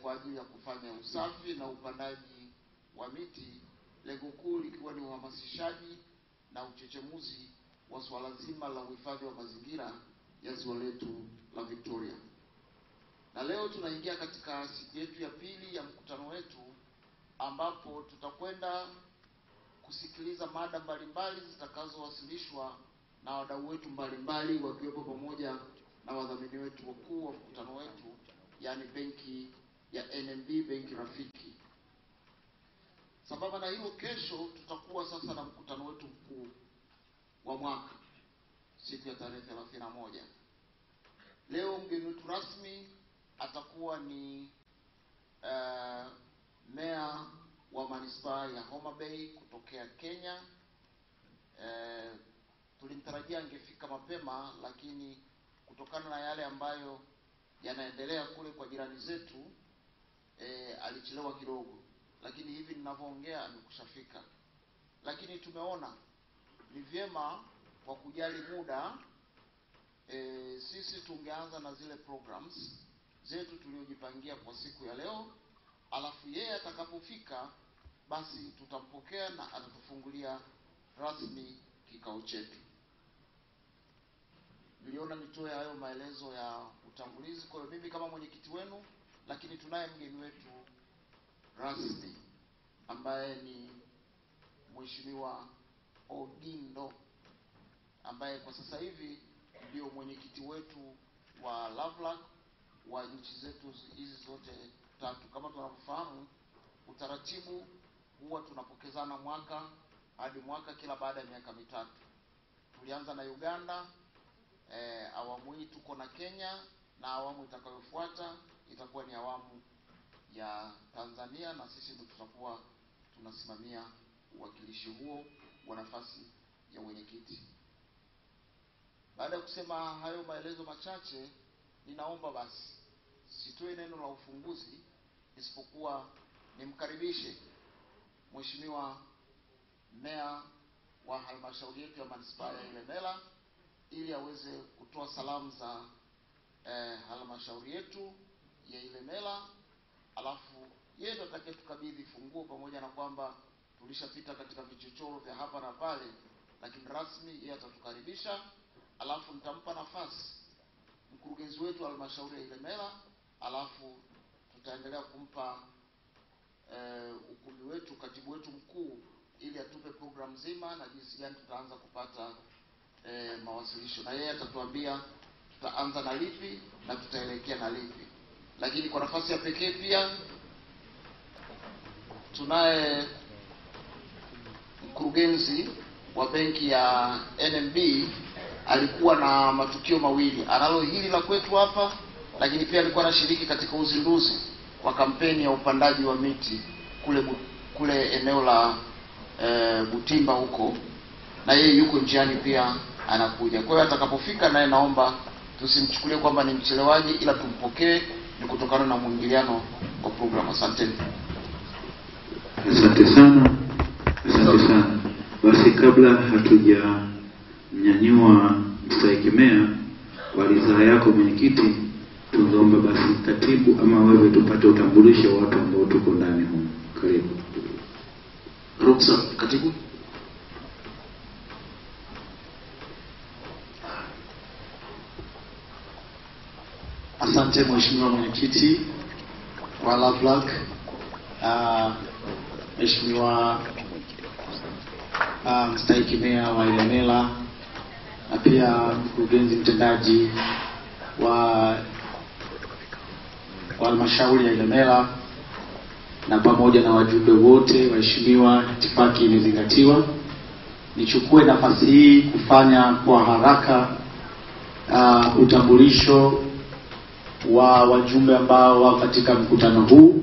kwa ajili ya kufanya usafi na upandaji wa miti, lengo kuu likiwa ni uhamasishaji na uchechemuzi wa swala zima la uhifadhi wa mazingira ya ziwa letu la Victoria. Na leo tunaingia katika siku yetu ya pili ya mkutano wetu, ambapo tutakwenda kusikiliza mada mbalimbali zitakazowasilishwa na wadau wetu mbalimbali, wakiwepo pamoja na wadhamini wetu wakuu wa mkutano wetu, yani benki ya NMB, benki rafiki. Sambamba na hilo, kesho tutakuwa sasa na mkutano wetu mkuu wa mwaka, siku ya tarehe 31. Leo mgeni wetu rasmi atakuwa ni meya wa manispaa ya Homa Bay kutokea Kenya. Tulimtarajia angefika mapema, lakini kutokana na yale ambayo yanaendelea kule kwa jirani zetu, alichelewa kidogo, lakini hivi ninavyoongea amekushafika. Lakini tumeona ni vyema kwa kujali muda, sisi tungeanza na zile programs zetu tuliojipangia kwa siku ya leo, alafu yeye atakapofika basi tutampokea na atatufungulia rasmi kikao chetu. Niliona nitoe hayo maelezo ya utangulizi kwa mimi kama mwenyekiti wenu, lakini tunaye mgeni wetu rasmi ambaye ni Mheshimiwa Odindo, ambaye kwa sasa hivi ndio mwenyekiti wetu wa LVRLAC wa nchi zetu hizi zote tatu. Kama tunavyofahamu, utaratibu huwa tunapokezana mwaka hadi mwaka, kila baada ya miaka mitatu. Tulianza na Uganda, awamu hii tuko na Kenya, na awamu itakayofuata itakuwa ni awamu ya Tanzania, na sisi ndio tutakuwa tunasimamia uwakilishi huo wa nafasi ya mwenyekiti. Baada ya kusema hayo maelezo machache, ninaomba basi sitoe neno la ufunguzi, isipokuwa nimkaribishe Mheshimiwa meya wa halmashauri yetu ya manispaa ya Ilemela ili aweze kutoa salamu za halmashauri yetu ya Ilemela, alafu yeye ndo atakayetukabidhi funguo, pamoja na kwamba tulishapita katika vichochoro vya hapa na pale, lakini rasmi yeye atatukaribisha. Alafu nitampa nafasi mkurugenzi wetu wa halmashauri ya Ilemela, alafu tutaendelea kumpa ukumbi wetu katibu wetu mkuu ili atupe program zima na jinsi gani tutaanza kupata mawasilisho, na yeye atatuambia tutaanza na lipi na tutaelekea na lipi. Lakini kwa nafasi ya pekee pia tunaye mkurugenzi wa benki ya NMB. Alikuwa na matukio mawili, analo hili la kwetu hapa, lakini pia alikuwa anashiriki katika uzinduzi wa kampeni ya upandaji wa miti kule eneo la Butimba huko, na yeye yuko njiani pia anakuja. Kwa hiyo atakapofika naye naomba tusimchukulie kwamba ni mchelewaji, ila tumpokee, ni kutokana na mwingiliano wa program. Asante. Asante sana. Asante sana. Basi kabla hatujanyanyua mstahiki meya kwa ridhaa yako mwenyekiti, tungeomba basi katibu ama wewe tupate utambulisho wa watu ambao tuko ndani huko. Karibu. Ruksa katibu. Asante Mheshimiwa mwenyekiti wa LVRLAC, Mheshimiwa mstahiki meya wa Ilemela, na pia mkurugenzi mtendaji wa halmashauri ya Ilemela, na pamoja na wajumbe wote waheshimiwa, itifaki imezingatiwa. Nichukue nafasi hii kufanya kwa haraka utambulisho wa wajumbe ambao wako katika mkutano huu,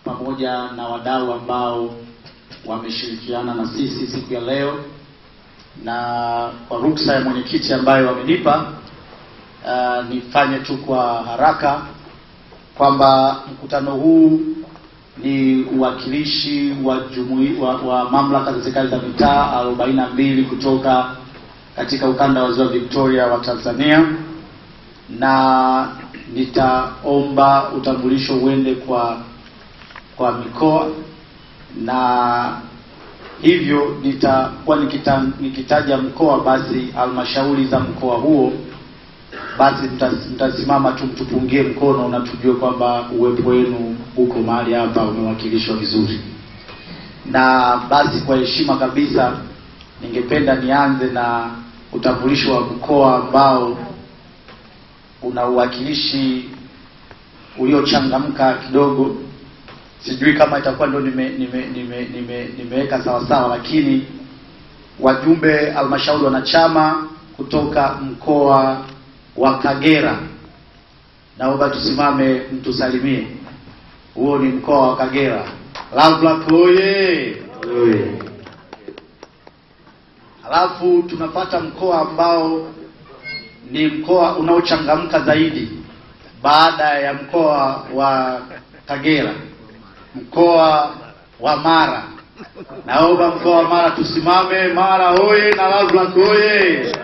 pamoja na wadau ambao wameshirikiana na sisi siku ya leo. Na kwa ruksa ya mwenyekiti ambayo wamenipa, nifanye tu kwa haraka kwamba mkutano huu ni uwakilishi wa wa mamlaka za serikali za mitaa 42 kutoka katika ukanda wa ziwa Victoria wa Tanzania, na nitaomba utambulisho uende kwa mikoa, na hivyo nitakuwa nikitaja mkoa, basi halmashauri za mkoa huo basi mtasimama tu mtupungie mkono na tujue kwamba uwepo wenu huko mahali hapa umewakilishwa vizuri. Na basi kwa heshima kabisa ningependa nianze na utambulisho wa mkoa ambao una uwakilishi uliochangamka kidogo. Sijui kama itakuwa ndio nimeweka sawa sawa, lakini wajumbe halmashauri wanachama kutoka mkoa wa Kagera, naomba tusimame mtusalimie. Huo ni mkoa wa Kagera. LVRLAC oye! Alafu tunapata mkoa ambao ni mkoa unaochangamka zaidi baada ya mkoa wa Kagera, mkoa wa Mara. Naomba mkoa wa Mara tusimame. Mara oye na LVRLAC oye!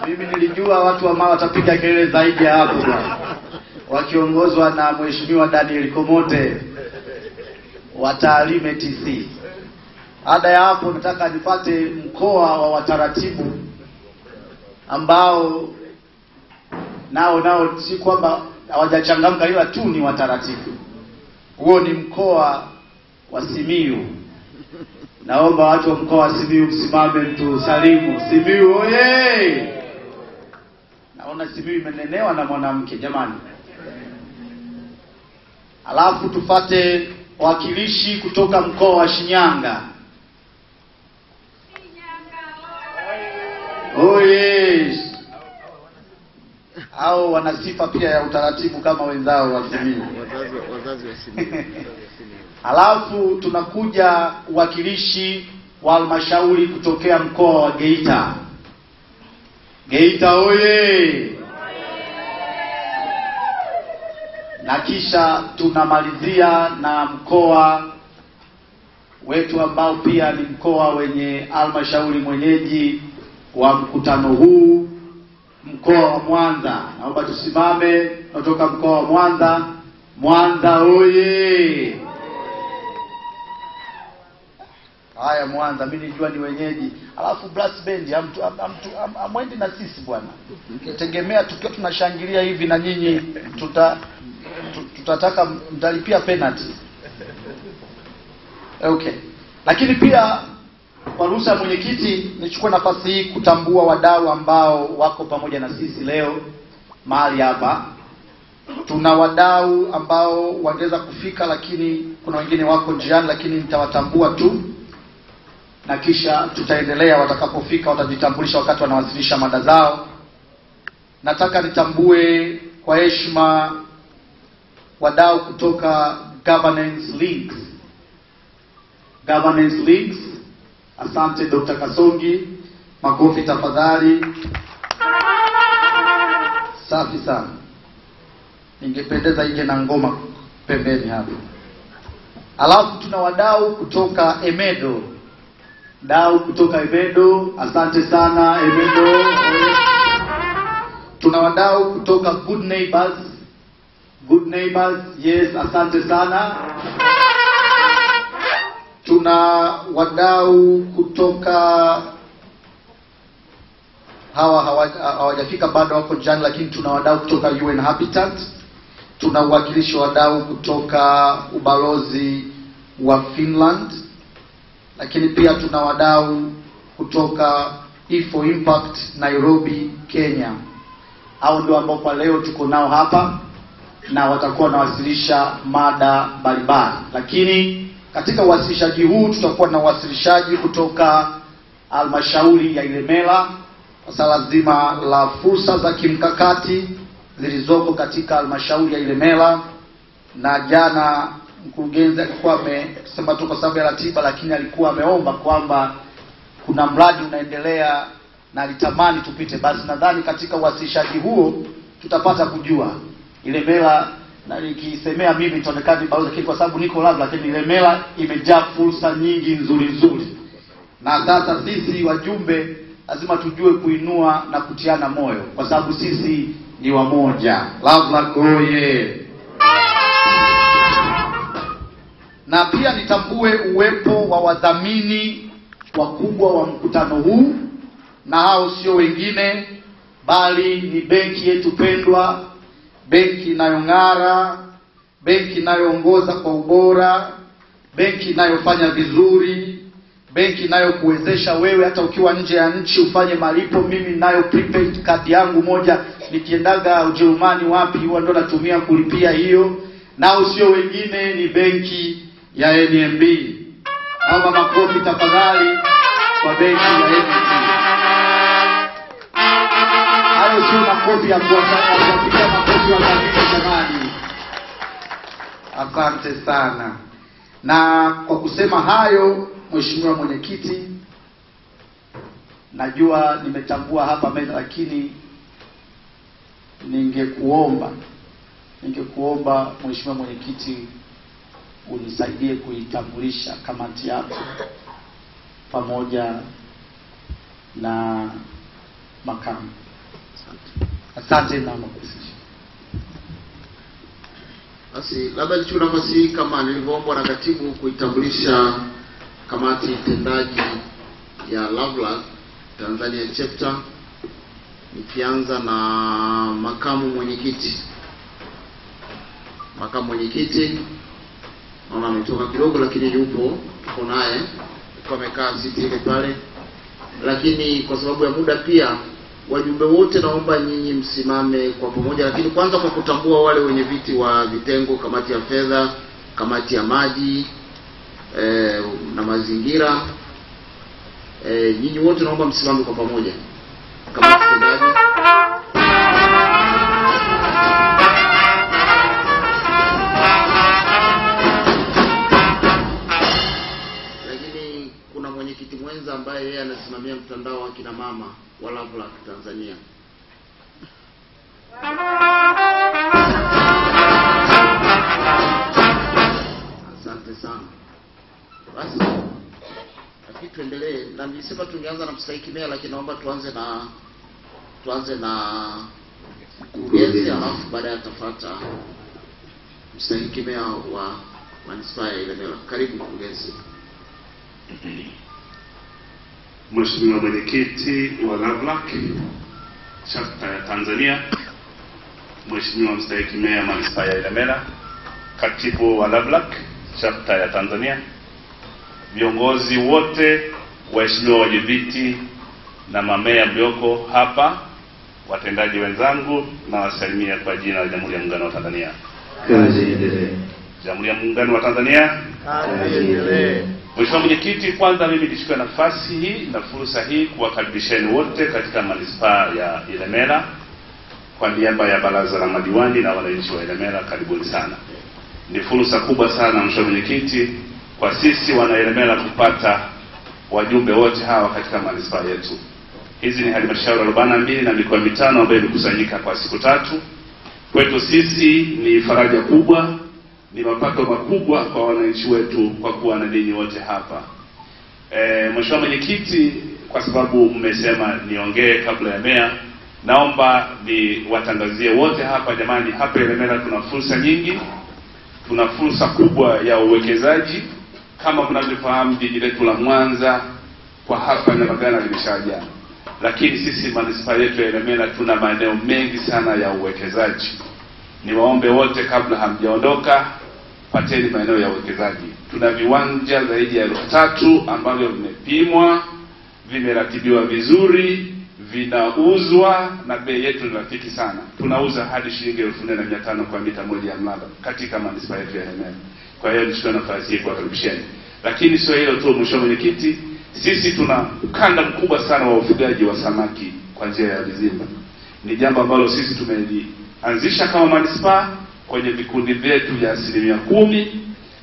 Mimi nilijua watu wa Mara watapiga kelele zaidi ya hapo bwana, wakiongozwa na Mheshimiwa Daniel Komote wa Tarime TC. Baada ya hapo nataka nipate mkoa wa wataratibu ambao nao si kwamba hawajachangamka, ila tu ni wataratibu. Huo ni mkoa wa Simiyu. Naomba watu wa mkoa wa Simiyu msimame mtusalimu. Simiyu oye! Naona Simiyu imenenewa na mwanamke jamani. Alafu tufate wakilishi kutoka mkoa wa Shinyanga. Oye! Hao wana sifa pia ya utaratibu kama wenzao wa Simiyu. Wazazi wa Simiyu. Alafu tunakuja uwakilishi wa halmashauri kutokea mkoa wa Geita. Geita oye! Na kisha tunamalizia na mkoa wetu ambao pia ni mkoa wenye halmashauri mwenyeji wa mkutano huu, mkoa wa Mwanza. Naomba tusimame kutoka mkoa wa Mwanza. Mwanza oye! Haya Mwanza, mimi nijua ni wenyeji. Alafu brass band amwendi na sisi bwana. Tegemea tukiwa tunashangilia hivi na nyinyi tutataka mtalipia penalty. Okay. Lakini pia kwa ruhusa ya mwenyekiti nichukue nafasi hii kutambua wadau ambao wako pamoja na sisi leo mahali hapa. Tuna wadau ambao wangeweza kufika, lakini kuna wengine wako njiani, lakini nitawatambua tu na kisha tutaendelea. Watakapofika watajitambulisha wakati wanawasilisha mada zao. Nataka nitambue kwa heshima wadau kutoka governance leagues. Asante Dr. Kasongi, makofi tafadhali. Safi sana. Ningependeza inge na ngoma pembeni hapo. Alafu tuna wadau kutoka Emedo. Asante sana Emedo. Tuna wadau kutoka Good Neighbors. Yes, asante sana. Tuna wadau kutoka hawajafika bado, wako jana, lakini tuna wadau kutoka UN Habitat. Tuna uwakilishi wadau kutoka ubalozi wa Finland. Lakini pia tuna wadau kutoka Ifo Impact Nairobi, Kenya. Hao ndio ambao kwa leo tuko nao hapa na watakuwa wanawasilisha mada mbalimbali. Lakini katika uwasilishaji huu tutakuwa na uwasilishaji kutoka halmashauri ya Ilemela, swala zima la fursa za kimkakati zilizoko katika halmashauri ya Ilemela. Na jana mkurugenzi alikuwa amesema tu kwa sababu ya ratiba, lakini alikuwa ameomba kwamba kuna mradi unaendelea na alitamani tupite. Basi nadhani katika uwasilishaji huo tutapata kujua Ilemela, na nikisemea mimi itaonekana bado, lakini kwa sababu niko LVRLAC, lakini Ilemela imejaa fursa nyingi nzuri. Na sasa sisi wajumbe lazima tujue kuinua na kutiana moyo, kwa sababu sisi ni wamoja. LVRLAC oye! Na pia nitambue uwepo wa wadhamini wakubwa wa mkutano huu, na hao sio wengine bali ni benki yetu pendwa, benki inayong'ara, benki inayoongoza kwa ubora, benki inayofanya vizuri, benki inayokuwezesha wewe hata ukiwa nje ya nchi ufanye malipo. Mimi ninayo prepaid card yangu moja, nikiendaga Ujerumani wapi huwa ndo natumia kulipia hiyo. Nao sio wengine ni benki ya NMB. Naomba makofi tafadhali kwa benki ya NMB. Hayo sio makofi ya kuwapigia makofi wa jamani. Asante sana. Na kwa kusema hayo, Mheshimiwa Mwenyekiti, najua nimetambua hapa meza, lakini ningekuomba Mheshimiwa Mwenyekiti unisaidie kuitambulisha kamati yako pamoja na makamu. Asante na makofi. Basi labda nichukue nafasi hii kama nilivyoombwa na katibu kuitambulisha kamati tendaji ya LVRLAC Tanzania chapter, nikianza na makamu mwenyekiti. Makamu mwenyekiti naona ametoka kidogo, lakini yupo, tuko naye, kwa amekaa siti ile pale. Lakini kwa sababu ya muda pia wajumbe wote naomba nyinyi msimame kwa pamoja, lakini kwanza kwa kutambua wale wenye viti wa vitengo, kamati ya fedha, kamati ya maji na mazingira, nyinyi wote naomba msimame kwa pamoja. Kamati tendaji. Lakini kuna mwenyekiti mwenza ambaye yeye anasimamia mtandao wa kina mama wa LVRLAC Tanzania. Asante sana. Basi lakini tuendelee, na nilisema tungeanza na mstahiki meya, lakini naomba tuanze na mkurugenzi, alafu baadaye atafuata mstahiki meya wa manispaa ya Ilemela. Karibu mkurugenzi. Mheshimiwa Mwenyekiti wa LVRLAC chapter ya Tanzania, Mheshimiwa mstahiki meya manispaa ya Ilemela, katibu wa LVRLAC chapter ya Tanzania, viongozi wote, waheshimiwa wajibiti na mameya mlioko hapa, watendaji wenzangu, na wasalimia kwa jina la Jamhuri ya Muungano wa Tanzania. Kazi iendelee. Jamhuri ya Muungano wa Tanzania. Kazi iendelee. Mheshimiwa Mwenyekiti, kwanza mimi nichukue nafasi hii na fursa hii kuwakaribisheni wote katika manispaa ya Ilemela kwa niaba ya baraza la madiwani na wananchi wa Ilemela. Karibuni sana. Ni fursa kubwa sana Mheshimiwa Mwenyekiti kwa sisi wana Ilemela kupata wajumbe wote hawa katika manispaa yetu. Hizi ni halmashauri 42 na mikoa 5 ambayo imekusanyika kwa siku 3. Kwetu sisi ni faraja kubwa, ni mapato makubwa kwa wananchi wetu kwa kuwa na ninyi wote hapa. Mheshimiwa Mwenyekiti, kwa sababu mmesema niongee kabla ya meya, naomba ni watangazie wote hapa, jamani, hapa Ilemela tuna fursa nyingi. Tuna fursa kubwa ya uwekezaji. Kama mnavyofahamu, jiji letu la Mwanza kwa hapa na magana limeshajaa. Lakini sisi manispaa yetu ya Ilemela tuna maeneo mengi sana ya uwekezaji. Niwaombe wote kabla hamjaondoka, pateni maeneo ya uwekezaji. Tuna viwanja zaidi ya 3,000 ambavyo vimepimwa, vimeratibiwa vizuri, vinauzwa na bei yetu ni rafiki sana. Tunauza hadi shilingi 4,500 kwa mita moja ya mraba katika manispaa yetu ya Ilemela. Kwa hiyo nichukue nafasi hii kuwakaribisheni. Lakini sio hilo tu Mheshimiwa Mwenyekiti, sisi tuna ukanda mkubwa sana wa ufugaji wa samaki kwa njia ya vizimba. Ni jambo ambalo sisi tumelianzisha kama manispaa kwenye vikundi vyetu vya 10%,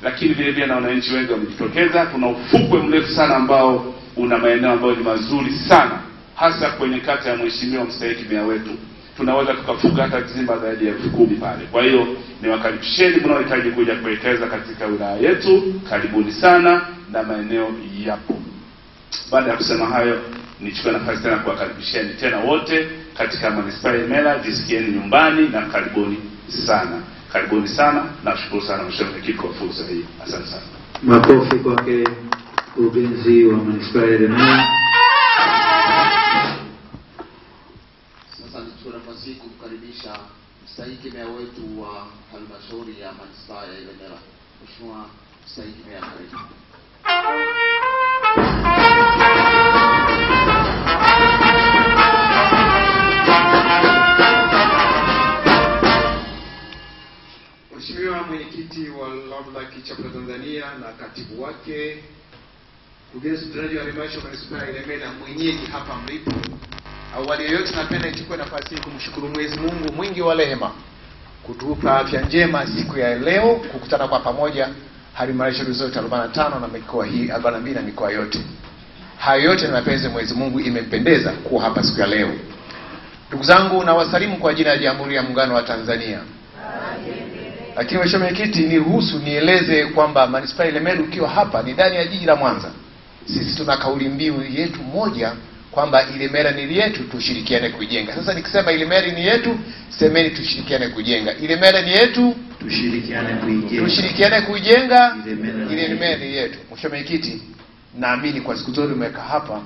lakini vile vile na wananchi wengi wamejitokeza. Tuna ufukwe mrefu sana ambao una maeneo ambayo ni mazuri sana, hasa kwenye kata ya Mheshimiwa mstahiki meya wetu. Tunaweza tukafuga hata vizimba zaidi ya 10,000 pale. Kwa hiyo niwakaribisheni mnaohitaji kuja kuwekeza katika wilaya yetu, karibuni sana na maeneo yapo. Baada ya kusema hayo, nichukue nafasi tena kuwakaribisheni tena wote katika manispaa ya Ilemela. Jisikieni nyumbani na karibuni sana. Karibuni sana na nashukuru sana Mheshimiwa Mwenyekiti kwa fursa hii. Asante sana. Makofi kwake mkurugenzi wa manispaa ya Ilemela. Sasa nichukue nafasi hii kumkaribisha mstahiki meya wetu wa halmashauri ya manispaa ya Ilemela. Mheshimiwa mstahiki meya, karibu. Mheshimiwa mwenyekiti wa LVRLAC chapa Tanzania na katibu wake, mkurugenzi mtendaji wa halmashauri manispaa ya Ilemela, mwenyeji hapa mlipo. Awali yote napenda nichukue nafasi hii kumshukuru Mwenyezi Mungu mwingi wa rehema kutupa afya njema siku ya leo kukutana kwa pamoja halmashauri zote 45 na mikoa hii 42 na mikoa yote. Hayo yote ni mapenzi ya Mwenyezi Mungu, imempendeza kuwa hapa siku ya leo. Ndugu zangu, na wasalimu kwa jina la Jamhuri ya Muungano wa Tanzania. Lakini Mheshimiwa Mwenyekiti, niruhusu nieleze kwamba manispaa ya Ilemela ukiwa hapa ni ndani ya jiji la Mwanza. Sisi tuna kauli mbiu yetu moja kwamba Ilemela ni yetu, tushirikiane kujenga. Sasa nikisema Ilemela ni yetu, semeni tushirikiane kujenga. Ilemela ni yetu, tushirikiane kujenga. Tushirikiane kujenga. Ilemela ni yetu. Mheshimiwa Mwenyekiti, naamini kwa siku zote umeweka hapa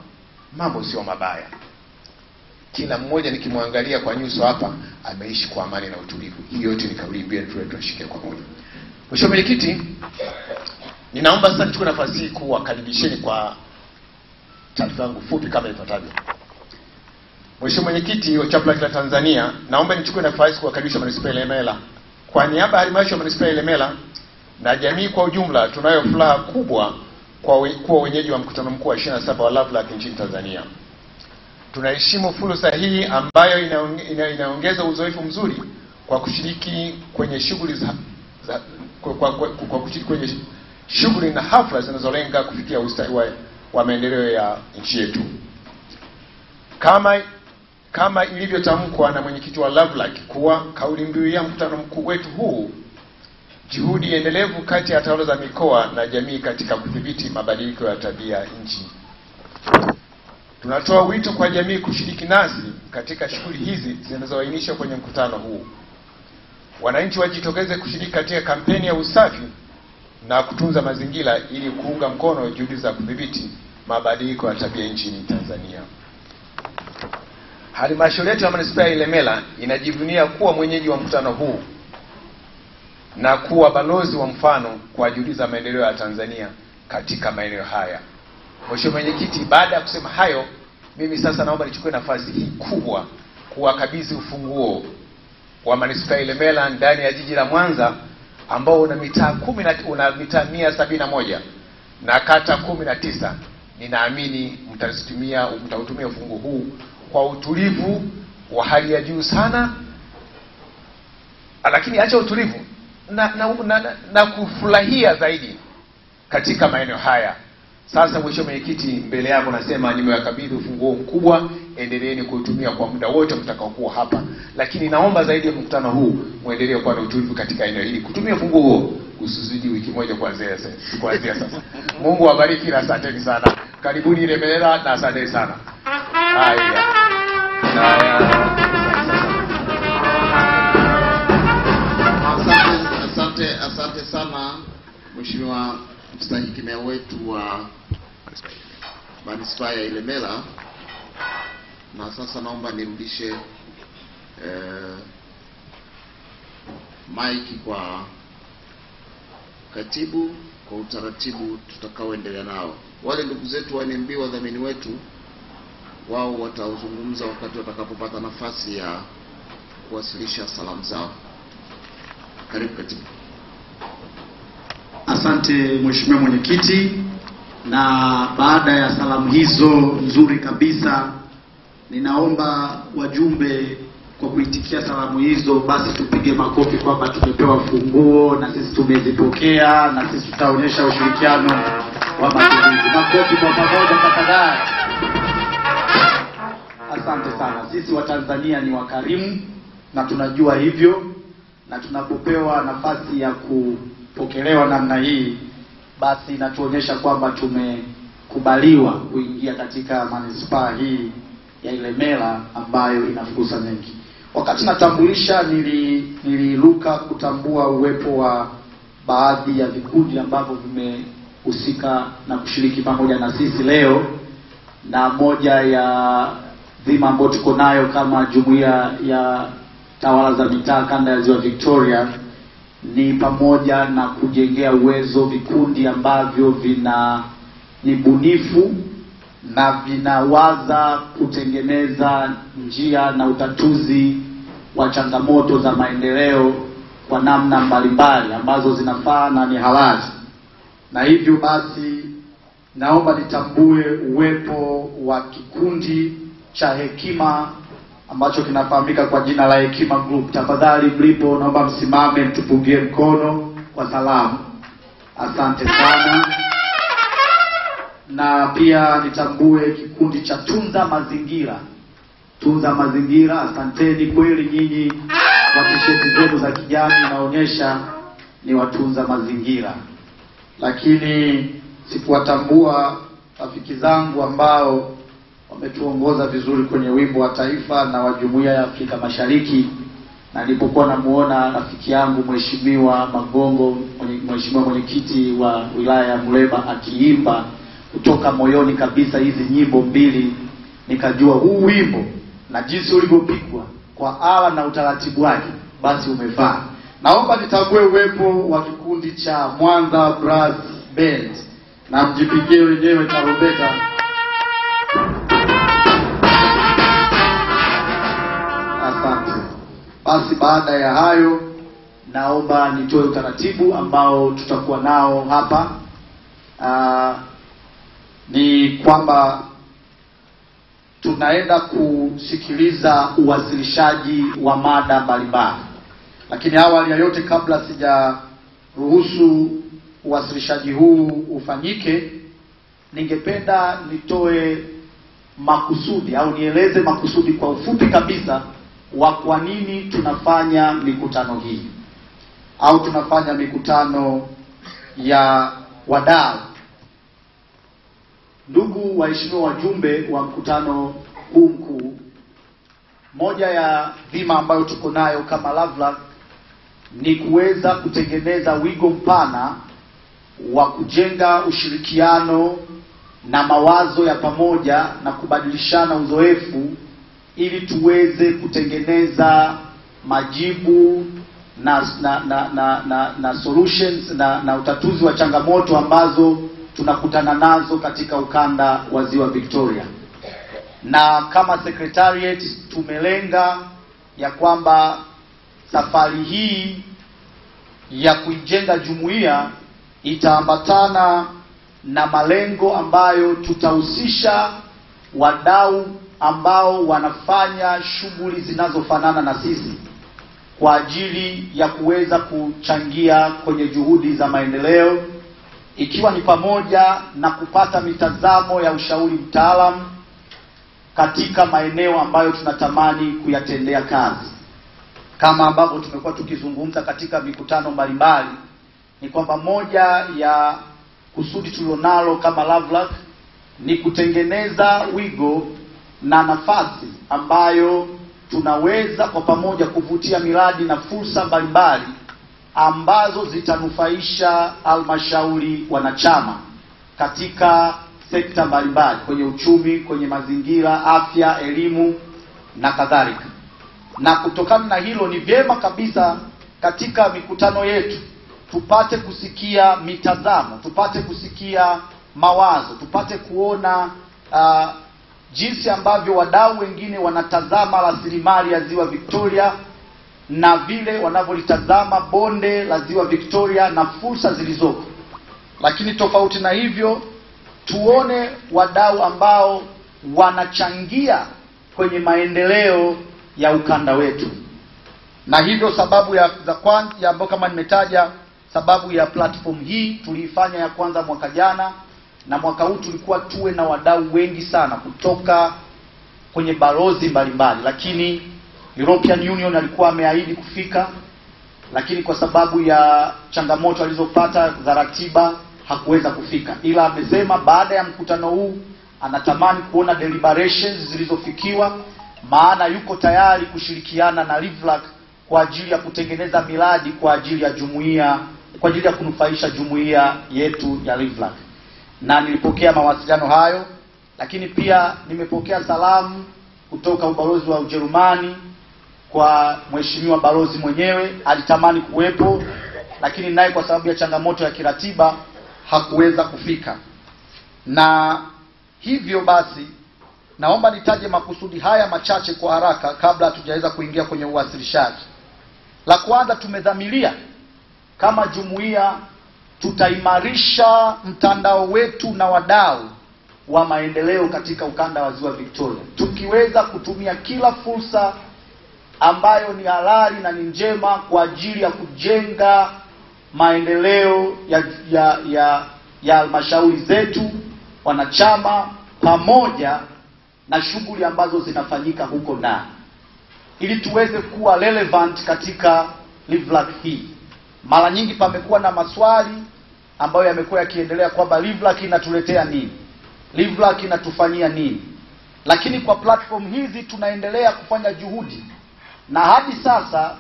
mambo sio mabaya. Kila mmoja nikimwangalia kwa nyuso hapa ameishi kwa amani na utulivu. Hii yote ni kauli mbiu yetu, tushirikiane kwa pamoja. Mheshimiwa Mwenyekiti, ninaomba sasa nichukue nafasi hii kuwakaribisheni kwa taarifa yangu fupi kama ifuatavyo. Mheshimiwa Mwenyekiti wa chapa la Tanzania, naomba nichukue nafasi kuwakaribisha manispaa ya Ilemela. Kwa niaba ya halmashauri ya manispaa ya Ilemela na jamii kwa ujumla, tunayo furaha kubwa kuwa wenyeji wa mkutano mkuu wa 27 wa LVRLAC nchini Tanzania. Tunaheshimu fursa hii ambayo inaongeza uzoefu mzuri kwa kushiriki kwenye shughuli kwenye shughuli na hafla zinazolenga kufikia ustawi wa maendeleo ya nchi yetu. Kama ilivyotamkwa na mwenyekiti wa LVRLAC kuwa kauli mbiu ya mkutano mkuu wetu huu, juhudi endelevu kati ya tawala za mikoa na jamii katika kudhibiti mabadiliko ya tabia nchi. Tunatoa wito kwa jamii kushiriki nasi katika shughuli hizi zinazoainishwa kwenye mkutano huu. Wananchi wajitokeze kushiriki katika kampeni ya usafi na kutunza mazingira ili kuunga mkono juhudi za kudhibiti mabadiliko ya tabia nchini Tanzania. Halmashauri yetu ya manispaa ya Ilemela inajivunia kuwa mwenyeji wa mkutano huu na kuwa balozi wa mfano kwa juhudi za maendeleo ya Tanzania katika maeneo haya. Mheshimiwa Mwenyekiti, baada ya kusema hayo, mimi sasa naomba nichukue nafasi hii kubwa kuwakabidhi ufunguo wa manispaa ya Ilemela ndani ya jiji la Mwanza ambao una mitaa 171 na kata 19. Ninaamini mtautumia ufunguo huu kwa utulivu wa hali ya juu sana, lakini acha utulivu na kufurahia zaidi katika maeneo haya. Sasa Mheshimiwa Mwenyekiti, mbele yako nasema nimewakabidhi ufunguo mkubwa, endeleeni kuutumia kwa muda wote mtakaokuwa hapa. Lakini naomba zaidi ya mkutano huu muendelee kuwa na utulivu katika eneo hili. Kutumia ufunguo huo usizidi wiki moja kuanzia sasa. Mungu awabariki na asanteni sana. Karibuni Ilemela na asanteni sana. Haya. Asante sana Mheshimiwa mstahiki meya wetu wa manispaa ya Ilemela. Na sasa naomba nirudishe maiki kwa katibu kwa utaratibu tutakaoendelea nao. Wale ndugu zetu wa NMB wadhamini wetu, wao watazungumza wakati watakapopata nafasi ya kuwasilisha salamu zao. Karibu katibu. Asante Mheshimiwa Mwenyekiti, na baada ya salamu hizo nzuri kabisa, ninaomba wajumbe kwa kuitikia salamu hizo basi tupige makofi kwamba tumepewa funguo na sisi tumezipokea na sisi tutaonyesha ushirikiano wa matumizi. Makofi kwa pamoja tafadhali. Asante sana. Sisi wa Tanzania ni wakarimu na tunajua hivyo, na tunapopewa nafasi ya kupokelewa namna hii basi inatuonyesha kwamba tumekubaliwa kuingia katika manispaa hii ya Ilemela ambayo ina fursa nyingi. Wakati natambulisha niliruka kutambua uwepo wa baadhi ya vikundi ambavyo vimehusika na kushiriki pamoja na sisi leo, na moja ya dhima ambayo tuko nayo kama Jumuiya ya Tawala za Mitaa Kanda ya Ziwa Victoria ni pamoja na kujengea uwezo vikundi ambavyo ni bunifu na vinawaza kutengeneza njia na utatuzi wa changamoto za maendeleo kwa namna mbalimbali ambazo zinafaa na ni halali. Na hivyo basi naomba nitambue uwepo wa kikundi cha Hekima ambacho kinafahamika kwa jina la Hekima Group. Tafadhali mlipo naomba msimame mtupungie mkono kwa salamu. Asante sana. Na pia nitambue kikundi cha Tunza Mazingira. Tunza Mazingira, asanteni kweli nyinyi, kwa tisheti zenu za kijani inaonyesha ni watunza mazingira. Lakini sikuwatambua rafiki zangu ambao wametuongoza vizuri kwenye wimbo wa taifa na wa Jumuiya ya Afrika Mashariki, na nilipokuwa namuona rafiki yangu Mheshimiwa Magongo, Mheshimiwa mwenyekiti wa wilaya ya Muleba akiimba kutoka moyoni kabisa hizi nyimbo mbili, nikajua huu wimbo na jinsi ulivyopigwa kwa ala na utaratibu wake basi umefaa. Naomba nitambue uwepo wa kikundi cha Mwanza Brass Band, na mjipigie wenyewe tarumbeta. Asante. Basi baada ya hayo naomba nitoe utaratibu ambao tutakuwa nao hapa. Ni kwamba tunaenda kusikiliza uwasilishaji wa mada mbalimbali. Lakini awali ya yote, kabla sijaruhusu uwasilishaji huu ufanyike, ningependa nitoe makusudi au nieleze makusudi kwa ufupi kabisa wa kwa nini tunafanya mikutano hii au tunafanya mikutano ya wadau. Ndugu waheshimiwa wajumbe wa mkutano huu mkuu, moja ya dhima ambayo tuko nayo kama LVRLAC ni kuweza kutengeneza wigo mpana wa kujenga ushirikiano na mawazo ya pamoja na kubadilishana uzoefu ili tuweze kutengeneza majibu na solutions na utatuzi wa changamoto ambazo tunakutana nazo katika ukanda wa Ziwa Victoria. Na kama secretariat tumelenga ya kwamba safari hii ya kuijenga jumuiya itaambatana na malengo ambayo tutahusisha wadau ambao wanafanya shughuli zinazofanana na sisi kwa ajili ya kuweza kuchangia kwenye juhudi za maendeleo, ikiwa ni pamoja na kupata mitazamo ya ushauri mtaalamu katika maeneo ambayo tunatamani kuyatendea kazi. Kama ambavyo tumekuwa tukizungumza katika mikutano mbalimbali, ni kwamba moja ya kusudi tulionalo kama LVRLAC ni kutengeneza wigo na nafasi ambayo tunaweza kwa pamoja kuvutia miradi na fursa mbalimbali ambazo zitanufaisha halmashauri wanachama katika sekta mbalimbali, kwenye uchumi, kwenye mazingira, afya, elimu na kadhalika. Na kutokana na hilo ni vyema kabisa katika mikutano yetu tupate kusikia mitazamo, tupate kusikia mawazo, tupate kuona jinsi ambavyo wadau wengine wanatazama rasilimali ya Ziwa Victoria na vile wanavyolitazama bonde la Ziwa Victoria na fursa zilizoko. Lakini tofauti na hivyo, tuone wadau ambao wanachangia kwenye maendeleo ya ukanda wetu. Na hivyo sababu ya kwanza ambayo kama nimetaja, sababu ya platform hii tuliifanya ya kwanza mwaka jana, na mwaka huu tulikuwa tuwe na wadau wengi sana kutoka kwenye balozi mbalimbali, lakini European Union alikuwa ameahidi kufika, lakini kwa sababu ya changamoto alizopata za ratiba hakuweza kufika. Ila amesema baada ya mkutano huu anatamani kuona deliberations zilizofikiwa, maana yuko tayari kushirikiana na LVRLAC kwa ajili ya kutengeneza miradi kwa ajili ya jumuiya, kwa ajili ya kunufaisha jumuiya yetu ya LVRLAC. Na nilipokea mawasiliano hayo, lakini pia nimepokea salamu kutoka ubalozi wa Ujerumani kwa mheshimiwa balozi mwenyewe. Alitamani kuwepo, lakini naye kwa sababu ya changamoto ya kiratiba hakuweza kufika. Na hivyo basi naomba nitaje makusudi haya machache kwa haraka kabla hatujaweza kuingia kwenye uwasilishaji. La kwanza, tumedhamiria kama jumuiya tutaimarisha mtandao wetu na wadau wa maendeleo katika ukanda wa Ziwa Victoria, tukiweza kutumia kila fursa ambayo ni halali na ni njema kwa ajili ya kujenga maendeleo ya halmashauri zetu, wanachama, pamoja na shughuli ambazo zinafanyika huko ndani, ili tuweze kuwa relevant katika LVRLAC hii. Mara nyingi pamekuwa na maswali ambayo yamekuwa yakiendelea kwamba LVRLAC inatuletea nini, LVRLAC inatufanyia nini. Lakini kwa platform hizi tunaendelea kufanya juhudi, na hadi sasa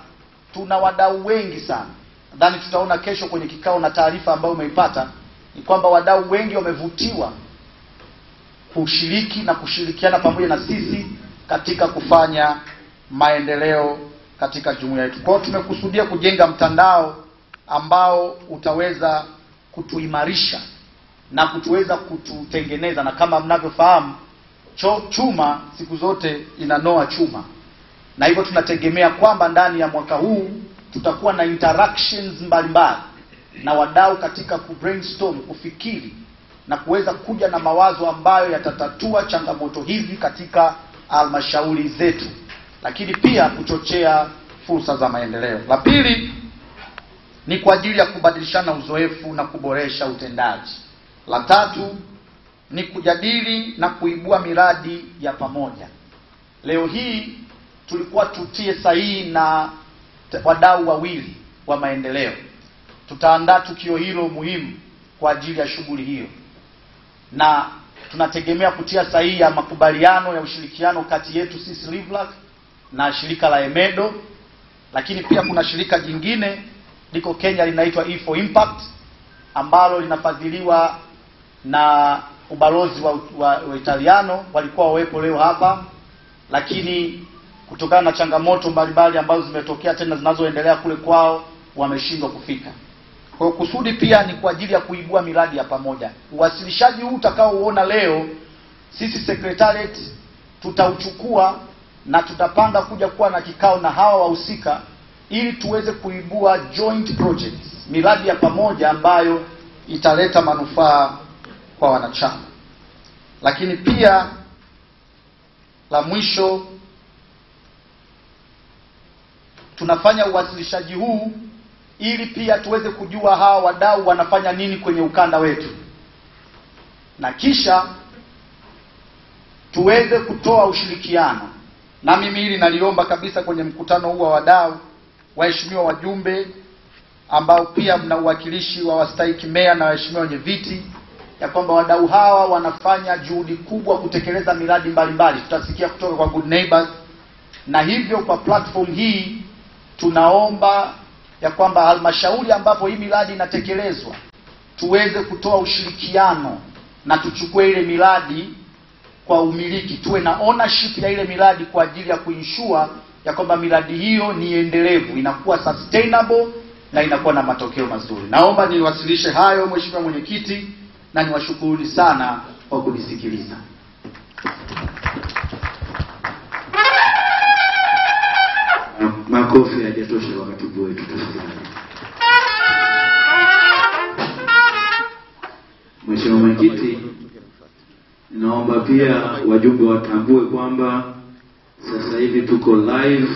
tuna wadau wengi sana. Nadhani tutaona kesho kwenye kikao na taarifa ambayo umeipata ni kwamba wadau wengi wamevutiwa kushiriki na kushirikiana pamoja na sisi katika kufanya maendeleo katika jumuiya yetu. Kwa hiyo tumekusudia kujenga mtandao ambao utaweza kutuimarisha na kutuweza kututengeneza, na kama mnavyofahamu chuma siku zote inanoa chuma, na hivyo tunategemea kwamba ndani ya mwaka huu tutakuwa na interactions mbalimbali na wadau katika kubrainstorm, kufikiri na kuweza kuja na mawazo ambayo yatatatua changamoto hizi katika halmashauri zetu, lakini pia kuchochea fursa za maendeleo. La pili ni kwa ajili ya kubadilishana uzoefu na kuboresha utendaji. La tatu ni kujadili na kuibua miradi ya pamoja. Leo hii tulikuwa tutie sahihi na wadau wawili wa maendeleo. Tutaandaa tukio hilo muhimu kwa ajili ya shughuli hiyo, na tunategemea kutia sahihi ya makubaliano ya ushirikiano kati yetu sisi LVRLAC na shirika la EMEDO. Lakini pia kuna shirika jingine liko Kenya linaitwa E4Impact ambalo linafadhiliwa na ubalozi wa Italiano. Walikuwa wawepo leo hapa, lakini kutokana na changamoto mbalimbali ambazo zimetokea tena zinazoendelea kule kwao wameshindwa kufika. Kwa kusudi pia ni kwa ajili ya kuibua miradi ya pamoja. Uwasilishaji huu utakaoona leo sisi secretariat tutauchukua na tutapanga kuja kuwa na kikao na hawa wahusika ili tuweze kuibua joint projects, miradi ya pamoja ambayo italeta manufaa kwa wanachama. Lakini pia la mwisho, tunafanya uwasilishaji huu ili pia tuweze kujua hawa wadau wanafanya nini kwenye ukanda wetu, na kisha tuweze kutoa ushirikiano. Na mimi hili naliomba kabisa kwenye mkutano huu wa wadau, waheshimiwa wajumbe ambao pia mna uwakilishi wa wastahiki meya na waheshimiwa wenye viti, ya kwamba wadau hawa wanafanya juhudi kubwa kutekeleza miradi mbalimbali. Tutasikia kutoka kwa good neighbors, na hivyo kwa platform hii tunaomba ya kwamba halmashauri ambapo hii miradi inatekelezwa tuweze kutoa ushirikiano na tuchukue ile miradi kwa umiliki, tuwe na ownership ya ile miradi kwa ajili ya kuinsure ya kwamba miradi hiyo ni endelevu, inakuwa sustainable na inakuwa na matokeo mazuri. Naomba niwasilishe hayo Mheshimiwa Mwenyekiti, na niwashukuru sana kwa kunisikiliza. Makofi hayajatosha wakati wetu tafadhali. Mheshimiwa Mwenyekiti, naomba pia wajumbe watambue kwamba sasa hivi tuko live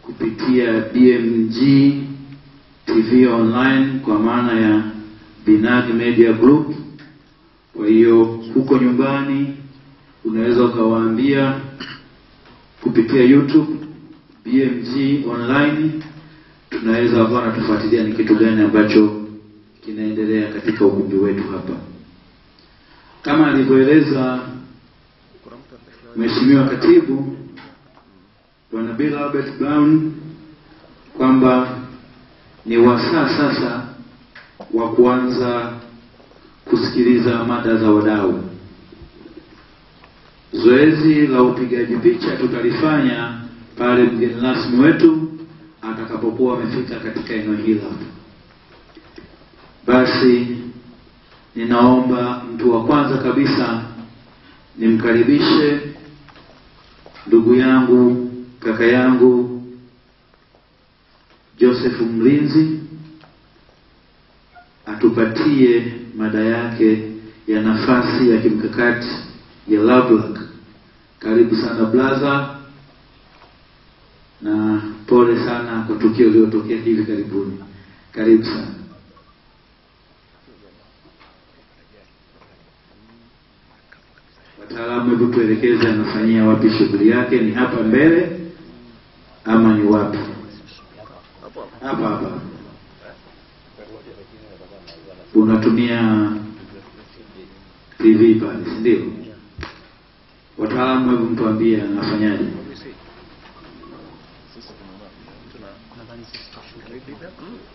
kupitia BMG TV online kwa maana ya BMGBlog. Kwa hiyo huko nyumbani unaweza ukawaambia kupitia YouTube BMG online, tunaweza kuona tufuatilia ni kitu gani ambacho kinaendelea katika ukumbi wetu hapa. kama alivyoeleza Mheshimiwa Katibu Bwana Bill Albert Brown kwamba ni wasaa sasa wa kuanza kusikiliza mada za wadau. Zoezi la upigaji picha tutalifanya pale mgeni rasmi wetu atakapokuwa amefika katika eneo hilo. Basi ninaomba mtu wa kwanza kabisa nimkaribishe ndugu yangu, kaka yangu Joseph Mlinzi atupatie mada yake ya nafasi ya kimkakati ya LVRLAC. Karibu sana blaza, na pole sana kwa tukio lililotokea hivi karibuni. Karibu sana. Wataalamu, hebu tuelekeze anafanyia wapi shughuli yake, ni hapa mbele ama ni wapi? Hapa. Unatumia TV pale, si ndio? Wataalamu, hebu mtuambie anafanyaje?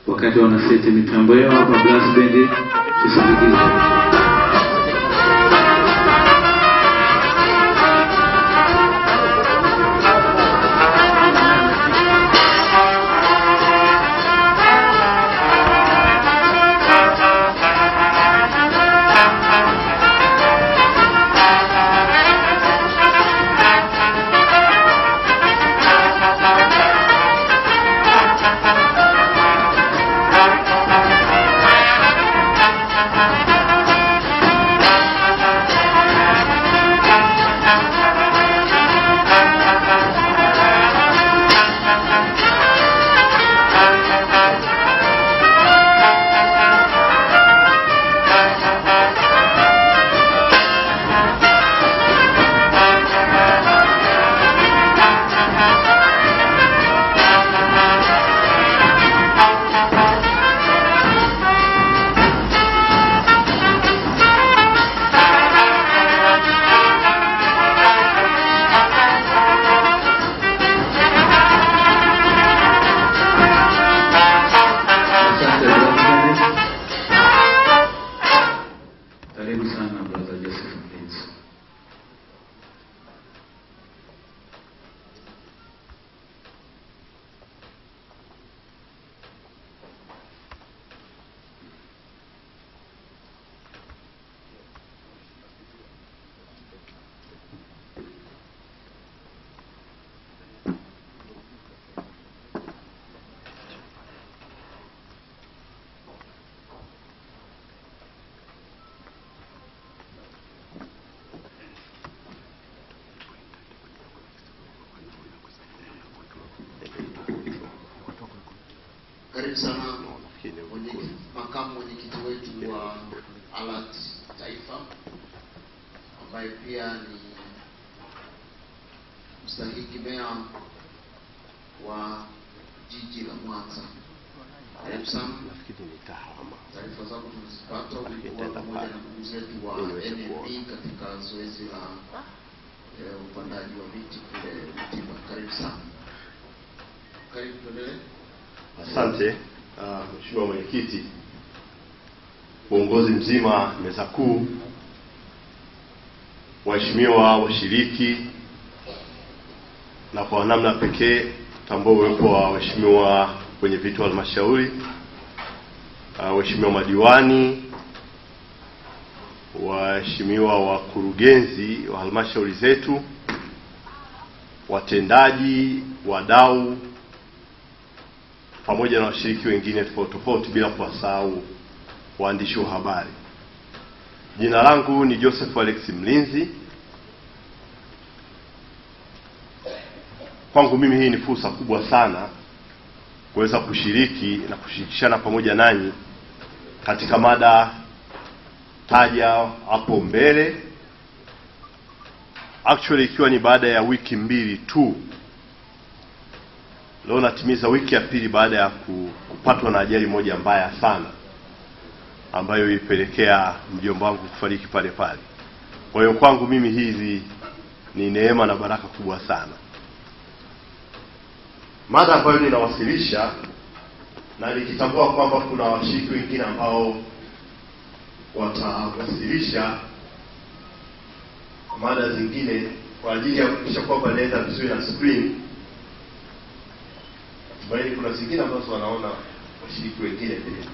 Wakati wanaseti mitambo yao hapa blast band, tusikilize. Karibu sana makamu mwenyekiti wetu wa ALAT Taifa, ambaye pia ni mstahiki meya wa jiji la Mwanza. Karibu sana. Taarifa zako tunazipata, ulikuwa pamoja na ndugu zetu wa NMB katika zoezi la upandaji wa miti kule Mitaa. Karibu sana. Karibu tuendelee. Asante Mheshimiwa Mwenyekiti, uongozi mzima, meza kuu, waheshimiwa washiriki, na kwa namna pekee tambua uwepo wa waheshimiwa kwenye viti wa halmashauri, waheshimiwa madiwani, waheshimiwa wakurugenzi wa halmashauri zetu, watendaji, wadau, pamoja na washiriki wengine tofauti, bila kuwasahau waandishi wa habari. Jina langu ni Joseph Alex Mlinzi. Kwangu mimi hii ni fursa kubwa sana kuweza kushiriki na kushirikishana pamoja nanyi katika mada taja hapo mbele. Actually ikiwa ni baada ya wiki mbili tu. Leo natimiza wiki ya pili baada ya kupatwa na ajali moja mbaya sana ambayo ilipelekea mjomba wangu kufariki pale pale. Kwa hiyo kwangu mimi hizi ni neema na baraka kubwa sana. Mada ambayo ninawasilisha, na nikitambua kwamba kuna washiriki wengine ambao watawasilisha mada zingine kwa ajili ya kuhakikisha kwamba naenda vizuri na screen, bali kuna zingine ambazo wanaona washiriki wengine pia.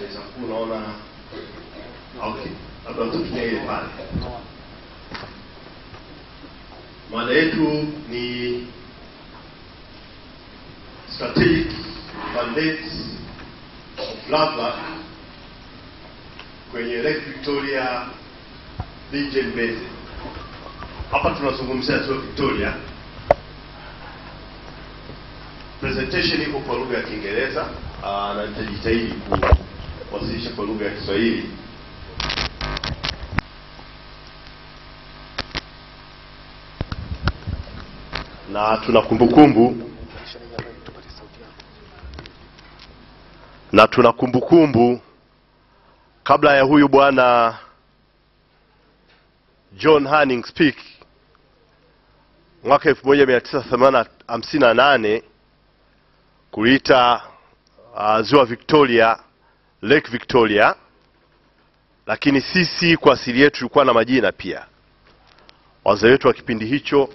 Sasa unaona okay, labda tutumie ile pale. Mada yetu ni strategic mandates of LVRLAC kwenye Lake Victoria Region Basin. Hapa tunazungumzia Ziwa Victoria. Presentation iko kwa lugha ya Kiingereza na nitajitahidi kuwasilisha kwa lugha ya Kiswahili. Na tuna kumbukumbu kabla ya huyu bwana John Hanning speak mwaka 1958 kuita Ziwa Victoria Lake Victoria, lakini sisi kwa asili yetu tulikuwa na majina pia. Wazee wetu wa kipindi hicho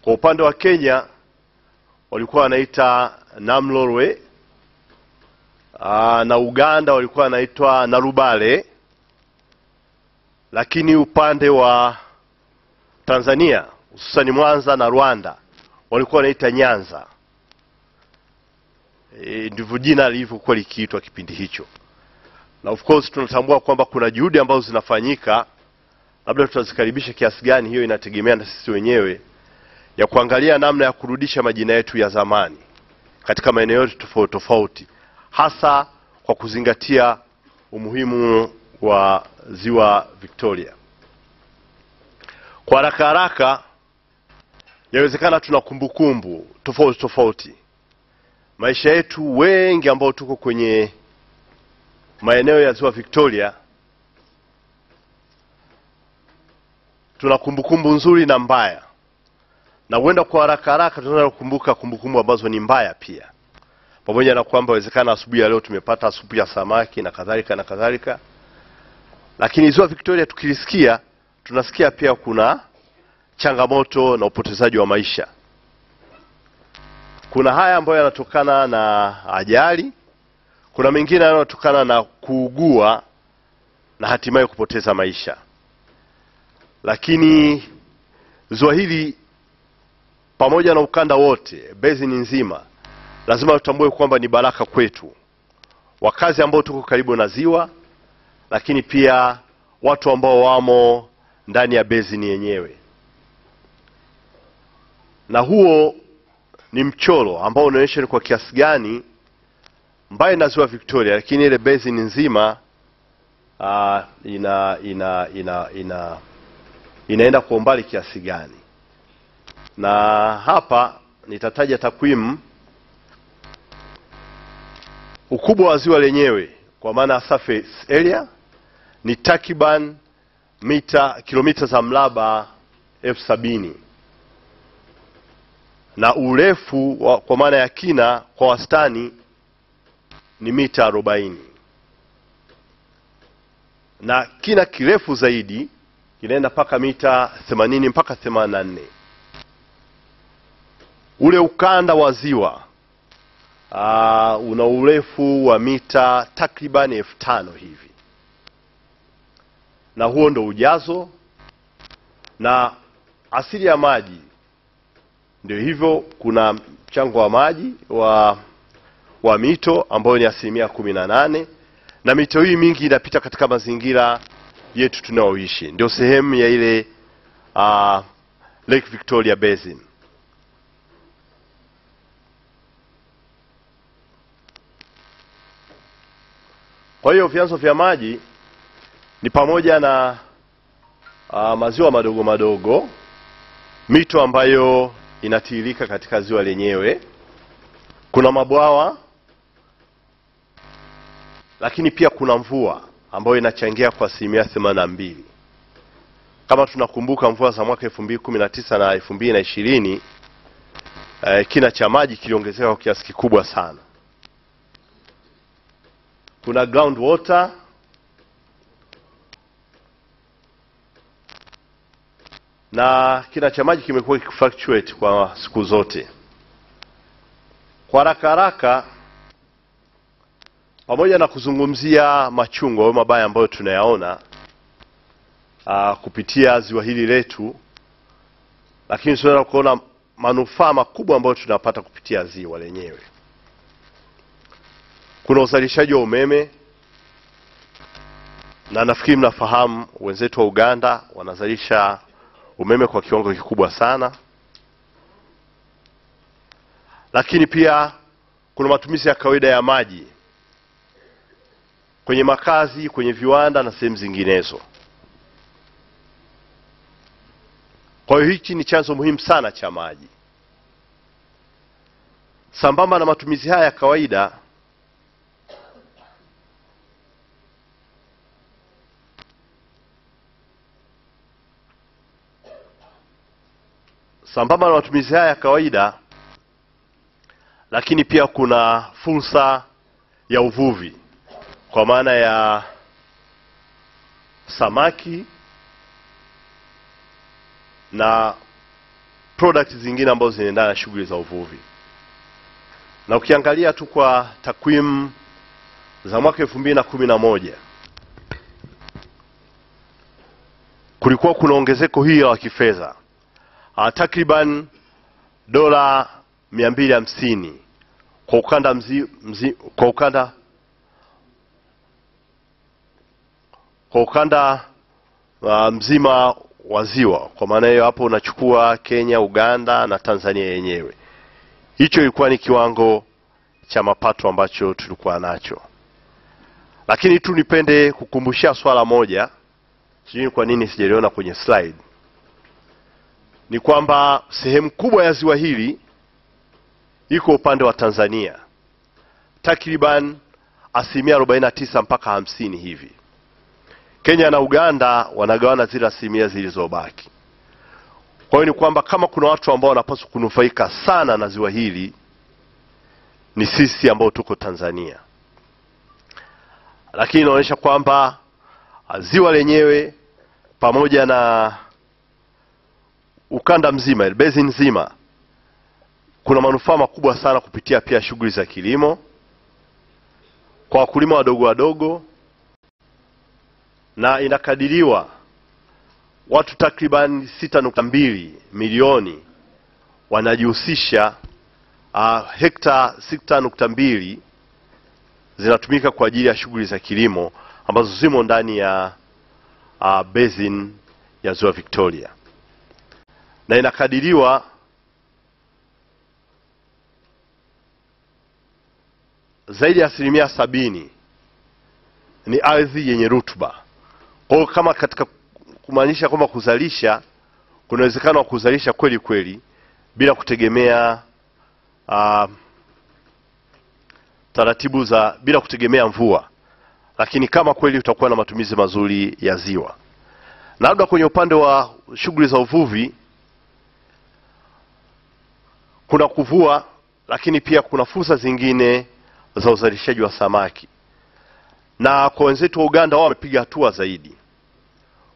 kwa upande wa Kenya walikuwa wanaita Namlolwe, na Uganda walikuwa wanaitwa Narubale, lakini upande wa Tanzania hususan Mwanza na Rwanda walikuwa wanaita Nyanza. Ndivyo jina lilivyokuwa likiitwa kipindi hicho. Na of course tunatambua kwamba kuna juhudi ambazo zinafanyika, labda tutazikaribisha kiasi gani hiyo inategemea na sisi wenyewe, ya kuangalia namna ya kurudisha majina yetu ya zamani katika maeneo yote tofauti tofauti, hasa kwa kuzingatia umuhimu wa Ziwa Victoria. Kwa haraka yawezekana tuna kumbukumbu tofauti tofauti. Maisha yetu wengi ambao tuko kwenye maeneo ya Ziwa Victoria tuna kumbukumbu nzuri na mbaya. Na huenda kwa haraka tunaweza kukumbuka kumbukumbu ambazo ni mbaya pia. Pamoja na kwamba inawezekana asubuhi ya leo tumepata supu ya samaki na kadhalika na kadhalika. Lakini Ziwa Victoria tukilisikia, tunasikia pia kuna changamoto na upotezaji wa maisha. Kuna haya ambayo yanatokana na ajali, kuna mengine yanayotokana na kuugua na hatimaye kupoteza maisha. Lakini ziwa hili pamoja na ukanda wote, basin nzima, lazima tutambue kwamba ni baraka kwetu, wakazi ambao tuko karibu na ziwa, lakini pia watu ambao wamo ndani ya basin yenyewe. Na huo ni mchoro ambao unaonyesha ni kwa kiasi gani mbali na Ziwa Victoria, lakini ile basin nzima inaenda kwa umbali kiasi gani. Na hapa nitataja takwimu. Ukubwa wa ziwa lenyewe kwa maana surface area ni takriban kilomita za mraba 70,000. Na urefu kwa maana ya kina kwa wastani ni mita 40. Na kina kirefu zaidi kinaenda mpaka mita 80 mpaka 84. Ule ukanda wa ziwa una urefu wa mita takriban 5,000 hivi. Na huo ndo ujazo na asili ya maji. Ndio hivyo, kuna mchango wa maji wa mito ambayo ni 18%, na mito hii mingi inapita katika mazingira yetu tunaoishi. Ndio sehemu ya ile Lake Victoria Basin. Kwa hiyo vyanzo vya maji ni pamoja na maziwa madogo madogo, mito ambayo inatiririka katika ziwa lenyewe, kuna mabwawa, lakini pia kuna mvua ambayo inachangia kwa 82%. Kama tunakumbuka mvua za mwaka 2019 na 2020, kina cha maji kiliongezeka kwa kiasi kikubwa sana. Kuna ground water na kina cha maji kimekuwa kikifluctuate kwa siku zote. Kwa haraka pamoja na kuzungumzia machungu au mabaya ambayo tunayaona kupitia ziwa hili letu, lakini tunaweza kuona manufaa makubwa ambayo tunapata kupitia ziwa lenyewe. Kuna uzalishaji wa umeme, na nafikiri mnafahamu wenzetu wa Uganda wanazalisha umeme kwa kiwango kikubwa sana. Lakini pia kuna matumizi ya kawaida ya maji kwenye makazi, kwenye viwanda na sehemu zinginezo. Kwa hiyo hiki ni chanzo muhimu sana cha maji. Sambamba na matumizi haya ya kawaida, lakini pia kuna fursa ya uvuvi kwa maana ya samaki na products zingine ambazo zinaendana na shughuli za uvuvi. Na ukiangalia tu kwa takwimu za mwaka 2011, kulikuwa kuna ongezeko hili la kifedha takriban dola 250 kwa ukanda mzima wa ziwa. Kwa maana hiyo hapo unachukua Kenya, Uganda na Tanzania yenyewe. Hicho ilikuwa ni kiwango cha mapato ambacho tulikuwa nacho. Lakini tu nipende kukumbushia swala moja, sijui kwa nini sijaliona kwenye slide, ni kwamba sehemu kubwa ya ziwa hili iko upande wa Tanzania, takriban 49% mpaka 50% hivi. Kenya na Uganda wanagawana zile asilimia zilizobaki. Kwa hiyo ni kwamba kama kuna watu ambao wanapaswa kunufaika sana na ziwa hili, ni sisi ambao tuko Tanzania. Lakini inaonyesha kwamba ziwa lenyewe pamoja na ukanda mzima, basin nzima, kuna manufaa makubwa sana kupitia pia shughuli za kilimo kwa wakulima wadogo, na inakadiriwa watu takriban 6.2 milioni wanajihusisha. Hekta 6.2 zinatumika kwa ajili ya shughuli za kilimo ambazo zimo ndani ya basin ya Ziwa Victoria. Na inakadiriwa zaidi ya 70% ni ardhi yenye rutuba. Kwa hiyo kama katika kumaanisha kwamba kuzalisha, kuna uwezekano wa kuzalisha kweli kweli bila kutegemea bila kutegemea mvua, lakini kama kweli utakuwa na matumizi mazuri ya ziwa. Na labda kwenye upande wa shughuli za uvuvi, kuna kuvua, lakini pia kuna fursa zingine za uzalishaji wa samaki. Na kwa wenzetu wa Uganda, wao wamepiga hatua zaidi,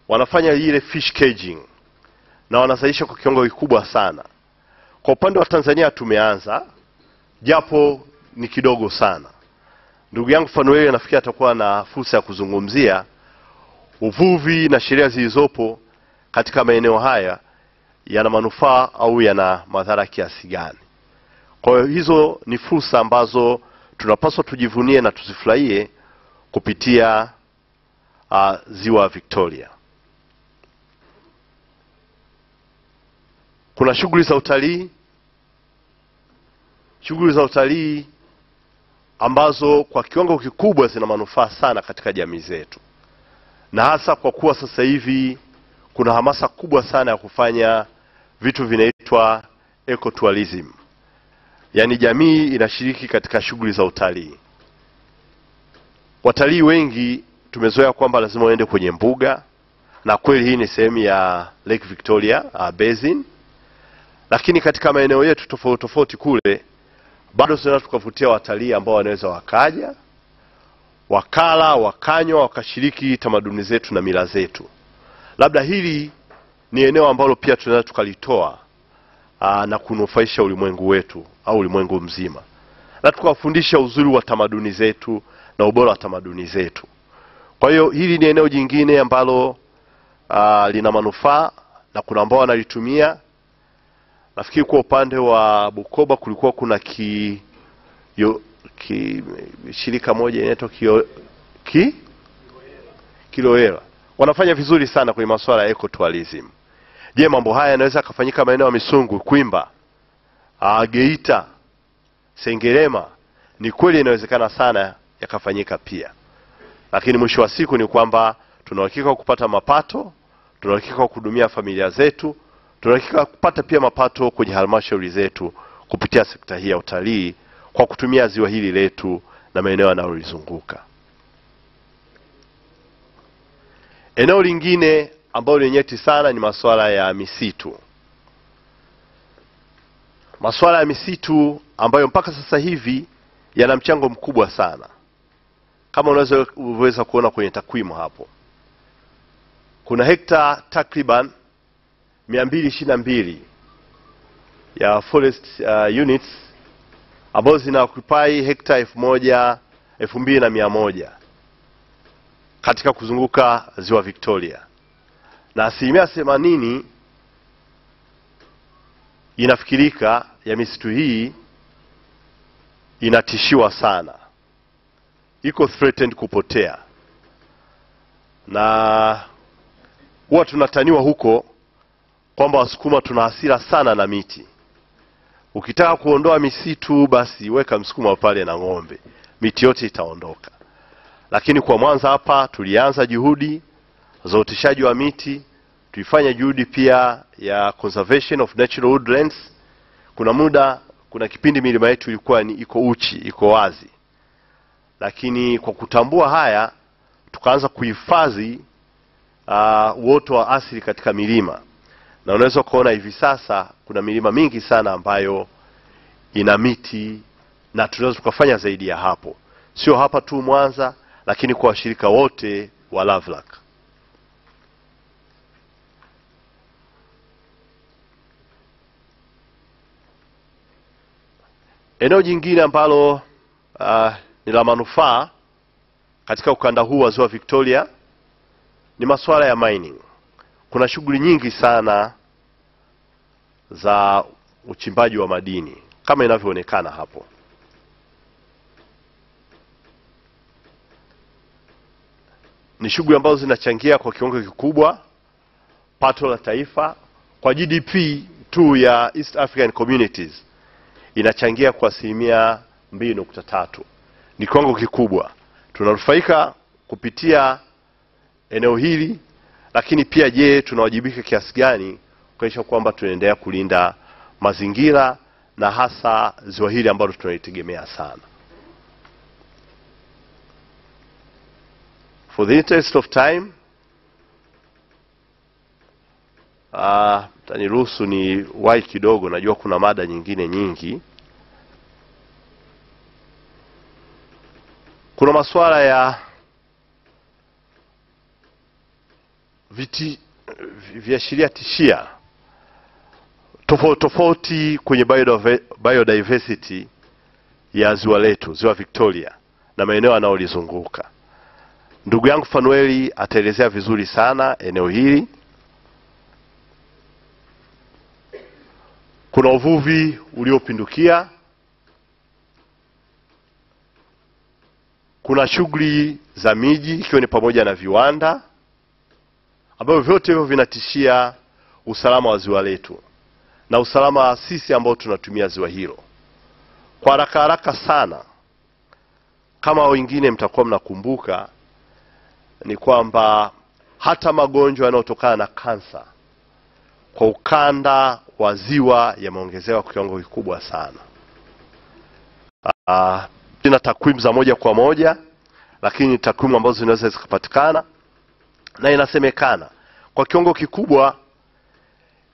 wanafanya ile fish caging na wanazalisha kwa kiwango kikubwa sana. Kwa upande wa Tanzania tumeanza, japo ni kidogo sana. Ndugu yangu Fanueli nafikiri atakuwa na fursa ya kuzungumzia uvuvi na sheria zilizopo katika maeneo haya yana manufaa au yana madhara kiasi gani. Kwa hiyo hizo ni fursa ambazo tunapaswa tujivunie na tuzifurahie kupitia Ziwa Victoria. Kuna shughuli za utalii ambazo kwa kiwango kikubwa zina manufaa sana katika jamii zetu, na hasa kwa kuwa sasa hivi kuna hamasa kubwa sana ya kufanya vitu vinaitwa ecotourism, yaani jamii inashiriki katika shughuli za utalii. Watalii wengi tumezoea kwamba lazima waende kwenye mbuga na kweli hii ni sehemu ya Lake Victoria Basin, lakini katika maeneo yetu tofauti tofauti kule bado tunaweza tukavutia watalii ambao wanaweza wakaja, wakala, wakanywa, wakashiriki tamaduni zetu na mila zetu. Labda hili ni eneo ambalo pia tunaweza tukalitoa na kunufaisha ulimwengu wetu au ulimwengu mzima, na tukawafundisha uzuri wa tamaduni zetu na ubora wa tamaduni zetu. Kwa hiyo hili ni eneo jingine ambalo lina manufaa na kuna ambao wanalitumia. Nafikiri kwa upande wa Bukoba kulikuwa kuna shirika moja inaitwa Kiloera. Wanafanya vizuri sana kwenye masuala ya ecotourism. Je, mambo haya yanaweza kufanyika maeneo ya Misungu, Kwimba, Geita, Sengerema? Ni kweli inawezekana sana yakafanyika pia. Lakini mwisho wa siku ni kwamba tunahakika kupata mapato, tunahakika kuhudumia familia zetu, tunahakika kupata pia mapato kwenye halmashauri zetu kupitia sekta hii ya utalii kwa kutumia ziwa hili letu na maeneo yanayolizunguka. Eneo lingine ambalo ni nyeti sana ni masuala ya misitu. Masuala ya misitu ambayo mpaka sasa hivi yana mchango mkubwa sana. Kama unaweza kuona kwenye takwimu hapo, kuna hekta takriban 222 ya forest units ambazo zina occupy hekta 2100 katika kuzunguka ziwa Victoria, na 80% inafikirika ya misitu hii inatishiwa sana, iko threatened kupotea. Na huwa tunataniwa huko kwamba Wasukuma tuna hasira sana na miti. Ukitaka kuondoa misitu basi weka msukuma pale na ng'ombe, miti yote itaondoka. Lakini kwa Mwanza hapa tulianza juhudi za uoteshaji wa miti, tulifanya juhudi pia ya conservation of natural woodlands. Kuna kipindi milima yetu ilikuwa iko uchi, iko wazi. Lakini kwa kutambua haya tukaanza kuhifadhi uoto wa asili katika milima. Na unaweza kuona hivi sasa kuna milima mingi sana ambayo ina miti, na tunaweza tukafanya zaidi ya hapo. Sio hapa tu Mwanza, lakini kwa washirika wote wa LVRLAC. Eneo jingine ambalo ni la manufaa katika ukanda huu wa ziwa Victoria ni masuala ya mining. Kuna shughuli nyingi sana za uchimbaji wa madini kama inavyoonekana hapo. Ni shughuli ambazo zinachangia kwa kiwango kikubwa pato la taifa. Kwa GDP tu ya East African Communities inachangia kwa 2.3. Ni kiwango kikubwa. Tunanufaika kupitia eneo hili, lakini pia je, tunawajibika kiasi gani kuhakikisha kwamba tunaendelea kulinda mazingira na hasa ziwa hili ambalo tunalitegemea sana. For the interest of time, taniruhusu ni wahi kidogo, najua kuna mada nyingine nyingi. Kuna masuala ya viashiria tishia tofauti kwenye biodiversity ya ziwa letu, ziwa Victoria na maeneo yanayolizunguka. Ndugu yangu Fanueli ataelezea vizuri sana eneo hili. Kuna uvuvi uliopindukia, kuna shughuli za miji ikiwa ni pamoja na viwanda ambavyo vyote hivyo vinatishia usalama wa ziwa letu na usalama wa sisi ambao tunatumia ziwa hilo. Kwa haraka sana, kama wengine mtakuwa mnakumbuka, ni kwamba hata magonjwa yanayotokana na kansa kwa ukanda wa ziwa yameongezewa kwa kiwango kikubwa sana. Sina takwimu za moja kwa moja, lakini takwimu ambazo zinaweza zikapatikana, na inasemekana kwa kiwango kikubwa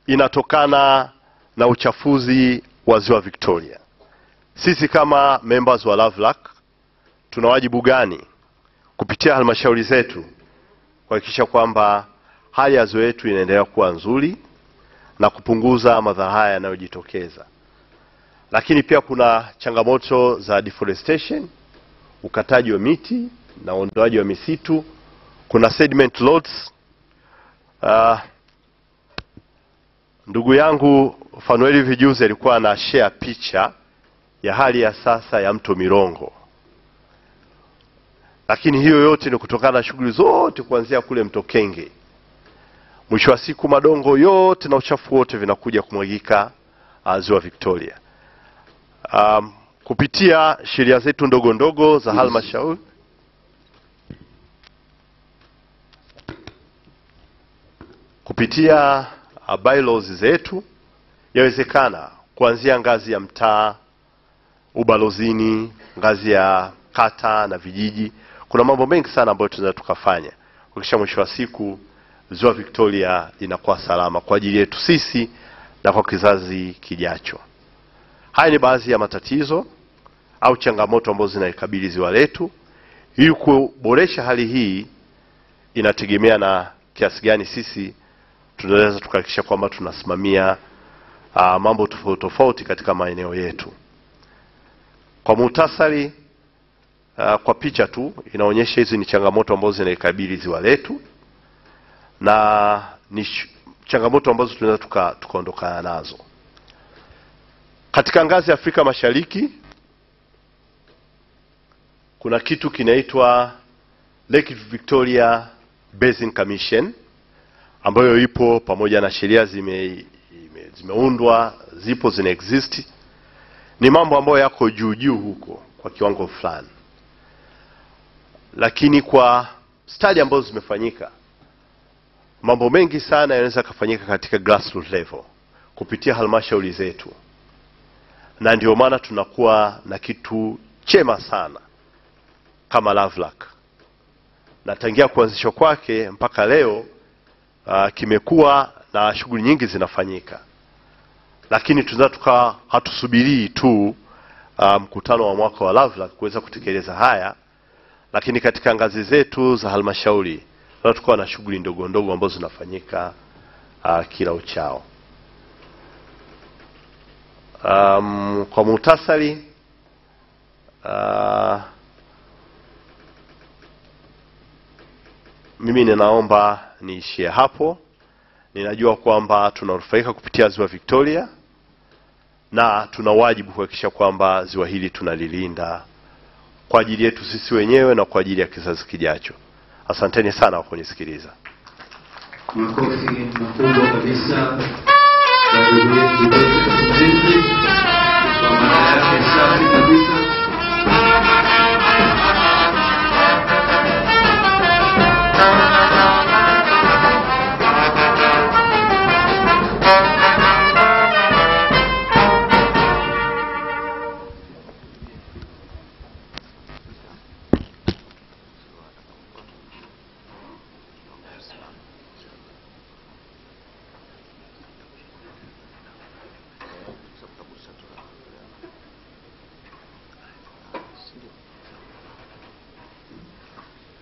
inatokana na uchafuzi wa Ziwa Victoria. Sisi kama members wa LVRLAC tuna wajibu gani kupitia halmashauri zetu kuhakikisha kwamba hali ya ziwa letu inaendelea kuwa nzuri na kupunguza madhara haya yanayojitokeza. Lakini pia kuna changamoto za deforestation, ukataji wa miti na uondoaji wa misitu, kuna sediment loads. Ndugu yangu Fanueli Vijuzi alikuwa na share picha ya hali ya sasa ya mto Mirongo. Lakini hiyo yote ni kutokana na shughuli zote kuanzia kule mto Kenge. Mwisho wa siku madongo yote na uchafu wote vinakuja kumwagika Ziwa Victoria. Kupitia sheria zetu ndogo ndogo za halmashauri, kupitia bylaws zetu, yawezekana kuanzia ngazi ya mtaa, ubalozini, ngazi ya kata na vijiji, kuna mambo mengi sana ambayo tunaweza tukafanya kuhakikisha mwisho wa siku Ziwa Victoria inakuwa salama kwa ajili yetu sisi na kwa kizazi kijacho. Haya ni baadhi ya matatizo au changamoto ambazo zinaikabili ziwa letu. Ili kuboresha hali hii, inategemea na kiasi gani sisi tunaweza tukahakikisha kwamba tunasimamia mambo tofauti tofauti katika maeneo yetu. Kwa muhtasari, kwa picha tu inaonyesha hizi ni changamoto ambazo zinaikabili ziwa letu na ni changamoto ambazo tunaweza tukaondokana nazo. Katika ngazi ya Afrika Mashariki kuna kitu kinaitwa Lake Victoria Basin Commission ambayo ipo pamoja na sheria zimeundwa, zipo zina exist. Ni mambo ambayo yako juu huko kwa kiwango fulani. Lakini kwa study ambazo zimefanyika, mambo mengi sana yanaweza kufanyika katika grassroots level kupitia halmashauri zetu. Na ndio maana tunakuwa na kitu chema sana kama LVRLAC. Na tangia kuanzishwa kwake mpaka leo kimekuwa na shughuli nyingi zinafanyika. Lakini tunataka hatusubiri tu mkutano wa mwaka wa LVRLAC kuweza kutekeleza haya, lakini katika ngazi zetu za halmashauri tunataka na shughuli ndogo ndogo ambazo zinafanyika kila uchao. Kwa muhtasari, mimi ninaomba niishie hapo. Ninajua kwamba tunanufaika kupitia Ziwa Victoria na tuna wajibu kuhakikisha kwamba ziwa hili tunalilinda kwa ajili yetu sisi wenyewe na kwa ajili ya kizazi kijacho. Asanteni sana kwa kunisikiliza. Makofi makubwa kabisa kwa ndugu yetu kwa mara yake safi kabisa.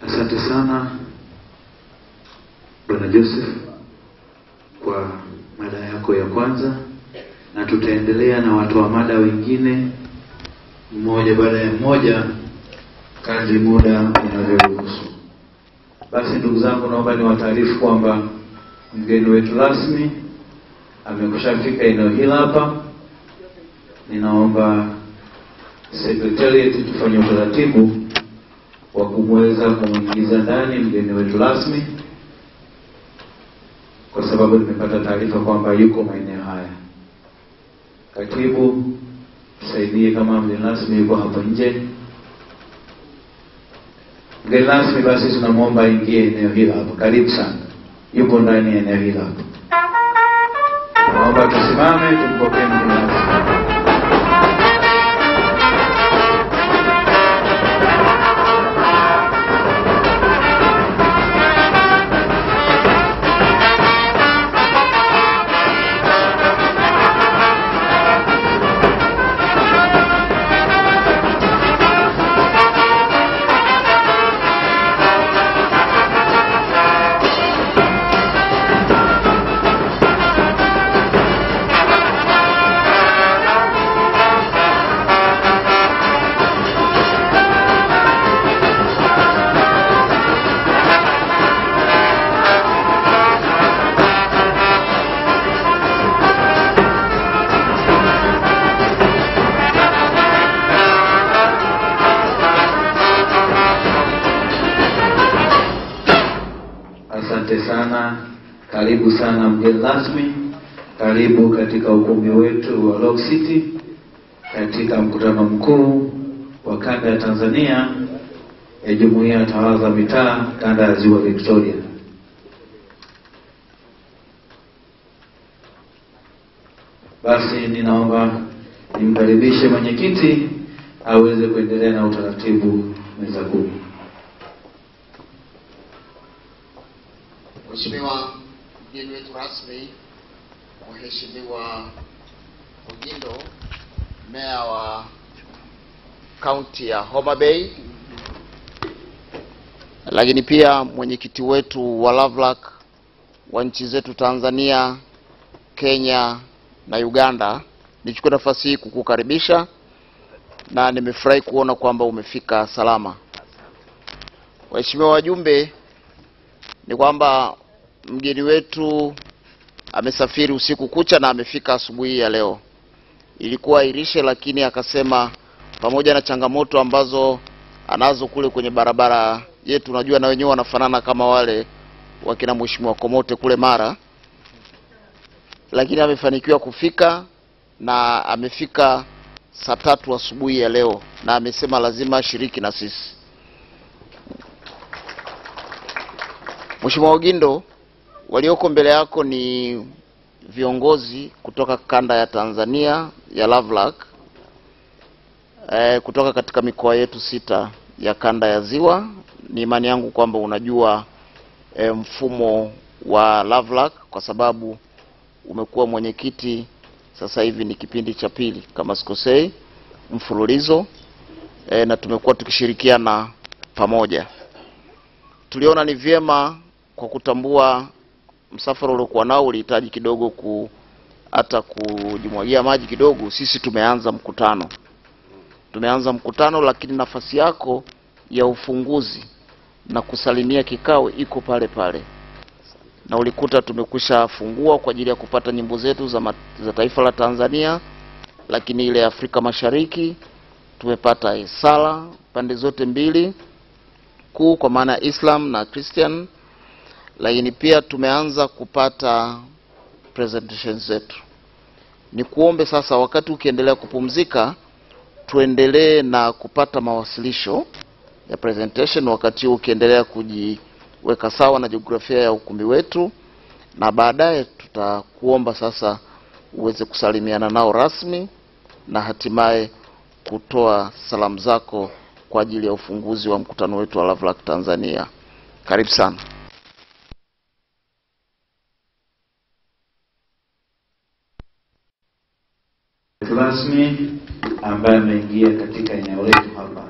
Asante sana Bwana Joseph kwa mada yako ya kwanza, na tutaendelea na watu wa mada wengine mmoja baada ya mmoja kadri muda unavyoruhusu. Basi ndugu zangu, naomba niwataarifu kwamba mgeni wetu rasmi amekushafika eneo hili hapa. Ninaomba secretariat tufanye utaratibu wa kumweza kumuingiza ndani mgeni wetu rasmi, kwa sababu nimepata taarifa kwamba yuko maeneo haya. Katibu, tusaidie kama mgeni rasmi yuko hapa nje. Mgeni rasmi basi tunamuomba aingie eneo hili hapa. Karibu sana. Yuko ndani ya eneo hili hapa. Naomba tusimame tumpokee mgeni rasmi. Asante sana. Karibu sana mgeni rasmi. Karibu katika ukumbi wetu wa Rock City katika mkutano mkuu wa Kanda ya Tanzania ya Jumuiya ya Tawala za Mitaa Kanda ya Ziwa Victoria. Basi ninaomba nimkaribishe mwenyekiti aweze kuendelea na utaratibu meza kuu. Mheshimiwa mgeni wetu rasmi, Mheshimiwa Ogindo, meya wa kaunti ya Homa Bay, lakini pia mwenyekiti wetu wa LVRLAC wa nchi zetu Tanzania, Kenya na Uganda, nichukue nafasi hii kukukaribisha na nimefurahi kuona kwamba umefika salama. Waheshimiwa wajumbe, ni kwamba mgeni wetu amesafiri usiku kucha na amefika asubuhi ya leo. Ilikuwa irishe, lakini akasema pamoja na changamoto ambazo anazo kule kwenye barabara yetu, unajua na wenyewe wanafanana kama wale wakina Mheshimiwa Komote kule Mara, lakini amefanikiwa kufika na amefika saa 3 asubuhi ya leo, na amesema lazima ashiriki na sisi. Mheshimiwa Ogindo, walioko mbele yako ni viongozi kutoka kanda ya Tanzania ya LVRLAC, kutoka katika mikoa yetu 6 ya kanda ya Ziwa. Ni imani yangu kwamba unajua mfumo wa LVRLAC kwa sababu umekuwa mwenyekiti sasa hivi ni kipindi cha pili kama sikosei mfululizo, na tumekuwa tukishirikiana pamoja. Tuliona ni vyema kwa kutambua msafara uliokuwa nao ulihitaji kidogo hata kujimwagia maji kidogo. Sisi tumeanza mkutano, lakini nafasi yako ya ufunguzi na kusalimia kikao iko pale pale, na ulikuta tumekwisha fungua kwa ajili ya kupata nyimbo zetu za taifa la Tanzania, lakini ile Afrika Mashariki tumepata sala pande zote mbili kuu kwa maana Islam na Christian, lakini pia tumeanza kupata presentations zetu. Ni kuombe sasa, wakati ukiendelea kupumzika, tuendelee na kupata mawasilisho ya presentation, wakati ukiendelea kujiweka sawa na jiografia ya ukumbi wetu, na baadaye tutakuomba sasa uweze kusalimiana nao rasmi na hatimaye kutoa salamu zako kwa ajili ya ufunguzi wa mkutano wetu wa LVRLAC Tanzania. Karibu sana. Rasmi ambaye ameingia katika eneo letu hapa.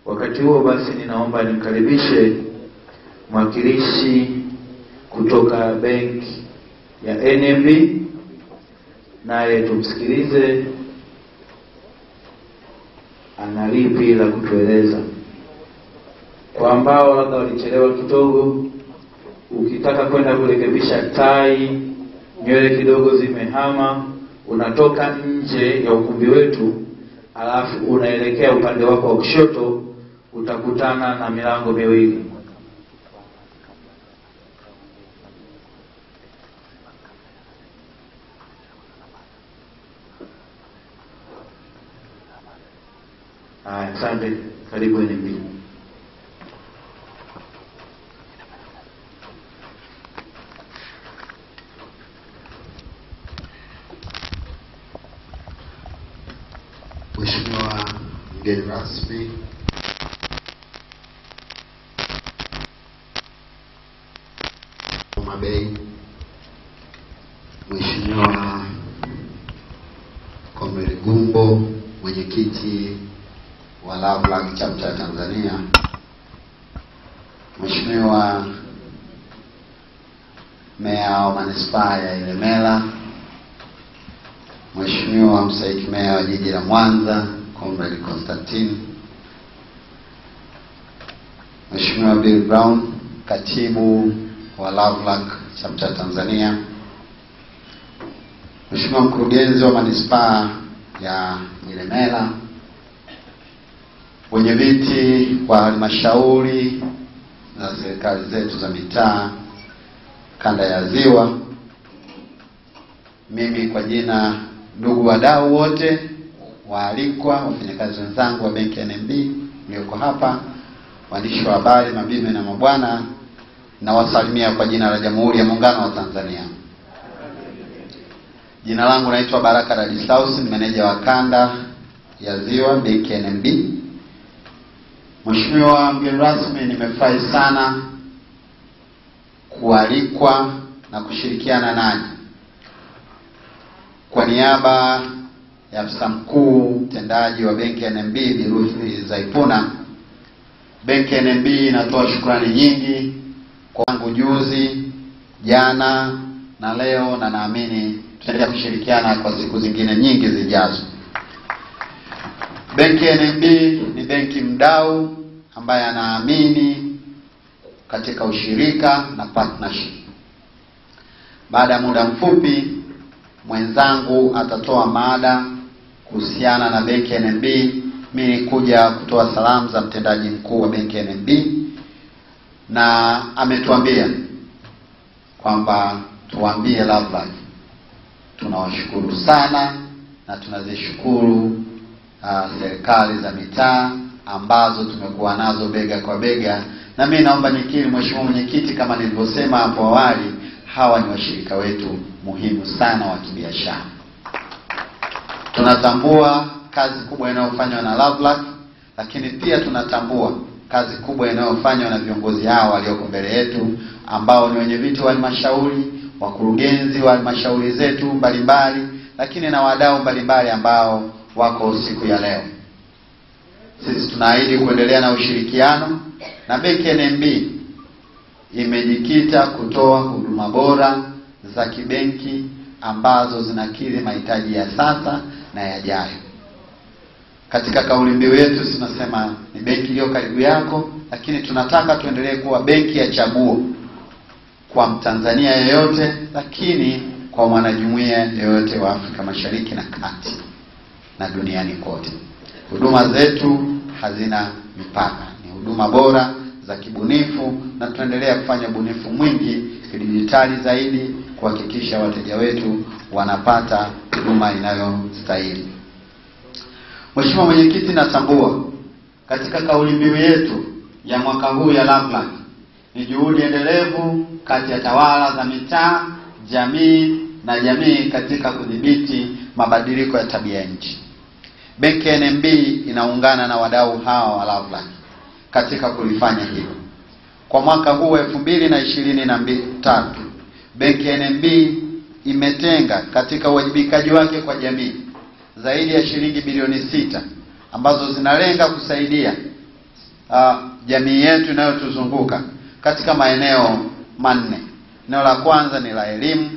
Wakati huo basi ninaomba nimkaribishe mwakilishi kutoka benki ya NMB, naye tumsikilize ana lipi la kutueleza. Kwa ambao labda walichelewa kidogo, ukitaka kwenda kurekebisha tai, nywele kidogo zimehama, unatoka nje ya ukumbi wetu, alafu unaelekea upande wako wa kushoto, utakutana na milango miwili. Asante, karibu NMB. Mheshimiwa mgeni rasmi, Homa Bay, Mheshimiwa Comrade Gumbo, mwenyekiti wa LVRLAC chama cha Tanzania, Mheshimiwa meya wa manispaa ya Ilemela, Mheshimiwa mstahiki meya wa jiji la Mwanza Comrade Constantine, Mheshimiwa Bill Brown, katibu wa LVRLAC chama cha Tanzania, Mheshimiwa mkurugenzi wa manispaa ya Ilemela, wenye viti wa halmashauri za serikali zetu za mitaa kanda ya Ziwa. Mimi kwa jina, ndugu wadau wote, waalikwa, wafanyakazi wenzangu wa benki ya NMB mlioko hapa, waandishi wa habari, mabibi na mabwana, na wasalimia kwa jina la Jamhuri ya Muungano wa Tanzania. Jina langu naitwa Baraka Radislaus, ni meneja wa kanda ya Ziwa benki ya NMB. Mheshimiwa mgeni rasmi, nimefurahi sana kualikwa na kushirikiana nanyi. Kwa niaba ya afisa mkuu mtendaji wa benki ya NMB Bi Zaipuna, benki ya NMB inatoa shukrani nyingi kwangu juzi, jana na leo, na naamini tutaendelea kushirikiana kwa siku zingine nyingi zijazo. Benki ya NMB ni benki mdau ambaye anaamini katika ushirika na partnership. Baada ya muda mfupi, mwenzangu atatoa mada kuhusiana na benki ya NMB. Mimi kuja kutoa salamu za mtendaji mkuu wa benki ya NMB, na ametuambia kwamba tuambie LVRLAC tunawashukuru sana na tunazishukuru serikali za mitaa ambazo tumekuwa nazo bega kwa bega. Na mimi naomba nikiri, Mheshimiwa Mwenyekiti, kama nilivyosema hapo awali, hawa ni washirika wetu muhimu sana wa kibiashara. Tunatambua kazi kubwa inayofanywa na LVRLAC, lakini pia tunatambua kazi kubwa inayofanywa na viongozi hao walioko mbele yetu, ambao ni wenyeviti wa halmashauri, wakurugenzi wa halmashauri zetu mbalimbali, lakini na wadau mbalimbali ambao wako siku ya leo. Sisi tunaahidi kuendelea na ushirikiano, na benki ya NMB imejikita kutoa huduma bora za kibenki ambazo zinakidhi mahitaji ya sasa na yajayo. Katika kauli mbiu yetu tunasema ni benki iliyo karibu yako, lakini tunataka tuendelee kuwa benki ya chaguo kwa Mtanzania yeyote, lakini kwa mwanajumuiya yeyote wa Afrika Mashariki na Kati na duniani kote. Huduma zetu hazina mipaka, ni huduma bora za kibunifu, na tunaendelea kufanya ubunifu mwingi kidijitali zaidi kuhakikisha wateja wetu wanapata huduma inayostahili. Mheshimiwa Mwenyekiti, natambua katika kauli mbiu yetu ya mwaka huu ya LVRLAC ni juhudi endelevu kati ya tawala za mitaa, jamii na jamii katika kudhibiti mabadiliko ya tabia nchi. Benki ya NMB inaungana na wadau hawa wa LVRLAC katika kulifanya hilo. Kwa mwaka huu 2023, benki ya NMB imetenga katika uwajibikaji wake kwa jamii zaidi ya shilingi bilioni 6 ambazo zinalenga kusaidia jamii yetu inayotuzunguka katika maeneo manne. Eneo la kwanza ni la elimu,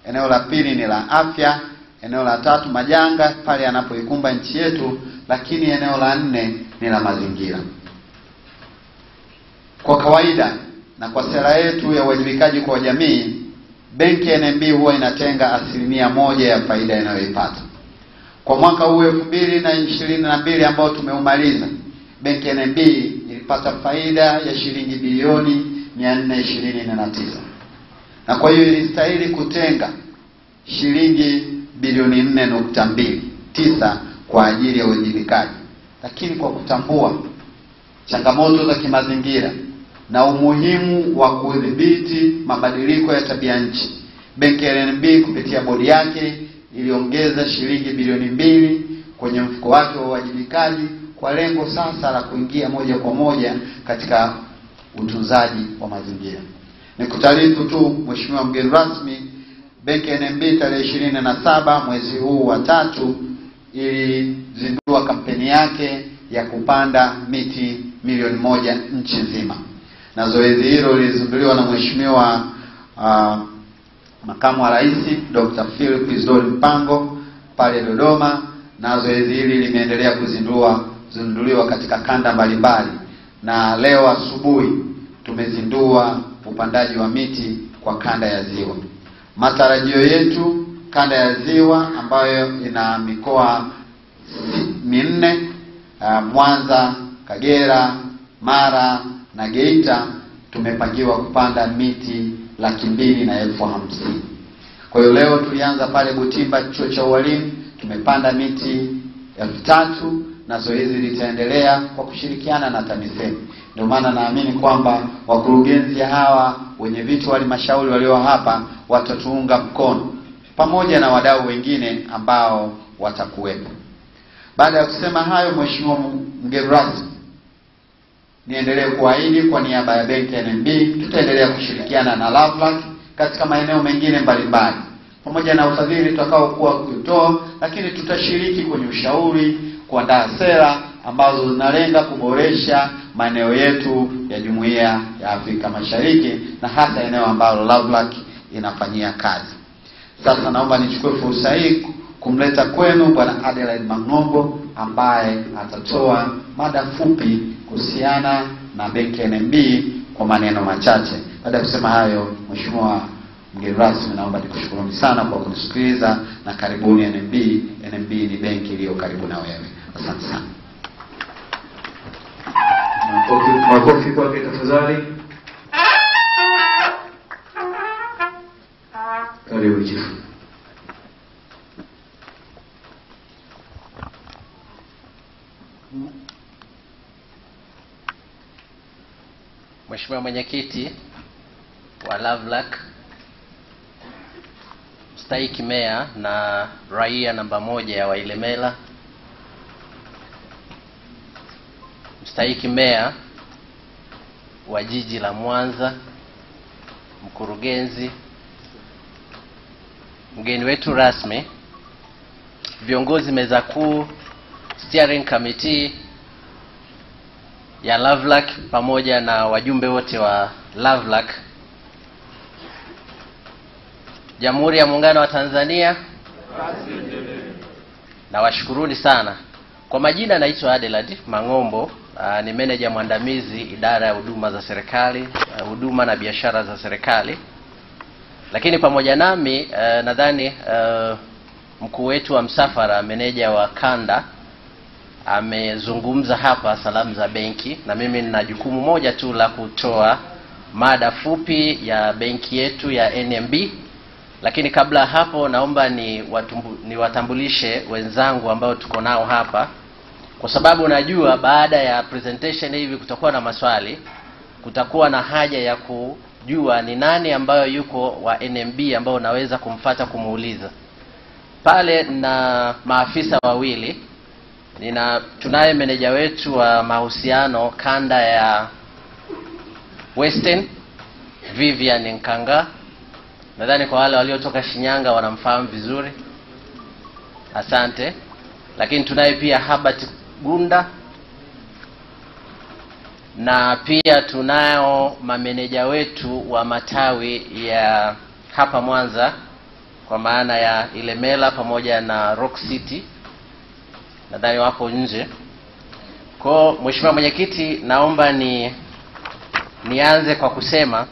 eneo la pili ni la afya, eneo la tatu majanga pale yanapoikumba nchi yetu, lakini eneo la 4 ni la mazingira. Kwa kawaida na kwa sera yetu ya uwajibikaji kwa jamii, benki ya NMB huwa inatenga 1% ya faida inayoipata. Kwa mwaka huu 2022 ambao tumeumaliza, benki ya NMB ilipata faida ya shilingi bilioni 429. Na kwa hiyo ilistahili kutenga shilingi bilioni 4.29 kwa ajili ya uwajibikaji. Lakini kwa kutambua changamoto za kimazingira na umuhimu wa kudhibiti mabadiliko ya tabia nchi, benki ya NMB kupitia bodi yake iliongeza shilingi bilioni 2 kwenye mfuko wake wa uwajibikaji kwa lengo sasa la kuingia moja kwa moja katika utunzaji wa mazingira. Nikutaarifu tu Mheshimiwa mgeni rasmi, benki ya NMB tarehe 27 mwezi huu wa 3 ilizindua kampeni yake ya kupanda miti milioni 1 nchi nzima. Na zoezi hilo lilizinduliwa na Mheshimiwa Makamu wa Rais Dr. Philip Isdor Mpango pale Dodoma, na zoezi hili limeendelea kuzinduliwa katika kanda mbalimbali, na leo asubuhi tumezindua upandaji wa miti kwa kanda ya Ziwa. Matarajio yetu kanda ya Ziwa ambayo ina mikoa 4, Mwanza, Kagera, Mara na Geita, tumepangiwa kupanda miti 250,000. Kwa hiyo leo tulianza pale Butimba chuo cha ualimu, tumepanda miti 3,000 na zoezi litaendelea kwa kushirikiana na TAMISEMI. Ndio maana naamini kwamba wakurugenzi hawa wenye viti wa halmashauri walio hapa watatuunga mkono pamoja na wadau wengine ambao watakuwepo. Baada ya kusema hayo, Mheshimiwa mgeni rasmi, niendelee kuahidi kwa niaba ya benki ya NMB tutaendelea kushirikiana na LVRLAC katika maeneo mengine mbalimbali pamoja na ufadhili tutakao kuwa kutoa, lakini tutashiriki kwenye ushauri, kuandaa sera ambazo zinalenga kuboresha maeneo yetu ya Jumuiya ya Afrika Mashariki na hasa eneo ambalo LVRLAC inafanyia kazi. Sasa naomba nichukue fursa hii kumleta kwenu Bwana Adelaide Mang'ombo ambaye atatoa mada fupi kuhusiana na benki ya NMB kwa maneno machache. Baada ya kusema hayo, Mheshimiwa mgeni rasmi, naomba nikushukuru sana kwa kunisikiliza na karibuni NMB. NMB ni benki iliyo karibu na wewe. Asante sana. Makofi kwake tafadhali. Karibu chifu. Mheshimiwa Mwenyekiti wa LVRLAC, Mstahiki Meya na raia namba 1 wa Ilemela, Mstahiki Meya wa jiji la Mwanza, mkurugenzi, mgeni wetu rasmi, viongozi meza kuu, steering committee ya LVRLAC pamoja na wajumbe wote wa LVRLAC, Jamhuri ya Muungano wa Tanzania, na washukuruni sana. Kwa majina naitwa Adelaide Mang'ombo, ni meneja mwandamizi idara ya huduma za serikali, huduma na biashara za serikali. Lakini pamoja nami nadhani mkuu wetu wa msafara, meneja wa Kanda, amezungumza hapa salamu za benki, na mimi nina jukumu moja tu la kutoa mada fupi ya benki yetu ya NMB. Lakini kabla hapo, naomba niwatambulishe wenzangu ambao tuko nao hapa, kwa sababu najua baada ya presentation hivi kutakuwa na maswali, kutakuwa na haja ya kujua ni nani ambayo yuko wa NMB ambao naweza kumfuata kumuuliza. Pale na maafisa wawili, tunaye meneja wetu wa mahusiano kanda ya Western, Vivian Nkanga. Nadhani kwa wale waliotoka Shinyanga wanamfahamu vizuri. Asante. Lakini tunaye pia Habert Gunda, na pia tunao mameneja wetu wa matawi ya hapa Mwanza kwa maana ya Ilemela pamoja na Rock City, nadhani wako nje. Kwa Mheshimiwa Mwenyekiti, naomba nianze kwa kusema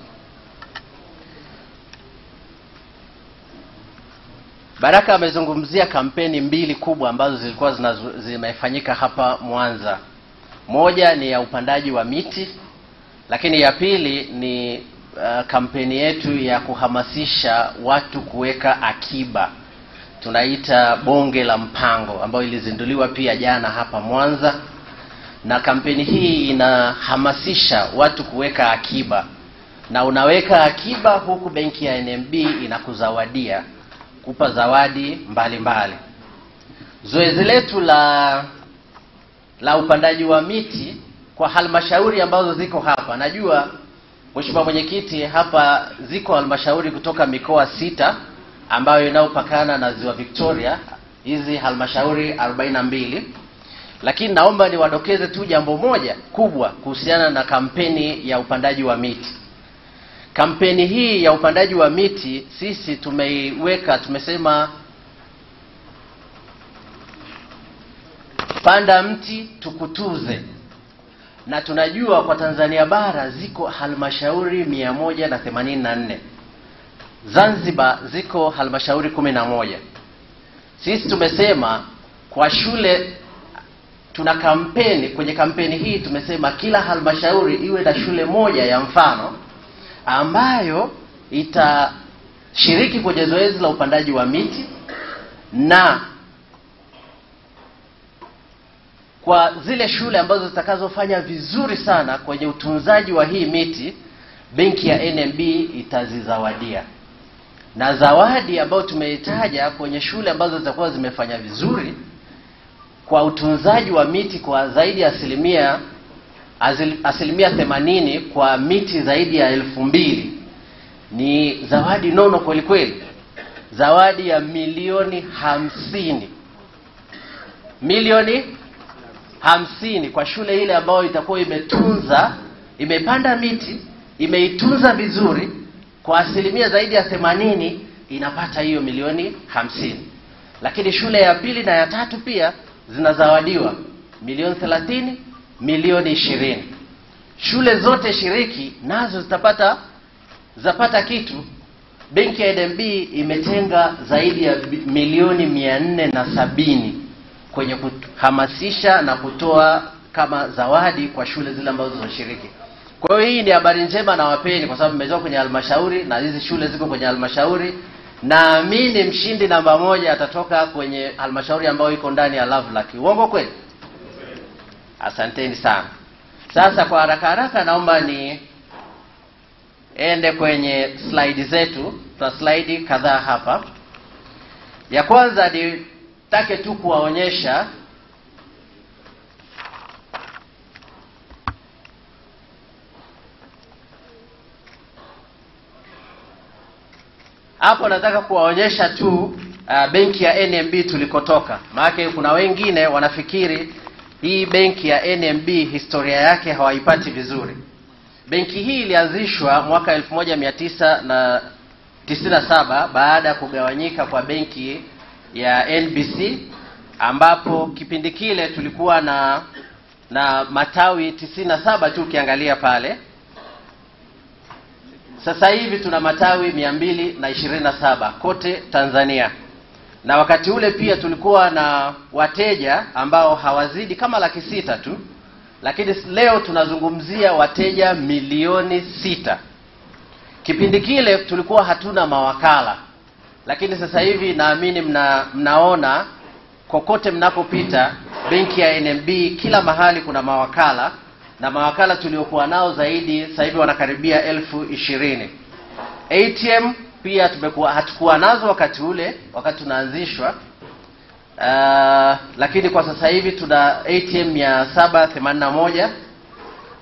Baraka amezungumzia kampeni 2 kubwa ambazo zilikuwa zimefanyika hapa Mwanza. Moja ni ya upandaji wa miti, lakini ya pili ni kampeni yetu ya kuhamasisha watu kuweka akiba, tunaita bonge la mpango, ambayo ilizinduliwa pia jana hapa Mwanza. Na kampeni hii inahamasisha watu kuweka akiba, na unaweka akiba huku benki ya NMB inakuzawadia, kupa zawadi mbalimbali. Zoezi letu la upandaji wa miti kwa halmashauri ambazo ziko hapa, najua Mheshimiwa Mwenyekiti, hapa ziko halmashauri kutoka mikoa 6 ambayo inaopakana na Ziwa Victoria, hizi halmashauri 42. Lakini naomba niwadokeze tu jambo moja kubwa kuhusiana na kampeni ya upandaji wa miti. Kampeni hii ya upandaji wa miti sisi tumesema panda mti tukutuze. Na tunajua kwa Tanzania bara ziko halmashauri 184. Zanzibar ziko halmashauri 11. Sisi tumesema kwa shule tuna kampeni. Kwenye kampeni hii tumesema kila halmashauri iwe na shule moja ya mfano ambayo itashiriki kwenye zoezi la upandaji wa miti, na kwa zile shule ambazo zitakazofanya vizuri sana kwenye utunzaji wa hii miti, benki ya NMB itazizawadia. Na zawadi ambayo tumeitaja kwenye shule ambazo zitakuwa zimefanya vizuri kwa utunzaji wa miti kwa zaidi ya asilimia 80 kwa miti zaidi ya 2000, ni zawadi nono kweli kweli. Zawadi ya milioni 50. Milioni 50 kwa shule ile ambayo itakuwa imepanda miti, imeitunza vizuri kwa asilimia zaidi ya 80, inapata hiyo milioni 50. Lakini shule ya pili na ya tatu pia zinazawadiwa milioni 30, milioni 20. Shule zote shiriki nazo zapata kitu. Benki ya NMB imetenga zaidi ya milioni 470 kwenye kuhamasisha na kutoa kama zawadi kwa shule zile ambazo zinashiriki. Kwa hiyo hii ni habari njema na wapeni, kwa sababu mmetoka kwenye halmashauri na hizi shule ziko kwenye halmashauri. Naamini mshindi namba 1 atatoka kwenye halmashauri ambayo iko ndani ya LVRLAC. Uongo kweli? Asanteni sana. Sasa kwa haraka haraka naomba ende kwenye slide zetu. Tuna slide kadhaa hapa. Ya kwanza nitake tu kuwaonyesha hapo, nataka kuwaonyesha tu benki ya NMB tulikotoka. Maana kuna wengine wanafikiri hii benki ya NMB historia yake hawaipati vizuri. Benki hii ilianzishwa mwaka 1997 baada ya kugawanyika kwa benki ya NBC, ambapo kipindi kile tulikuwa na matawi 97 tu ukiangalia pale. Sasa hivi tuna matawi 227 kote Tanzania. Na wakati ule pia tulikuwa na wateja ambao hawazidi kama 600,000 tu. Lakini leo tunazungumzia wateja milioni 6. Kipindi kile tulikuwa hatuna mawakala. Lakini sasa hivi naamini mnaona kokote mnapopita benki ya NMB kila mahali kuna mawakala, na mawakala tuliokuwa nao zaidi sasa hivi wanakaribia 20,000. ATM pia hatukuwa nazo wakati tunaanzishwa. Lakini kwa sasa hivi tuna ATM 781,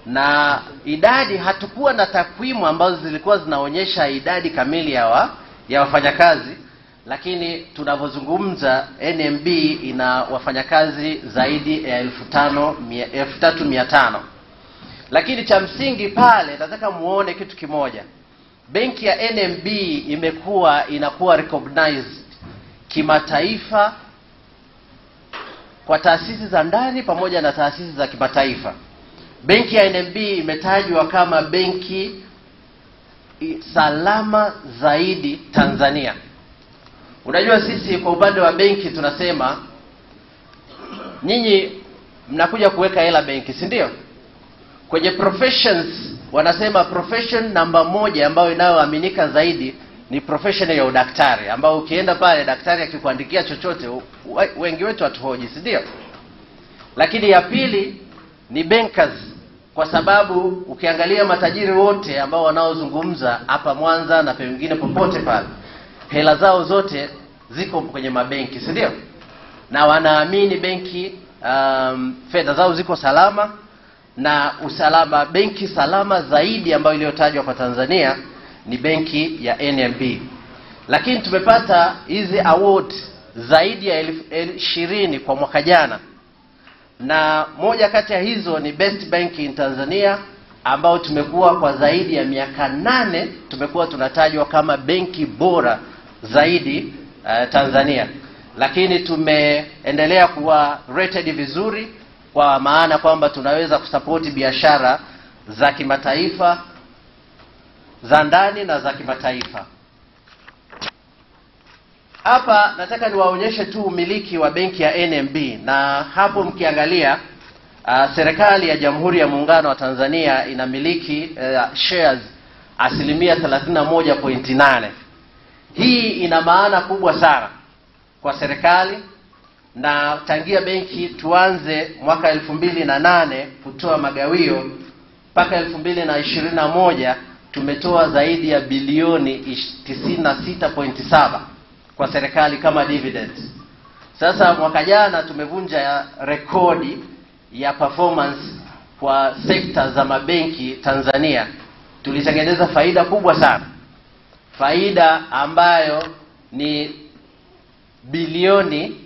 na idadi hatukuwa na takwimu ambazo zilikuwa zinaonyesha idadi kamili ya wafanyakazi, lakini tunavyozungumza NMB ina wafanyakazi zaidi ya 3,500. Lakini cha msingi pale nataka muone kitu kimoja. Benki ya NMB inakuwa recognized kimataifa kwa taasisi za ndani pamoja na taasisi za kimataifa. Benki ya NMB imetajwa kama benki salama zaidi Tanzania. Unajua sisi kwa upande wa benki tunasema nyinyi mnakuja kuweka hela benki, si ndio? Kwenye professions wanasema profession namba 1 ambayo inayoaminika zaidi ni profession ya udaktari, ambao ukienda pale daktari akikuandikia chochote wengi wetu hatuhoji, si ndio? Lakini ya pili ni bankers, kwa sababu ukiangalia matajiri wote ambao wanaozungumza hapa Mwanza na pengine popote pale, hela zao zote ziko kwenye mabenki, si ndio? Na wanaamini benki fedha zao ziko salama, na benki salama zaidi ambayo iliyotajwa kwa Tanzania ni benki ya NMB. Lakini tumepata hizi award zaidi ya 20 kwa mwaka jana, na moja kati ya hizo ni Best Bank in Tanzania, ambao tumekuwa kwa zaidi ya miaka 8 tumekuwa tunatajwa kama benki bora zaidi Tanzania. Lakini tumeendelea kuwa rated vizuri, kwa maana kwamba tunaweza kusupport biashara za kimataifa, za ndani na za kimataifa. Hapa nataka niwaonyeshe tu umiliki wa benki ya NMB, na hapo mkiangalia serikali ya Jamhuri ya Muungano wa Tanzania inamiliki shares 31.8%. Hii ina maana kubwa sana kwa serikali, na tangia benki tuanze mwaka 2008 kutoa magawio mpaka 2021 tumetoa zaidi ya bilioni 96.7 kwa serikali kama dividend. Sasa mwaka jana tumevunja rekodi ya performance kwa sekta za mabenki Tanzania. Tulitengeneza faida kubwa sana, faida ambayo ni bilioni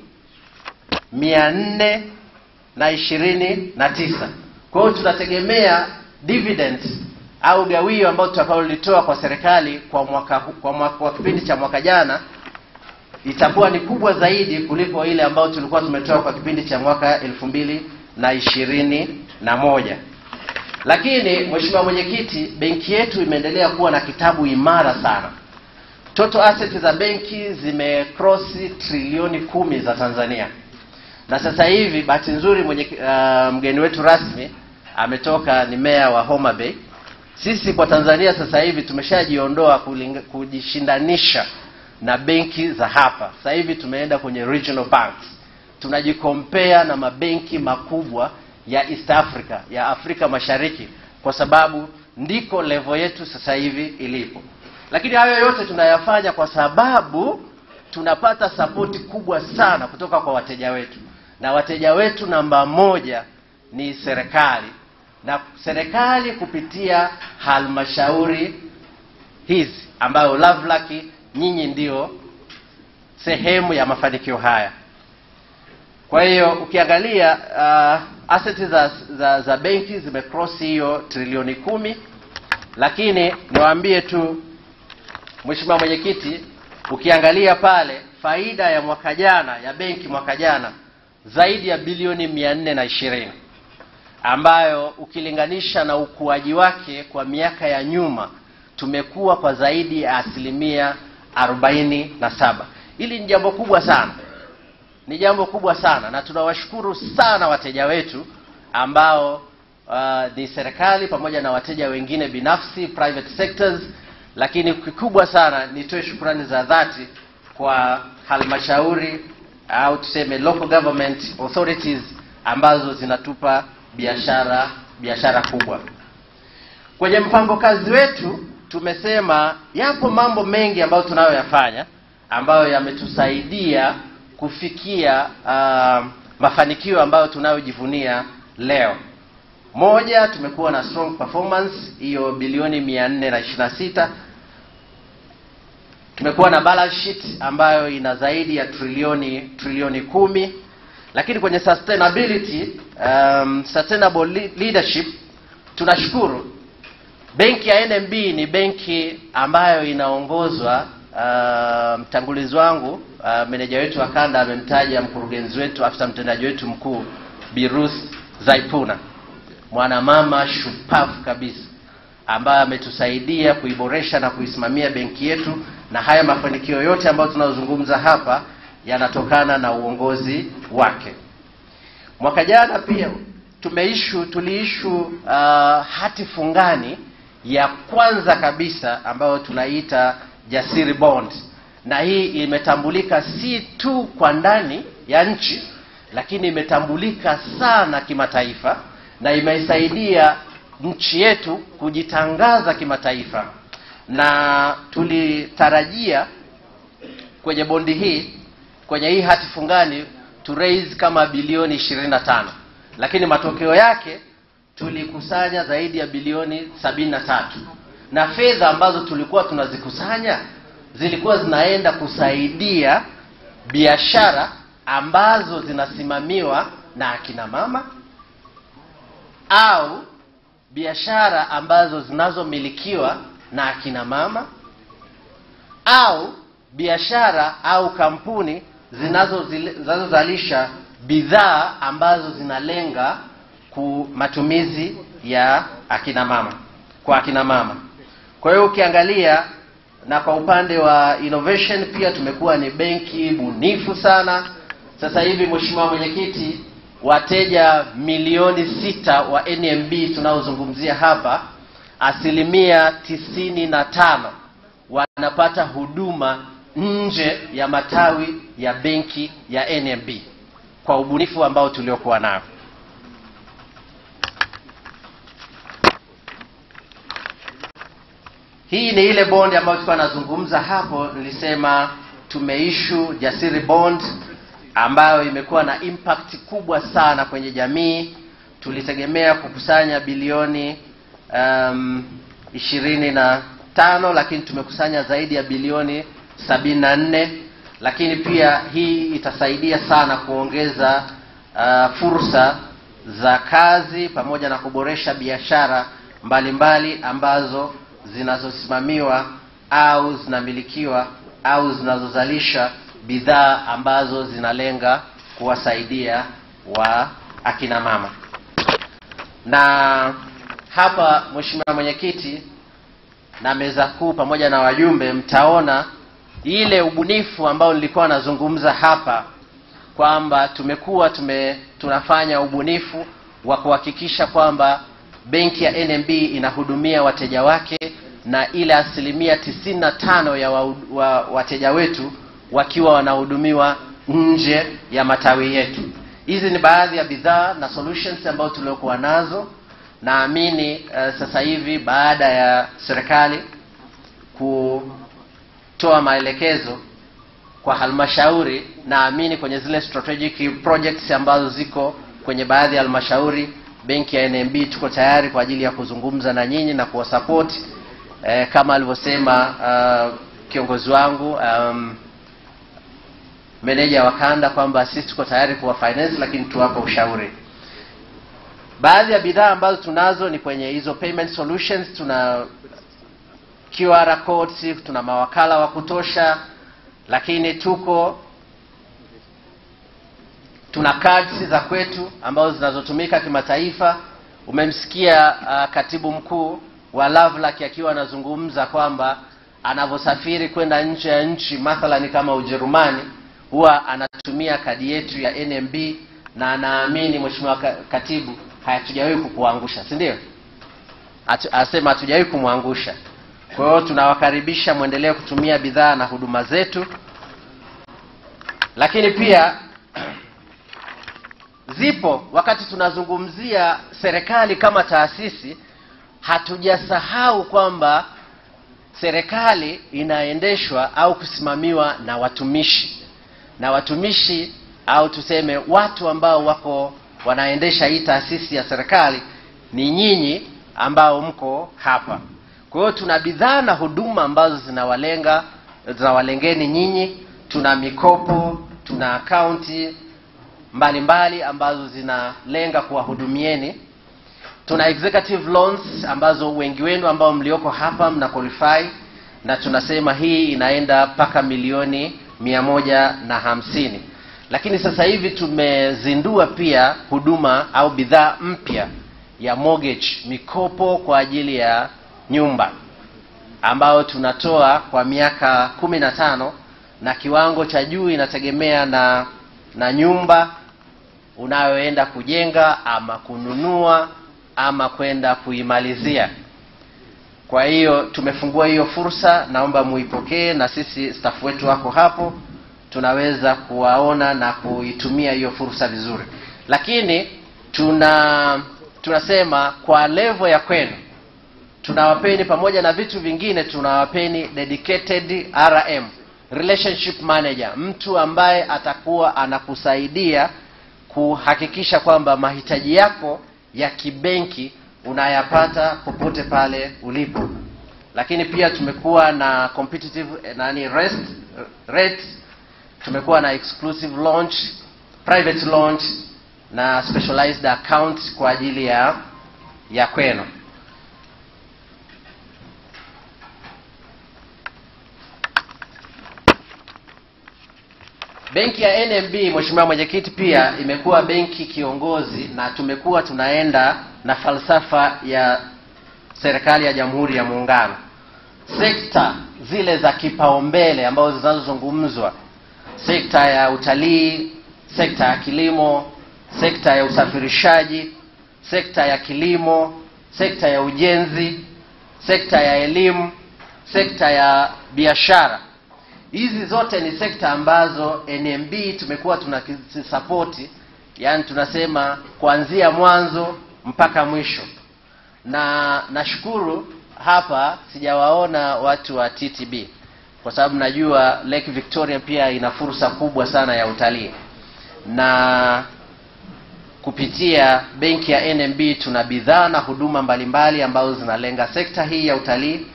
429. Kwa hiyo tunategemea dividends au gawio ambao tutakaolitoa kwa serikali kwa kipindi cha mwaka jana itakuwa ni kubwa zaidi kuliko ile ambayo tulikuwa tumetoa kwa kipindi cha mwaka 2021. Lakini Mheshimiwa Mwenyekiti, benki yetu imeendelea kuwa na kitabu imara sana. Total assets za benki zimecross trilioni 10 za Tanzania. Na sasa hivi bahati nzuri mgeni wetu rasmi ametoka, ni meya wa Homa Bay. Sisi kwa Tanzania sasa hivi tumeshajiondoa kujishindanisha na benki za hapa. Sasa hivi tumeenda kwenye regional banks. Tunajikompea na mabenki makubwa ya East Africa, ya Afrika Mashariki, kwa sababu ndiko level yetu sasa hivi ilipo. Lakini hayo yote tunayafanya kwa sababu tunapata support kubwa sana kutoka kwa wateja wetu. Na wateja wetu namba moja ni serikali. Na serikali kupitia halmashauri hizi ambayo LVRLAC nyinyi ndio sehemu ya mafanikio haya. Kwa hiyo ukiangalia assets za benki zimecross hiyo trilioni 10. Lakini niwaambie tu Mheshimiwa Mwenyekiti, ukiangalia pale faida ya mwaka jana ya benki mwaka jana zaidi ya bilioni 420, ambayo ukilinganisha na ukuaji wake kwa miaka ya nyuma tumekuwa kwa zaidi ya 47%. Hili ni jambo kubwa sana. Ni jambo kubwa sana, na tunawashukuru sana wateja wetu ambao ni serikali pamoja na wateja wengine binafsi, private sectors. Lakini kikubwa sana nitoe shukrani za dhati kwa halmashauri au tuseme local government authorities ambazo zinatupa biashara kubwa. Kwenye mpango kazi wetu tumesema yapo mambo mengi ambayo tunayoyafanya ambayo yametusaidia kufikia mafanikio ambayo tunayojivunia leo. Moja, tumekuwa na strong performance, hiyo bilioni 426. Tumekuwa na balance sheet ambayo ina zaidi ya trilioni 10. Lakini kwenye sustainability, sustainable leadership, tunashukuru benki ya NMB ni benki ambayo inaongozwa, mtangulizi wangu meneja wetu wa Kanda amemtaja mkurugenzi wetu, afisa mtendaji wetu mkuu Birus Zaipuna, mwanamama shupavu kabisa ambaye ametusaidia kuiboresha na kuisimamia benki yetu, na haya mafanikio yote ambayo tunazungumza hapa yanatokana na uongozi wake. Mwaka jana pia tuliishu hati fungani ya kwanza kabisa ambayo tunaita Jasiri Bond, na hii imetambulika si tu kwa ndani ya nchi, lakini imetambulika sana kimataifa na imeisaidia nchi yetu kujitangaza kimataifa. Na tulitarajia kwenye bondi hii, kwenye hii hati fungani to raise kama bilioni 25, lakini matokeo yake tulikusanya zaidi ya bilioni 73. Na fedha ambazo tulikuwa tunazikusanya zilikuwa zinaenda kusaidia biashara ambazo zinasimamiwa na akina mama au biashara ambazo zinazomilikiwa na akina mama au biashara au kampuni zinazozalisha bidhaa ambazo zinalenga matumizi ya akina mama, kwa akina mama. Kwa hiyo ukiangalia na kwa upande wa innovation pia tumekuwa ni benki bunifu sana. Sasa hivi Mheshimiwa Mwenyekiti, wateja milioni 6 wa NMB tunaozungumzia hapa, 95% wanapata huduma nje ya matawi ya benki ya NMB kwa ubunifu ambao tuliokuwa nao. Hii ni ile bond ambayo tulikuwa nazungumza hapo. Nilisema tumeissue Jasiri bond ambayo imekuwa na impact kubwa sana kwenye jamii. Tulitegemea kukusanya bilioni 25, lakini tumekusanya zaidi ya bilioni 74. Lakini pia hii itasaidia sana kuongeza fursa za kazi pamoja na kuboresha biashara mbalimbali ambazo zinazosimamiwa au zinamilikiwa au zinazozalisha bidhaa ambazo zinalenga kuwasaidia wa akina mama. Na hapa Mheshimiwa Mwenyekiti na meza kuu pamoja na wajumbe, mtaona ile ubunifu ambao nilikuwa nazungumza hapa kwamba tunafanya ubunifu wa kuhakikisha kwamba benki ya NMB inahudumia wateja wake, na ile 95% ya wateja wetu wakiwa wanahudumiwa nje ya matawi yetu. Hizi ni baadhi ya bidhaa na solutions ambazo tuliokuwa nazo. Naamini sasa hivi baada ya serikali kutoa maelekezo kwa halmashauri, naamini kwenye zile strategic projects ambazo ziko kwenye baadhi ya halmashauri, benki ya NMB tuko tayari kwa ajili ya kuzungumza na nyinyi na kuwasupport kama alivyosema kiongozi wangu meneja wa Kanda kwamba sisi tuko tayari kuwa finance, lakini tuwapa ushauri. Baadhi ya bidhaa ambazo tunazo ni kwenye hizo payment solutions. Tuna QR codes, tuna mawakala wa kutosha, lakini tuna cards za kwetu ambazo zinazotumika kimataifa. Umemsikia katibu mkuu wa LVRLAC akiwa anazungumza kwamba anavosafiri kwenda nje ya nchi, mathalan kama Ujerumani, huwa anatumia kadi yetu ya NMB, na naamini Mheshimiwa Katibu hatujawahi kukuangusha, si ndio? Asema hatujawahi kumwangusha. Kwa hiyo tunawakaribisha muendelee kutumia bidhaa na huduma zetu. Lakini pia zipo, wakati tunazungumzia serikali kama taasisi, hatujasahau kwamba serikali inaendeshwa au kusimamiwa na watumishi. Na watumishi au tuseme watu ambao wanaendesha hii taasisi ya serikali ni nyinyi ambao mko hapa. Kwa hiyo tuna bidhaa na huduma ambazo zinawalengeni nyinyi. Tuna mikopo, tuna akaunti mbalimbali ambazo zinalenga kuwahudumieni. Tuna executive loans ambazo wengi wenu ambao mlioko hapa mna qualify, na tunasema hii inaenda mpaka milioni 150. Lakini sasa hivi tumezindua pia huduma au bidhaa mpya ya mortgage, mikopo kwa ajili ya nyumba, ambao tunatoa kwa miaka 15, na kiwango cha juu inategemea na nyumba unayoenda kujenga ama kununua ama kwenda kuimalizia. Kwa hiyo tumefungua hiyo fursa, naomba muipokee, na sisi staff wetu wako hapo, tunaweza kuwaona na kuitumia hiyo fursa vizuri. Lakini tunasema kwa level ya kwenu tunawapeni, pamoja na vitu vingine, tunawapeni dedicated RM, relationship manager, mtu ambaye atakuwa anakusaidia kuhakikisha kwamba mahitaji yako ya kibenki unayapata popote pale ulipo. Lakini pia tumekuwa na competitive rates, tumekuwa na exclusive launch, private launch na specialized account kwa ajili ya kwenu. Benki ya NMB, Mheshimiwa Mwenyekiti, pia imekuwa benki kiongozi, na tumekuwa tunaenda na falsafa ya serikali ya Jamhuri ya Muungano sekta zile za kipaumbele ambazo zinazozungumzwa: sekta ya utalii, sekta ya kilimo, sekta ya usafirishaji, sekta ya kilimo, sekta ya ujenzi, sekta ya elimu, sekta ya biashara. Hizi zote ni sekta ambazo NMB tumekuwa tunazisapoti, yani tunasema kuanzia mwanzo mpaka mwisho. Na nashukuru hapa sijawaona watu wa TTB, kwa sababu najua Lake Victoria pia ina fursa kubwa sana ya utalii, na kupitia benki ya NMB tuna bidhaa na huduma mbalimbali ambazo zinalenga sekta hii ya utalii.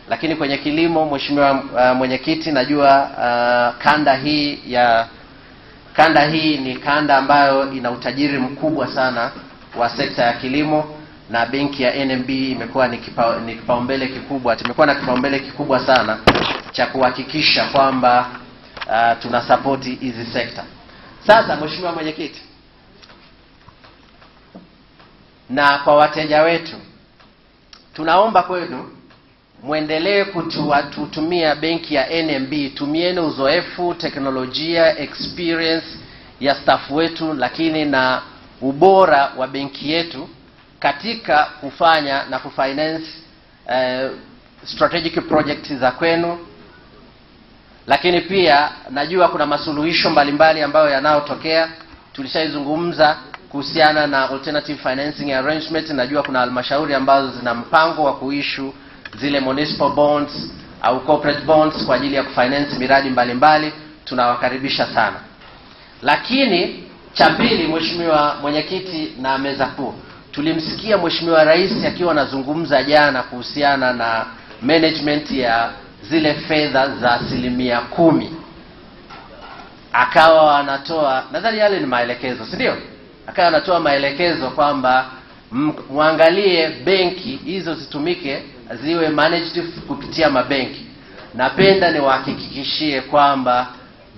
Lakini kwenye kilimo, mheshimiwa mwenyekiti, najua kanda hii ni kanda ambayo ina utajiri mkubwa sana wa sekta ya kilimo, na benki ya NMB imekuwa ni kipaumbele kikubwa. Tumekuwa na kipaumbele kikubwa sana cha kuhakikisha kwamba tunasapoti hizi sekta. Sasa mheshimiwa mwenyekiti, na kwa wateja wetu, tunaomba kwenu muendelee kutumia benki ya NMB. Tumieni uzoefu, teknolojia, experience ya staff wetu, lakini na ubora wa benki yetu katika kufanya na kufinance strategic projects za kwenu. Lakini pia najua kuna masuluhisho mbalimbali ambayo yanayotokea. Tulishaizungumza kuhusiana na alternative financing arrangement. Najua kuna halmashauri ambazo zina mpango wa kuissue zile municipal bonds au corporate bonds kwa ajili ya kufinance miradi mbalimbali. Tunawakaribisha sana. Lakini cha pili, mheshimiwa mwenyekiti na meza kuu, tulimsikia mheshimiwa rais akiwa anazungumza jana kuhusiana na management ya zile fedha za 10%. Akawa anatoa, nadhani yale ni maelekezo, si ndio? Akawa anatoa maelekezo kwamba muangalie benki hizo zitumike, ziwe managed kupitia mabenki. Napenda niwahakikishie kwamba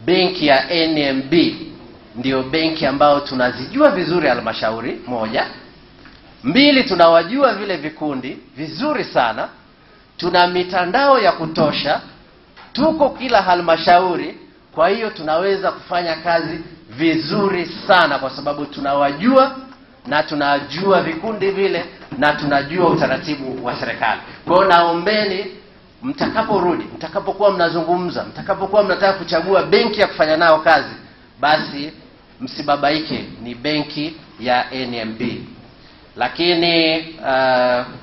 benki ya NMB ndio benki ambayo tunazijua vizuri halmashauri, moja. Mbili, tunawajua vile vikundi vizuri sana. Tuna mitandao ya kutosha, tuko kila halmashauri. Kwa hiyo tunaweza kufanya kazi vizuri sana kwa sababu tunawajua na tunajua vikundi vile na tunajua utaratibu wa serikali. Kwa hiyo naombeni mtakaporudi, mtakapokuwa mnazungumza, mtakapokuwa mnataka kuchagua benki ya kufanya nao kazi, basi msibabaike, ni benki ya NMB. Lakini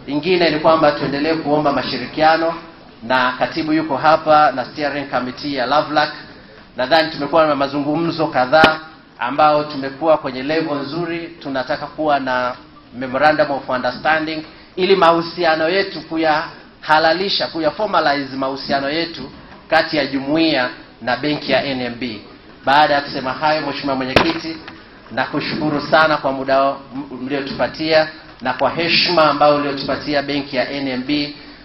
ingine ni kwamba tuendelee kuomba mashirikiano, na katibu yuko hapa na steering committee ya LVRLAC. Nadhani tumekuwa na mazungumzo kadhaa ambao tumekuwa kwenye level nzuri. Tunataka kuwa na memorandum of understanding ili mahusiano yetu kuyahalalisha, kuyaformalize mahusiano yetu kati ya jumuiya na benki ya NMB. Baada ya kusema hayo, mheshimiwa mwenyekiti, na kushukuru sana kwa muda mliotupatia na kwa heshima ambayo mliotupatia benki ya NMB.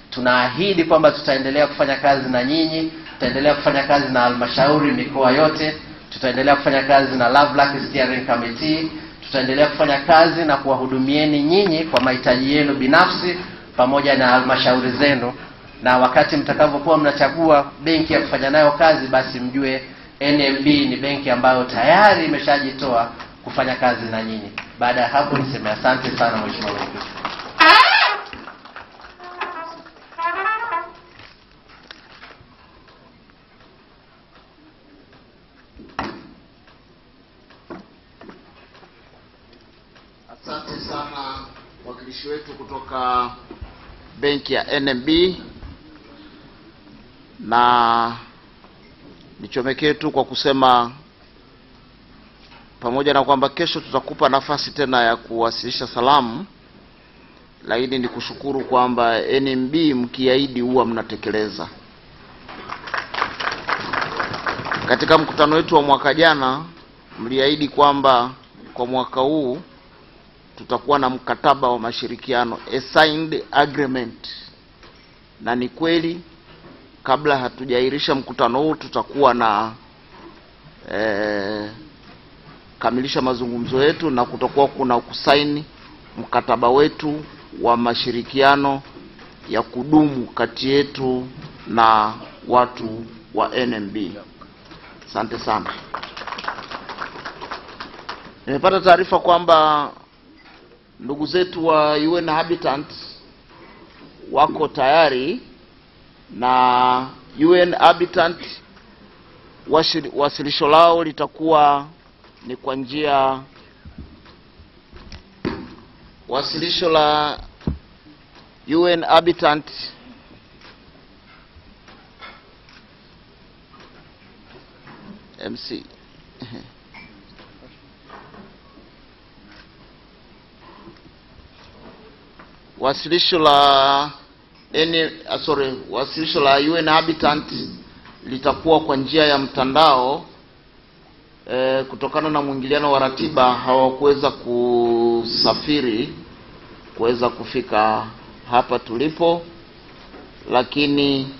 Tunaahidi kwamba tutaendelea kufanya kazi na nyinyi, tutaendelea kufanya kazi na halmashauri mikoa yote, tutaendelea kufanya kazi na LVRLAC steering committee, tutaendelea kufanya kazi na kuwahudumieni nyinyi kwa mahitaji yenu binafsi pamoja na halmashauri zenu. Na wakati mtakapokuwa mnachagua benki ya kufanya nayo kazi, basi mjue NMB ni benki ambayo tayari imeshajitoa kufanya kazi na nyinyi. Baada ya hapo niseme asante sana mheshimiwa mwenyekiti. Asante sana wakilishi wetu kutoka benki ya NMB, na nichomekee tu kwa kusema pamoja na kwamba kesho tutakupa nafasi tena ya kuwasilisha salamu, lakini nikushukuru kwamba NMB mkiahidi huwa mnatekeleza. Katika mkutano wetu wa mwaka jana mliahidi kwamba kwa mwaka huu tutakuwa na mkataba wa mashirikiano, a signed agreement. Na ni kweli, kabla hatujairisha mkutano huu tutakuwa na kamilisha mazungumzo yetu na kutakuwa kuna kusaini mkataba wetu wa mashirikiano ya kudumu kati yetu na watu wa NMB. Asante sana. Nimepata taarifa kwamba ndugu zetu wa UN Habitat wako tayari, na UN Habitat wasilisho lao litakuwa ni kwa njia, wasilisho la UN Habitat MC wasilisho la UN Habitat litakuwa kwa njia ya mtandao. Kutokana na mwingiliano wa ratiba hawakuweza kusafiri kuweza kufika hapa tulipo, lakini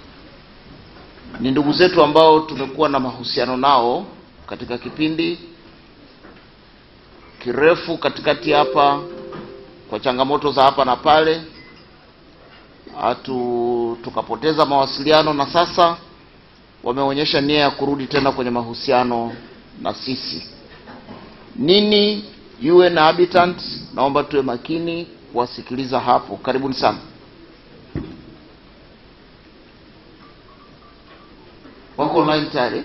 ni ndugu zetu ambao tumekuwa na mahusiano nao katika kipindi kirefu katikati hapa, kwa changamoto za hapa na pale tukapoteza mawasiliano, na sasa wameonyesha nia ya kurudi tena kwenye mahusiano na sisi. Nini UN Habitat? Naomba tuwe makini kuwasikiliza hapo. Karibuni sana. Wako online tayari?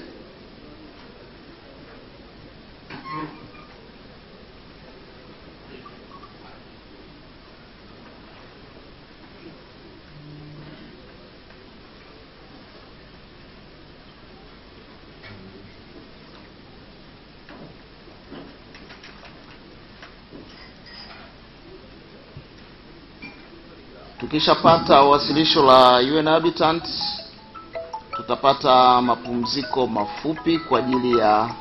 Tukishapata wasilisho la UN Habitat, tutapata mapumziko mafupi kwa ajili ya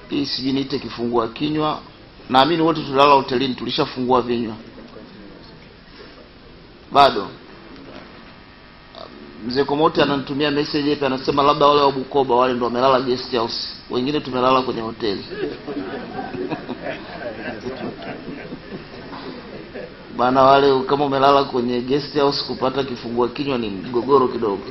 hii, sijui niite kifungua kinywa. Naamini wote tulala hotelini, tulishafungua vinywa. Bado Mzee Komote ananitumia message hapa, anasema labda wale wa Bukoba wale ndio wamelala guest house, wengine tumelala kwenye hoteli. Bana, wale kama umelala kwenye guest house kupata kifungua kinywa ni mgogoro kidogo.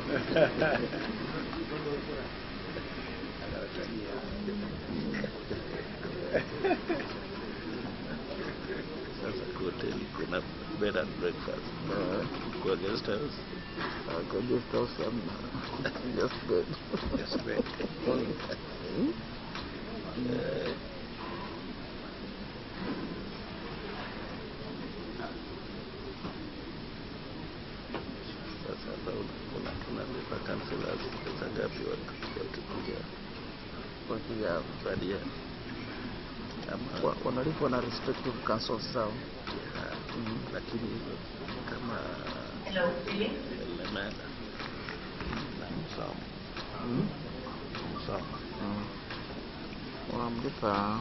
Sasa hoteli kuna bed and breakfast. Kwa guest house. Kwa guest house just bed. Just bed. Kuna councillors pesa ngapi wakija badia wanalipwa na respective councils zao, lakini kama elementa wanamlipa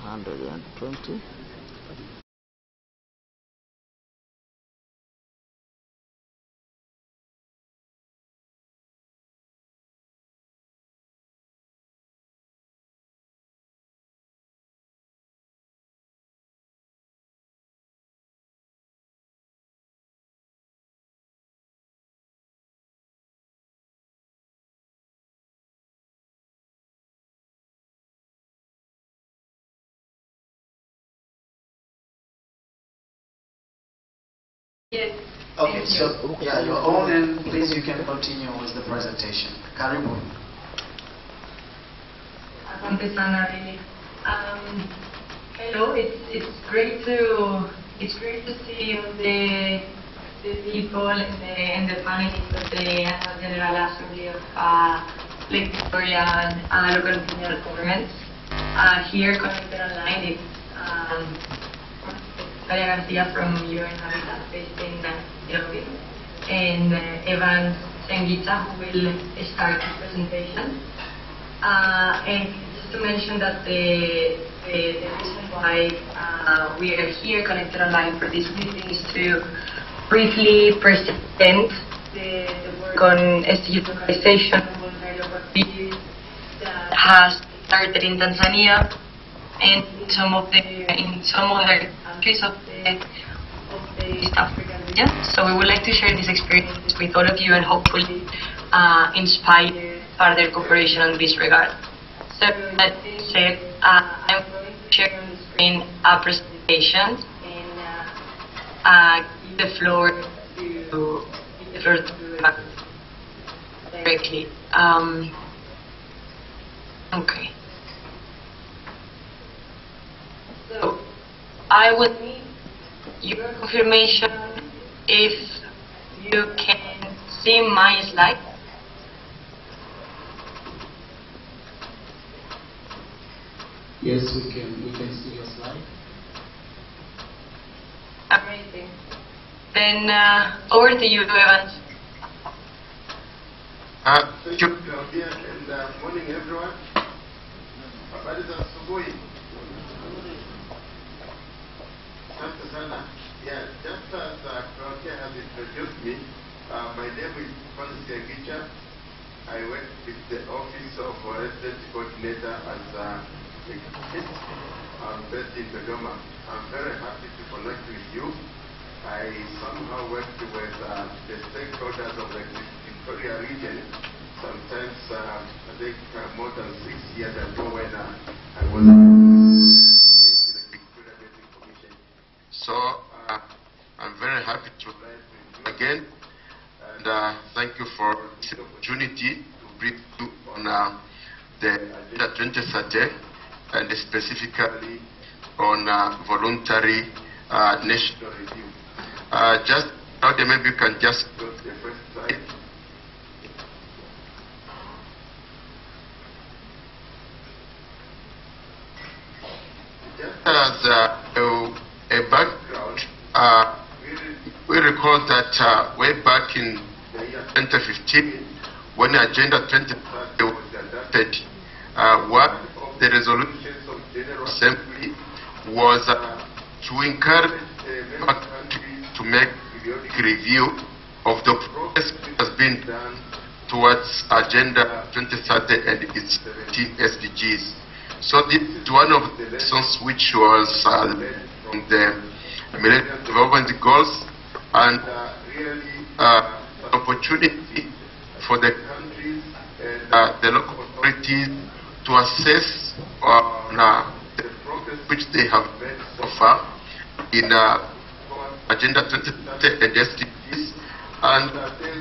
120. Yes. Okay, so yeah, your own, and please you can continue with the presentation. Karibu. Asante sana really. Hello, it's great to see the people and the panelists of the Annual General Assembly of Lake Victoria and local regional governments here connected online. It's Garcia from UN Habitat based in Nairobi, and Evan Sengita, who will start the presentation. And just to mention that the reason why we are here connected online for this meeting is to briefly present the work on SDG localization that has started in Tanzania and in some other countries of the the East African region. So we would like to share these experiences with all of you and hopefully inspire further cooperation in this regard. So that being said, I'm going to share on the screen a presentation and give the floor to directly. Okay. So I would need your confirmation if you can see my slide. Yes, we can see your slide. Amazing. Then over to you, Evans. Thank you, Claudia, and morning, everyone. Habari za asubuhi. Asante sana. Yeah, just as Claudia has introduced me, my name is Kwanza. I work with the Office of Resident Coordinator as I'm based in Dodoma. I'm very happy to connect with you. I somehow worked with the stakeholders of the Victoria region, sometimes I think more than 6 years ago when I was in the Victoria Basin Commission. So I'm very happy to write with you again, and thank you for this opportunity to brief you on the Agenda 2030 and specifically on voluntary national review. Just Claudia, maybe you can just go to the first slide. Just as a background, we recall that way back in the year 2015, when Agenda 2030 was adopted, one of the resolutions of the General Assembly was to encourage the member countries to make periodic review of the progress that has been done towards Agenda 2030 and its 17 SDGs. So this is one of the lessons which was led from the Millennium Development Goals, and really an opportunity for the countries and the local authorities to assess the progress which they have made so far in Agenda 2030 and SDGs, and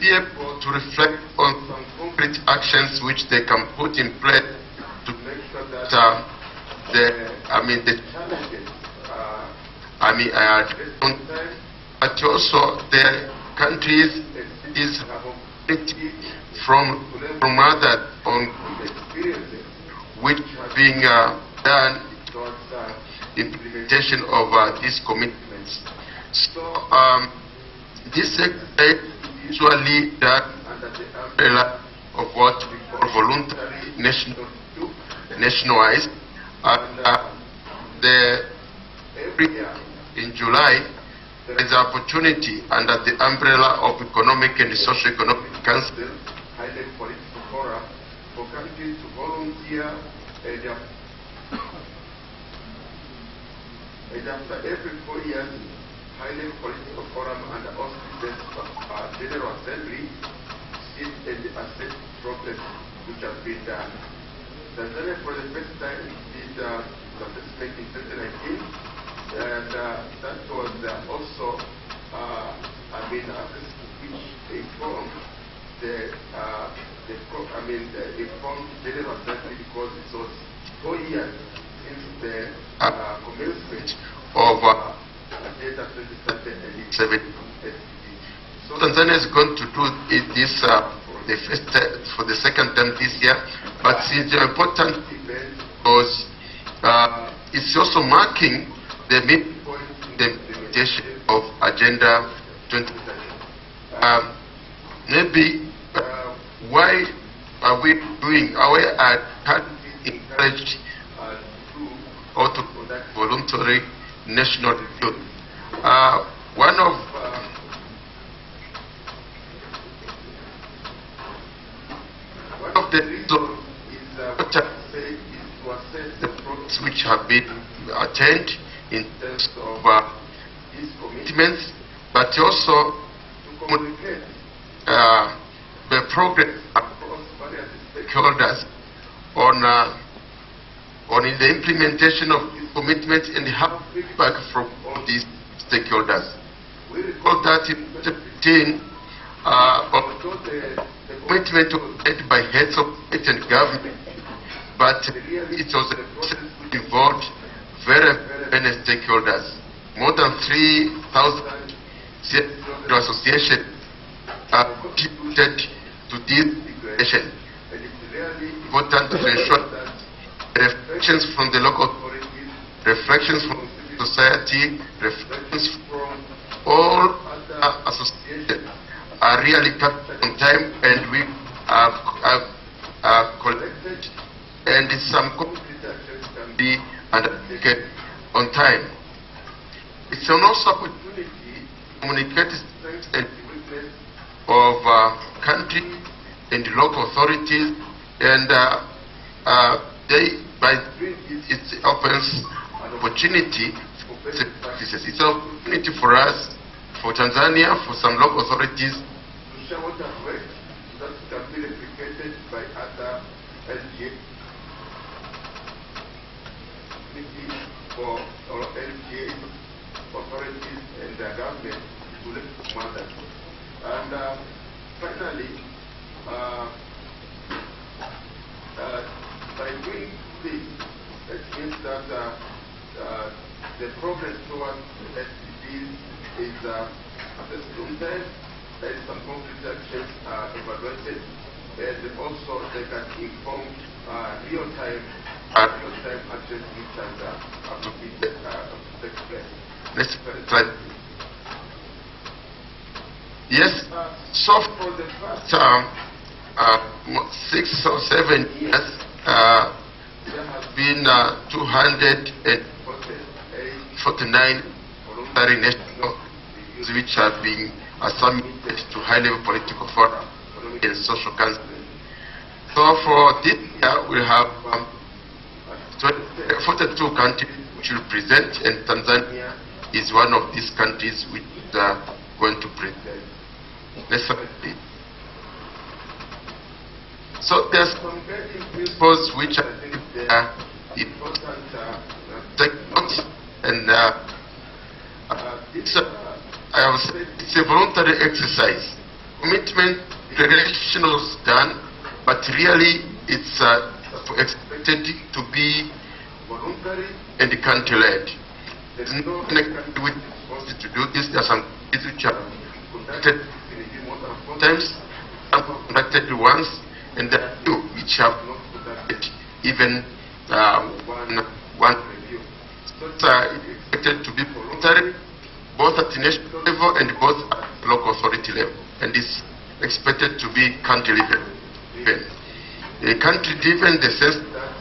be able to reflect on some concrete actions which they can put in place to make sure that the challenges addressed on time, but also the countries from other on experiences which are being done towards implementation of these commitments. So this exercise is usually done under the umbrella of what we call voluntary nationwide, and every year in July there is an opportunity under the umbrella of Economic and Socio-Economic Council, Highland Political Forum, for countries to volunteer, and after every 4 years, Highland Political Forum and the auspices of General Assembly sit and assess progress which has been done. Tanzania for the first time did assessment in 2019, and that was also assessment which informed the informed General Assembly, because it was 4 years since the commencement of Agenda 2030 and its 17 SDGs. So Tanzania is going to do this for the second time this year, but it's an important event because it's also marking the midpoint in the implementation of Agenda 2030. Maybe why are we doing? We are encouraged to do or to conduct voluntary national review. One of the reasons is what I say is to assess the progress which have been attained in terms of these commitments, but also to communicate the progress across various stakeholders on the implementation of these commitments and have feedback from all these stakeholders. We recall that in 2015, although the commitment was made by heads of state and government, but really it was a process which involved very many stakeholders. More than 3,000 associations contributed to this declaration. And it's really important to ensure that reflections from the local authorities, reflections from civil society, reflections from all other associations are really captured on time, and we are collected, and some concrete actions can be undertaken on time. It's also an opportunity to communicate strengths and weakness of country and local authorities, and by doing it opens an opportunity for best practices. It's an opportunity for us, for Tanzania, for some local authorities to share what has worked so that it can be replicated by other LGA for LGA authorities and the government to live Mwanza. And finally, by doing this, it means that the progress towards the SDGs is assessed on time, and some concrete actions are evaluated, and also they can inform real-time actions which have to be take place. Let's try. Yes, so for the first 6 or 7 years, there has been 249 voluntary national which have been submitted to high-level political forum and social counseling. So for this year, we have 42 countries which will present, and Tanzania is one of these countries which are going to present. Next slide, please. So there's some guiding principles which I think they are important to take note, and I would say it's a voluntary exercise. Commitment declaration was done, but really it's expected to be voluntary and country-led. There's no country which is supposed to do this. There are some countries which are conducted more than 4 times, some conducted once, and there are few which have not conducted even one review. So it's expected to be voluntary, both at the national level and both at the local authority level, and it's expected to be country-driven. Country-driven in the sense that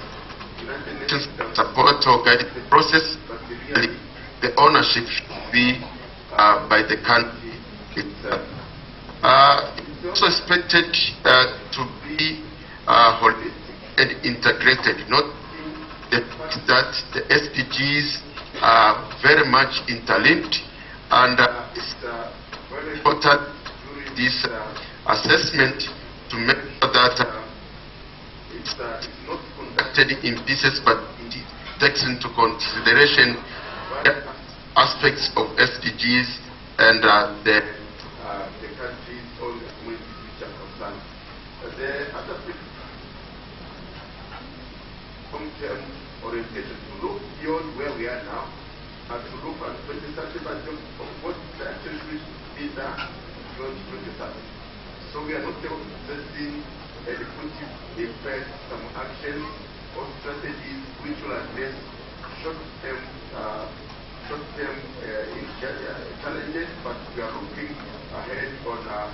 United Nations can support or guide the process, but really the ownership should be by the country itself. It's also expected to be holistic and integrated, not the fact that the SDGs are very much interlinked, and it's very important during this assessment to make sure that it's not conducted in pieces, but it takes into consideration aspects of SDGs and the countries or the communities which are concerned. The other thing, long-term orientation, to look beyond where we are now, and to look at 2030 budget of what the actions which should be done beyond 2030. So we are not suggesting and putting in place some actions or strategies which will address short-term challenges, but we are looking ahead on a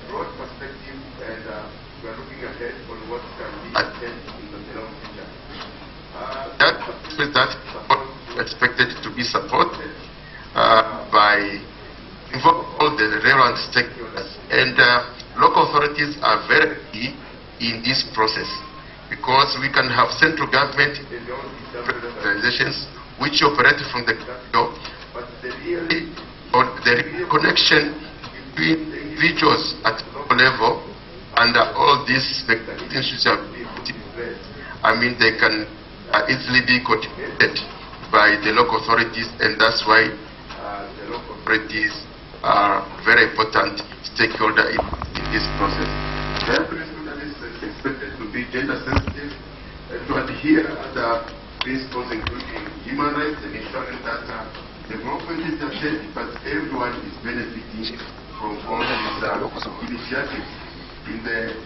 broad perspective, and we are looking ahead on what can be attained in the long future. That expected to be supported by all the relevant stakeholders, and local authorities are very key in this process, because we can have central government and organizations which operate from the capital, but the real connection between individuals at local level and all these mechanisms which are being put in place. I mean, they can easily be coordinated by the local authorities, and that's why the local authorities are very important stakeholder in this process. The principle that is expected to be gender sensitive, to adhere the principles including human rights and ensuring that development is attained, but everyone is benefiting from all these initiatives in the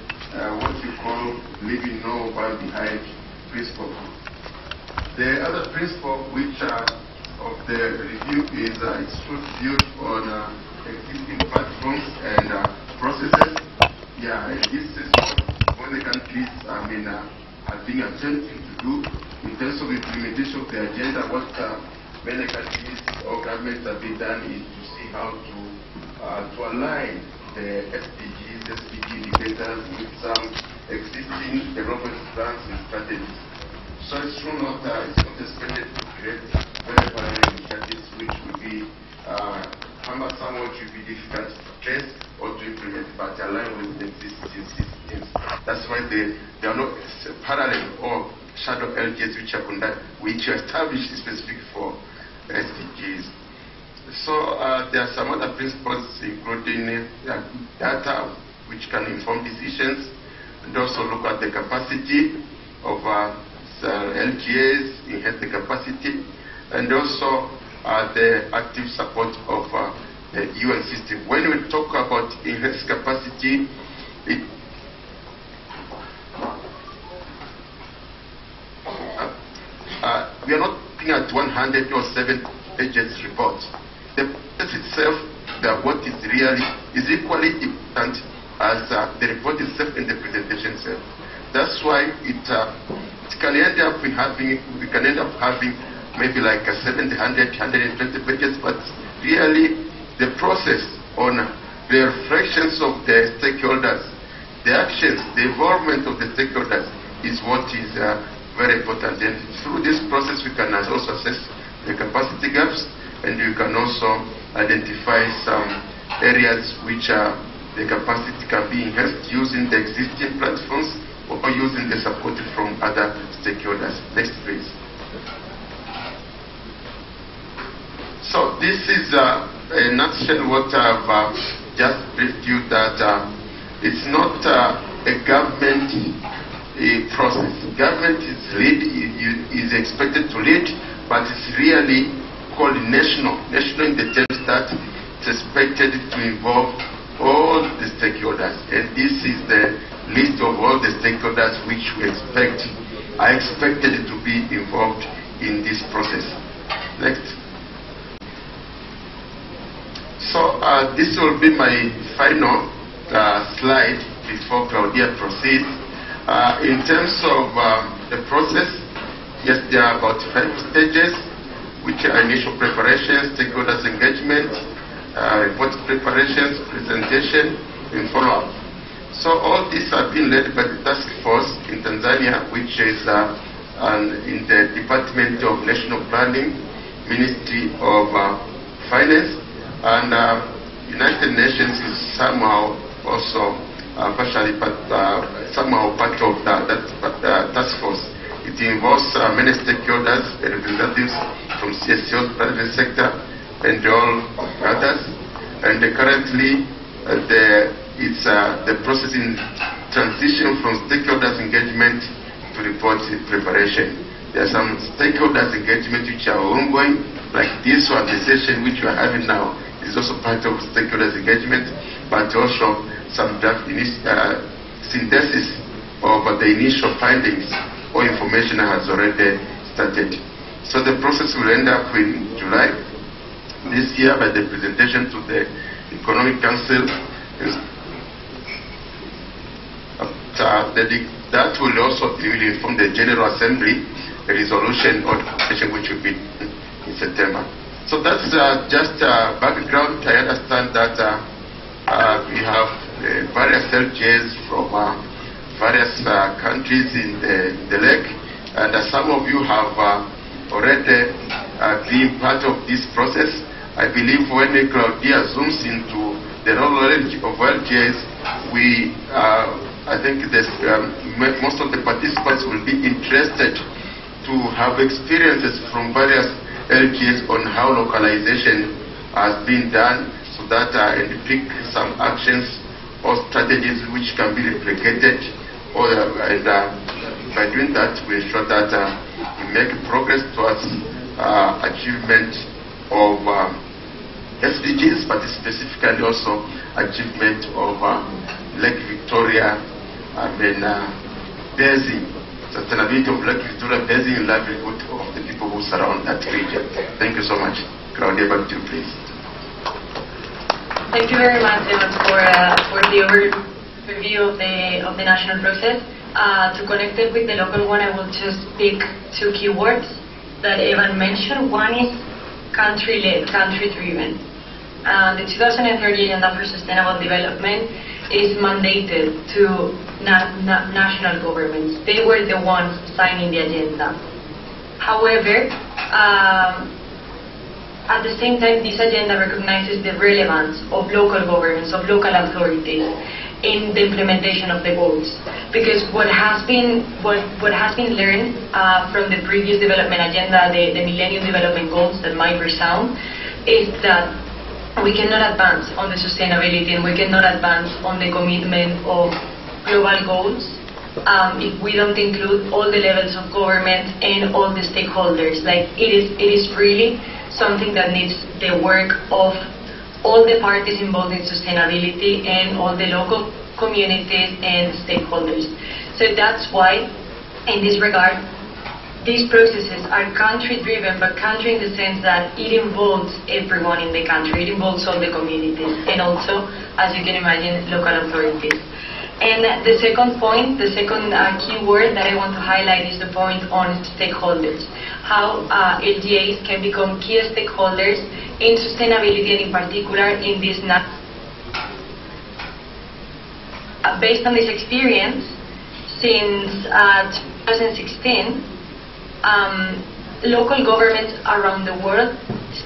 what you call leaving no one behind principle. The other principle which of the review is it's built on existing platforms and processes. Yeah, and this is what the countries are being attempting to do in terms of implementation of the agenda. What many countries or governments have been done is to see how to align the SDG indicators with some existing development plans and strategies. So it's true not expected to create very parallel initiatives which would be cumbersome or to be difficult to trace or to implement, but align with the existing systems. That's why there are no parallel or shadow LGs which are established specific for SDGs. So there are some other principles including data which can inform decisions, and also look at the capacity of LGAs, enhance the capacity, and also the active support of the UN system. When we talk about enhanced capacity, we are not looking at 100 or 7 pages report. The process itself, what is really is equally important as the report itself and the presentation itself. That's why it can end up having maybe like 700, 120 pages, but really the process on the reflections of the stakeholders, the actions, the involvement of the stakeholders is what is very important. And through this process we can also assess the capacity gaps, and you can also identify some areas which the capacity can be enhanced using the existing platforms or using the support from other stakeholders. Next please. So this is a nutshell what I've just briefed you, that it's not a government process. Government is expected to lead, but it's really called national in the terms that it's expected to involve all the stakeholders, and this is the list of all the stakeholders which we are expected to be involved in this process. Next. So this will be my final slide before Claudia proceeds. In terms of the process, yes, there are about 5 stages, which are initial preparations, stakeholders engagement, report preparations, presentation, and follow-up. So all these have been led by the task force in Tanzania, which is in the Department of National Planning, Ministry of Finance, and United Nations is somehow also partially somehow part of that task force. It involves many stakeholders and representatives from CSOs, private sector, and all others. And currently, the process in transition from stakeholders engagement to report preparation. There are some stakeholders engagement which are ongoing, like this one, the session which we are having now is also part of stakeholders engagement, but also some draft synthesis of the initial findings or information has already started. So the process will end up in July this year by the presentation to the Economic Council. That will also inform the General Assembly a resolution or decision which will be in September. So that's just background. I understand that we have various LGAs from various countries in the lake, and some of you have already been part of this process, I believe when Claudia zooms into the role of LGAs, I think most of the participants will be interested to have experiences from various LGAs on how localization has been done, so that and pick some actions or strategies which can be replicated, and by doing that we ensure that we make progress towards achievement of SDGs, but specifically also achievement of Lake Victoria, basing sustainability of Lake Victoria, basing livelihood of the people who surround that region. Thank you so much. Claudia, back to you, please. Thank you very much, Evan, for the overview of the national process. To connect it with the local one, I will just pick two keywords that Evan mentioned. One is country-led, country-driven. The 2030 Agenda for Sustainable Development is mandated to national governments. They were the ones signing the agenda. However, at the same time, this agenda recognizes the relevance of local governments, of local authorities in the implementation of the goals. Because what has been learned from the previous development agenda, the Millennium Development Goals that might resound, is that we cannot advance on the sustainability and we cannot advance on the commitment of global goals if we don't include all the levels of government and all the stakeholders. Like it is really something that needs the work of all the parties involved in sustainability and all the local communities and stakeholders. So that's why, in this regard, these processes are country-driven, but country in the sense that it involves everyone in the country. It involves all the communities, and also, as you can imagine, local authorities. And the second point, the second keyword that I want to highlight is the point on stakeholders. How LGAs can become key stakeholders in sustainability, and in particular in this. Based on this experience, since 2016, local governments around the world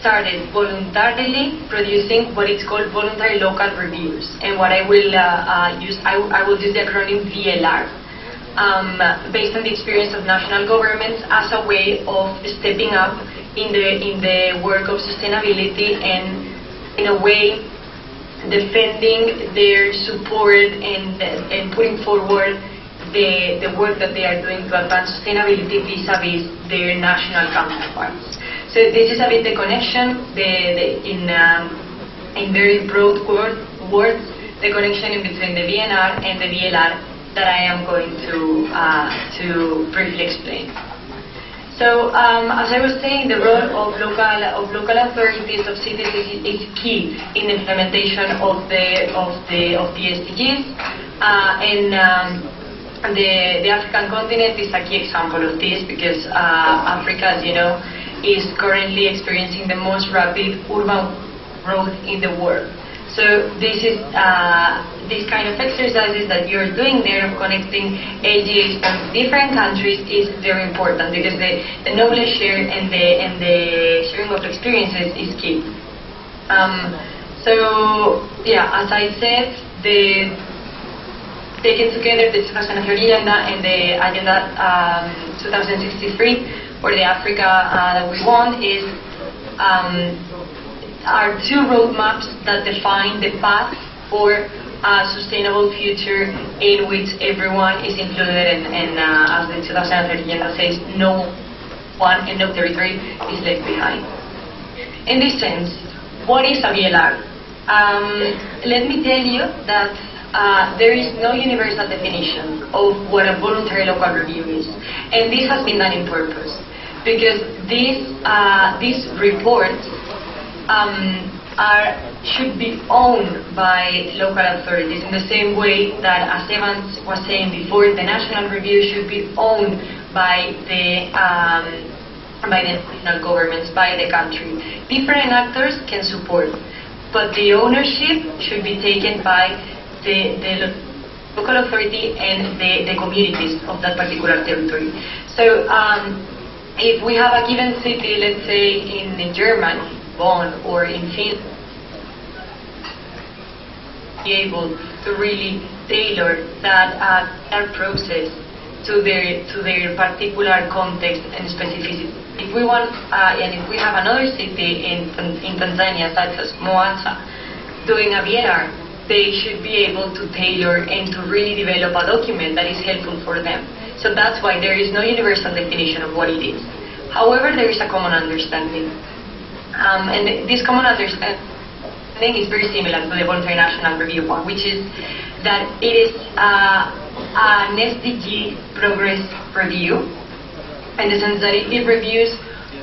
started voluntarily producing what is called voluntary local reviews. And what I will use the acronym VLR, based on the experience of national governments as a way of stepping up in the work of sustainability and in a way defending their support and putting forward the work that they are doing to advance sustainability vis-a-vis their national counterparts. So this is a bit the connection, in very broad words, the connection in between the VNR and the VLR that I am going to briefly explain. So, as I was saying, the role of local authorities, of cities, is key in the implementation of the SDGs, the African continent is a key example of this, because Africa, as you know, is currently experiencing the most rapid urban growth in the world. So this is these kind of exercises that you're doing there, of connecting LGAs from different countries, is very important, because the knowledge share and the sharing of experiences is key. So yeah, as I said, taken together, the 2030 Agenda and the Agenda 2063, or the Africa that we want, are two roadmaps that define the path for a sustainable future in which everyone is included, and as the 2030 Agenda says, no one and no territory is left behind. In this sense, what is a VLR? Let me tell you that there is no universal definition of what a voluntary local review is, and this has been done in purpose, because these reports should be owned by local authorities, in the same way that, as Evan was saying before, the national review should be owned by the national governments, by the country. Different actors can support, but the ownership should be taken by the local authority and the communities of that particular territory. So if we have a given city, let's say in Germany, Bonn or in Finland, be able to really tailor that process to their particular context and specificity. If we want, and if we have another city in Tanzania, such as Mwanza, doing a VLR, they should be able to tailor and to really develop a document that is helpful for them. So that's why there is no universal definition of what it is. However, there is a common understanding. And this common understanding is very similar to the Voluntary National Review one, which is that it is an SDG progress review, in the sense that it reviews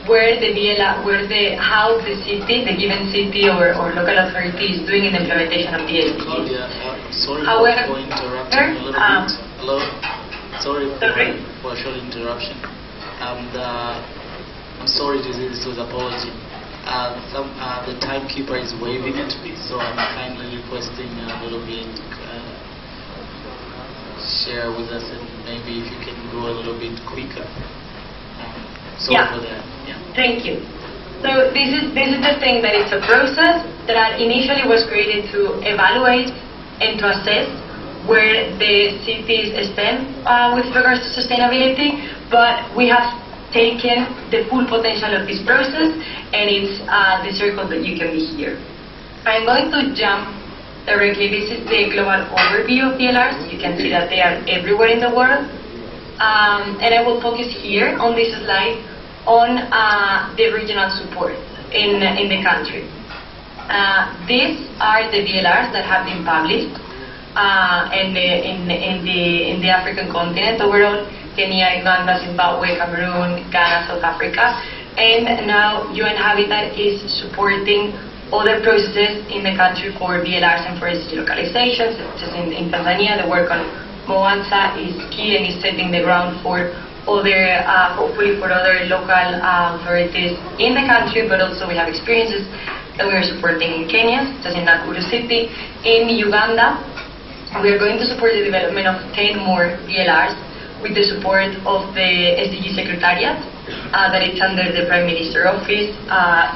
how the city, the given city or local authority is doing in the implementation of the SDGs. Sorry However, for interrupting a little bit. Hello? Sorry for a short interruption. I'm sorry to say this with apology. The timekeeper is waving at me, so I'm kindly requesting a little bit share with us, and maybe if you can go a little bit quicker. Sorry for that. Yeah. Thank you. So this is the thing, that it's a process that initially was created to evaluate and to assess where the cities stand with regards to sustainability, but we have taken the full potential of this process, and it's the circle that you can be here. I'm going to jump directly. This is the global overview of VLRs. You can see that they are everywhere in the world. And I will focus here on this slide on the regional support in the country. These are the VLRs that have been published in the African continent overall: Kenya, Uganda, Zimbabwe, Cameroon, Ghana, South Africa. And now UN Habitat is supporting other processes in the country for VLRs and for SDG localizations, such as in Tanzania. The work on Mwanza is key and is setting the ground for other, hopefully for other local authorities in the country, but also we have experiences that we are supporting in Kenya, such as in Nakuru City. In Uganda, we are going to support the development of 10 more VLRs with the support of the SDG Secretariat, that it's under the Prime Minister Office,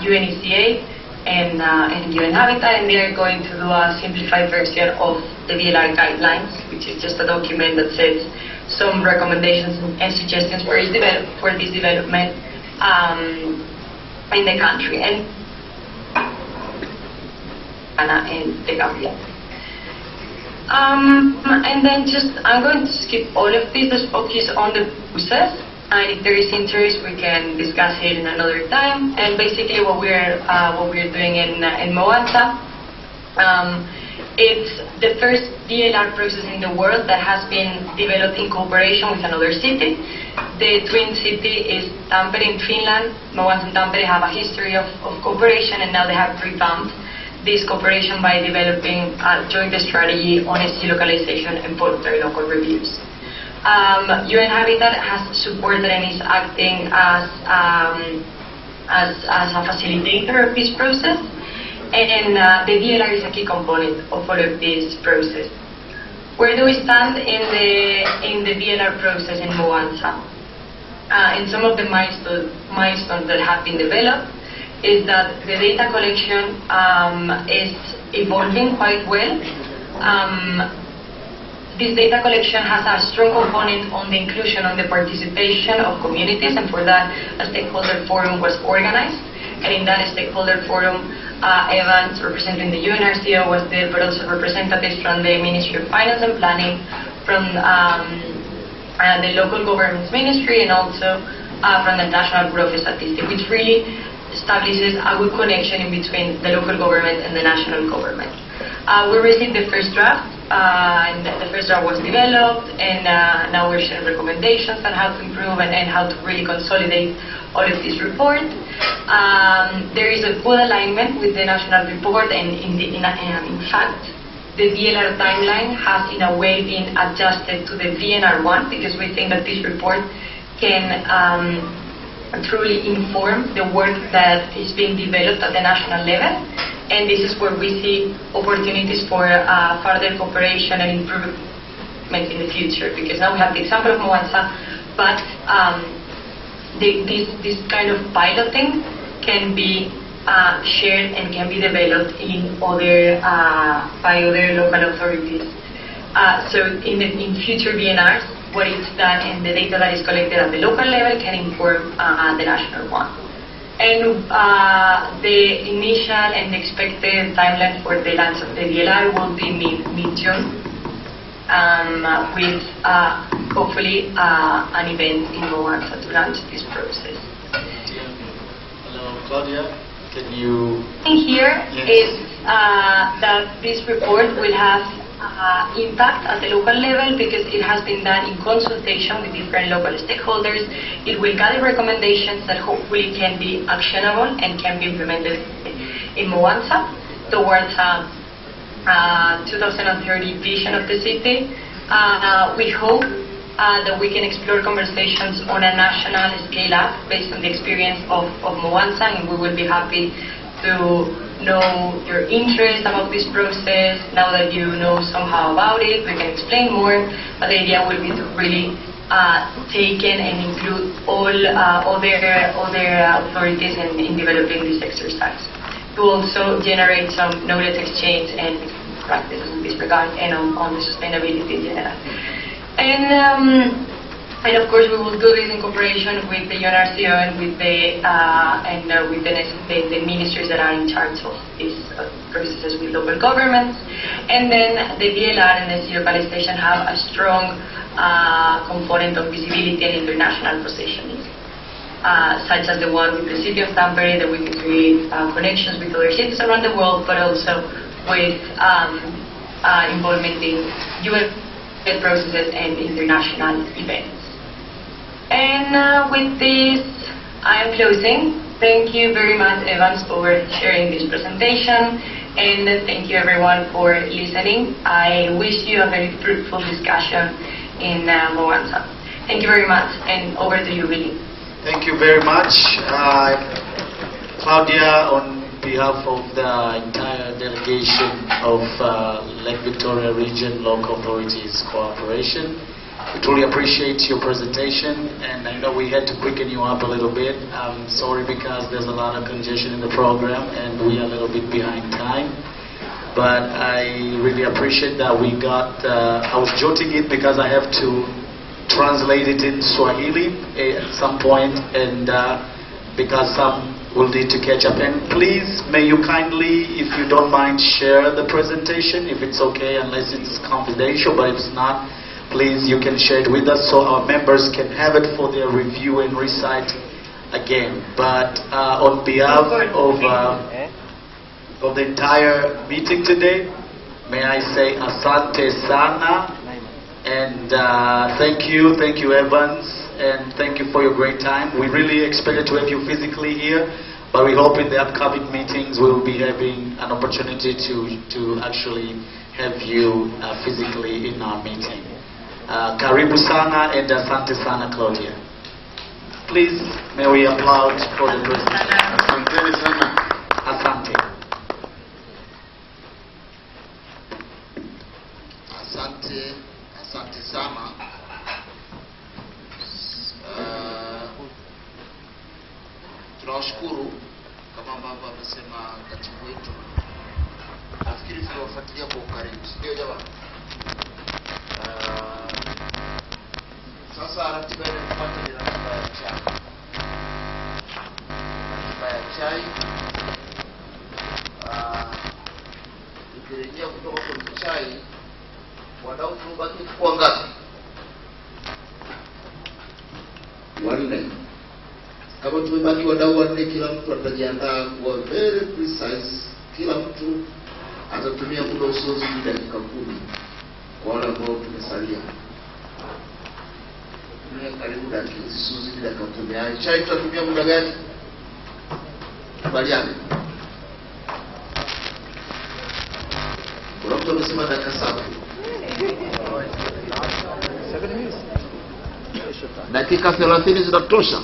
UNECA, and UN Habitat, and they are going to do a simplified version of the VLR guidelines, which is just a document that sets some recommendations and suggestions for this development in the country and the Gambia. And then I'm going to skip all of this, just focus on the process, and if there is interest we can discuss it in another time. And basically what we're doing in Mwanza, it's the first VLR process in the world that has been developed in cooperation with another city. The twin city is Tampere in Finland. Mwanza and Tampere have a history of cooperation, and now they have revamped this cooperation by developing a joint strategy on SDG localization and voluntary local reviews. UN Habitat has supported and is acting as a facilitator of this process, and the VLR is a key component of all of this process. Where do we stand in the VLR process in Mwanza? And some of the milestones that have been developed is that the data collection is evolving quite well. This data collection has a strong component on the inclusion, on the participation of communities, and for that a stakeholder forum was organized. And in that stakeholder forum, Evans, representing the UNRCO, was there, but also representatives from the Ministry of Finance and Planning, from the local government's ministry, and also from the National Bureau of Statistics, which really establishes a good connection in between the local government and the national government. We received the first draft, and the first draft was developed, and now we're sharing recommendations on how to improve and how to really consolidate all of this report. There is a good alignment with the national report, and in fact, the VLR timeline has in a way been adjusted to the VNR1, because we think that this report can truly inform the work that is being developed at the national level, and this is where we see opportunities for further cooperation and improvement in the future, because now we have the example of Mwanza, but this kind of piloting can be shared and can be developed in other by other local authorities. So in future BNRs, what is done and the data that is collected at the local level can inform the national one. And the initial and expected timeline for the launch of the DLR will be mid-June, with hopefully an event in Mwanza to launch this process. Hello, Claudia. Can you... Here is that this report will have impact at the local level because it has been done in consultation with different local stakeholders. It will gather recommendations that hopefully can be actionable and can be implemented in Mwanza towards 2030 vision of the city. We hope that we can explore conversations on a national scale up based on the experience of Mwanza, and we will be happy to know your interest about this process. Now that you know somehow about it, we can explain more, but the idea will be to really take in and include all other authorities in developing this exercise, to also generate some knowledge exchange and practices in this regard and on the sustainability in general. And of course, we will do this in cooperation with the UNRCO and with the ministries that are in charge of these processes with local governments. And then the DLR and the localization have a strong component of visibility and international positioning, such as the one with the city of Tampere, that we can create connections with other cities around the world, but also with involvement in UN processes and international events. And with this, I am closing. Thank you very much, Evans, for sharing this presentation, and thank you everyone for listening. I wish you a very fruitful discussion in Mwanza. Thank you very much, and over to you, Willie. Thank you very much, Claudia, on behalf of the entire delegation of Lake Victoria Region Local Authorities Cooperation. We truly appreciate your presentation, and I know we had to quicken you up a little bit. I'm sorry because there's a lot of congestion in the program and we are a little bit behind time. But I really appreciate that we got, I was jotting it because I have to translate it in Swahili at some point, and because some will need to catch up. And please, may you kindly, if you don't mind, share the presentation, if it's okay, unless it's confidential, but if it's not, please, you can share it with us so our members can have it for their review and recite again. But on behalf of the entire meeting today, may I say asante sana, and thank you Evans, and thank you for your great time. We really expected to have you physically here, but we hope in the upcoming meetings we will be having an opportunity to actually have you physically in our meeting. Karibu sana and asante sana, Claudia. Please, may we applaud for the presentation. Asante sana. Asante. Asante sana. Tunawashukuru kama ambavyo amesema katibu wetu. Nafikiri tunawafuatilia kwa ukaribu, ndio jamani. Sasa ratiba inayofuata ni ratiba ya chai. Ratiba ya chai. Tukirejea kutoka kwenye chai, wadau tumebaki kwa ngapi? Wanne. Kama tumebaki wadau wanne, kila mtu atajiandaa kuwa very precise. Kila mtu atatumia muda usiozidi dakika 10 kwa wale ambao tumesalia. Karibu dakika usiozidi dakika 10. Chai tutatumia muda gani? Kubaliane. Kuna mtu amesema dakika 7. Dakika 30 zinatosha.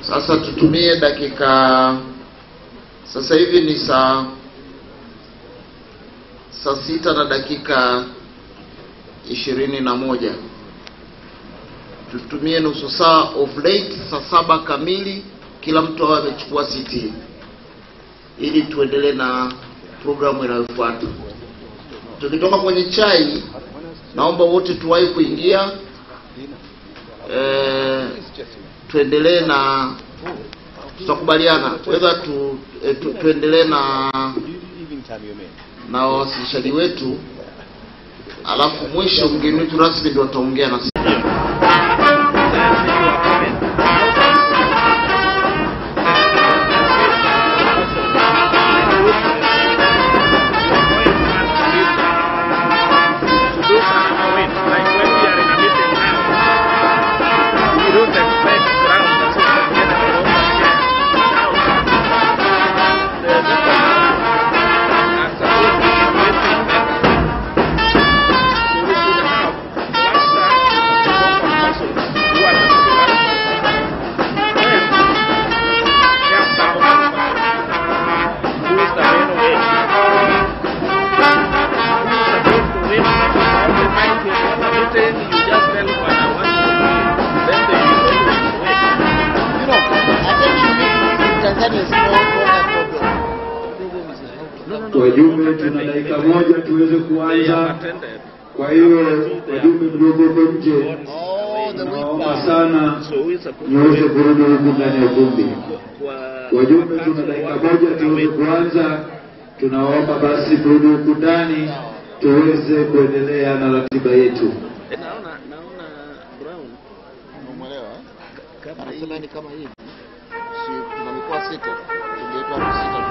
Sasa tutumie dakika, sasa hivi ni saa 6 na dakika 21. Tutumie nusu saa of late, saa 7 kamili kila mtu awe amechukua siti ili tuendelee na programu inayofuata. Tukitoka kwenye chai, naomba wote tuwahi kuingia, tuendelee na tutakubaliana whether tuendelee na wawasilishaji wetu, alafu mwisho mgeni wetu rasmi ndio ataongea na sisi. Wajumbe, tuna dakika moja tuweze kuanza. Kwa hiyo wajumbe mlioko nje, naomba sana muweze kurudi huku ndani ya ukumbi. Wajumbe, tuna dakika moja tuweze kuanza. Tunaomba basi turudi huku ndani tuweze kuendelea na ratiba yetu. Naona Brown. Umeelewa? Anasema ni kama hivi. Si tunalikuwa sita. Tungeitwa sita.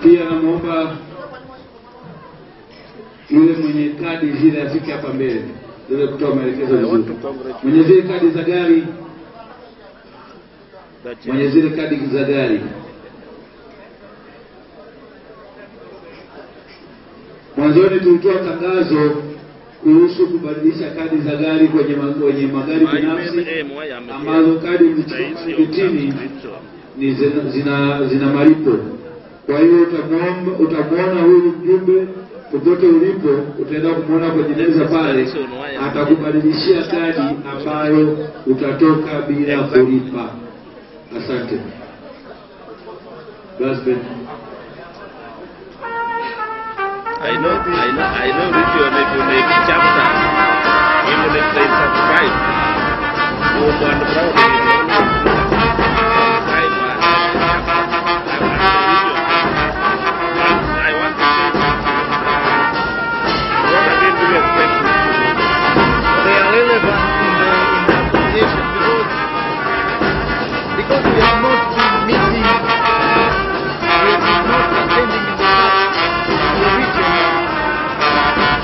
Pia naomba yule mwenye kadi zile afike hapa mbele ili kutoa maelekezo vizuri. Mwenye zile kadi za gari, mwenye zile kadi za gari. Mwanzoni tulitoa tangazo kuhusu kubadilisha kadi za gari kwenye magari binafsi, ambazo kadi vitini ni zina malipo. Kwa hiyo utamuona huyu mjumbe popote ulipo, utaenda kumuona kwenye meza pale, atakubadilishia kadi ambayo utatoka bila kulipa. Asante. I know if you make chapter, even if they subscribe, go on the Brown. Because we have not been meeting, we have been not attending in the region,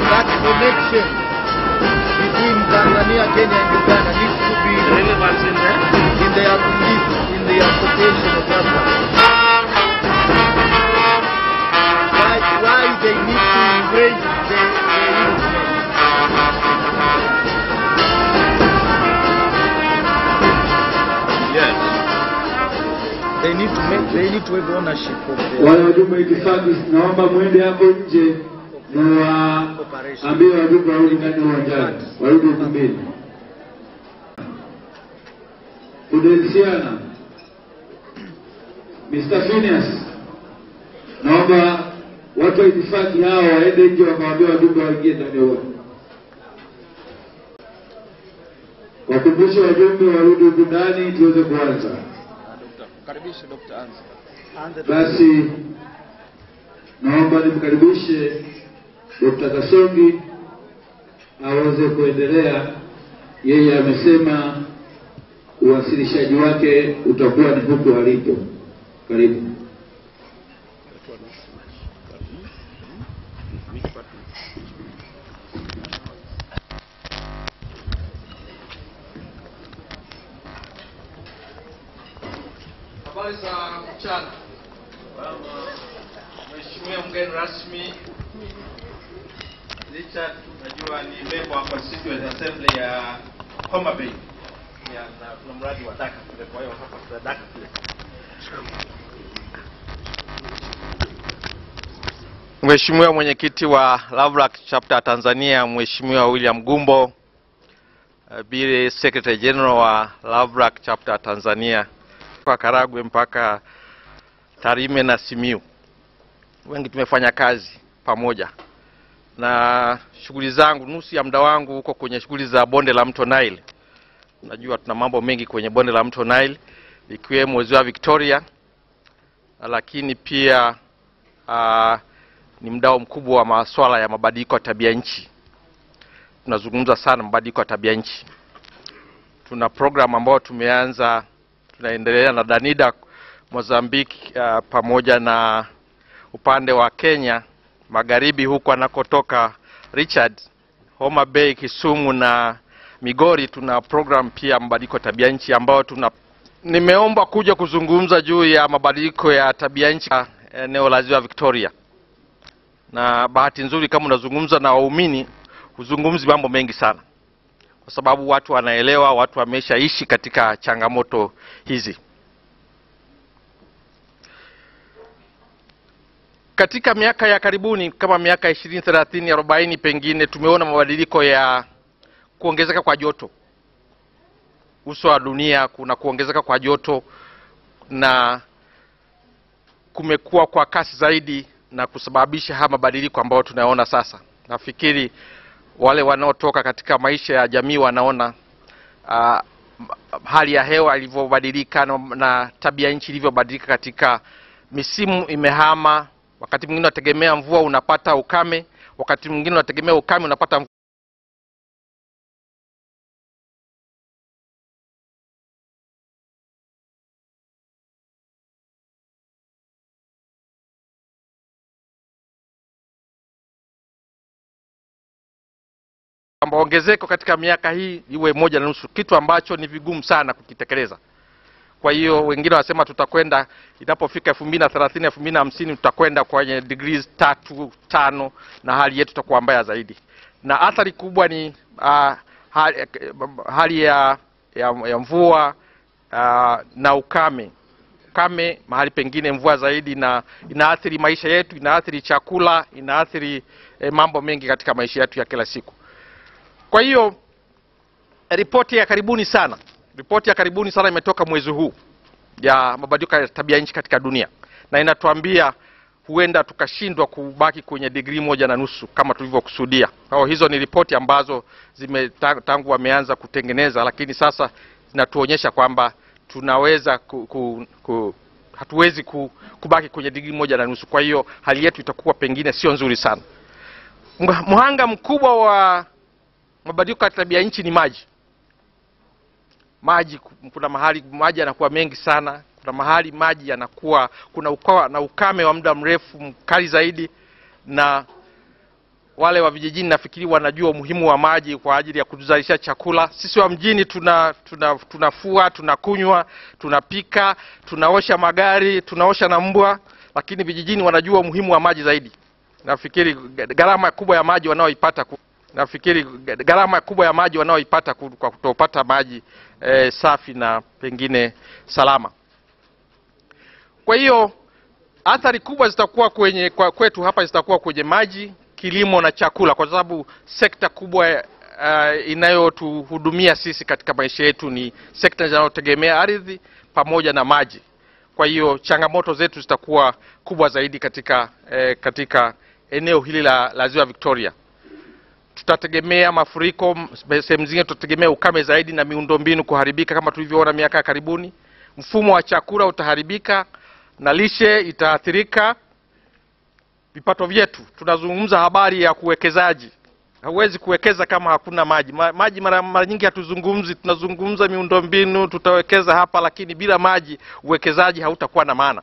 that connection between Tanzania, Kenya and Uganda needs to be relevant in the association of government. Why they need to embrace the instrument. Yes. They need to have ownership of the wale wajumbe itifaki. Naomba mwende hapo nje na ambie wajumbe warudi ndani uwanjani, warudi ukumbini. Kudensiana Mr. Phineas, naomba watu wa itifaki hao waende nje wakawaambia wajumbe waingie ndani wote. Wakumbushe wajumbe warudi huku ndani tuweze kuanza. Karibisha Dr. Anza. Basi naomba nimkaribishe Dr. Kasongi aweze kuendelea. Yeye amesema uwasilishaji wake utakuwa ni huko alipo. Karibu. Habari za mchana. Mheshimiwa mgeni rasmi Richard, najua ni member wa Constituent Assembly ya Homa Bay. Na tuna mradi wa daka kule, kwa hiyo hapa tuna daka kule. Mheshimiwa mwenyekiti wa LVRLAC chapter Tanzania, Mheshimiwa William Gumbo, Bile Secretary General wa LVRLAC chapter Tanzania, kwa Karagwe mpaka Tarime na Simiyu. Wengi tumefanya kazi pamoja. Na shughuli zangu, nusu ya muda wangu huko kwenye shughuli za bonde la mto Nile. Najua tuna mambo mengi kwenye bonde la mto Nile, ikiwemo ziwa Victoria, lakini pia ni mdau mkubwa wa masuala ya mabadiliko ya tabia nchi. Tunazungumza sana mabadiliko ya tabia nchi. Tuna program ambayo tumeanza, tunaendelea na Danida Mozambique, pamoja na upande wa Kenya magharibi huko anakotoka Richard, Homa Bay, Kisumu na Migori. Tuna program pia mabadiliko ya tabia nchi ambao nimeomba kuja kuzungumza juu ya mabadiliko ya tabia nchi eneo la ziwa Victoria. Na bahati nzuri kama unazungumza na waumini, uzungumzi mambo mengi sana, kwa sababu watu wanaelewa, watu wameshaishi katika changamoto hizi. Katika miaka ya karibuni kama miaka 20, 30, 40 pengine, tumeona mabadiliko ya kuongezeka kwa joto. Uso wa dunia kuna kuongezeka kwa joto na kumekuwa kwa kasi zaidi na kusababisha haya mabadiliko ambayo tunaona sasa. Nafikiri wale wanaotoka katika maisha ya jamii wanaona hali ya hewa ilivyobadilika na tabia nchi ilivyobadilika. Katika misimu imehama, wakati mwingine unategemea mvua unapata ukame, wakati mwingine unategemea ukame unapata mvua. Ongezeko katika miaka hii iwe 1.5, kitu ambacho ni vigumu sana kukitekeleza. Kwa hiyo wengine wanasema tutakwenda inapofika 2030, 2050 tutakwenda kwenye degrees 3, 5 na hali yetu itakuwa mbaya zaidi. Na athari kubwa ni hali ya mvua na ukame. Ukame mahali pengine, mvua zaidi, na inaathiri maisha yetu, inaathiri chakula, inaathiri mambo mengi katika maisha yetu ya kila siku. Kwa hiyo ripoti ya karibuni sana imetoka mwezi huu ya mabadiliko ya tabia nchi katika dunia, na inatuambia huenda tukashindwa kubaki kwenye degree 1.5 kama tulivyokusudia. Hizo ni ripoti ambazo tangu wameanza kutengeneza, lakini sasa zinatuonyesha kwamba tunaweza hatuwezi kubaki kwenye degree 1.5. Kwa hiyo hali yetu itakuwa pengine sio nzuri sana. Mhanga mkubwa wa mabadiliko ya tabia nchi ni maji. Kuna mahali maji yanakuwa mengi sana, kuna mahali maji yanakuwa na ukame wa muda mrefu mkali zaidi, na wale wa vijijini nafikiri wanajua umuhimu wa maji kwa ajili ya kuzalisha chakula. Sisi wa mjini tunafua, tunakunywa, tunapika, tunaosha magari, tunaosha na mbwa, lakini vijijini wanajua umuhimu wa maji zaidi. Nafikiri gharama kubwa ya maji wanaoipata kwa kutopata maji safi na pengine salama. Kwa hiyo athari kubwa zitakuwa kwetu hapa zitakuwa kwenye maji, kilimo na chakula, kwa sababu sekta kubwa inayotuhudumia sisi katika maisha yetu ni sekta zinazotegemea ardhi pamoja na maji. Kwa hiyo changamoto zetu zitakuwa kubwa zaidi katika eneo hili la ziwa Victoria. Tutategemea mafuriko, sehemu zingine tutategemea ukame zaidi na miundombinu kuharibika kama tulivyoona miaka ya karibuni. Mfumo wa chakula utaharibika na lishe itaathirika. Vipato vyetu, tunazungumza habari ya kuwekezaji. Hauwezi kuwekeza kama hakuna maji. Maji mara nyingi hatuzungumzi, tunazungumza miundombinu, tutawekeza hapa, lakini bila maji uwekezaji hautakuwa na maana.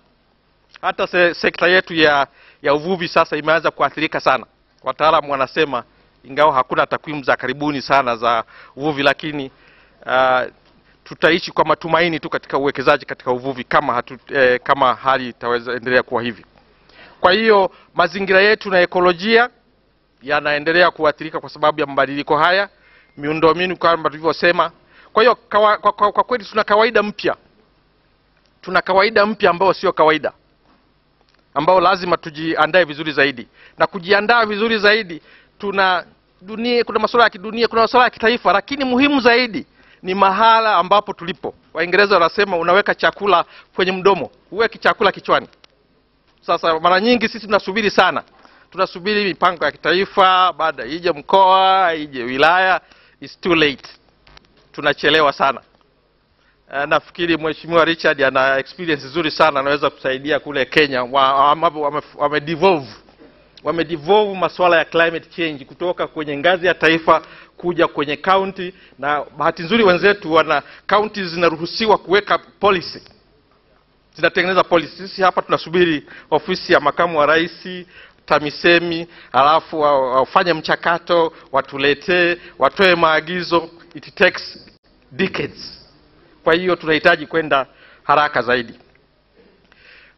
Hata sekta yetu ya uvuvi sasa imeanza kuathirika sana. Wataalamu wanasema, ingawa hakuna takwimu za karibuni sana za uvuvi, lakini tutaishi kwa matumaini tu katika uwekezaji katika uvuvi kama hali itaweza endelea kuwa hivi. Kwa hiyo mazingira yetu na ekolojia yanaendelea kuathirika kwa sababu ya mabadiliko haya, miundombinu kama tulivyosema. Kwa hiyo kwa kweli tuna kawaida mpya. Tuna kawaida mpya ambao sio kawaida, ambao lazima tujiandae vizuri zaidi. Na kujiandaa vizuri zaidi, kuna masuala ya kidunia, kuna masuala ya kitaifa, lakini muhimu zaidi ni mahala ambapo tulipo. Waingereza wanasema unaweka chakula kwenye mdomo, uweke chakula kichwani. Sasa mara nyingi sisi tunasubiri sana. Tunasubiri mipango ya kitaifa, baada ije mkoa, ije wilaya, it's too late. Tunachelewa sana. Nafikiri Mheshimiwa Richard ana experience nzuri sana, anaweza kusaidia kule Kenya. Wamedevolve masuala ya climate change kutoka kwenye ngazi ya taifa kuja kwenye county, na bahati nzuri wenzetu wana counties zinaruhusiwa kuweka policy. Zinatengeneza policy. Sisi hapa tunasubiri ofisi ya makamu wa rais, TAMISEMI, alafu wafanye mchakato, watuletee, watoe maagizo. It takes decades. Kwa hiyo tunahitaji kwenda haraka zaidi.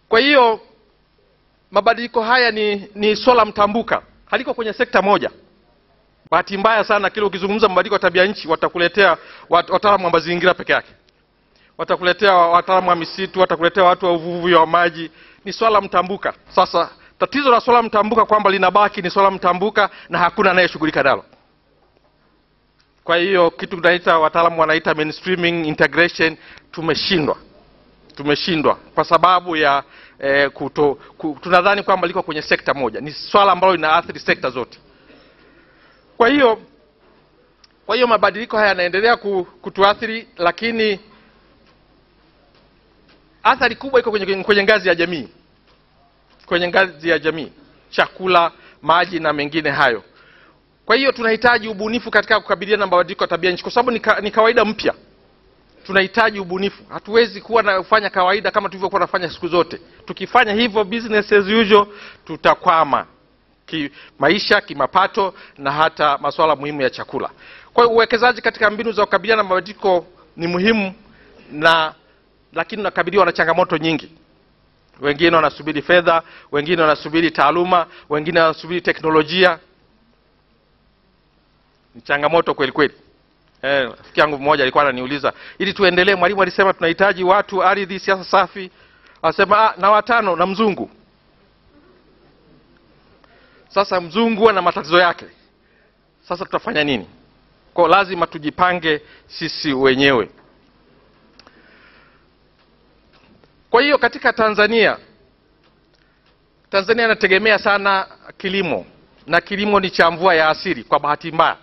Kwa hiyo mabadiliko haya ni swala mtambuka, haliko kwenye sekta moja. Bahati mbaya sana kile ukizungumza mabadiliko ya tabia nchi watakuletea wataalamu wa mazingira peke yake. Watakuletea wataalamu wa misitu, watakuletea watu wa uvuvi wa maji. Ni swala mtambuka. Sasa tatizo la swala mtambuka kwamba linabaki ni swala mtambuka na hakuna anayeshughulika nalo. Kwa hiyo kitu tunaita, wataalamu wanaita mainstreaming integration, tumeshindwa kwa sababu ya tunadhani kwamba liko kwenye sekta moja. Ni swala ambalo linaathiri sekta zote. Kwa hiyo mabadiliko haya yanaendelea kutuathiri, lakini athari kubwa iko kwenye ngazi ya jamii. Kwenye ngazi ya jamii, chakula, maji na mengine hayo. Kwa hiyo tunahitaji ubunifu katika kukabiliana na mabadiliko ya tabia nchi, kwa sababu ni kawaida mpya. Tunahitaji ubunifu. Hatuwezi kuwa na kufanya kawaida kama tulivyokuwa tunafanya siku zote. Tukifanya hivyo business as usual, tutakwama kimaisha, kimapato na hata masuala muhimu ya chakula. Kwa hiyo uwekezaji katika mbinu za kukabiliana na mabadiliko ni muhimu, lakini unakabiliwa na changamoto nyingi. Wengine wanasubiri fedha, wengine wanasubiri taaluma, wengine wanasubiri teknolojia. Ni changamoto kweli kweli. Rafiki yangu mmoja alikuwa ananiuliza, ili tuendelee, mwalimu alisema tunahitaji watu, ardhi, siasa safi. Anasema na watano na mzungu. Sasa mzungu ana matatizo yake. Sasa tutafanya nini? Kwa lazima tujipange sisi wenyewe. Kwa hiyo katika Tanzania inategemea sana kilimo, na kilimo ni cha mvua ya asili. Kwa bahati mbaya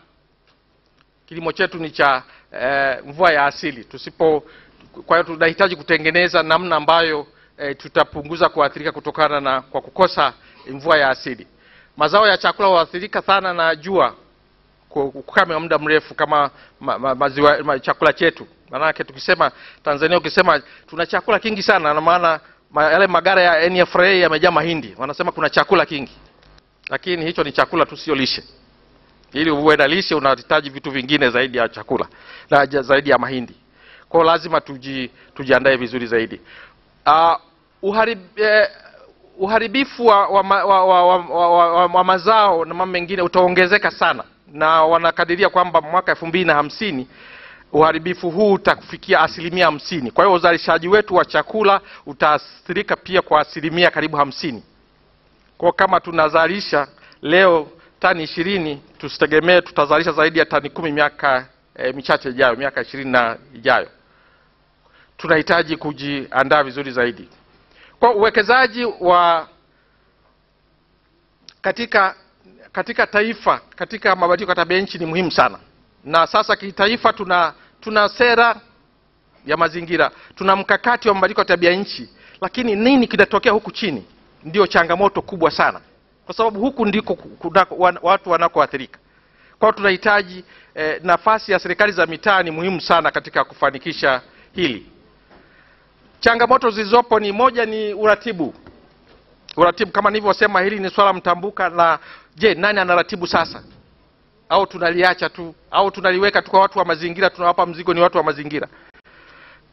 kilimo chetu ni cha mvua ya asili. Kwa hiyo tunahitaji kutengeneza namna ambayo tutapunguza kuathirika kutokana kwa kukosa mvua ya asili. Mazao ya chakula huathirika sana na jua, ukame wa muda mrefu kama chakula chetu. Maana yake tukisema Tanzania, ukisema tuna chakula kingi sana, na maana yale magara ya NFRA yamejaa mahindi, wanasema kuna chakula kingi. Lakini hicho ni chakula tu, sio lishe. Ili uwe na lishe unahitaji vitu vingine zaidi ya chakula na zaidi ya mahindi. Kwa hiyo lazima tujiandae vizuri zaidi. Uharibifu wa mazao na mambo mengine utaongezeka sana, na wanakadiria kwamba mwaka 2050 uharibifu huu utakufikia 50%. Kwa hiyo uzalishaji wetu wa chakula utaathirika pia kwa karibu 50%. Kwa kama tunazalisha leo tani 20, tusitegemee tutazalisha zaidi ya tani 10 miaka michache ijayo, miaka 20 ijayo. Tunahitaji kujiandaa vizuri zaidi. Kwa uwekezaji katika taifa katika mabadiliko ya tabia nchi ni muhimu sana. Na sasa kitaifa tuna sera ya mazingira, tuna mkakati wa mabadiliko ya tabia nchi, lakini nini kinatokea huku chini ndio changamoto kubwa sana, kwa sababu huku ndiko watu wanakoathirika. Kwa hiyo tunahitaji nafasi ya serikali za mitaa ni muhimu sana katika kufanikisha hili. Changamoto zilizopo ni moja, ni uratibu. Kama nilivyosema, hili ni swala mtambuka, na je, nani anaratibu sasa? Au tunaliacha tu, au tunaliweka tu kwa watu wa mazingira, tunawapa mzigo ni watu wa mazingira?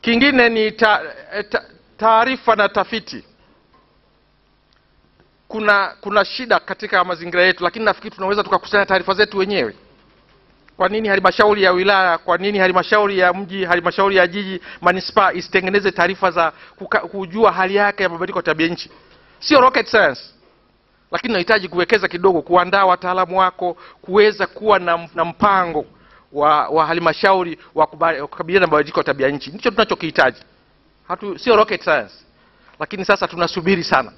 Kingine ni taarifa na tafiti. Kuna shida katika mazingira yetu, lakini nafikiri tunaweza tukakusanya taarifa zetu wenyewe. Kwa nini halmashauri ya wilaya, kwa nini halmashauri ya mji, halmashauri ya jiji, manispaa isitengeneze taarifa za kujua hali yake ya mabadiliko ya tabia nchi? Sio rocket science. Lakini unahitaji kuwekeza kidogo, kuandaa wataalamu wako, kuweza kuwa na mpango wa halmashauri wa kukabiliana na mabadiliko ya tabia nchi. Ndicho tunachokihitaji. Sio rocket science. Lakini sasa tunasubiri sana.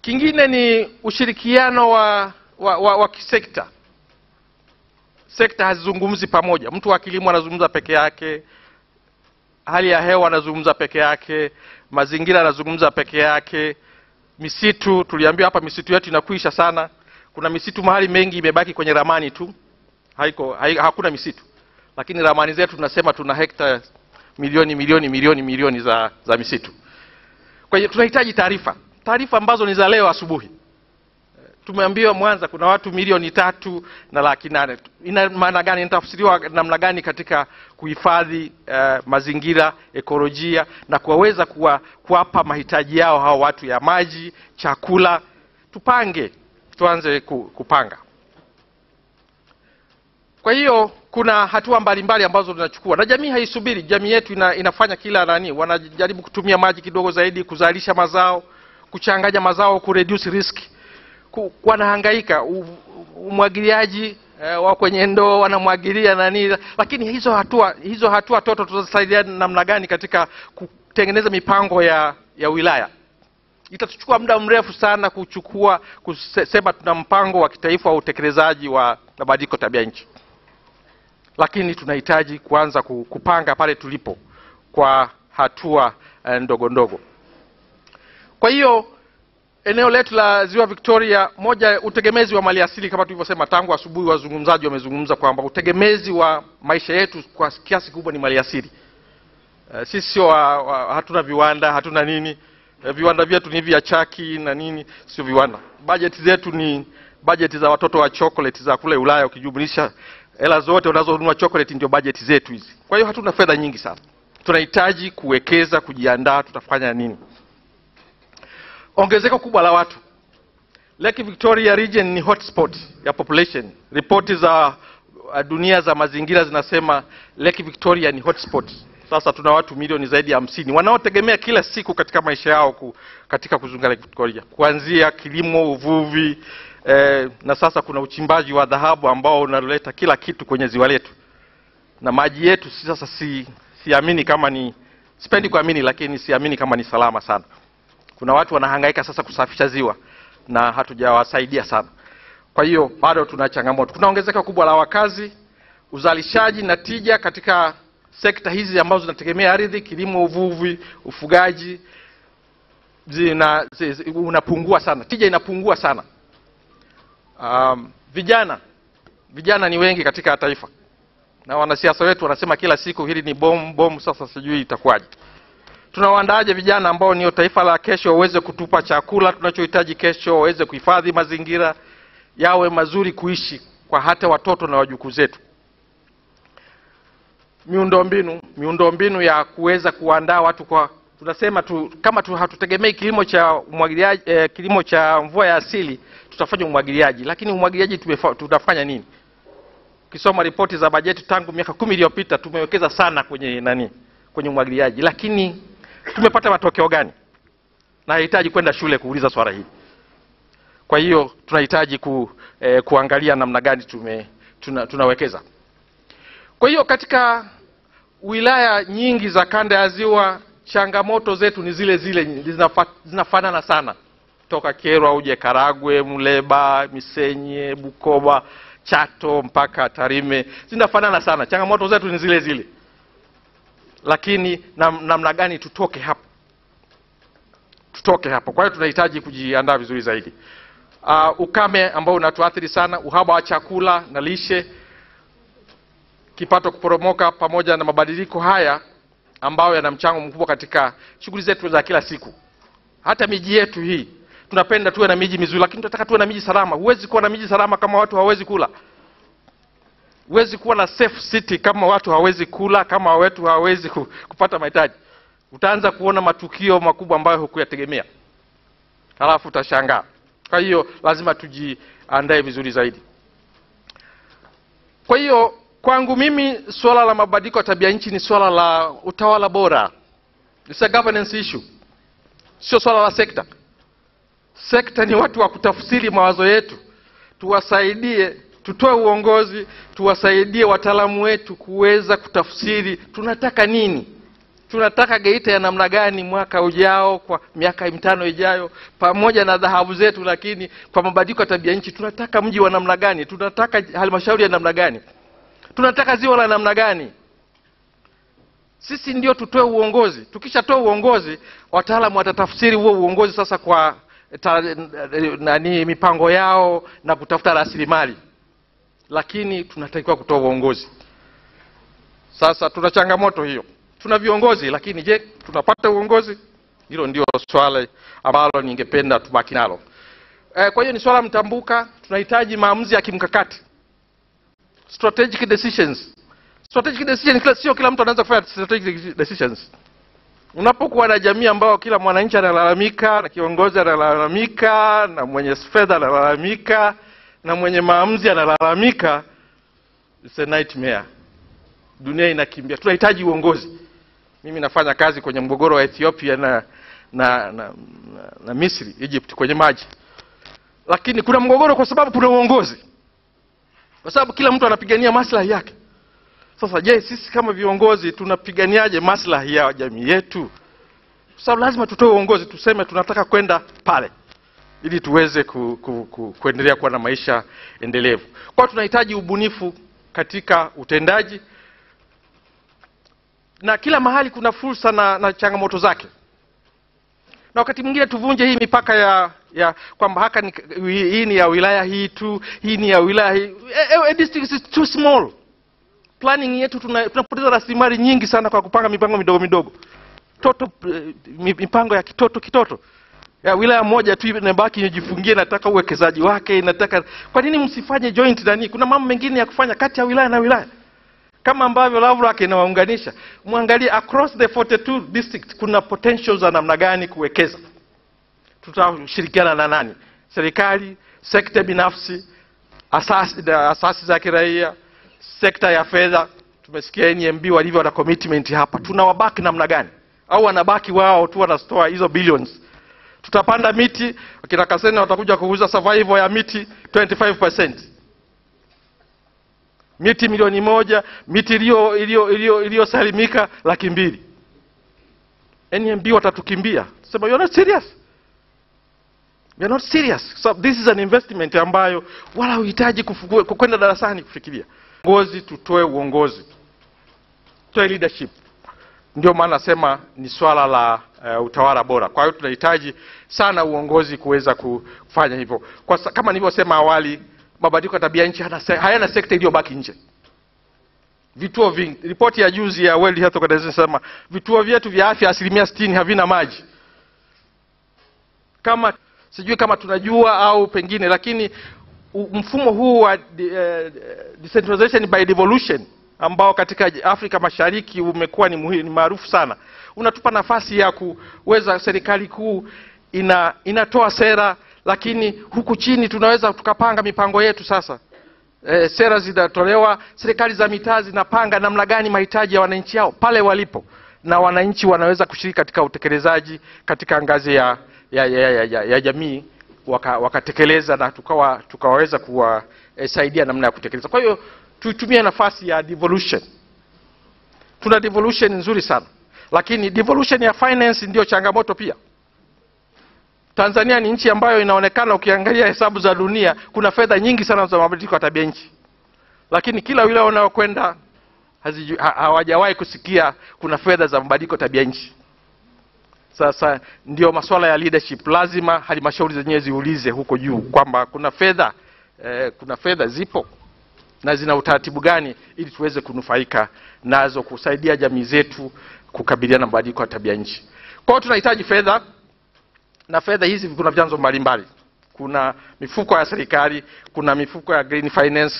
Kingine ni ushirikiano wa kisekta. Sekta hazizungumzi pamoja. Mtu wa kilimo anazungumza peke yake, hali ya hewa anazungumza peke yake, mazingira anazungumza peke yake, misitu, tuliambiwa hapa misitu yetu inakwisha sana. Kuna misitu mahali mengi imebaki kwenye ramani tu. Hakuna misitu. Lakini ramani zetu tunasema tuna hekta milioni za misitu. Kwa hiyo tunahitaji taarifa ambazo ni za leo asubuhi. Tumeambiwa Mwanza kuna watu 3.8 milioni. Ina maana gani? Inatafsiriwa namna gani katika kuhifadhi mazingira, ekolojia, na kuweza kuwapa mahitaji yao hao watu ya maji, chakula? Tuanze kupanga. Kwa hiyo kuna hatua mbalimbali ambazo tunachukua, na jamii haisubiri. Jamii yetu inafanya kila wanajaribu kutumia maji kidogo zaidi, kuzalisha mazao, kuchanganya mazao, kureduce risk. Wanahangaika umwagiliaji wa kwenye ndoo, wanamwagilia lakini hizo hatua toto tutasaidia namna gani katika kutengeneza mipango ya wilaya? Itatuchukua muda mrefu sana kusema tuna mpango wa kitaifa wa utekelezaji wa mabadiliko tabia nchi. Lakini tunahitaji kuanza kupanga pale tulipo kwa hatua ndogo ndogo. Kwa hiyo eneo letu la Ziwa Victoria, moja, utegemezi wa maliasili, kama tulivyosema tangu asubuhi wazungumzaji wamezungumza kwamba utegemezi wa maisha yetu kwa kiasi kubwa ni maliasili. Sisi hatuna viwanda, hatuna nini. Viwanda vyetu ni vya chaki na nini, sio viwanda. Budget zetu ni budget za watoto wa chocolate za kule Ulaya. Ukijumlisha hela zote unazonunua chocolate ndio budget zetu hizi. Kwa hiyo hatuna fedha nyingi sana. Tunahitaji kuwekeza, kujiandaa tutafanya nini. Ongezeko kubwa la watu. Lake Victoria region ni hotspot ya population. Ripoti za dunia za mazingira zinasema Lake Victoria ni hotspot. Sasa tuna watu milioni zaidi ya 50 wanaotegemea kila siku katika maisha yao katika kuzunguka Lake Victoria. Kuanzia kilimo, uvuvi, na sasa kuna uchimbaji wa dhahabu ambao unaleta kila kitu kwenye ziwa letu. Na maji yetu sasa siamini kama sipendi kuamini, lakini siamini kama ni salama sana. Kuna watu wanahangaika sasa kusafisha ziwa na hatujawasaidia sana. Kwa hiyo bado tuna changamoto. Kuna ongezeko kubwa la wakazi, uzalishaji na tija katika sekta hizi ambazo zinategemea ardhi, kilimo, uvuvi, ufugaji, unapungua sana. Tija inapungua sana. Vijana ni wengi katika taifa. Na wanasiasa wetu wanasema kila siku hili ni bomu, sasa sijui itakuwaje. Tunawaandaaje vijana ambao ni taifa la kesho waweze kutupa chakula tunachohitaji kesho, waweze kuhifadhi mazingira yawe mazuri kuishi kwa hata watoto na wajukuu zetu. Miundombinu ya kuweza kuandaa watu tunasema kama hatutegemei kilimo cha umwagiliaji, kilimo cha mvua ya asili, tutafanya umwagiliaji. Lakini umwagiliaji tutafanya nini? Ukisoma ripoti za bajeti tangu miaka 10 iliyopita tumewekeza sana kwenye umwagiliaji, lakini tumepata matokeo gani? Na hahitaji kwenda shule kuuliza swala hili. Kwa hiyo tunahitaji kuangalia namna gani tunawekeza. Kwa hiyo katika wilaya nyingi za kanda ya ziwa, changamoto zetu ni zile zinafanana sana. Toka Kyerwa uje Karagwe, Muleba, Misenye, Bukoba, Chato mpaka Tarime, zinafanana sana. Changamoto zetu ni zile. Lakini namna gani tutoke hapo? Kwa hiyo tunahitaji kujiandaa vizuri zaidi. Ukame ambao unatuathiri sana, uhaba wa chakula na lishe, kipato kuporomoka, pamoja na mabadiliko haya ambayo yana mchango mkubwa katika shughuli zetu za kila siku. Hata miji yetu hii, tunapenda tuwe na miji mizuri, lakini tunataka tuwe na miji salama. Huwezi kuwa na miji salama kama watu hawawezi kula. Huwezi kuwa na safe city kama watu hawezi kula, kama watu hawezi kupata mahitaji. Utaanza kuona matukio makubwa ambayo hukuyategemea. Halafu utashangaa. Kwa hiyo lazima tujiandae vizuri zaidi. Kwa hiyo kwangu mimi swala la mabadiliko ya tabia nchi ni swala la utawala bora. It's a governance issue. Sio swala la sekta. Sekta ni watu wa kutafsiri mawazo yetu. Tuwasaidie, tutoe uongozi, tuwasaidie wataalamu wetu kuweza kutafsiri tunataka nini. Tunataka Geita ya namna gani mwaka ujao, kwa miaka 5 ijayo, pamoja na dhahabu zetu, lakini kwa mabadiliko ya tabia nchi tunataka mji wa namna gani, tunataka halmashauri ya namna gani, tunataka ziwa la namna gani. Sisi ndio tutoe uongozi. Tukishatoa uongozi, wataalamu watatafsiri huo uongozi sasa kwa mipango yao na kutafuta rasilimali. Lakini tunatakiwa kutoa uongozi. Sasa tuna changamoto hiyo. Tuna viongozi, lakini je, tunapata uongozi? Hilo ndio swali ambalo ningependa tubaki nalo. Kwa hiyo ni swala mtambuka. Tunahitaji maamuzi ya kimkakati. Strategic decisions. Strategic decisions, sio kila mtu anaweza kufanya strategic decisions. Unapokuwa na jamii ambao kila mwananchi analalamika, na kiongozi analalamika, na mwenye fedha analalamika, na mwenye maamuzi analalamika, it's a nightmare. Dunia inakimbia. Tunahitaji uongozi. Mimi nafanya kazi kwenye mgogoro wa Ethiopia na Misri, Egypt, kwenye maji. Lakini kuna mgogoro kwa sababu kuna uongozi. Kwa sababu kila mtu anapigania maslahi yake. Sasa je, sisi kama viongozi tunapiganiaje maslahi ya jamii yetu? Kwa sababu lazima tutoe uongozi, tuseme tunataka kwenda pale ili tuweze kuendelea kuwa na maisha endelevu. Kwa tunahitaji ubunifu katika utendaji. Na kila mahali kuna fursa na changamoto zake. Na wakati mwingine tuvunje hii mipaka ya kwamba hii ni ya wilaya hii tu, hii ni ya wilaya hii. A district is too small. Planning yetu tunapoteza rasilimali nyingi sana kwa kupanga mipango midogo midogo. Mipango ya kitoto. Ya wilaya moja tu inabaki ijifungie, nataka uwekezaji wake, nataka. Kwa nini msifanye joint ndani? Kuna mambo mengine ya kufanya kati ya wilaya na wilaya. Kama ambavyo LVRLAC inawaunganisha, muangalie across the 42 districts kuna potentials za namna gani kuwekeza. Tutashirikiana na nani? Serikali, sekta binafsi, asasi za kiraia, sekta ya fedha. Tumesikia NMB walivyo na commitment hapa. Tunawabaki namna gani? Au wanabaki wao tu wanastoa hizo billions? Tutapanda miti, akina Kaseni watakuja kuuza survival ya miti 25%. Miti 1,000,000, miti iliyosalimika 200,000. NMB watatukimbia. Sema you're not serious. You're not serious. So this is an investment ambayo wala uhitaji kwenda darasani kufikiria. Uongozi, tutoe uongozi. Tutoe leadership. Ndio maana nasema ni swala la utawala bora. Kwa hiyo tunahitaji sana uongozi kuweza kufanya hivyo. Kama nilivyosema awali, mabadiliko ya tabia nchi hayana sekta iliyobaki nje. Vituo vingi, ripoti ya juzi ya World Health Organization inasema vituo vyetu vya afya 60% havina maji. Kama sijui kama tunajua au pengine, lakini mfumo huu wa decentralization by devolution ambao katika Afrika Mashariki umekuwa ni maarufu sana, unatupa nafasi ya kuweza serikali kuu inatoa sera, lakini huku chini tunaweza tukapanga mipango yetu sasa. Sera zinatolewa, serikali za mitaa zinapanga namna gani mahitaji ya wananchi hao pale walipo, na wananchi wanaweza kushiriki katika utekelezaji katika ngazi ya jamii, wakatekeleza na tukaweza kuwasaidia namna ya kutekeleza. Kwa hiyo tuitumie nafasi ya devolution. Tuna devolution nzuri sana, lakini devolution ya finance ndio changamoto pia. Tanzania ni nchi ambayo inaonekana, ukiangalia hesabu za dunia, kuna fedha nyingi sana za mabadiliko ya tabia nchi. Lakini kila wilaya unayokwenda hawajawahi kusikia kuna fedha za mabadiliko ya tabia nchi. Sasa ndio masuala ya leadership. Lazima halmashauri zenyewe ziulize huko juu kwamba kuna fedha zipo na zina utaratibu gani ili tuweze kunufaika nazo kusaidia jamii zetu kukabiliana na mabadiliko ya tabia nchi. Kwa hiyo tunahitaji fedha, na fedha hizi kuna vyanzo mbalimbali. kuna mifuko ya serikali, kuna mifuko ya green finance,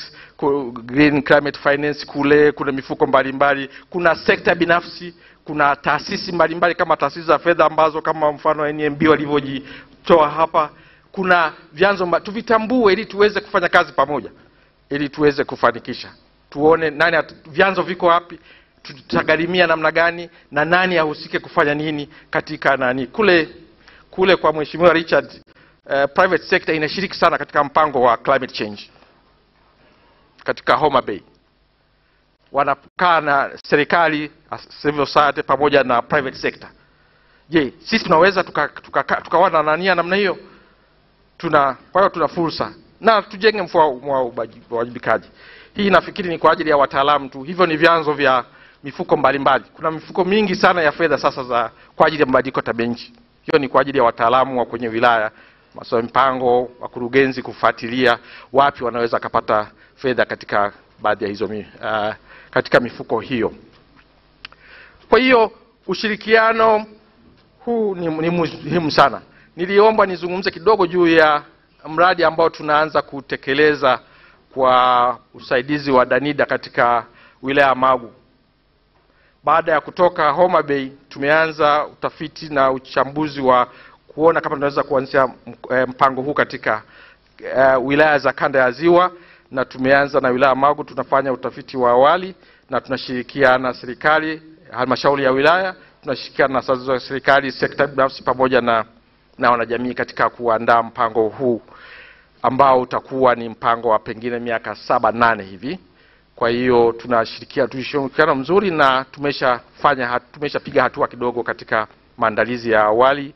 green climate finance kule, kuna mifuko mbalimbali, kuna sekta binafsi, kuna taasisi mbalimbali kama taasisi za fedha ambazo kama mfano NMB walivyojitoa hapa. Kuna vyanzo tuvitambue ili tuweze kufanya kazi pamoja, ili tuweze kufanikisha. Tuone nani vyanzo viko wapi, tutagharimia namna gani, na nani ahusike kufanya nini katika nani. Kule kwa Mheshimiwa Richard, private sector inashiriki sana katika mpango wa climate change. Katika Homa Bay wanakaa na serikali, civil society pamoja na private sector. Je, sisi tunaweza tukawana na nia namna hiyo? Kwa hiyo tuna fursa na tujenge mfumo wa uwajibikaji. Hii nafikiri ni kwa ajili ya wataalamu tu. Hivyo ni vyanzo vya mifuko mbalimbali. Kuna mifuko mingi sana ya fedha sasa kwa ajili ya mabadiliko tabia nchi. Hiyo ni kwa ajili ya wataalamu wa kwenye wilaya, masuala mpango, wakurugenzi kufuatilia wapi wanaweza kupata fedha katika baadhi ya hizo katika mifuko hiyo. Kwa hiyo ushirikiano huu ni muhimu sana. Niliomba nizungumze kidogo juu ya mradi ambao tunaanza kutekeleza kwa usaidizi wa Danida katika wilaya ya Magu. Baada ya kutoka Homa Bay, tumeanza utafiti na uchambuzi wa kuona kama tunaweza kuanzisha mpango huu katika wilaya za Kanda ya Ziwa, na tumeanza na wilaya ya Magu. Tunafanya utafiti wa awali na tunashirikiana na serikali, halmashauri ya wilaya, tunashirikiana na asasi za serikali, sekta binafsi pamoja na wanajamii katika kuandaa mpango huu ambao utakuwa ni mpango wa pengine miaka 7-8 hivi. Kwa hiyo tunashirikiana mzuri na tumeshapiga hatua kidogo katika maandalizi ya awali,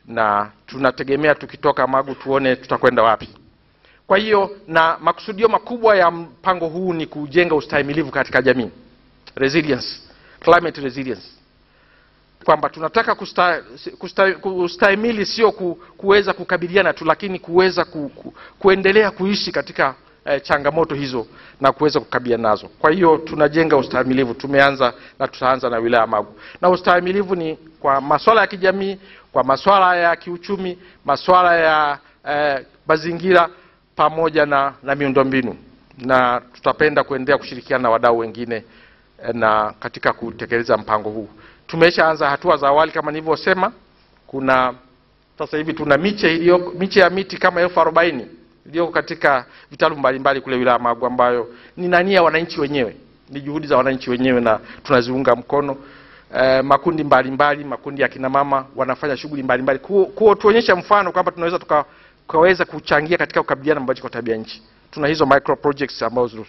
na tunategemea tukitoka Magu tuone tutakwenda wapi. Kwa hiyo na makusudio makubwa ya mpango huu ni kujenga ustahimilivu katika jamii, resilience, climate resilience, kwamba tunataka kustahimili sio kuweza kukabiliana tu, lakini kuweza kuendelea kuishi katika changamoto hizo na kuweza kukabiliana nazo. Kwa hiyo tunajenga ustahimilivu. Tumeanza na tutaanza na wilaya Magu. Na ustahimilivu ni kwa masuala ya kijamii, kwa masuala ya kiuchumi, masuala ya mazingira pamoja na miundombinu. Na tutapenda kuendelea kushirikiana na wadau wengine na katika kutekeleza mpango huu. Tumeshaanza hatua za awali kama nilivyosema. Sasa hivi tuna miche ya miti kama 40,000 iliyoko katika vitalu mbalimbali kule wilaya Magu, ambayo ni nia wananchi wenyewe, ni juhudi za wananchi wenyewe na tunaziunga mkono. Makundi mbalimbali, makundi ya kina mama wanafanya shughuli mbalimbali tuonyesha mfano kwamba tunaweza tukaweza kuchangia katika kukabiliana na mabadiliko ya tabia nchi. Tuna hizo micro projects ambazo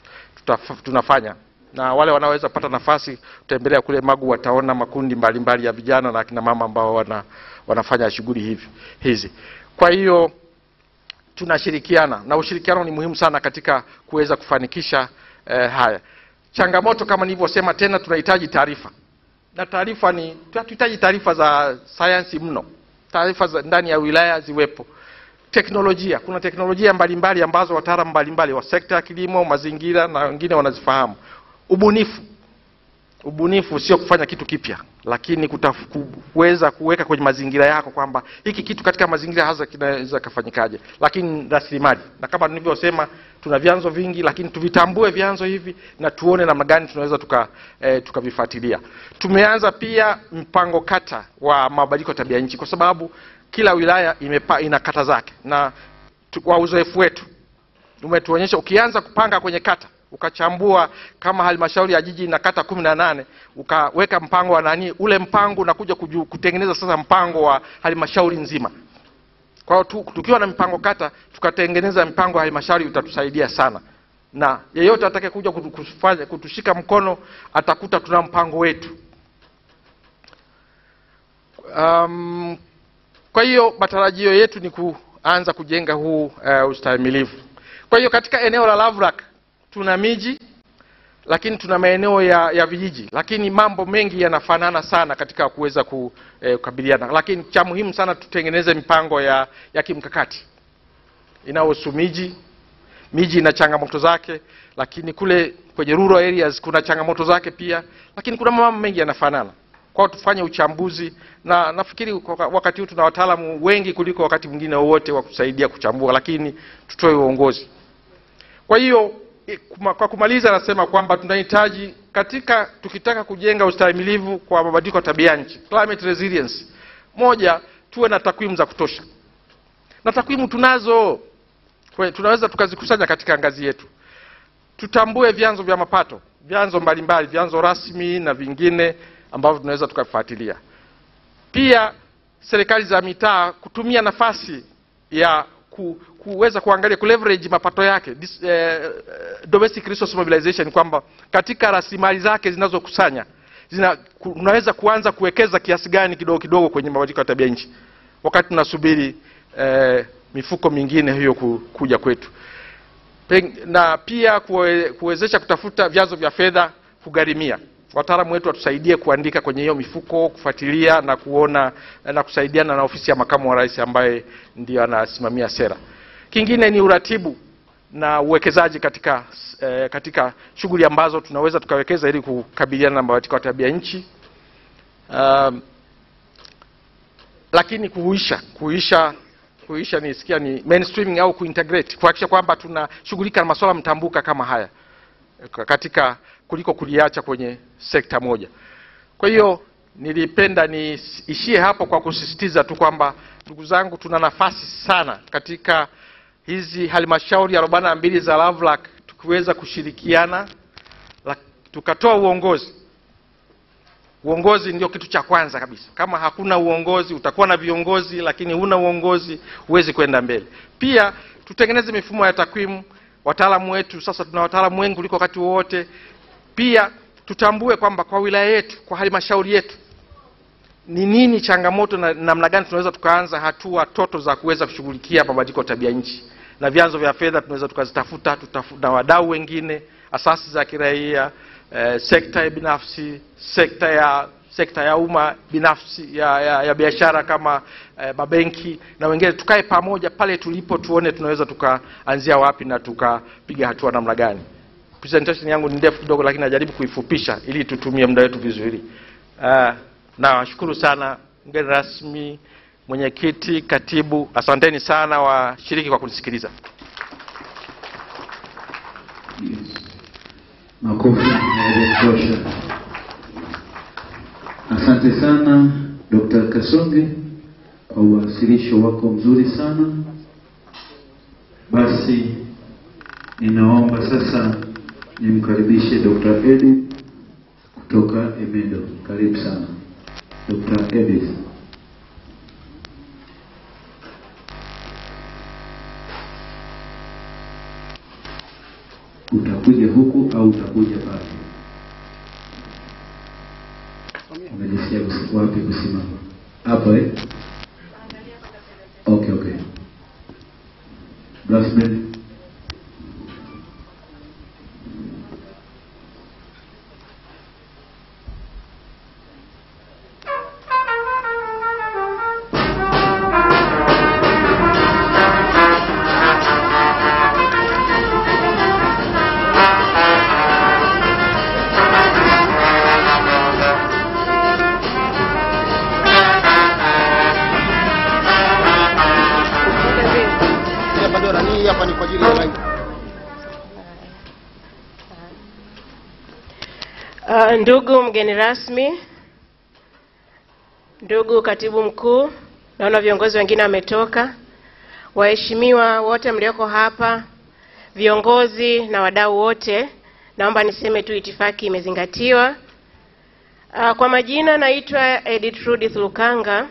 tunafanya, na wale wanaweza kupata nafasi kutembelea kule Magu wataona makundi mbalimbali ya vijana na kina mama ambao wanafanya shughuli hizi. Kwa hiyo tunashirikiana, na ushirikiano ni muhimu sana katika kuweza kufanikisha haya. Changamoto kama nilivyosema tena, tunahitaji taarifa. Na tunahitaji taarifa za sayansi mno. Taarifa ndani ya wilaya ziwepo. Teknolojia, kuna teknolojia mbalimbali ambazo wataalamu mbalimbali wa sekta ya kilimo, mazingira na wengine wanazifahamu. Ubunifu sio kufanya kitu kipya, lakini kuweza kuweka kwenye mazingira yako kwamba hiki kitu katika mazingira hasa kinaweza kufanyikaje. Lakini rasilimali, na kama nilivyosema, tuna vyanzo vingi, lakini tuvitambue vyanzo hivi na tuone namna gani tunaweza tukavifuatilia. Tumeanza pia mpango kata wa mabadiliko ya tabia nchi, kwa sababu kila wilaya ina kata zake, na kwa uzoefu wetu umetuonyesha ukianza kupanga kwenye kata, ukachambua kama halmashauri ya jiji ina kata 18, ukaweka mpango wa ule mpango unakuja kutengeneza sasa mpango wa halmashauri nzima. Kwa hiyo tukiwa na mpango kata tukatengeneza mpango wa halmashauri utatusaidia sana, na yeyote atakayekuja kutushika mkono atakuta tuna mpango wetu. Kwa hiyo matarajio yetu ni kuanza kujenga huu ustahimilivu. Kwa hiyo katika eneo la LVRLAC tuna miji, lakini tuna maeneo ya vijiji, lakini mambo mengi yanafanana sana katika kuweza kukabiliana. Lakini cha muhimu sana tutengeneze mipango ya kimkakati inayohusu miji. Miji ina changamoto zake, lakini kule kwenye rural areas kuna changamoto zake pia, lakini kuna mambo mengi yanafanana. Kwa tufanye uchambuzi, na nafikiri wakati huu tuna wataalamu wengi kuliko wakati mwingine wote wa kusaidia kuchambua, lakini tutoe uongozi. Kwa hiyo kwa kumaliza, nasema kwamba tunahitaji tukitaka kujenga ustahimilivu kwa mabadiliko ya tabia nchi, climate resilience, moja, tuwe na takwimu za kutosha. Na takwimu tunazo, tunaweza tukazikusanya katika ngazi yetu. Tutambue vyanzo vya mapato, vyanzo mbalimbali, vyanzo rasmi na vingine ambavyo tunaweza tukafuatilia. Pia serikali za mitaa kutumia nafasi ya kuweza kuangalia leverage mapato yake, domestic resource mobilization, kwamba katika rasilimali zake zinazokusanya unaweza kuanza kuwekeza kiasi gani kidogo kidogo kwenye mabadiliko ya tabia nchi, wakati tunasubiri mifuko mingine hiyo kuja kwetu. Na pia kuwezesha kutafuta vyanzo vya fedha kugharimia. Wataalamu wetu watusaidie kuandika kwenye hiyo mifuko, kufuatilia na kuona na kusaidiana na ofisi ya makamu wa rais ambaye ndio anasimamia sera. Kingine ni uratibu na uwekezaji katika shughuli ambazo tunaweza tukawekeza ili kukabiliana na mabadiliko ya tabia nchi. Lakini kuhuisha nisikia ni mainstreaming au kuintegrate, kuhakikisha kwamba tunashughulika na masuala mtambuka kama haya kuliko kuliacha kwenye sekta moja. Kwa hiyo nilipenda niishie hapo kwa kusisitiza tu kwamba, ndugu zangu, tuna nafasi sana katika hizi halmashauri 42 za LVRLAC, tukiweza kushirikiana tukatoa uongozi. Uongozi ndio kitu cha kwanza kabisa. Kama hakuna uongozi, utakuwa na viongozi lakini huna uongozi, huwezi kwenda mbele. Pia tutengeneze mifumo ya takwimu. Wataalamu wetu sasa, tuna wataalamu wengi kuliko wakati wote. Pia tutambue kwamba kwa wilaya yetu, kwa halmashauri yetu, ni nini changamoto na namna gani tunaweza tukaanza hatua toto za kuweza kushughulikia mabadiliko ya tabia nchi. Na vyanzo vya fedha tunaweza tukazitafuta na wadau wengine, asasi za kiraia, sekta ya binafsi, sekta ya umma binafsi ya biashara kama mabenki na wengine. Tukae pamoja pale tulipo, tuone tunaweza tukaanzia wapi na tukapiga hatua namna gani. Presentation yangu ni ndefu kidogo, lakini najaribu kuifupisha ili tutumie muda wetu vizuri. Nashukuru sana mgeni rasmi, mwenyekiti, katibu, asanteni sana washiriki kwa kunisikiliza. Makofi yanatosha. Asante sana Dr. Kasonge kwa uwasilisho wako mzuri sana. Basi ninaomba sasa nimkaribishe Dr. Edith kutoka Emedo. Karibu sana Dr. Edith. Utakuja huku au utakuja pale? Umejisikia wapi kusimama? Hapo Okay. Blacksmith. Hapa ni kwa ajili ya live. Ndugu mgeni rasmi, ndugu katibu mkuu, naona viongozi wengine wametoka, waheshimiwa wote mlioko hapa, viongozi na wadau wote, naomba niseme tu itifaki imezingatiwa. Kwa majina naitwa Edith Lukanga.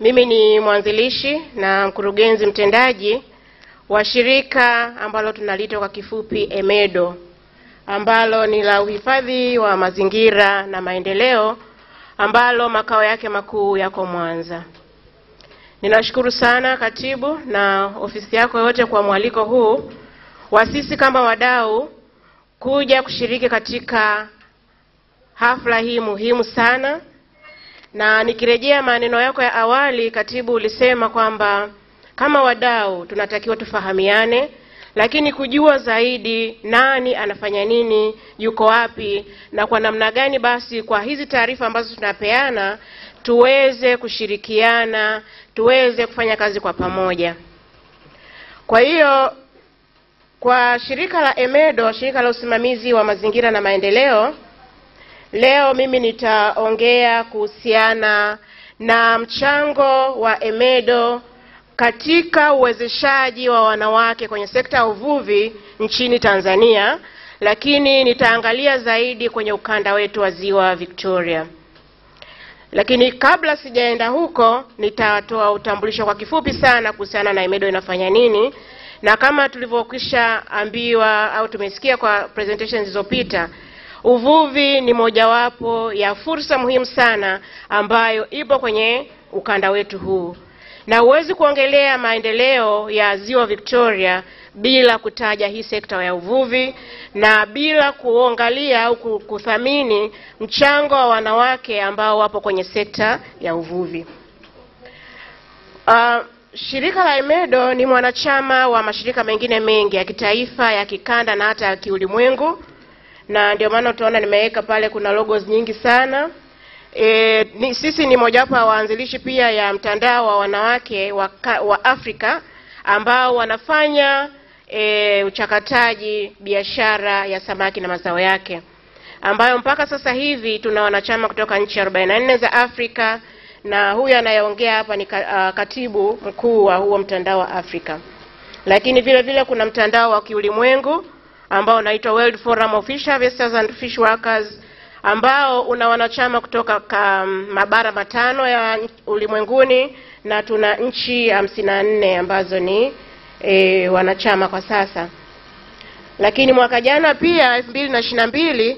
Mimi ni mwanzilishi na mkurugenzi mtendaji wa shirika ambalo tunaliita kwa kifupi Emedo, ambalo ni la uhifadhi wa mazingira na maendeleo, ambalo makao yake makuu yako Mwanza. Ninashukuru sana katibu na ofisi yako yote kwa mwaliko huu wa sisi kama wadau kuja kushiriki katika hafla hii muhimu sana. Na nikirejea maneno yako ya awali, katibu, ulisema kwamba kama wadau tunatakiwa tufahamiane, lakini kujua zaidi nani anafanya nini, yuko wapi, na kwa namna gani basi kwa hizi taarifa ambazo tunapeana tuweze kushirikiana, tuweze kufanya kazi kwa pamoja. Kwa hiyo kwa shirika la EMEDO, shirika la usimamizi wa mazingira na maendeleo, leo mimi nitaongea kuhusiana na mchango wa EMEDO katika uwezeshaji wa wanawake kwenye sekta ya uvuvi nchini Tanzania, lakini nitaangalia zaidi kwenye ukanda wetu wa Ziwa Victoria. Lakini kabla sijaenda huko, nitatoa utambulisho kwa kifupi sana kuhusiana na EMEDO inafanya nini. Na kama tulivyokwisha ambiwa au tumesikia kwa presentations zilizopita, uvuvi ni mojawapo ya fursa muhimu sana ambayo ipo kwenye ukanda wetu huu. Na huwezi kuongelea maendeleo ya Ziwa Victoria bila kutaja hii sekta ya uvuvi na bila kuangalia au kuthamini mchango wa wanawake ambao wapo kwenye sekta ya uvuvi. Shirika la EMEDO ni mwanachama wa mashirika mengine mengi ya kitaifa, ya kikanda na hata ya kiulimwengu. Na ndio maana utaona nimeweka pale kuna logos nyingi sana. Sisi ni mojawapo wa waanzilishi pia ya mtandao wa wanawake wa Afrika ambao wanafanya uchakataji biashara ya samaki na mazao yake, ambayo mpaka sasa hivi tuna wanachama kutoka nchi 44 za Afrika, na huyu anayeongea hapa ni katibu mkuu wa huo mtandao wa Afrika. Lakini vile vile kuna mtandao wa kiulimwengu ambao unaitwa World Forum of Fish Harvesters and Fish Workers, ambao una wanachama kutoka mabara 5 ya ulimwenguni, na tuna nchi 54 ambazo ni wanachama kwa sasa. Lakini mwaka jana pia 2022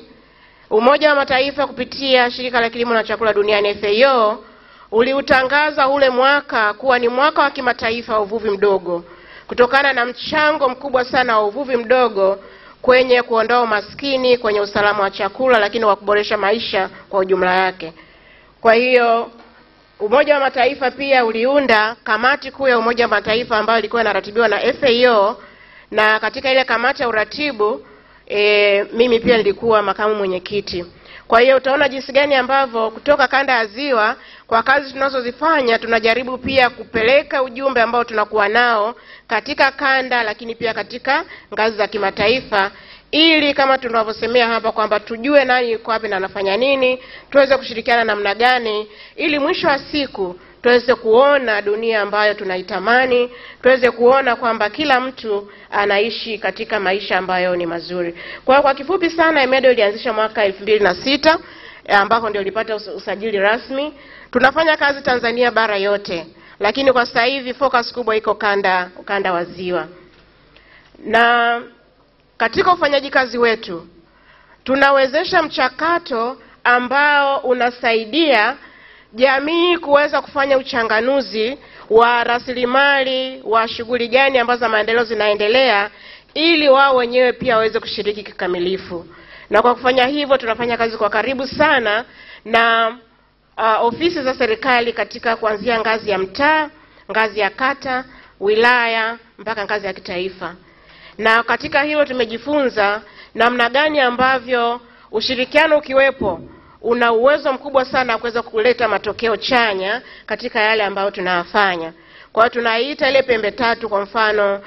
Umoja wa Mataifa kupitia shirika la kilimo na chakula duniani FAO uliutangaza ule mwaka kuwa ni mwaka wa kimataifa wa uvuvi mdogo, kutokana na mchango mkubwa sana wa uvuvi mdogo kwenye kuondoa umaskini, kwenye usalama wa chakula, lakini wa kuboresha maisha kwa ujumla yake. Kwa hiyo Umoja wa Mataifa pia uliunda kamati kuu ya Umoja wa Mataifa ambayo ilikuwa inaratibiwa na FAO, na katika ile kamati ya uratibu mimi pia nilikuwa makamu mwenyekiti. Kwa hiyo utaona jinsi gani ambavyo kutoka kanda ya Ziwa kwa kazi tunazozifanya tunajaribu pia kupeleka ujumbe ambao tunakuwa nao katika kanda, lakini pia katika ngazi za kimataifa, ili kama tunavyosemea hapa kwamba tujue nani yuko wapi na anafanya nini, tuweze kushirikiana namna gani, ili mwisho wa siku tuweze kuona dunia ambayo tunaitamani, tuweze kuona kwamba kila mtu anaishi katika maisha ambayo ni mazuri. Kwa kifupi sana, EMEDO ilianzisha mwaka 2006 ambako ndio ilipata usajili rasmi. Tunafanya kazi Tanzania bara yote, lakini kwa sasa hivi focus kubwa iko ukanda wa Ziwa. Na katika ufanyaji kazi wetu tunawezesha mchakato ambao unasaidia jamii kuweza kufanya uchanganuzi wa rasilimali, wa shughuli gani ambazo maendeleo zinaendelea, ili wao wenyewe pia waweze kushiriki kikamilifu. Na kwa kufanya hivyo tunafanya kazi kwa karibu sana na ofisi za serikali katika kuanzia ngazi ya mtaa, ngazi ya kata, wilaya mpaka ngazi ya kitaifa. Na katika hilo tumejifunza namna gani ambavyo ushirikiano ukiwepo una uwezo mkubwa sana kuweza kuleta matokeo chanya katika yale ambayo tunayafanya. Kwa hiyo tunaita ile pembe tatu, kwa mfano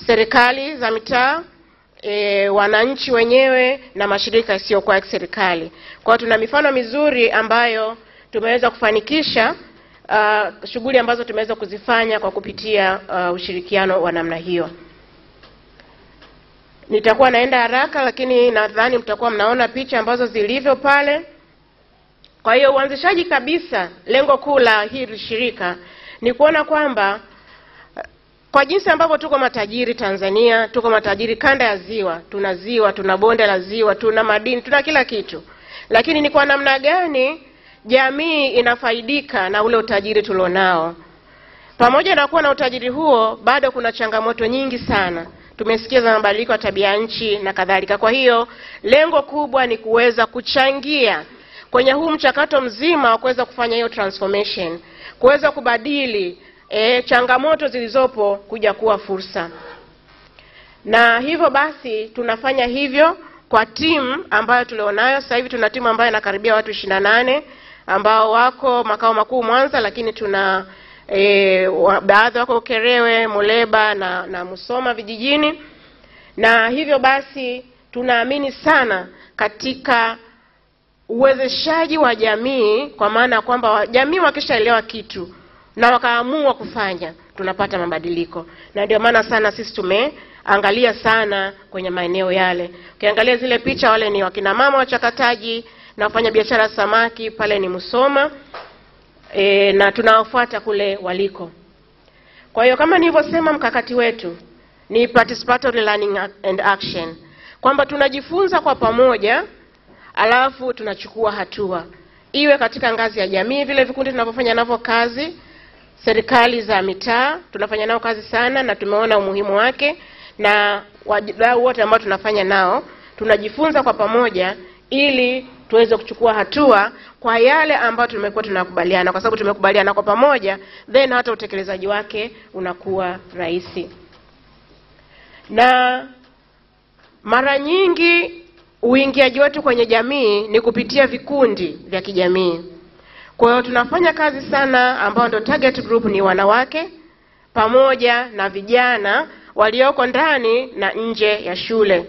serikali za mitaa, wananchi wenyewe na mashirika yasiyokuwa ya serikali. Kwa hiyo tuna mifano mizuri ambayo tumeweza kufanikisha shughuli ambazo tumeweza kuzifanya kwa kupitia ushirikiano wa namna hiyo. Nitakuwa naenda haraka, lakini nadhani mtakuwa mnaona picha ambazo zilivyo pale. Kwa hiyo uanzishaji kabisa, lengo kuu la hili shirika ni kuona kwamba kwa jinsi ambavyo tuko matajiri Tanzania, tuko matajiri kanda ya Ziwa, tuna bonde la Ziwa, tuna madini, tuna kila kitu. Lakini ni kwa namna gani jamii inafaidika na ule utajiri tulionao? Pamoja na kuwa na utajiri huo, bado kuna changamoto nyingi sana. Tumesikia za mabadiliko ya tabia nchi na kadhalika. Kwa hiyo lengo kubwa ni kuweza kuchangia kwenye huu mchakato mzima wa kuweza kufanya hiyo transformation, kuweza kubadili changamoto zilizopo kuja kuwa fursa. Na hivyo basi tunafanya hivyo kwa timu ambayo tulionayo. Sasa hivi tuna timu ambayo inakaribia watu 28 ambao wako makao makuu Mwanza, lakini tuna baadhi wako Ukerewe, Muleba na Musoma vijijini. Na hivyo basi tunaamini sana katika uwezeshaji wa jamii, kwa maana kwamba jamii wakishaelewa kitu na wakaamua kufanya, tunapata mabadiliko. Na ndio maana sana sisi tumeangalia sana kwenye maeneo yale. Ukiangalia zile picha, wale ni wakina mama wachakataji na wafanya biashara samaki, pale ni Musoma, na tunawafuata kule waliko. Kwa hiyo kama nilivyosema, mkakati wetu ni participatory learning and action, kwamba tunajifunza kwa pamoja alafu tunachukua hatua, iwe katika ngazi ya jamii, vile vikundi tunavyofanya navyo kazi, serikali za mitaa tunafanya nao kazi sana na tumeona umuhimu wake, na wadau wote ambao tunafanya nao tunajifunza kwa pamoja ili tuweze kuchukua hatua kwa yale ambayo tumekuwa tunakubaliana, kwa sababu tumekubaliana kwa pamoja, then hata utekelezaji wake unakuwa rahisi. Na mara nyingi uingiaji wetu kwenye jamii ni kupitia vikundi vya kijamii. Kwa hiyo tunafanya kazi sana ambao ndio target group ni wanawake pamoja na vijana walioko ndani na nje ya shule.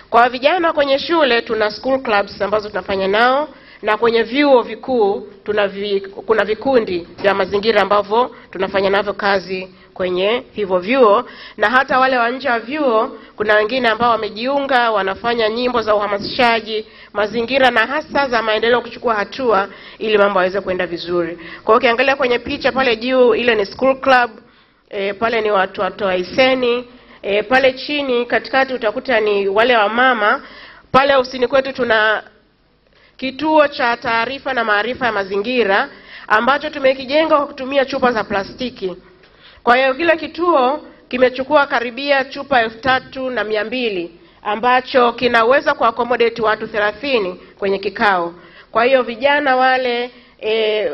Kwa vijana kwenye shule tuna school clubs ambazo tunafanya nao, na kwenye vyuo vikuu kuna vikundi vya mazingira ambavyo tunafanya navyo kazi kwenye hivyo vyuo. Na hata wale wa nje wa vyuo kuna wengine ambao wamejiunga, wanafanya nyimbo za uhamasishaji mazingira na hasa za maendeleo, kuchukua hatua ili mambo yaweze kwenda vizuri. Kwa hiyo ukiangalia kwenye picha pale juu, ile ni school club, pale ni watu wa Iseni, pale chini katikati utakuta ni wale wa mama. Pale usini kwetu tuna kituo cha taarifa na maarifa ya mazingira ambacho tumekijenga kwa kutumia chupa za plastiki. Kwa hiyo kile kituo kimechukua karibia chupa 3200 ambacho kinaweza kuaccommodate watu 30 kwenye kikao. Kwa hiyo vijana wale,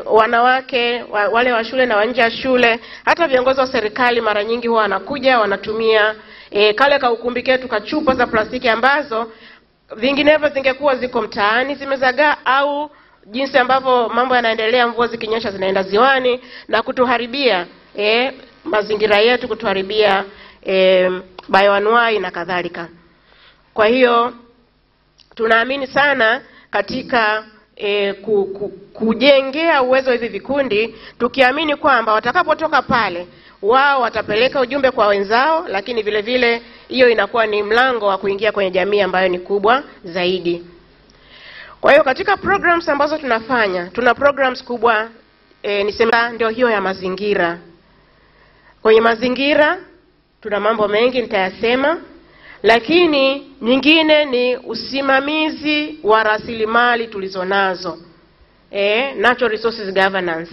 wanawake wale wa shule na nje ya shule, hata viongozi wa serikali mara nyingi huwa wanakuja wanatumia kale ka ukumbi ketu ka chupa za plastiki ambazo vinginevyo zingekuwa ziko mtaani zimezagaa, au jinsi ambavyo mambo yanaendelea, mvua zikinyesha zinaenda ziwani na kutuharibia mazingira yetu, kutuharibia bioanuai na kadhalika. Kwa hiyo tunaamini sana katika kujengea uwezo hivi vikundi, tukiamini kwamba watakapotoka pale wao watapeleka ujumbe kwa wenzao, lakini vile vile hiyo inakuwa ni mlango wa kuingia kwenye jamii ambayo ni kubwa zaidi. Kwa hiyo katika programs ambazo tunafanya, tuna programs kubwa, nisema ndio hiyo ya mazingira. Kwenye mazingira tuna mambo mengi nitayasema, lakini nyingine ni usimamizi wa rasilimali tulizonazo, natural resources governance.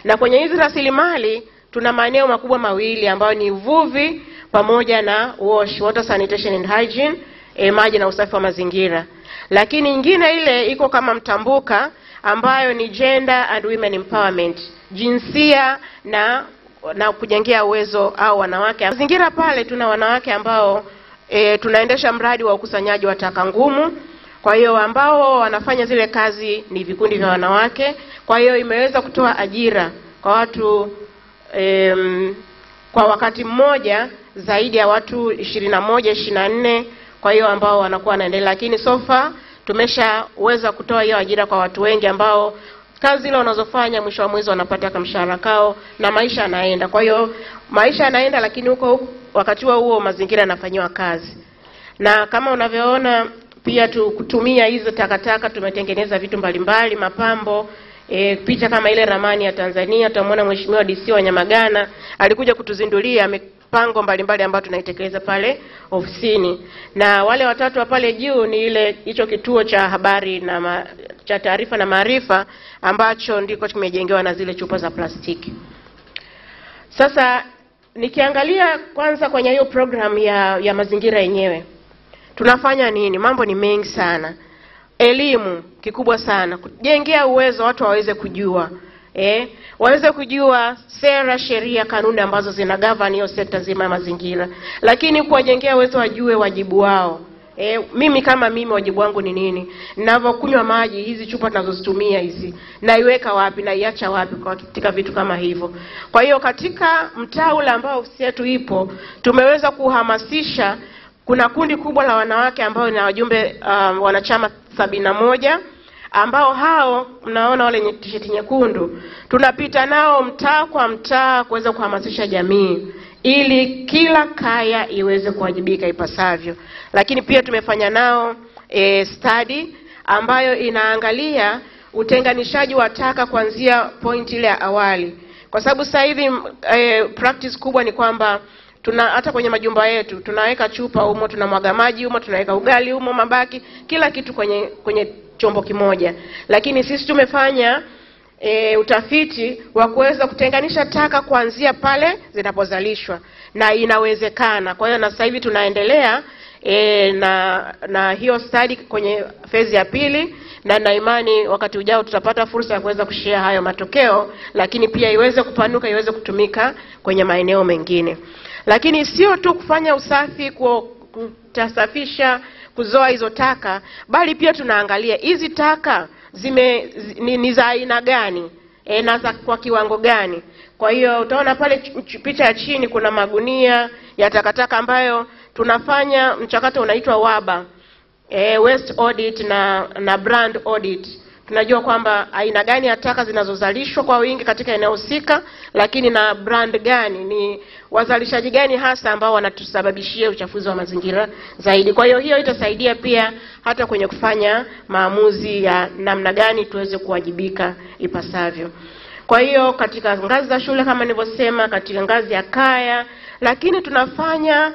Na kwenye hizi rasilimali tuna maeneo makubwa mawili ambayo ni uvuvi pamoja na water sanitation and hygiene, maji na usafi wa mazingira. Lakini nyingine ile iko kama mtambuka ambayo ni gender and women empowerment, jinsia na kujengea uwezo au wanawake. Mazingira pale tuna wanawake ambao tunaendesha mradi wa ukusanyaji wa taka ngumu. Kwa hiyo ambao wanafanya zile kazi ni vikundi vya wanawake. Kwa hiyo imeweza kutoa ajira kwa watu kwa wakati mmoja zaidi ya watu 21-24. Kwa hiyo ambao wanakuwa wanaendelea, lakini so far tumeshaweza kutoa hiyo ajira kwa watu wengi ambao kazi ile wanazofanya mwisho wa mwezi wanapata kamshahara kao na maisha yanaenda. Kwa hiyo maisha yanaenda, lakini huko wakati huo mazingira yanafanywa kazi. Na kama unavyoona pia kutumia hizo takataka tumetengeneza vitu mbalimbali, mapambo, picha kama ile ramani ya Tanzania. Tutamwona Mheshimiwa DC wa Nyamagana alikuja kutuzindulia mipango mbalimbali ambayo tunaitekeleza pale ofisini. Na wale watatu wa pale juu ni ile hicho kituo cha habari na cha taarifa na maarifa ambacho ndiko kimejengewa na zile chupa za plastiki. Sasa nikiangalia kwanza kwenye hiyo program ya mazingira yenyewe, tunafanya nini? Mambo ni mengi sana. Elimu kikubwa sana, kujengea uwezo watu waweze kujua. waweze kujua sera, sheria, kanuni ambazo zina govern hiyo sekta zima ya mazingira, lakini kuwajengea uwezo wajue wajibu wao. Mimi kama mimi wajibu wangu ni nini? Ninavyokunywa maji, hizi chupa tunazozitumia hizi, naiweka wapi, naiacha wapi, katika vitu kama hivyo. Kwa hiyo katika mtaa ule ambao ofisi yetu ipo, tumeweza kuhamasisha. Kuna kundi kubwa la wanawake ambao ni wajumbe wanachama 71 ambao hao mnaona wale wenye t-shirt nyekundu, tunapita nao mtaa kwa mtaa kuweza kuhamasisha jamii ili kila kaya iweze kuwajibika ipasavyo. Lakini pia tumefanya nao study ambayo inaangalia utenganishaji wa taka kuanzia point ile ya awali, kwa sababu sasa hivi practice kubwa ni kwamba hata kwenye majumba yetu tunaweka chupa humo, tunamwaga maji humo, tunaweka ugali humo, mabaki, kila kitu kwenye chombo kimoja. Lakini sisi tumefanya utafiti wa kuweza kutenganisha taka kuanzia pale zinapozalishwa, na inawezekana. Kwa hiyo na sasa hivi tunaendelea na hiyo study kwenye phase ya pili, na imani wakati ujao tutapata fursa ya kuweza kushare hayo matokeo, lakini pia iweze kupanuka, iweze kutumika kwenye maeneo mengine. Lakini sio tu kufanya usafi, kutasafisha, kuzoa hizo taka, bali pia tunaangalia hizi taka ni za aina gani, na za kwa kiwango gani. Kwa hiyo utaona pale picha ya chini kuna magunia ya takataka ambayo tunafanya mchakato unaitwa WABA, waste audit na brand audit. Tunajua kwamba aina gani ya taka zinazozalishwa kwa wingi katika eneo husika, lakini na brand gani, ni wazalishaji gani hasa ambao wanatusababishia uchafuzi wa mazingira zaidi. Kwa hiyo itasaidia pia hata kwenye kufanya maamuzi ya namna gani tuweze kuwajibika ipasavyo. Kwa hiyo katika ngazi za shule kama nilivyosema, katika ngazi ya kaya, lakini tunafanya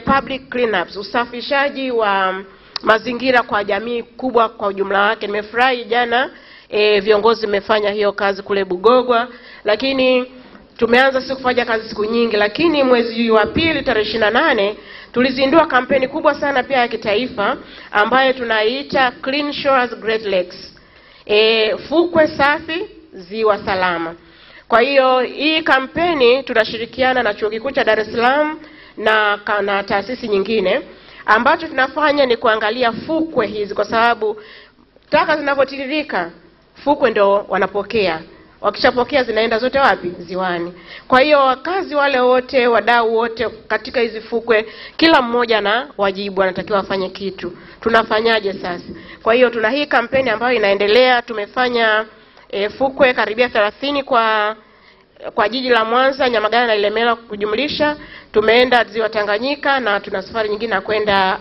public cleanups, usafishaji wa mazingira kwa jamii kubwa kwa ujumla wake. Nimefurahi jana viongozi wamefanya hiyo kazi kule Bugogwa, lakini tumeanza sisi kufanya kazi siku nyingi. Lakini mwezi wa pili tarehe 28 tulizindua kampeni kubwa sana pia ya kitaifa ambayo tunaiita Clean Shores Great Lakes, fukwe safi ziwa salama. Kwa hiyo hii kampeni tunashirikiana na Chuo Kikuu cha Dar es Salaam na taasisi nyingine. Ambacho tunafanya ni kuangalia fukwe hizi, kwa sababu taka zinavyotiririka fukwe ndio wanapokea. Wakishapokea zinaenda zote wapi? Ziwani. Kwa hiyo wakazi wale wote, wadau wote katika hizi fukwe, kila mmoja na wajibu, anatakiwa afanye kitu. Tunafanyaje sasa? Kwa hiyo tuna hii kampeni ambayo inaendelea. Tumefanya fukwe karibia 30 kwa jiji la Mwanza, Nyamagana na Ilemela kujumlisha. Tumeenda ziwa Tanganyika na tuna safari nyingine kwenda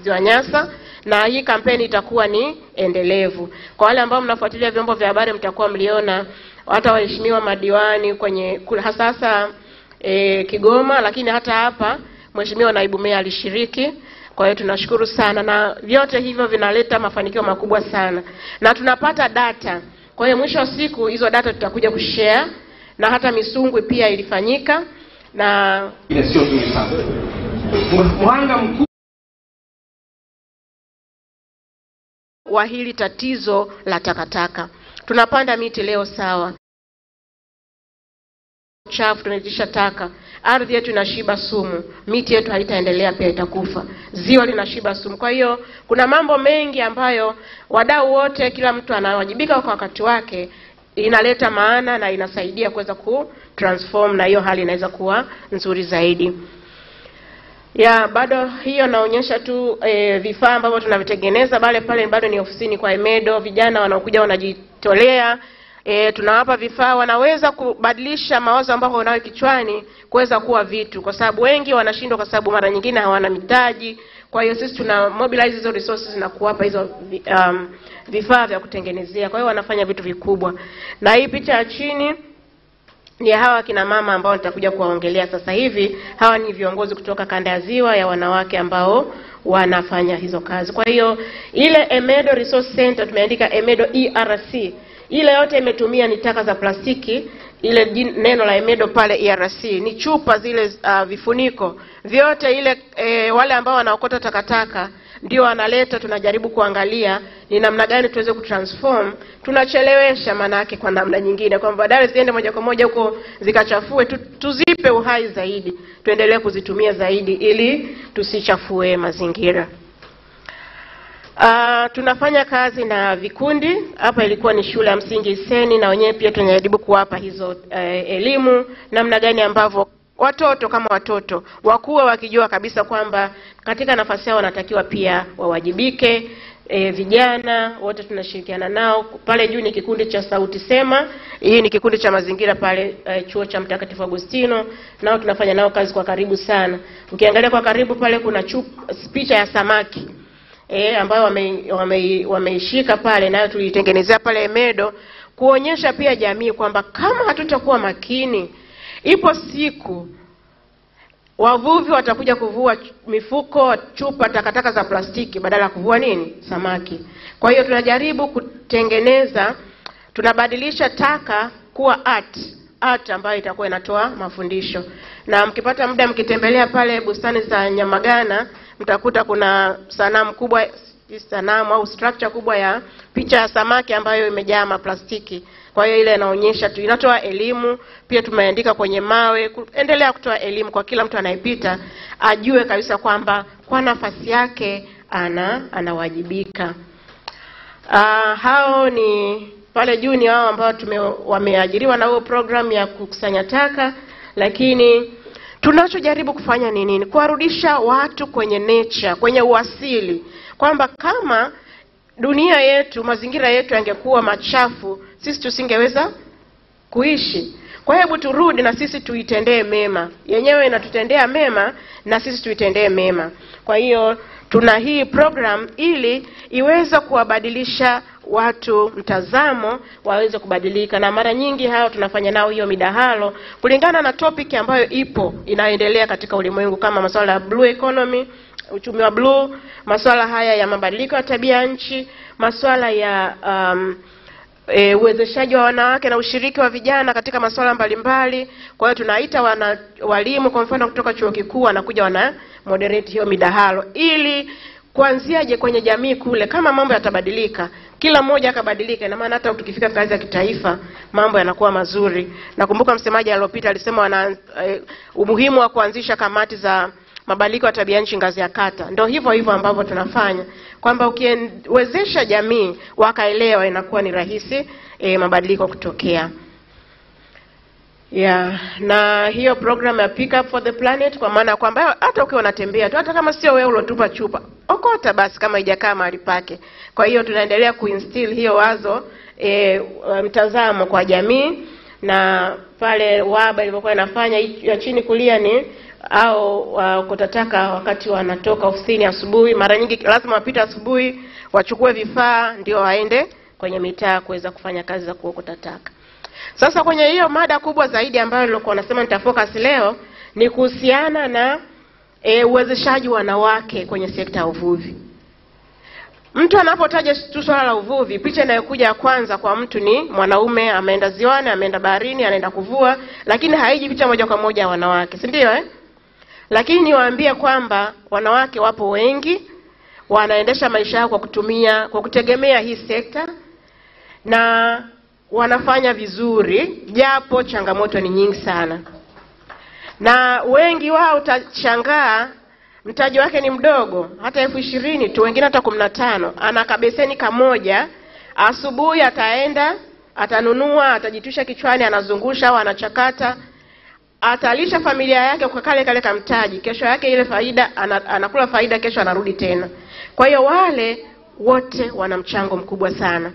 ziwa Nyasa, na hii kampeni itakuwa ni endelevu. Kwa wale ambao mnafuatilia vyombo vya habari mtakuwa mliona hata waheshimiwa madiwani kwenye hasa Kigoma, lakini hata hapa mheshimiwa naibu meya alishiriki. Kwa hiyo tunashukuru sana, na vyote hivyo vinaleta mafanikio makubwa sana na tunapata data. Kwa hiyo mwisho wa siku hizo data tutakuja kushare, na hata misungwi pia ilifanyika na ile sio tu sana. Mwanga mkuu wa hili tatizo la takataka. Tunapanda miti leo sawa, chafu tunaitisha taka, ardhi yetu inashiba sumu, miti yetu haitaendelea, pia itakufa, ziwa linashiba sumu. Kwa hiyo kuna mambo mengi ambayo wadau wote, kila mtu anawajibika kwa wakati wake, inaleta maana na inasaidia kuweza kutransform, na hiyo hali inaweza kuwa nzuri zaidi. Bado hiyo naonyesha tu vifaa ambavyo tunavitengeneza pale bado ni ofisini kwa Emedo. Vijana wanaokuja wanajitolea, tunawapa vifaa, wanaweza kubadilisha mawazo ambayo wanayo kichwani kuweza kuwa vitu, kwa sababu wengi wanashindwa kwa sababu mara nyingine hawana mitaji. Kwa hiyo sisi tuna mobilize hizo resources na kuwapa hizo vifaa vya kutengenezea. Kwa hiyo wanafanya vitu vikubwa. Na hii picha ya chini ni hawa kina mama ambao nitakuja kuwaongelea sasa hivi. Hawa ni viongozi kutoka kanda ya ziwa ya wanawake ambao wanafanya hizo kazi. Kwa hiyo ile Emedo Resource Center tumeandika Emedo ERC. Ile yote imetumia ni taka za plastiki. Ile neno la Emedo pale ERC ni chupa zile, vifuniko vyote ile, wale ambao wanaokota takataka ndio analeta, tunajaribu kuangalia ni namna gani tuweze kutransform. Tunachelewesha manake kwa namna nyingine, kwamba badala ziende moja kwa moja huko zikachafue, tuzipe uhai zaidi, tuendelee kuzitumia zaidi ili tusichafue mazingira. Tunafanya kazi na vikundi. Hapa ilikuwa ni shule ya msingi Iseni, na wenyewe pia tunajaribu kuwapa hizo elimu, namna gani ambavyo watoto kama watoto wakuwa wakijua kabisa kwamba katika nafasi yao wanatakiwa pia wawajibike. Vijana wote tunashirikiana nao. Pale juu ni kikundi cha Sauti Sema, hii ni kikundi cha mazingira pale chuo cha Mtakatifu Agustino, nao tunafanya nao kazi kwa karibu sana. Ukiangalia kwa karibu pale kuna picha ya samaki ambayo wameishika pale, nayo tulitengenezea pale Medo, kuonyesha pia jamii kwamba kama hatutakuwa makini, ipo siku wavuvi watakuja kuvua mifuko, chupa, takataka za plastiki badala ya kuvua samaki. Kwa hiyo tunajaribu kutengeneza, tunabadilisha taka kuwa art ambayo itakuwa inatoa mafundisho. Na mkipata muda mkitembelea pale bustani za Nyamagana, mtakuta kuna sanamu kubwa, sanamu au structure kubwa ya picha ya samaki ambayo imejaa maplastiki. Kwa hiyo ile inaonyesha inatoa elimu. Pia tumeandika kwenye mawe, endelea kutoa elimu kwa kila mtu anayepita, ajue kabisa kwamba kwa nafasi yake anawajibika. Hao ni pale juu ni hao ambao wameajiriwa na huo program ya kukusanya taka. Lakini tunachojaribu kufanya ni nini? Kuwarudisha watu kwenye nature, kwenye uasili, kwamba kama dunia yetu, mazingira yetu yangekuwa machafu, sisi tusingeweza kuishi. Kwa hebu turudi na sisi tuitendee mema. Yenyewe inatutendea mema na sisi tuitendee mema. Kwa hiyo tuna hii program ili iweze kuwabadilisha watu mtazamo, waweze kubadilika. Na mara nyingi hao tunafanya nao hiyo midahalo kulingana na topic ambayo inaendelea katika ulimwengu, kama masuala ya blue economy, uchumi wa blue, masuala haya ya mabadiliko ya tabia nchi, masuala ya uwezeshaji wa wanawake na ushiriki wa vijana katika masuala mbalimbali. Kwa hiyo tunaita walimu kwa mfano kutoka chuo kikuu, wanakuja wana moderate hiyo midahalo, ili kuanziaje kwenye jamii kule, kama mambo yatabadilika, kila mmoja akabadilika, na maana hata tukifika kazi ya kitaifa mambo yanakuwa mazuri. Nakumbuka msemaji aliyopita alisema umuhimu wa kuanzisha kamati za mabadiliko ya tabia nchi ngazi ya kata. Ndio hivyo ambavyo tunafanya, kwamba ukiwezesha jamii wakaelewa, inakuwa ni rahisi mabadiliko kutokea. Na hiyo program ya Pick Up for the Planet, kwa maana kwamba hata ukiwa unatembea tu, hata kama sio wewe ulotupa chupa, okota basi kama haijakaa mahali pake. Kwa hiyo tunaendelea kuinstill hiyo wazo, mtazamo kwa jamii. Na pale waba ilivyokuwa inafanya ya chini kulia ni kutataka wakati wanatoka ofisini asubuhi, mara nyingi lazima wapite asubuhi, wachukue vifaa ndio waende kwenye mitaa kuweza kufanya kazi za kuokota taka. Sasa kwenye hiyo mada kubwa zaidi ambayo nilikuwa nasema nitafocus leo ni kuhusiana na uwezeshaji wanawake kwenye sekta ya uvuvi. Mtu anapotaja tu swala la uvuvi, picha inayokuja ya kwanza kwa mtu ni mwanaume ameenda ziwani, ameenda baharini, anaenda kuvua, lakini haiji picha moja kwa moja ya wanawake, si ndio? Lakini niwaambie kwamba wanawake wapo wengi, wanaendesha maisha yao kwa kutegemea hii sekta, na wanafanya vizuri, japo changamoto ni nyingi sana. Na wengi wao utashangaa mtaji wake ni mdogo, hata 20,000 tu, wengine hata 15. Ana kabeseni kamoja, asubuhi ataenda, atanunua, atajitusha kichwani, anazungusha au anachakata, atalisha familia yake kwa kale kamtaji. Kesho yake ile faida anakula faida, kesho anarudi tena. Kwa hiyo wale wote wana mchango mkubwa sana.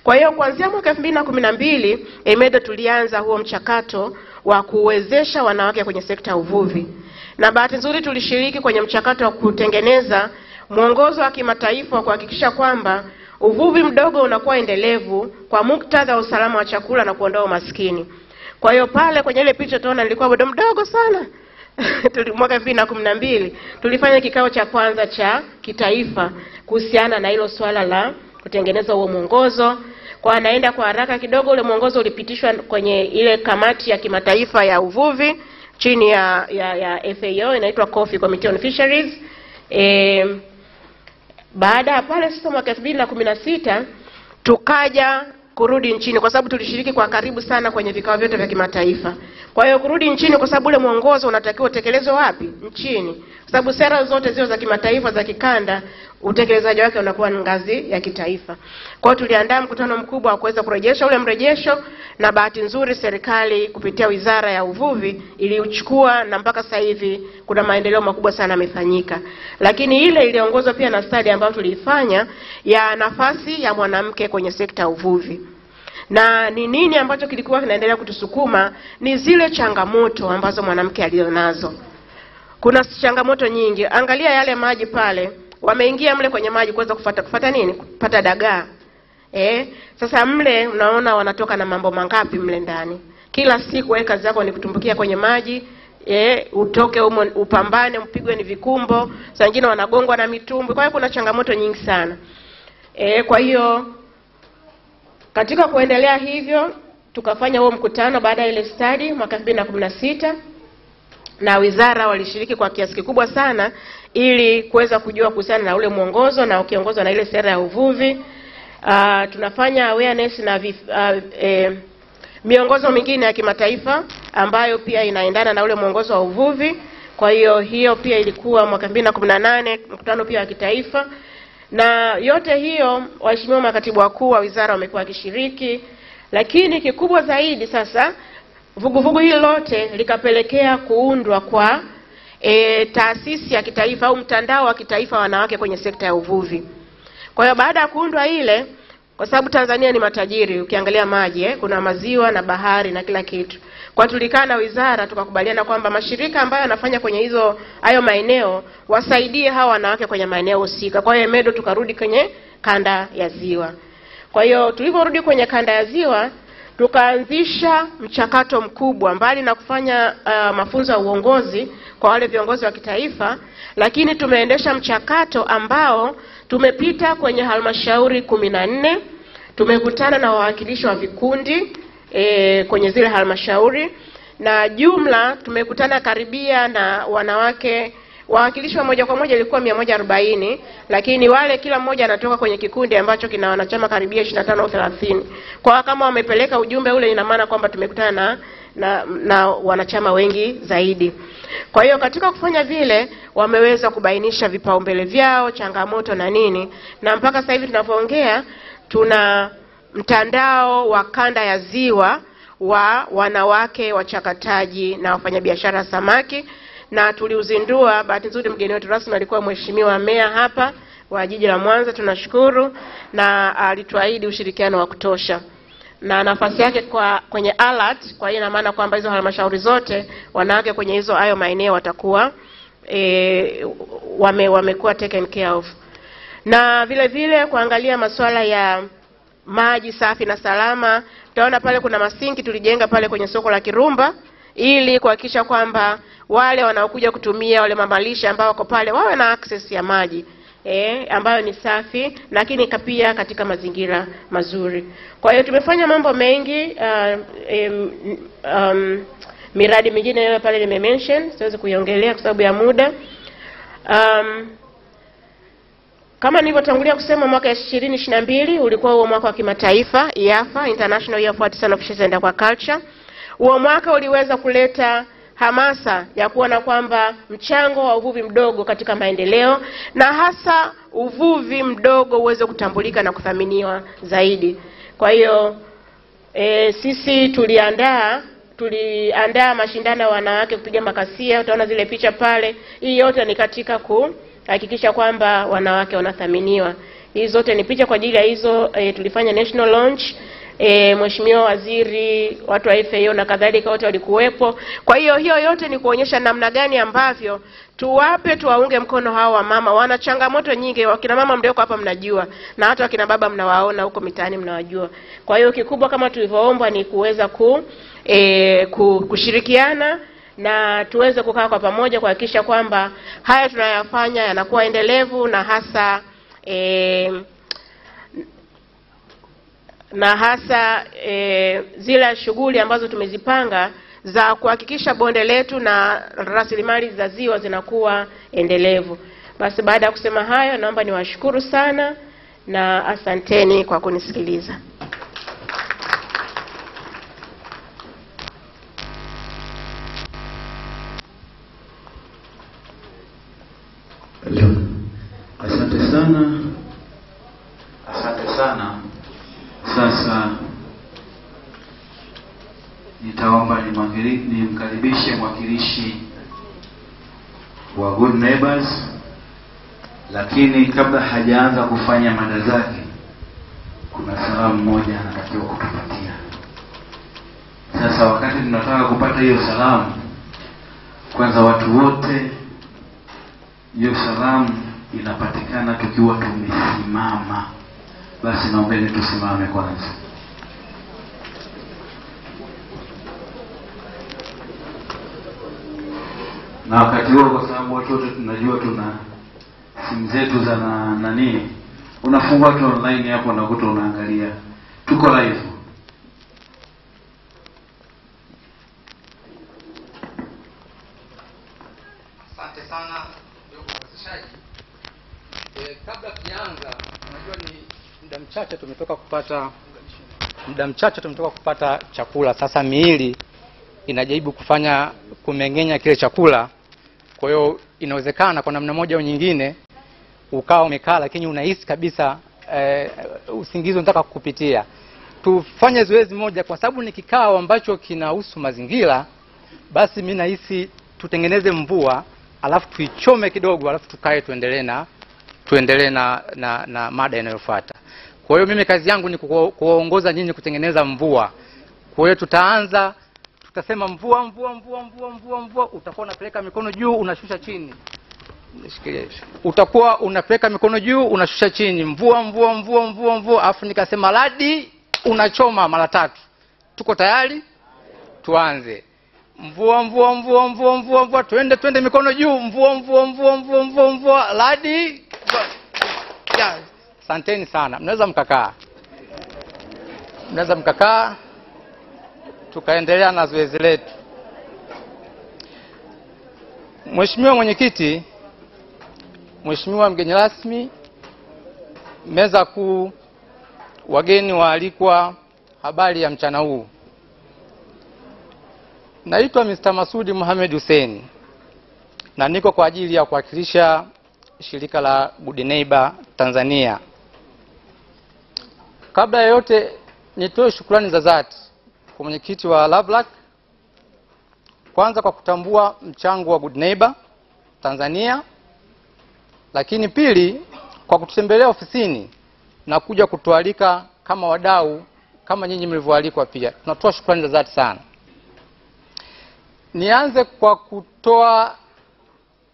Kwa hiyo kuanzia mwaka 2012 Emedo tulianza huo mchakato wa kuwezesha wanawake kwenye sekta ya uvuvi. Na bahati nzuri tulishiriki kwenye mchakato wa kutengeneza mwongozo wa kimataifa wa kuhakikisha kwamba uvuvi mdogo unakuwa endelevu kwa muktadha wa usalama wa chakula na kuondoa umaskini. Kwa hiyo pale kwenye ile picha tunaona nilikuwa bado mdogo sana. Mwaka 2012 tulifanya kikao cha kwanza cha kitaifa kuhusiana na hilo swala la kutengeneza huo mwongozo. Kwa naenda kwa haraka kidogo, ule mwongozo ulipitishwa kwenye ile kamati ya kimataifa ya uvuvi chini ya FAO, inaitwa Coffee Committee on Fisheries. Baada ya pale sasa mwaka 2016 tukaja kurudi nchini kwa sababu tulishiriki kwa karibu sana kwenye vikao vyote vya kimataifa. Kwa hiyo kurudi nchini kwa sababu ule mwongozo unatakiwa utekelezwe wapi? Nchini. Kwa sababu sera zote zio za kimataifa za kikanda utekelezaji wake unakuwa ngazi ya kitaifa. Kwa hiyo tuliandaa mkutano mkubwa wa kuweza kurejesha ule mrejesho, na bahati nzuri serikali kupitia Wizara ya Uvuvi iliuchukua na mpaka sasa hivi kuna maendeleo makubwa sana yamefanyika. Lakini ile iliongozwa pia na study ambayo tuliifanya ya nafasi ya mwanamke kwenye sekta ya uvuvi. Na ni nini ambacho kilikuwa kinaendelea kutusukuma? Ni zile changamoto ambazo mwanamke alionazo. Kuna changamoto nyingi. Angalia yale maji pale. Wameingia mle kwenye maji kuweza kufuata nini? Kupata dagaa. Sasa mle unaona wanatoka na mambo mangapi mle ndani. Kila siku wewe kazi yako ni kutumbukia kwenye maji, utoke upambane, mpigwe ni vikumbo, saa nyingine wanagongwa na mitumbwi. Kwa hiyo kuna changamoto nyingi sana. Kwa hiyo katika kuendelea hivyo tukafanya huo mkutano baada ya ile study mwaka 2016, na wizara walishiriki kwa kiasi kikubwa sana ili kuweza kujua kuhusiana na ule mwongozo na ukiongozwa na ile sera ya uvuvi. Tunafanya awareness na miongozo mingine ya kimataifa ambayo pia inaendana na ule mwongozo wa uvuvi. Kwa hiyo pia ilikuwa mwaka 2018 mkutano pia wa kitaifa. Na yote hiyo waheshimiwa makatibu wakuu wa wizara wamekuwa wakishiriki. Lakini kikubwa zaidi sasa vuguvugu hili lote likapelekea kuundwa kwa taasisi ya kitaifa au mtandao wa kitaifa wanawake kwenye sekta ya uvuvi. Kwa hiyo baada ya kuundwa ile, kwa sababu Tanzania ni matajiri, ukiangalia maji, kuna maziwa na bahari na kila kitu. Kwa tulikaa na wizara tukakubaliana kwamba mashirika ambayo yanafanya kwenye hayo maeneo wasaidie hawa wanawake kwenye maeneo husika. Kwa hiyo MEDO tukarudi kwenye kanda ya Ziwa. Kwa hiyo tuliporudi kwenye kanda ya Ziwa tukaanzisha mchakato mkubwa mbali na kufanya mafunzo ya uongozi kwa wale viongozi wa kitaifa, lakini tumeendesha mchakato ambao tumepita kwenye halmashauri 14, tumekutana na wawakilishi wa vikundi kwenye zile halmashauri, na jumla tumekutana karibia na wanawake wawakilishi wa moja kwa moja ilikuwa 140, lakini wale kila mmoja anatoka kwenye kikundi ambacho kina wanachama karibia 25 au 30. Kwa kama wamepeleka ujumbe ule ina maana kwamba tumekutana na wanachama wengi zaidi. Kwa hiyo katika kufanya vile wameweza kubainisha vipaumbele vyao, changamoto na nini, na mpaka sasa hivi tunapoongea tuna mtandao wa kanda ya Ziwa wa wanawake wachakataji na wafanyabiashara samaki, na tuliuzindua. Bahati nzuri mgeni wetu rasmi alikuwa mheshimiwa meya hapa wa jiji la Mwanza, tunashukuru, na alituahidi ushirikiano wa kutosha na nafasi yake kwenye alert. Kwa hiyo ina maana kwamba hizo halmashauri zote wanawake kwenye hayo maeneo watakuwa wamekuwa taken care of. Na vile vile kuangalia masuala ya maji safi na salama. Utaona pale kuna masinki tulijenga pale kwenye soko la Kirumba ili kuhakikisha kwamba wale wanaokuja kutumia wale mamalisha ambao wako pale wawe na access ya maji ambayo ni safi, lakini pia katika mazingira mazuri. Kwa hiyo tumefanya mambo mengi. Miradi mingine pale nimemention, siwezi kuiongelea kwa sababu ya muda. Kama nilivyotangulia kusema, mwaka 2022 ulikuwa huo mwaka wa kimataifa IAFA, International Year for Artisanal Fisheries and Aquaculture. Huo mwaka uliweza kuleta hamasa ya kuona kwamba mchango wa uvuvi mdogo katika maendeleo, na hasa uvuvi mdogo uweze kutambulika na kuthaminiwa zaidi. Kwa hiyo sisi tuliandaa mashindano ya wanawake kupiga makasia. Utaona zile picha pale. Hii yote ni katika kuhakikisha kwamba wanawake wanathaminiwa. Hizi zote ni picha kwa ajili ya hizo. Tulifanya national launch. Mheshimiwa waziri, watu wa FAO na kadhalika wote walikuwepo. Kwa hiyo yote ni kuonyesha namna gani ambavyo tuwaunge mkono hao wa mama. Wana changamoto nyingi. Wakina mama mlioko hapa mnajua, na hata wakina baba mnawaona huko mitaani mnawajua. Kwa hiyo kikubwa kama tulivyoombwa ni kuweza kushirikiana na tuweze kukaa kwa pamoja kuhakikisha kwamba haya tunayofanya yanakuwa endelevu, na hasa zile shughuli ambazo tumezipanga za kuhakikisha bonde letu na rasilimali za ziwa zinakuwa endelevu. Basi baada ya kusema hayo, naomba niwashukuru sana na asanteni kwa kunisikiliza. Asante sana. Asante sana. Sasa nitaomba nimkaribishe mwakilishi wa Good Neighbors, lakini kabla hajaanza kufanya mada zake kuna salamu moja anatakiwa kutupatia. Sasa wakati tunataka kupata hiyo salamu, kwanza watu wote, hiyo salamu inapatikana tukiwa tumesimama. Basi naombeni tusimame kwanza. Na wakati huo, kwa sababu watu wote tunajua tuna simu zetu za nani, unafungua tu online hapo unakuta unaangalia tuko live. Asante sana ndugu mwezeshaji. Kabla tuanza, unajua ni muda mchache tumetoka kupata chakula. Sasa miili inajaribu kumengenya kile chakula. Kwa hiyo inawezekana kwa namna moja au nyingine ukao umekaa lakini unahisi kabisa usingizi unataka kukupitia. Tufanye zoezi moja, kwa sababu ni kikao ambacho kinahusu mazingira. Basi mimi nahisi tutengeneze mvua, alafu tuichome kidogo, alafu tukae tuendelee na mada inayofuata. Kwa hiyo mimi kazi yangu ni kuwaongoza nyinyi kutengeneza mvua. Kwa hiyo tutasema mvua, utakuwa unapeleka mikono juu, unashusha chini. Nishikilie. Utakuwa unapeleka mikono juu, unashusha chini. Mvua, afu nikasema radi, unachoma mara 3. Tuko tayari? Tuanze. Mvua, twende mikono juu. Mvua, radi. Ya, asanteni sana. Mnaweza mkakaa. Tukaendelea na zoezi letu. Mheshimiwa Mwenyekiti, Mheshimiwa mgeni rasmi, meza kuu, wageni waalikwa, habari ya mchana huu. Naitwa Mr. Masudi Mohamed Hussein na niko kwa ajili ya kuwakilisha shirika la Good Neighbor Tanzania. Kabla ya yote, nitoe shukrani za dhati kwa mwenyekiti wa LVRLAC, kwanza kwa kutambua mchango wa Good Neighbor Tanzania, lakini pili kwa kututembelea ofisini na kuja kutualika kama wadau kama nyinyi mlivyoalikwa pia. Tunatoa shukrani za dhati sana. Nianze kwa kutoa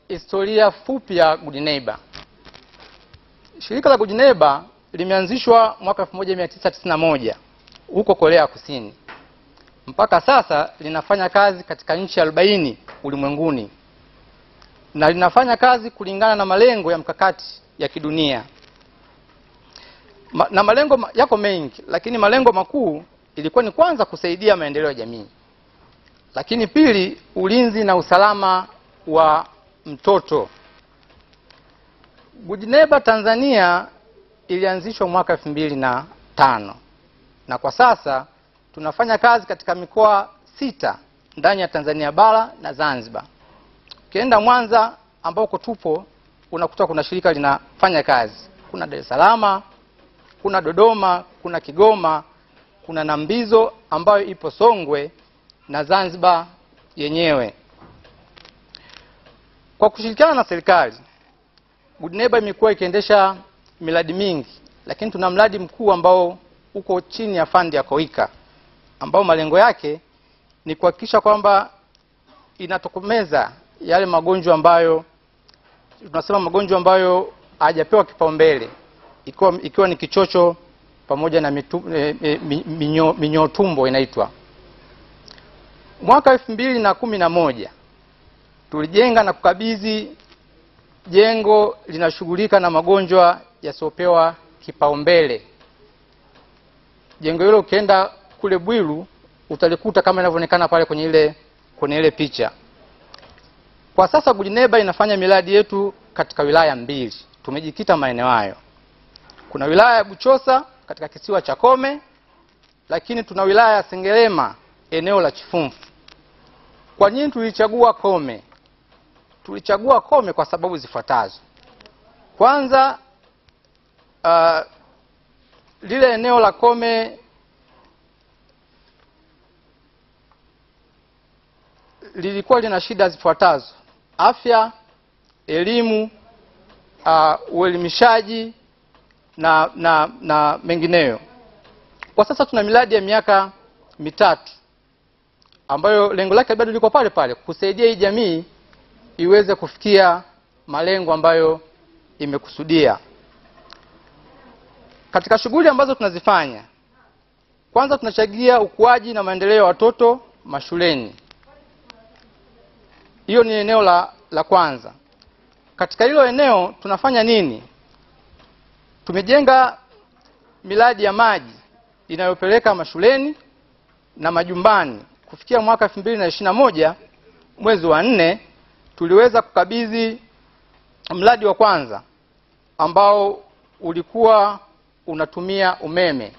historia fupi ya Good Neighbor. Shirika la Good Neighbor limeanzishwa mwaka 1991 huko Korea Kusini. Mpaka sasa linafanya kazi katika nchi 40 ulimwenguni. Na linafanya kazi kulingana na malengo ya mkakati ya kidunia. Na malengo yako mengi, lakini malengo makuu ilikuwa ni kwanza kusaidia maendeleo ya jamii. Lakini pili, ulinzi na usalama wa mtoto. Good Neighbor Tanzania ilianzishwa mwaka 2005. Na kwa sasa tunafanya kazi katika mikoa 6 ndani ya Tanzania bara na Zanzibar. Ukienda Mwanza ambako tupo, unakuta kuna shirika linafanya kazi. Kuna Dar es Salaam, kuna Dodoma, kuna Kigoma, kuna Nambizo ambayo ipo Songwe na Zanzibar yenyewe. Kwa kushirikiana na serikali, Good Neighbor imekuwa ikiendesha miradi mingi, lakini tuna mradi mkuu ambao uko chini ya fund ya Koika, ambao malengo yake ni kuhakikisha kwamba inatokomeza yale magonjwa ambayo tunasema magonjwa ambayo hajapewa kipaumbele, ikiwa ni kichocho pamoja na minyoo tumbo inaitwa. Mwaka 2011 tulijenga na kukabidhi jengo linashughulika na magonjwa yasiopewa kipaumbele. Jengo hilo ukienda kule Bwiru utalikuta kama inavyoonekana pale kwenye ile picha. Kwa sasa Good Neighbor inafanya miradi yetu katika wilaya mbili. Tumejikita maeneo hayo. Kuna wilaya ya Buchosa katika kisiwa cha Kome, lakini tuna wilaya ya Sengerema eneo la Chifumfu. Kwa nini tulichagua Kome? Tulichagua Kome kwa sababu zifuatazo. Kwanza, lile eneo la Kome lilikuwa lina shida zifuatazo: afya, elimu, uelimishaji na mengineyo. Kwa sasa tuna miradi ya miaka mitatu ambayo lengo lake bado liko pale pale, kusaidia hii jamii iweze kufikia malengo ambayo imekusudia. Katika shughuli ambazo tunazifanya, kwanza tunachangia ukuaji na maendeleo ya watoto mashuleni. Hiyo ni eneo la kwanza. Katika hilo eneo tunafanya nini? Tumejenga miradi ya maji inayopeleka mashuleni na majumbani. Kufikia mwaka 2021 mwezi wa 4 tuliweza kukabidhi mradi wa kwanza ambao ulikuwa unatumia umeme.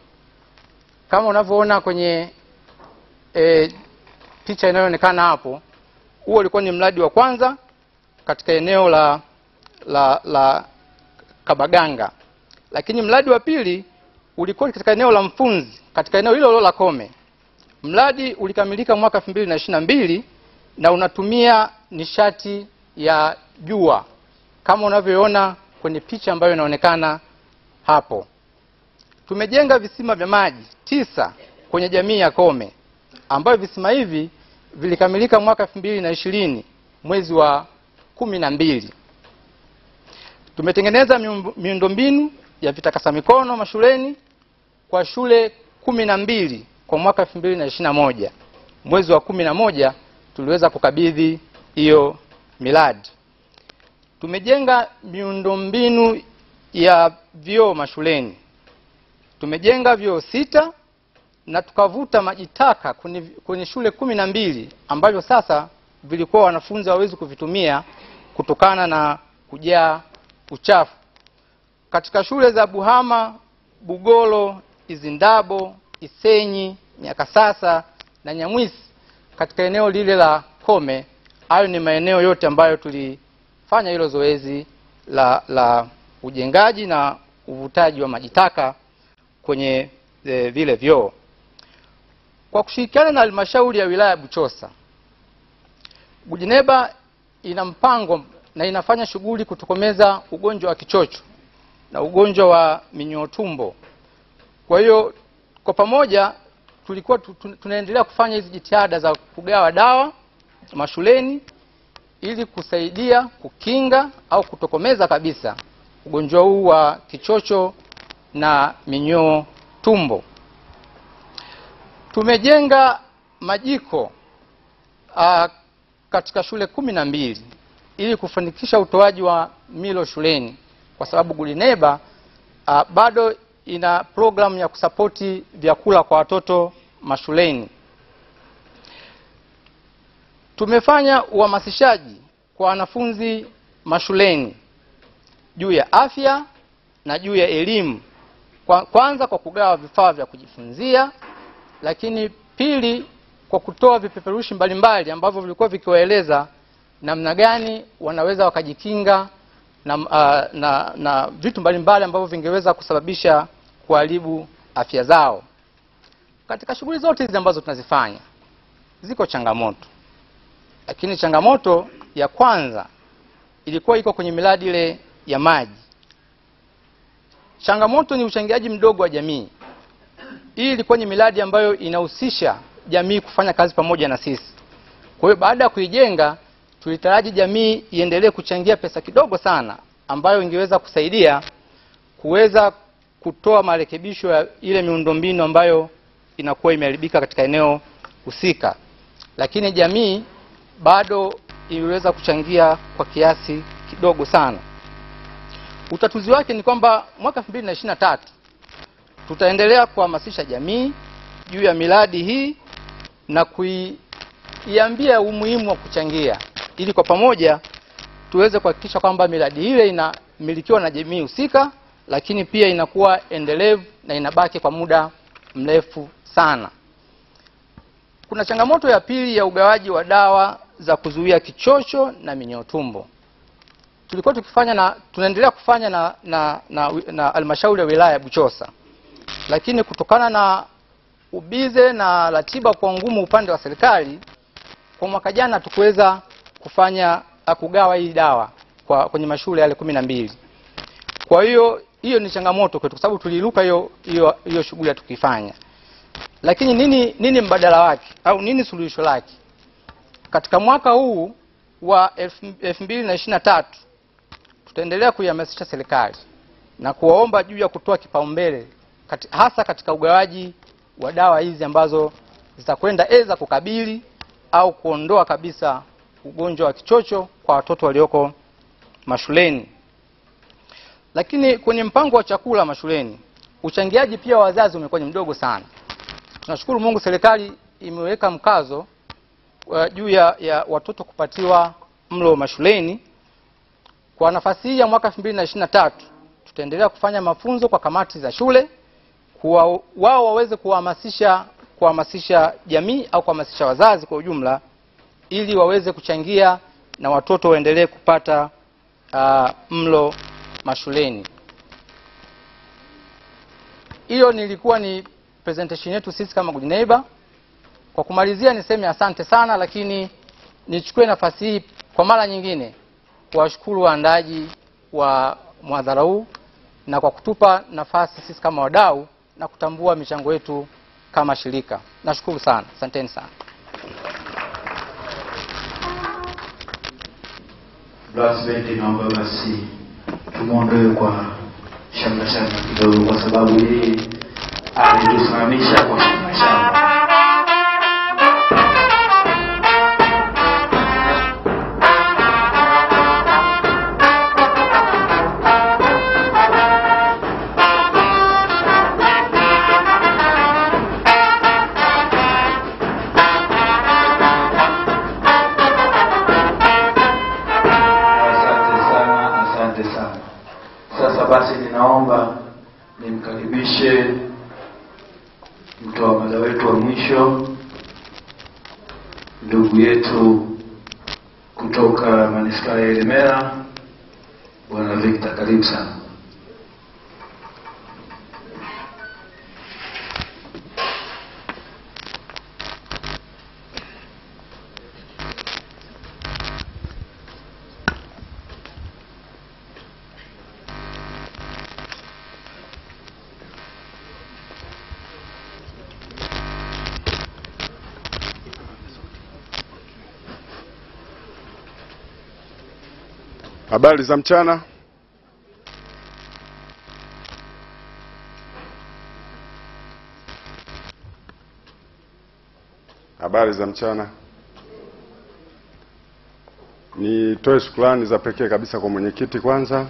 Kama unavyoona kwenye picha inayoonekana hapo, huo ulikuwa ni mradi wa kwanza katika eneo la Kabaganga. Lakini mradi wa pili ulikuwa katika eneo la Mfunzi, katika eneo hilo la Kome. Mradi ulikamilika mwaka 2022 na unatumia nishati ya jua kama unavyoona kwenye picha ambayo inaonekana hapo. Tumejenga visima vya maji 9 kwenye jamii ya Kome, ambayo visima hivi vilikamilika mwaka 2020 mwezi wa 12. Tumetengeneza miundombinu ya vitakasa mikono mashuleni kwa shule 12 kwa mwaka 2021. Mwezi wa 11 tuliweza kukabidhi hiyo miradi. Tumejenga miundombinu ya vyoo mashuleni. Tumejenga vyoo 6 na tukavuta maji taka kwenye shule 12 ambavyo sasa vilikuwa wanafunzi hawezi kuvitumia kutokana na kujaa uchafu. Katika shule za Buhama, Bugolo, Izindabo, Isenyi, Nyakasasa na Nyamwisi katika eneo lile la Kome, hayo ni maeneo yote ambayo tulifanya hilo zoezi la ujengaji na uvutaji wa maji taka kwenye vile vyoo. Kwa kushirikiana na halmashauri ya wilaya Buchosa, Bujineba ina mpango na inafanya shughuli kutokomeza ugonjwa wa kichocho na ugonjwa wa minyoo tumbo. Kwa hiyo kwa pamoja tulikuwa tunaendelea kufanya hizi jitihada za kugawa dawa mashuleni ili kusaidia kukinga au kutokomeza kabisa ugonjwa huu wa kichocho na minyoo tumbo. Tumejenga majiko katika shule 12 ili kufanikisha utoaji wa milo shuleni, kwa sababu Bujineba bado ina program ya kusapoti vyakula kwa watoto mashuleni. Tumefanya uhamasishaji kwa wanafunzi mashuleni juu ya afya na juu ya elimu. Kwanza kwa kugawa vifaa vya kujifunzia, lakini pili kwa kutoa vipeperushi mbalimbali ambavyo vilikuwa vikiwaeleza namna gani wanaweza wakajikinga na vitu mbalimbali ambavyo vingeweza kusababisha kuharibu afya zao. Katika shughuli zote hizi ambazo tunazifanya ziko changamoto. Lakini changamoto ya kwanza ilikuwa iko kwenye miradi ile ya maji. Changamoto ni uchangiaji mdogo wa jamii. Hii ilikuwa ni miradi ambayo inahusisha jamii kufanya kazi pamoja na sisi. Kwa hiyo baada ya kuijenga tulitaraji jamii iendelee kuchangia pesa kidogo sana ambayo ingeweza kusaidia kuweza kutoa marekebisho ya ile miundombinu ambayo inakuwa imeharibika katika eneo husika. Lakini jamii bado iliweza kuchangia kwa kiasi kidogo sana. Utatuzi wake ni kwamba mwaka 2023 tutaendelea kuhamasisha jamii juu ya miradi hii na kuiambia umuhimu wa kuchangia ili kwa pamoja tuweze kuhakikisha kwamba miradi ile inamilikiwa na jamii husika, lakini pia inakuwa endelevu na inabaki kwa muda mrefu sana. Kuna changamoto ya pili ya ugawaji wa dawa za kuzuia kichocho na minyoo tumbo. Tulikuwa tukifanya na tunaendelea kufanya na halmashauri ya wilaya ya Buchosa, lakini kutokana na ubize na ratiba kwa ngumu upande wa serikali, kwa mwaka jana tukuweza kugawa hii dawa kwenye mashule yale 12. Kwa hiyo ni changamoto kwetu kwa sababu tuliruka hiyo shughuli tukifanya. Lakini nini mbadala wake au nini suluhisho lake? Katika mwaka huu wa 2023 tutaendelea kuihamasisha serikali na kuwaomba juu ya kutoa kipaumbele hasa katika ugawaji wa dawa hizi ambazo zitakwenda eza kukabili au kuondoa kabisa ugonjwa wa kichocho kwa watoto walioko mashuleni. Lakini kwenye mpango wa chakula mashuleni, uchangiaji pia wa wazazi umekuwa ni mdogo sana. Tunashukuru Mungu, serikali imeweka mkazo juu ya watoto kupatiwa mlo mashuleni. Kwa nafasi hii ya mwaka 2023 tutaendelea kufanya mafunzo kwa kamati za shule wao waweze kuhamasisha jamii au kuhamasisha wazazi kwa ujumla ili waweze kuchangia na watoto waendelee kupata mlo mashuleni. Hiyo nilikuwa ni presentation yetu sisi kama Good Neighbor. Kwa kumalizia niseme asante sana, lakini nichukue nafasi hii kwa mara nyingine kuwashukuru waandaji wa mhadhara huu na kwa kutupa nafasi sisi kama wadau na kutambua michango yetu kama shirika. Nashukuru sana. Asanteni sana. Basi naomba basi tumuondoe kwa shamba kidogo kwa sababu hii alitusimamisha kwa shamba. Sasa basi ninaomba nimkaribishe mtoa mada wetu wa mwisho, ndugu yetu kutoka manispaa ya Ilemela, Bwana Victor. Karibu sana. Habari za mchana. Habari za mchana. Nitoe shukrani za pekee kabisa kwa mwenyekiti kwanza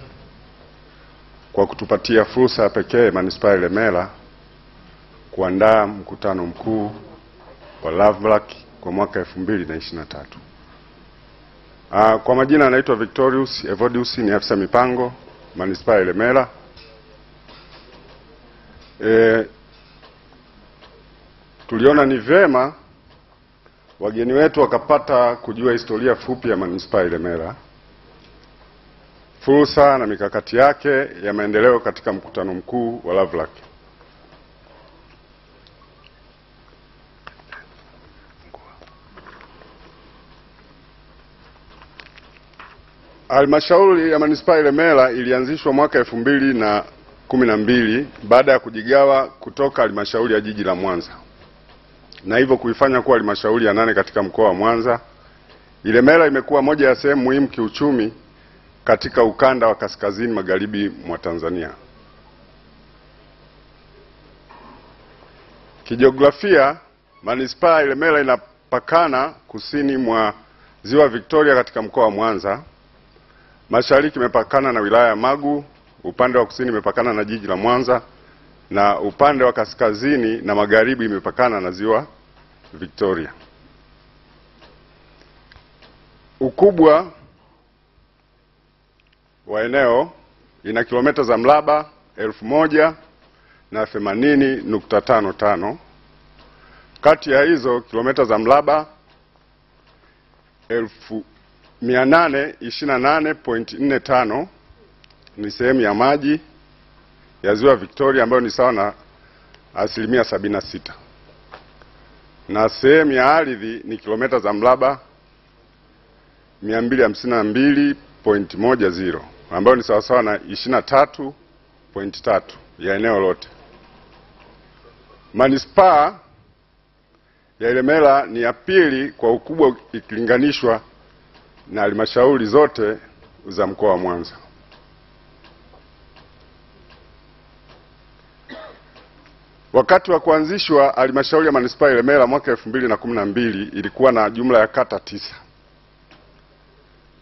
kwa kutupatia fursa ya pekee manispaa ya Ilemela kuandaa mkutano mkuu wa LVRLAC kwa mwaka 2023. Kwa majina anaitwa Victorious Evodius, ni afisa mipango manispaa ya Ilemela. Tuliona ni vema wageni wetu wakapata kujua historia fupi ya manispaa ya Ilemela, fursa na mikakati yake ya maendeleo katika mkutano mkuu wa LVRLAC. Halmashauri ya manispaa ya Ilemela ilianzishwa mwaka 2012 baada ya kujigawa kutoka halmashauri ya jiji la Mwanza, na hivyo kuifanya kuwa halmashauri ya 8 katika mkoa wa Mwanza. Ilemela imekuwa moja ya sehemu muhimu kiuchumi katika ukanda wa kaskazini magharibi mwa Tanzania. Kijiografia, manispaa ya Ilemela inapakana kusini mwa Ziwa Victoria katika mkoa wa Mwanza. Mashariki imepakana na wilaya ya Magu, upande wa kusini imepakana na jiji la Mwanza, na upande wa kaskazini na magharibi imepakana na Ziwa Victoria. Ukubwa kwa eneo ina kilomita za mraba 1080.55. Kati ya hizo kilomita za mraba 828.45 ni sehemu ya maji ya Ziwa Victoria ambayo ni sawa na 76%. Na sehemu ya ardhi ni kilomita za mraba 252.10 ambayo ni sawa sawa na 23.3 ya eneo lote. Manispaa ya Ilemela ni ya pili kwa ukubwa ikilinganishwa na halmashauri zote za mkoa wa Mwanza. Wakati wa kuanzishwa halmashauri ya manispaa ya Ilemela mwaka 2012 ilikuwa na jumla ya kata 9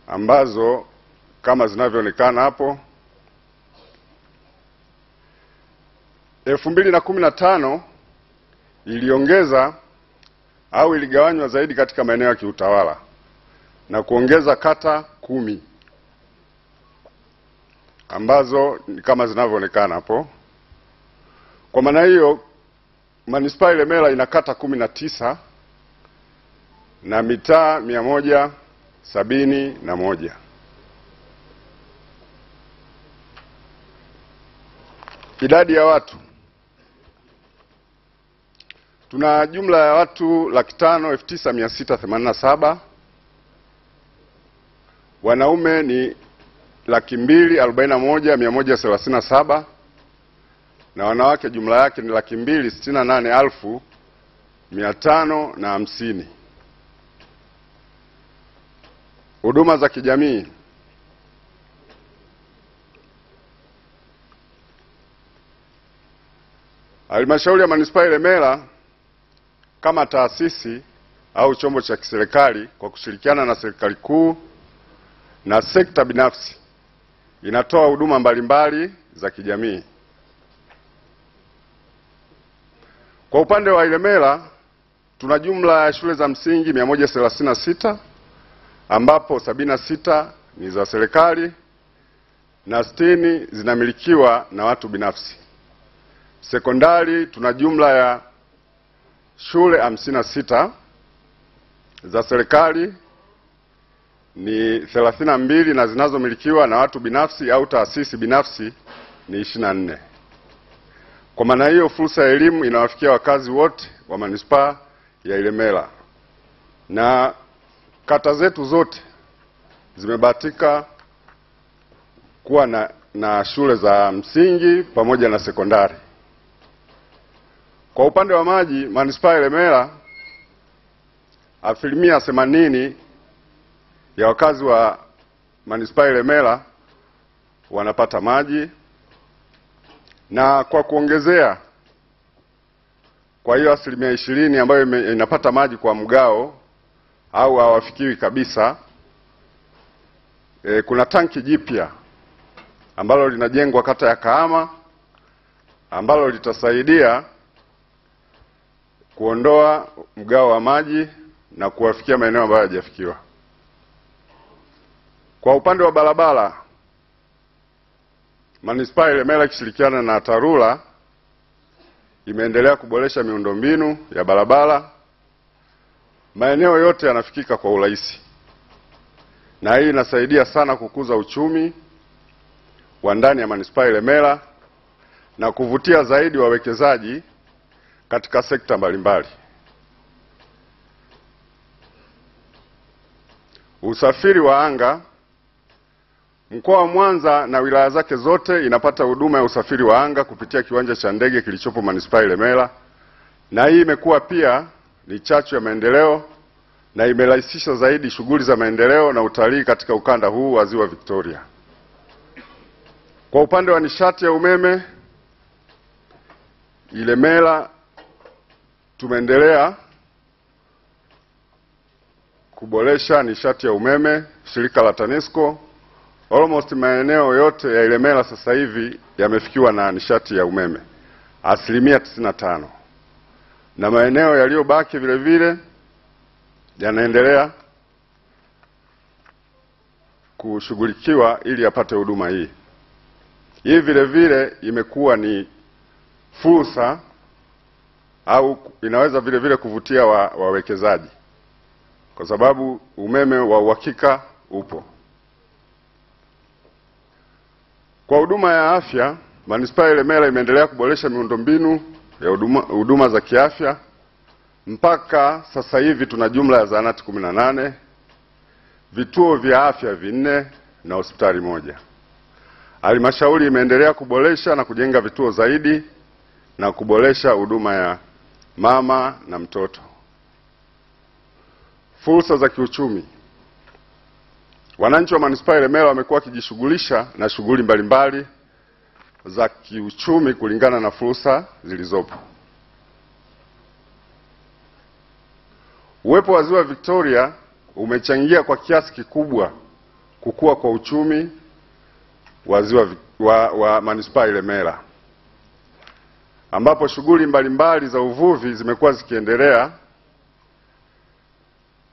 ambazo kama zinavyoonekana hapo. 2015 iliongeza au iligawanywa zaidi katika maeneo ya kiutawala na kuongeza kata 10 ambazo kama zinavyoonekana hapo. Kwa maana hiyo manispaa Ilemela ina kata 19 na mitaa 171. Idadi ya watu, tuna jumla ya watu 509,687. Wanaume ni 241,137 na wanawake jumla yake ni 268,550. Huduma za kijamii, halmashauri ya manispaa Ilemela kama taasisi au chombo cha kiserikali kwa kushirikiana na serikali kuu na sekta binafsi inatoa huduma mbalimbali za kijamii. Kwa upande wa Ilemela tuna jumla ya shule za msingi 136 ambapo 76 ni za serikali na 60 zinamilikiwa na watu binafsi. Sekondari tuna jumla ya shule 56 za serikali ni 32 na zinazomilikiwa na watu binafsi au taasisi binafsi ni 24. Kwa maana hiyo fursa ya elimu inawafikia wakazi wote wa manispaa ya Ilemela, na kata zetu zote zimebahatika kuwa na shule za msingi pamoja na sekondari. Kwa upande wa maji, manispaa ya Ilemela 80% ya wakazi wa manispaa ya Ilemela wanapata maji, na kwa kuongezea kwa hiyo 20% ambayo inapata maji kwa mgao au hawafikiwi kabisa, kuna tanki jipya ambalo linajengwa kata ya Kahama ambalo litasaidia kuondoa mgao wa maji na kuwafikia maeneo ambayo hayajafikiwa. Kwa upande wa barabara, manispaa ya Ilemela ikishirikiana na Tawala imeendelea kuboresha miundombinu ya barabara. Maeneo yote yanafikika kwa urahisi, na hii inasaidia sana kukuza uchumi wa ndani ya manispaa ya Ilemela na kuvutia zaidi wawekezaji katika sekta mbalimbali. Usafiri wa anga, mkoa wa Mwanza na wilaya zake zote inapata huduma ya usafiri wa anga kupitia kiwanja cha ndege kilichopo manispaa ya Ilemela, na hii imekuwa pia ni chachu ya maendeleo na imerahisisha zaidi shughuli za maendeleo na utalii katika ukanda huu wa Ziwa Victoria. Kwa upande wa nishati ya umeme, Ilemela tumeendelea kuboresha nishati ya umeme. Shirika la TANESCO, almost maeneo yote ya Ilemela sasa hivi yamefikiwa na nishati ya umeme 95%, na maeneo yaliyobaki vile vile yanaendelea kushughulikiwa ili apate huduma hii. Hii vile vile imekuwa ni fursa au inaweza vile vile kuvutia wawekezaji kwa sababu umeme wa uhakika upo. Kwa huduma ya afya, Manispaa ya Ilemela imeendelea kuboresha miundombinu ya huduma za kiafya. Mpaka sasa hivi tuna jumla ya zahanati 18, vituo vya afya 4 na hospitali 1. Halmashauri imeendelea kuboresha na kujenga vituo zaidi na kuboresha huduma ya mama na mtoto. Fursa za kiuchumi. Wananchi wa Manispaa ya Ilemela wamekuwa wakijishughulisha na shughuli mbalimbali za kiuchumi kulingana na fursa zilizopo. Uwepo wa Ziwa Victoria umechangia kwa kiasi kikubwa kukua kwa uchumi wa Manispaa ya Ilemela, ambapo shughuli mbalimbali za uvuvi zimekuwa zikiendelea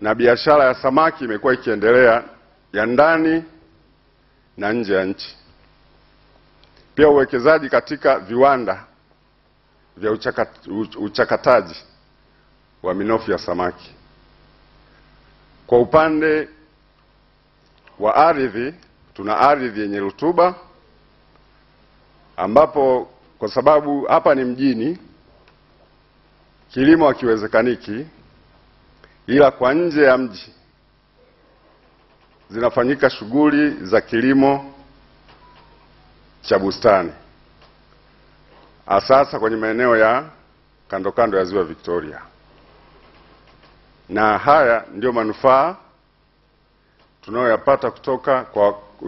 na biashara ya samaki imekuwa ikiendelea ya ndani na nje ya nchi. Pia uwekezaji katika viwanda vya uchakataji wa minofu ya samaki. Kwa upande wa ardhi, tuna ardhi yenye rutuba ambapo kwa sababu hapa ni mjini kilimo hakiwezekaniki, ila kwa nje ya mji zinafanyika shughuli za kilimo cha bustani, asasa kwenye maeneo ya kando kando ya Ziwa Victoria. Na haya ndio manufaa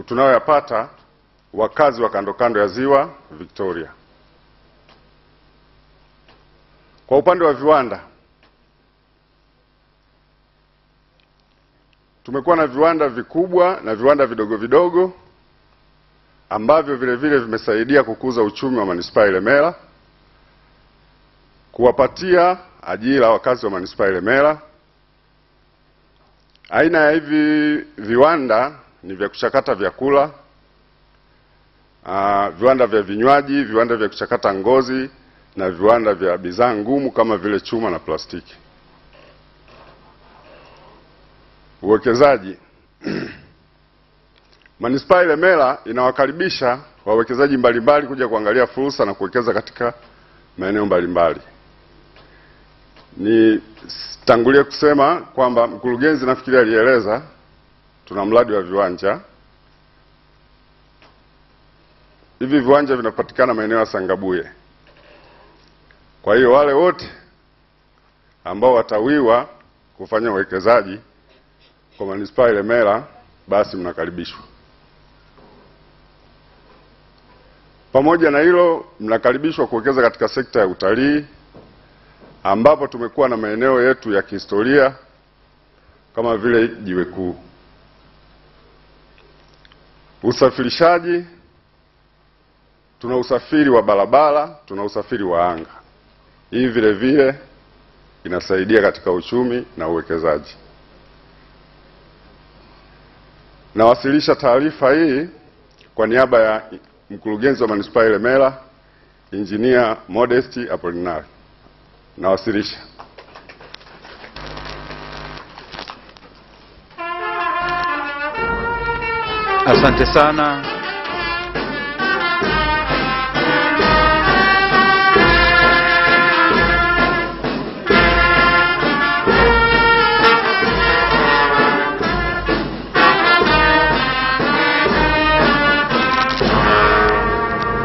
tunayoyapata wakazi wa kando kando ya Ziwa Victoria. Kwa upande wa viwanda, tumekuwa na viwanda vikubwa na viwanda vidogo vidogo ambavyo vile vile vimesaidia kukuza uchumi wa Manispaa ya Ilemela, kuwapatia ajira wakazi wa Manispaa ya Ilemela. Aina ya hivi viwanda ni vya kuchakata vyakula, viwanda vya vinywaji, viwanda vya kuchakata ngozi na viwanda vya bidhaa ngumu kama vile chuma na plastiki. Uwekezaji. Manispaa ya Ilemela inawakaribisha wawekezaji mbalimbali kuja kuangalia fursa na kuwekeza katika maeneo mbalimbali. Nitangulie kusema kwamba mkurugenzi nafikiri alieleza tuna mradi wa viwanja. Hivi viwanja vinapatikana maeneo ya Sangabuye. Kwa hiyo wale wote ambao watawiwa kufanya uwekezaji kwa Manispaa ya Ilemela basi mnakaribishwa. Pamoja na hilo, mnakaribishwa kuwekeza katika sekta ya utalii ambapo tumekuwa na maeneo yetu ya kihistoria kama vile Jiwe Kuu. Usafirishaji, tuna usafiri wa barabara, tuna usafiri wa anga. Hii vile vile inasaidia katika uchumi na uwekezaji. Nawasilisha taarifa hii kwa niaba ya mkurugenzi wa Manispaa ya Ilemela, Engineer Modesti Apolinari. Nawasilisha. Asante sana.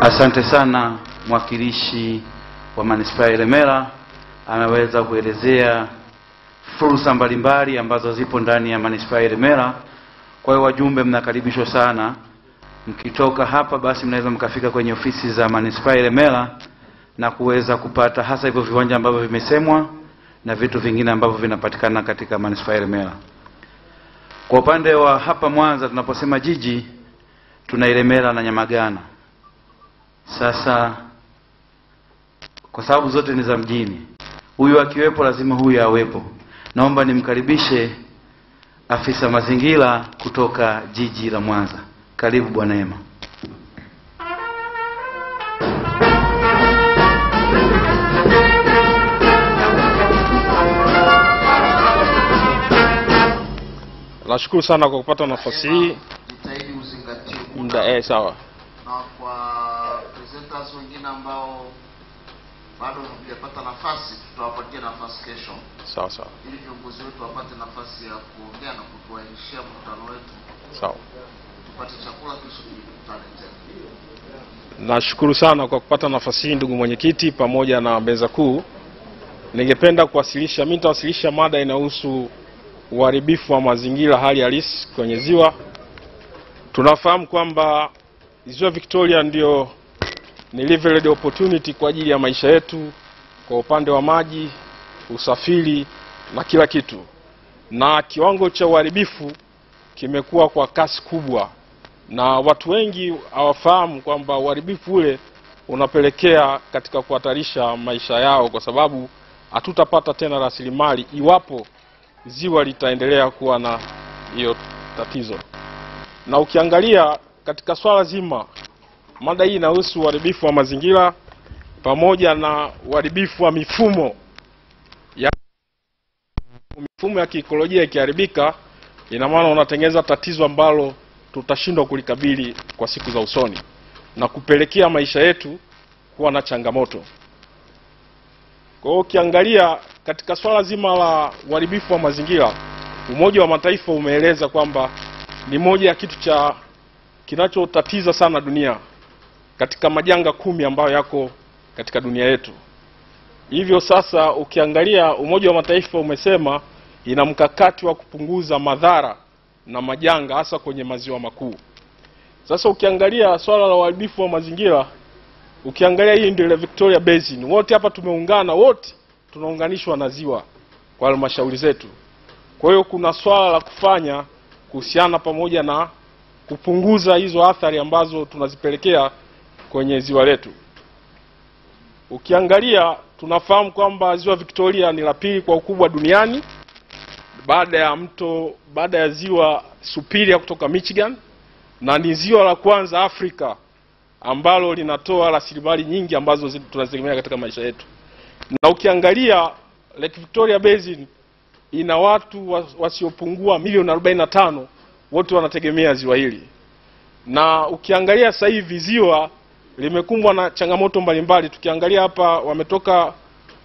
Asante sana mwakilishi wa Manispaa ya Ilemela, ameweza kuelezea fursa mbalimbali ambazo zipo ndani ya Manispaa ya Ilemela. Kwa hiyo wajumbe mnakaribishwa sana. Mkitoka hapa basi mnaweza mkafika kwenye ofisi za Manispaa ya Ilemela na kuweza kupata hasa hivyo viwanja ambavyo vimesemwa na vitu vingine ambavyo vinapatikana katika Manispaa ya Ilemela. Kwa upande wa hapa Mwanza, tunaposema jiji, tuna Ilemela na Nyamagana. Sasa kwa sababu zote ni za mjini, huyu akiwepo lazima huyu awepo. Naomba nimkaribishe afisa mazingira kutoka jiji la Mwanza. Karibu Bwana Ema. Nashukuru sana kwa kupata nafasi hii. Jitahidi uzingatie muda. Sawa. Na kwa presenters wengine ambao bado hawajapata nafasi, tutawapatia nafasi kesho. Sawa sawa. Ili viongozi wetu wapate nafasi ya kuongea na kutuainishia mkutano wetu. Sawa. Tupate chakula kesho tukutane tena. Nashukuru sana kwa kupata nafasi hii ndugu mwenyekiti pamoja na meza kuu. Ningependa kuwasilisha, mimi nitawasilisha mada inahusu uharibifu wa mazingira hali halisi kwenye ziwa. Tunafahamu kwamba ziwa Victoria ndio ni level opportunity kwa ajili ya maisha yetu kwa upande wa maji, usafiri na kila kitu. Na kiwango cha uharibifu kimekuwa kwa kasi kubwa. Na watu wengi hawafahamu kwamba uharibifu ule unapelekea katika kuhatarisha maisha yao, kwa sababu hatutapata tena rasilimali iwapo ziwa litaendelea kuwa na hiyo tatizo. Na ukiangalia katika swala zima, mada hii inahusu uharibifu wa mazingira pamoja na uharibifu wa mifumo ya kiikolojia. Ikiharibika, ina maana unatengeneza tatizo ambalo tutashindwa kulikabili kwa siku za usoni na kupelekea maisha yetu kuwa na changamoto. Kwa hiyo ukiangalia katika swala zima la uharibifu wa mazingira, Umoja wa Mataifa umeeleza kwamba ni moja ya kitu cha kinachotatiza sana dunia katika majanga 10 ambayo yako katika dunia yetu. Hivyo sasa ukiangalia Umoja wa Mataifa umesema ina mkakati wa kupunguza madhara na majanga hasa kwenye maziwa makuu. Sasa ukiangalia swala la uharibifu wa mazingira, ukiangalia hii ndio Victoria Basin. Wote hapa tumeungana, wote tunaunganishwa na ziwa kwa halmashauri zetu. Kwa hiyo kuna swala la kufanya kuhusiana pamoja na kupunguza hizo athari ambazo tunazipelekea kwenye ziwa letu. Ukiangalia tunafahamu kwamba ziwa Victoria ni la pili kwa ukubwa duniani baada ya ziwa Superior kutoka Michigan, na ni ziwa la kwanza Afrika ambalo linatoa rasilimali nyingi ambazo tunazitegemea katika maisha yetu. Na ukiangalia Lake Victoria Basin ina watu wasiopungua milioni 45, wote wanategemea ziwa hili. Na ukiangalia sasa hivi ziwa limekumbwa na changamoto mbalimbali. Tukiangalia hapa wametoka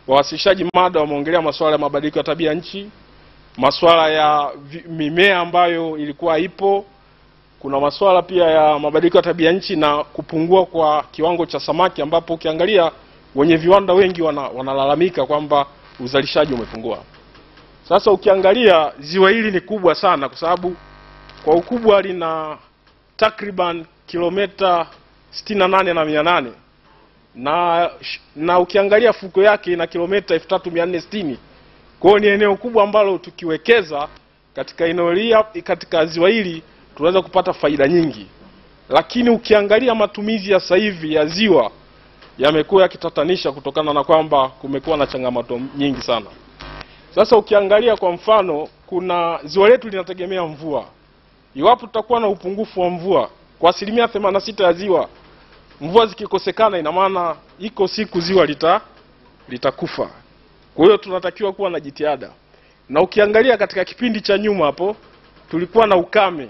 wawasilishaji mada wameongelea masuala ya mabadiliko ya tabia nchi, masuala ya mimea ambayo ilikuwa ipo, kuna masuala pia ya mabadiliko ya tabia nchi na kupungua kwa kiwango cha samaki, ambapo ukiangalia wenye viwanda wengi wanalalamika kwamba uzalishaji umepungua. Sasa ukiangalia ziwa hili ni kubwa sana kwa sababu kwa ukubwa lina takriban kilomita 68,800 na ukiangalia fuko yake ina kilomita 3460. Kwa hiyo ni eneo kubwa ambalo tukiwekeza katika eneo hili, katika ziwa hili, tunaweza kupata faida nyingi. Lakini ukiangalia matumizi ya sasa hivi ya ziwa yamekuwa yakitatanisha kutokana na kwamba kumekuwa na changamoto nyingi sana. Sasa ukiangalia kwa mfano, kuna ziwa letu linategemea mvua. Iwapo tutakuwa na upungufu wa mvua kwa 86% ya ziwa, mvua zikikosekana, ina maana iko siku ziwa litakufa. Kwa hiyo tunatakiwa kuwa na jitihada. Na ukiangalia katika kipindi cha nyuma hapo tulikuwa na ukame.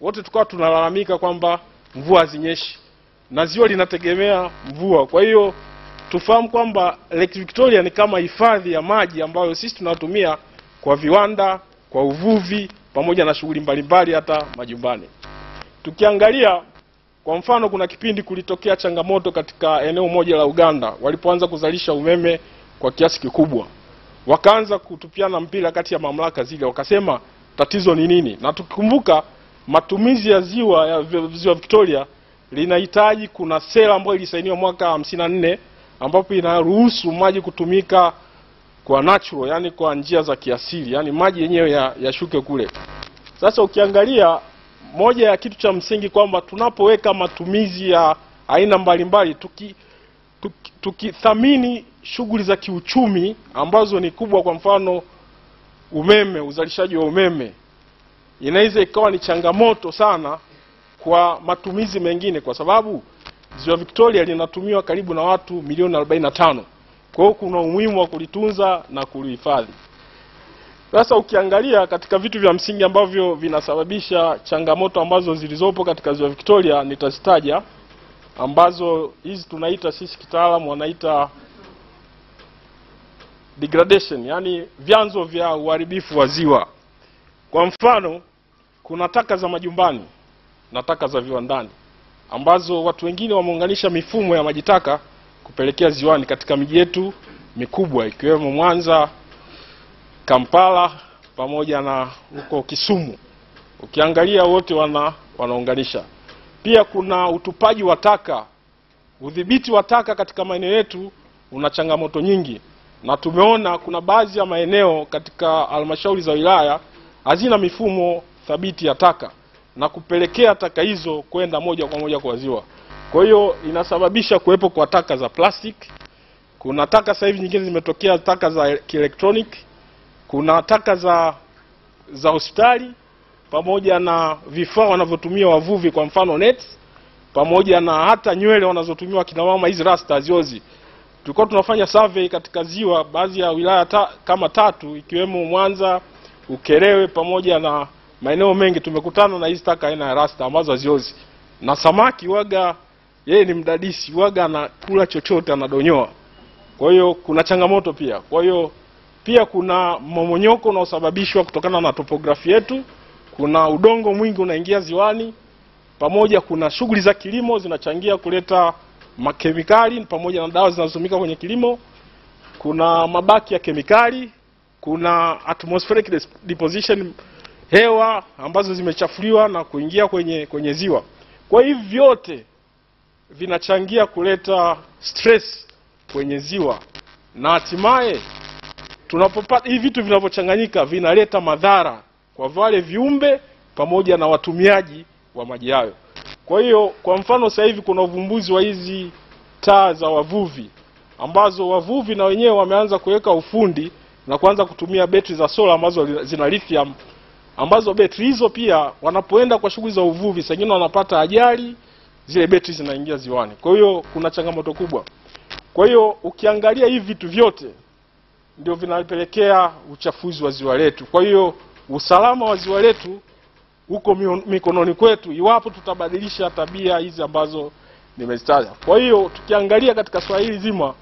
Wote tukawa tunalalamika kwamba mvua hazinyeshi na ziwa linategemea mvua. Kwa hiyo tufahamu kwamba Lake Victoria ni kama hifadhi ya maji ambayo sisi tunatumia kwa viwanda, kwa uvuvi pamoja na shughuli mbalimbali hata majumbani. Tukiangalia kwa mfano, kuna kipindi kulitokea changamoto katika eneo moja la Uganda walipoanza kuzalisha umeme kwa kiasi kikubwa. Wakaanza kutupiana mpira kati ya mamlaka zile, wakasema tatizo ni nini? Na tukikumbuka matumizi ya ziwa Victoria linahitaji, kuna sera ambayo ilisainiwa mwaka 54 ambapo inaruhusu maji kutumika kwa natural, yani kwa njia za kiasili, yani maji yenyewe yashuke kule. Sasa ukiangalia moja ya kitu cha msingi kwamba tunapoweka matumizi ya aina mbalimbali, tukithamini shughuli za kiuchumi ambazo ni kubwa, kwa mfano umeme, uzalishaji wa umeme, inaweza ikawa ni changamoto sana kwa matumizi mengine, kwa sababu ziwa Victoria linatumiwa karibu na watu milioni 45. Kwa hiyo kuna umuhimu wa kulitunza na kulihifadhi. Sasa ukiangalia katika vitu vya msingi ambavyo vinasababisha changamoto ambazo zilizopo katika ziwa Victoria, nitazitaja, ambazo hizi tunaita sisi kitaalamu wanaita degradation, yani vyanzo vya uharibifu wa ziwa. Kwa mfano, kuna taka za majumbani na taka za viwandani, ambazo watu wengine wameunganisha mifumo ya maji taka kupelekea ziwani katika miji yetu mikubwa ikiwemo Mwanza, Kampala pamoja na huko Kisumu. Ukiangalia wote wanaunganisha. Pia kuna utupaji wa taka. Udhibiti wa taka katika maeneo yetu una changamoto nyingi, na tumeona kuna baadhi ya maeneo katika halmashauri za wilaya hazina mifumo thabiti ya taka na kupelekea taka hizo kwenda moja kwa moja kwa ziwa. Kwa hiyo inasababisha kuwepo kwa taka za plastic. Kuna taka sasa hivi nyingine zimetokea, taka za kielektronic. Kuna taka za hospitali pamoja na vifaa wanavyotumia wavuvi, kwa mfano nets, pamoja na hata nywele wanazotumia kina mama, hizi rasta haziozi. Tulikuwa tunafanya survey katika ziwa, baadhi ya wilaya kama 3 ikiwemo Mwanza, Ukerewe pamoja na maeneo mengi, tumekutana na hizi taka aina ya rasta ambazo haziozi. Na samaki waga, yeye ni mdadisi, waga anakula chochote anadonyoa. Kwa hiyo kuna changamoto pia. Kwa hiyo pia kuna mmomonyoko unaosababishwa kutokana na topografi yetu. Kuna udongo mwingi unaingia ziwani, pamoja kuna shughuli za kilimo zinachangia kuleta makemikali pamoja na dawa zinazotumika kwenye kilimo. Kuna mabaki ya kemikali, kuna atmospheric deposition, hewa ambazo zimechafuliwa na kuingia kwenye ziwa. Kwa hiyo vyote vinachangia kuleta stress kwenye ziwa, na hatimaye tunapopata hivi vitu vinavyochanganyika vinaleta madhara kwa wale viumbe pamoja na watumiaji wa maji hayo. Kwa hiyo kwa mfano sasa hivi kuna uvumbuzi wa hizi taa za wavuvi, ambazo wavuvi na wenyewe wameanza kuweka ufundi na kuanza kutumia betri za sola ambazo zina lithium, ambazo betri hizo pia wanapoenda kwa shughuli za uvuvi sengine wanapata ajali, zile betri zinaingia ziwani. Kwa hiyo kuna changamoto kubwa. Kwa hiyo ukiangalia hivi vitu vyote ndio vinapelekea uchafuzi wa ziwa letu. Kwa hiyo usalama wa ziwa letu uko mikononi kwetu iwapo tutabadilisha tabia hizi ambazo nimezitaja. Kwa hiyo tukiangalia katika swala hili zima,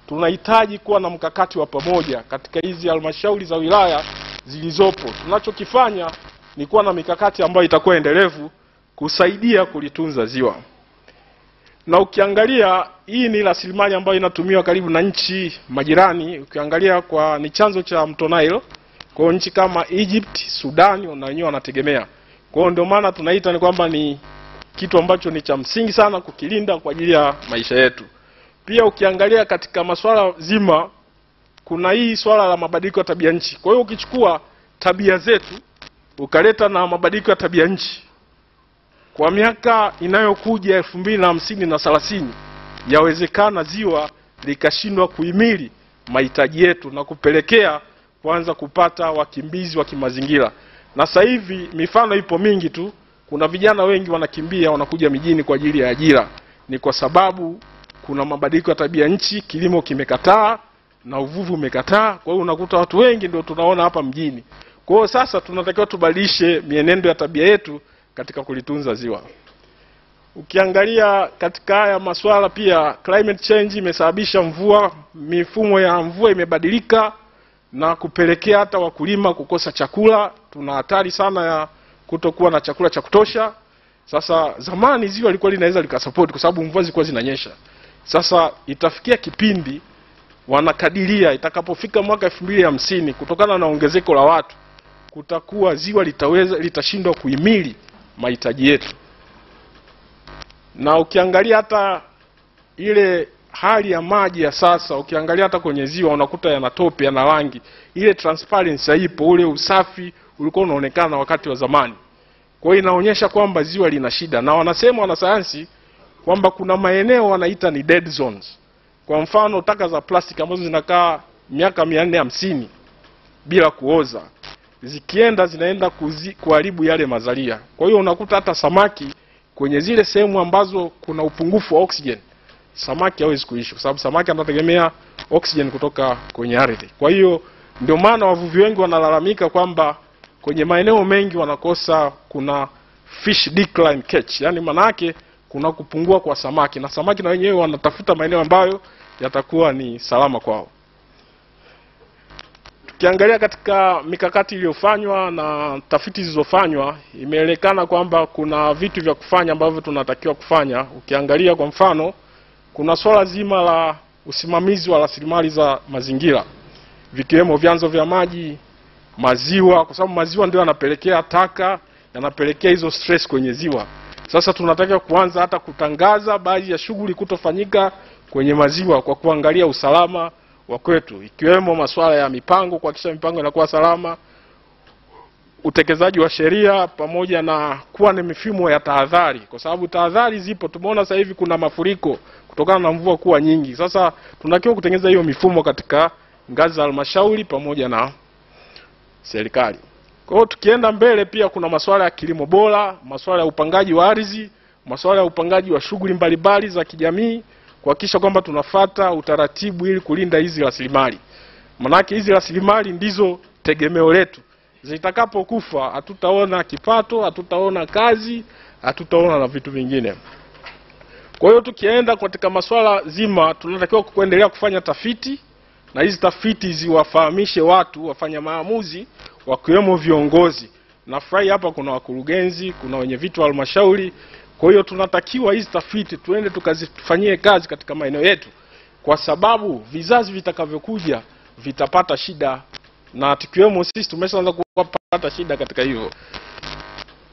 tunahitaji kuwa na mkakati wa pamoja katika hizi halmashauri za wilaya zilizopo. Tunachokifanya ni kuwa na mikakati ambayo itakuwa endelevu kusaidia kulitunza ziwa. Na ukiangalia hii ni rasilimali ambayo inatumiwa karibu na nchi majirani. Ukiangalia ni chanzo cha mto Nile. Kwa nchi kama Egypt, Sudan na wenyewe wanategemea. Kwa hiyo ndio maana tunaita ni kwamba ni kitu ambacho ni cha msingi sana kukilinda kwa ajili ya maisha yetu. Pia ukiangalia katika masuala zima, kuna hii swala la mabadiliko ya tabia nchi. Kwa hiyo ukichukua tabia zetu ukaleta na mabadiliko ya tabia nchi, kwa miaka inayokuja 2050 na 30, yawezekana ziwa likashindwa kuhimili mahitaji yetu na kupelekea kuanza kupata wakimbizi wa kimazingira. Na sasa hivi mifano ipo mingi tu. Kuna vijana wengi wanakimbia wanakuja mijini kwa ajili ya ajira. Ni kwa sababu kuna mabadiliko ya tabia nchi, kilimo kimekataa na uvuvi umekataa. Kwa hiyo unakuta watu wengi ndio tunaona hapa mjini. Kwa hiyo sasa tunatakiwa tubadilishe mienendo ya tabia yetu katika kulitunza ziwa. Ukiangalia katika haya masuala pia, climate change imesababisha mifumo ya mvua imebadilika na kupelekea hata wakulima kukosa chakula. Tuna hatari sana ya kutokuwa na chakula cha kutosha. Sasa zamani ziwa lilikuwa linaweza likasupport kwa sababu mvua zilikuwa zinanyesha. Sasa itafikia kipindi wanakadiria itakapofika mwaka 2050, kutokana na ongezeko la watu, kutakuwa ziwa litashindwa kuhimili mahitaji yetu. Na ukiangalia hata ile hali ya maji ya sasa, ukiangalia hata kwenye ziwa unakuta yana tope, yana rangi. Ile transparency haipo, ule usafi ulikuwa unaonekana wakati wa zamani. Kwa hiyo inaonyesha kwamba ziwa lina shida. Na wanasema wanasayansi kwamba kuna maeneo wanaita ni dead zones. Kwa mfano taka za plastic ambazo zinakaa miaka 450 bila kuoza. zikienda zinaenda kuharibu yale mazalia. Kwa hiyo unakuta hata samaki kwenye zile sehemu ambazo kuna upungufu wa oxygen, samaki hawezi kuishi kwa sababu samaki anategemea oxygen kutoka kwenye ardhi. Kwa hiyo ndio maana wavuvi wengi wanalalamika kwamba kwenye maeneo mengi wanakosa kuna fish decline catch, yani maana yake kuna kupungua kwa samaki, na samaki na wenyewe wanatafuta maeneo ambayo yatakuwa ni salama kwao. Tukiangalia katika mikakati iliyofanywa na tafiti zilizofanywa, imeelekana kwamba kuna vitu vya kufanya ambavyo tunatakiwa kufanya. Ukiangalia kwa mfano, kuna swala zima la usimamizi wa rasilimali za mazingira, vikiwemo vyanzo vya maji, maziwa, kwa sababu maziwa ndio yanapelekea taka, yanapelekea hizo stress kwenye ziwa. Sasa tunataka kuanza hata kutangaza baadhi ya shughuli kutofanyika kwenye maziwa kwa kuangalia usalama wa kwetu, ikiwemo masuala ya mipango, kuhakikisha mipango inakuwa salama, utekelezaji wa sheria, pamoja na kuwa na mifumo ya tahadhari, kwa sababu tahadhari zipo. Tumeona sasa hivi kuna mafuriko kutokana na mvua kuwa nyingi. Sasa tunatakiwa kutengeneza hiyo mifumo katika ngazi za halmashauri pamoja na serikali. Kwa hiyo tukienda mbele, pia kuna masuala ya kilimo bora, masuala ya upangaji wa ardhi, masuala ya upangaji wa shughuli mbalimbali za kijamii, kuhakikisha kwamba tunafuata utaratibu ili kulinda hizi rasilimali. Manake hizi rasilimali ndizo tegemeo letu. Zitakapokufa hatutaona kipato, hatutaona kazi, hatutaona na vitu vingine. Kwa hiyo tukienda katika masuala zima, tunatakiwa kuendelea kufanya tafiti, na hizi tafiti ziwafahamishe watu, wafanya maamuzi, wakiwemo viongozi. Nafurahi hapa kuna wakurugenzi, kuna wenye vitu wa halmashauri. Kwa hiyo tunatakiwa hizi tafiti tuende tukazifanyie kazi katika maeneo yetu, kwa sababu vizazi vitakavyokuja vitapata shida, na tukiwemo sisi tumeshaanza kupata shida katika hiyo.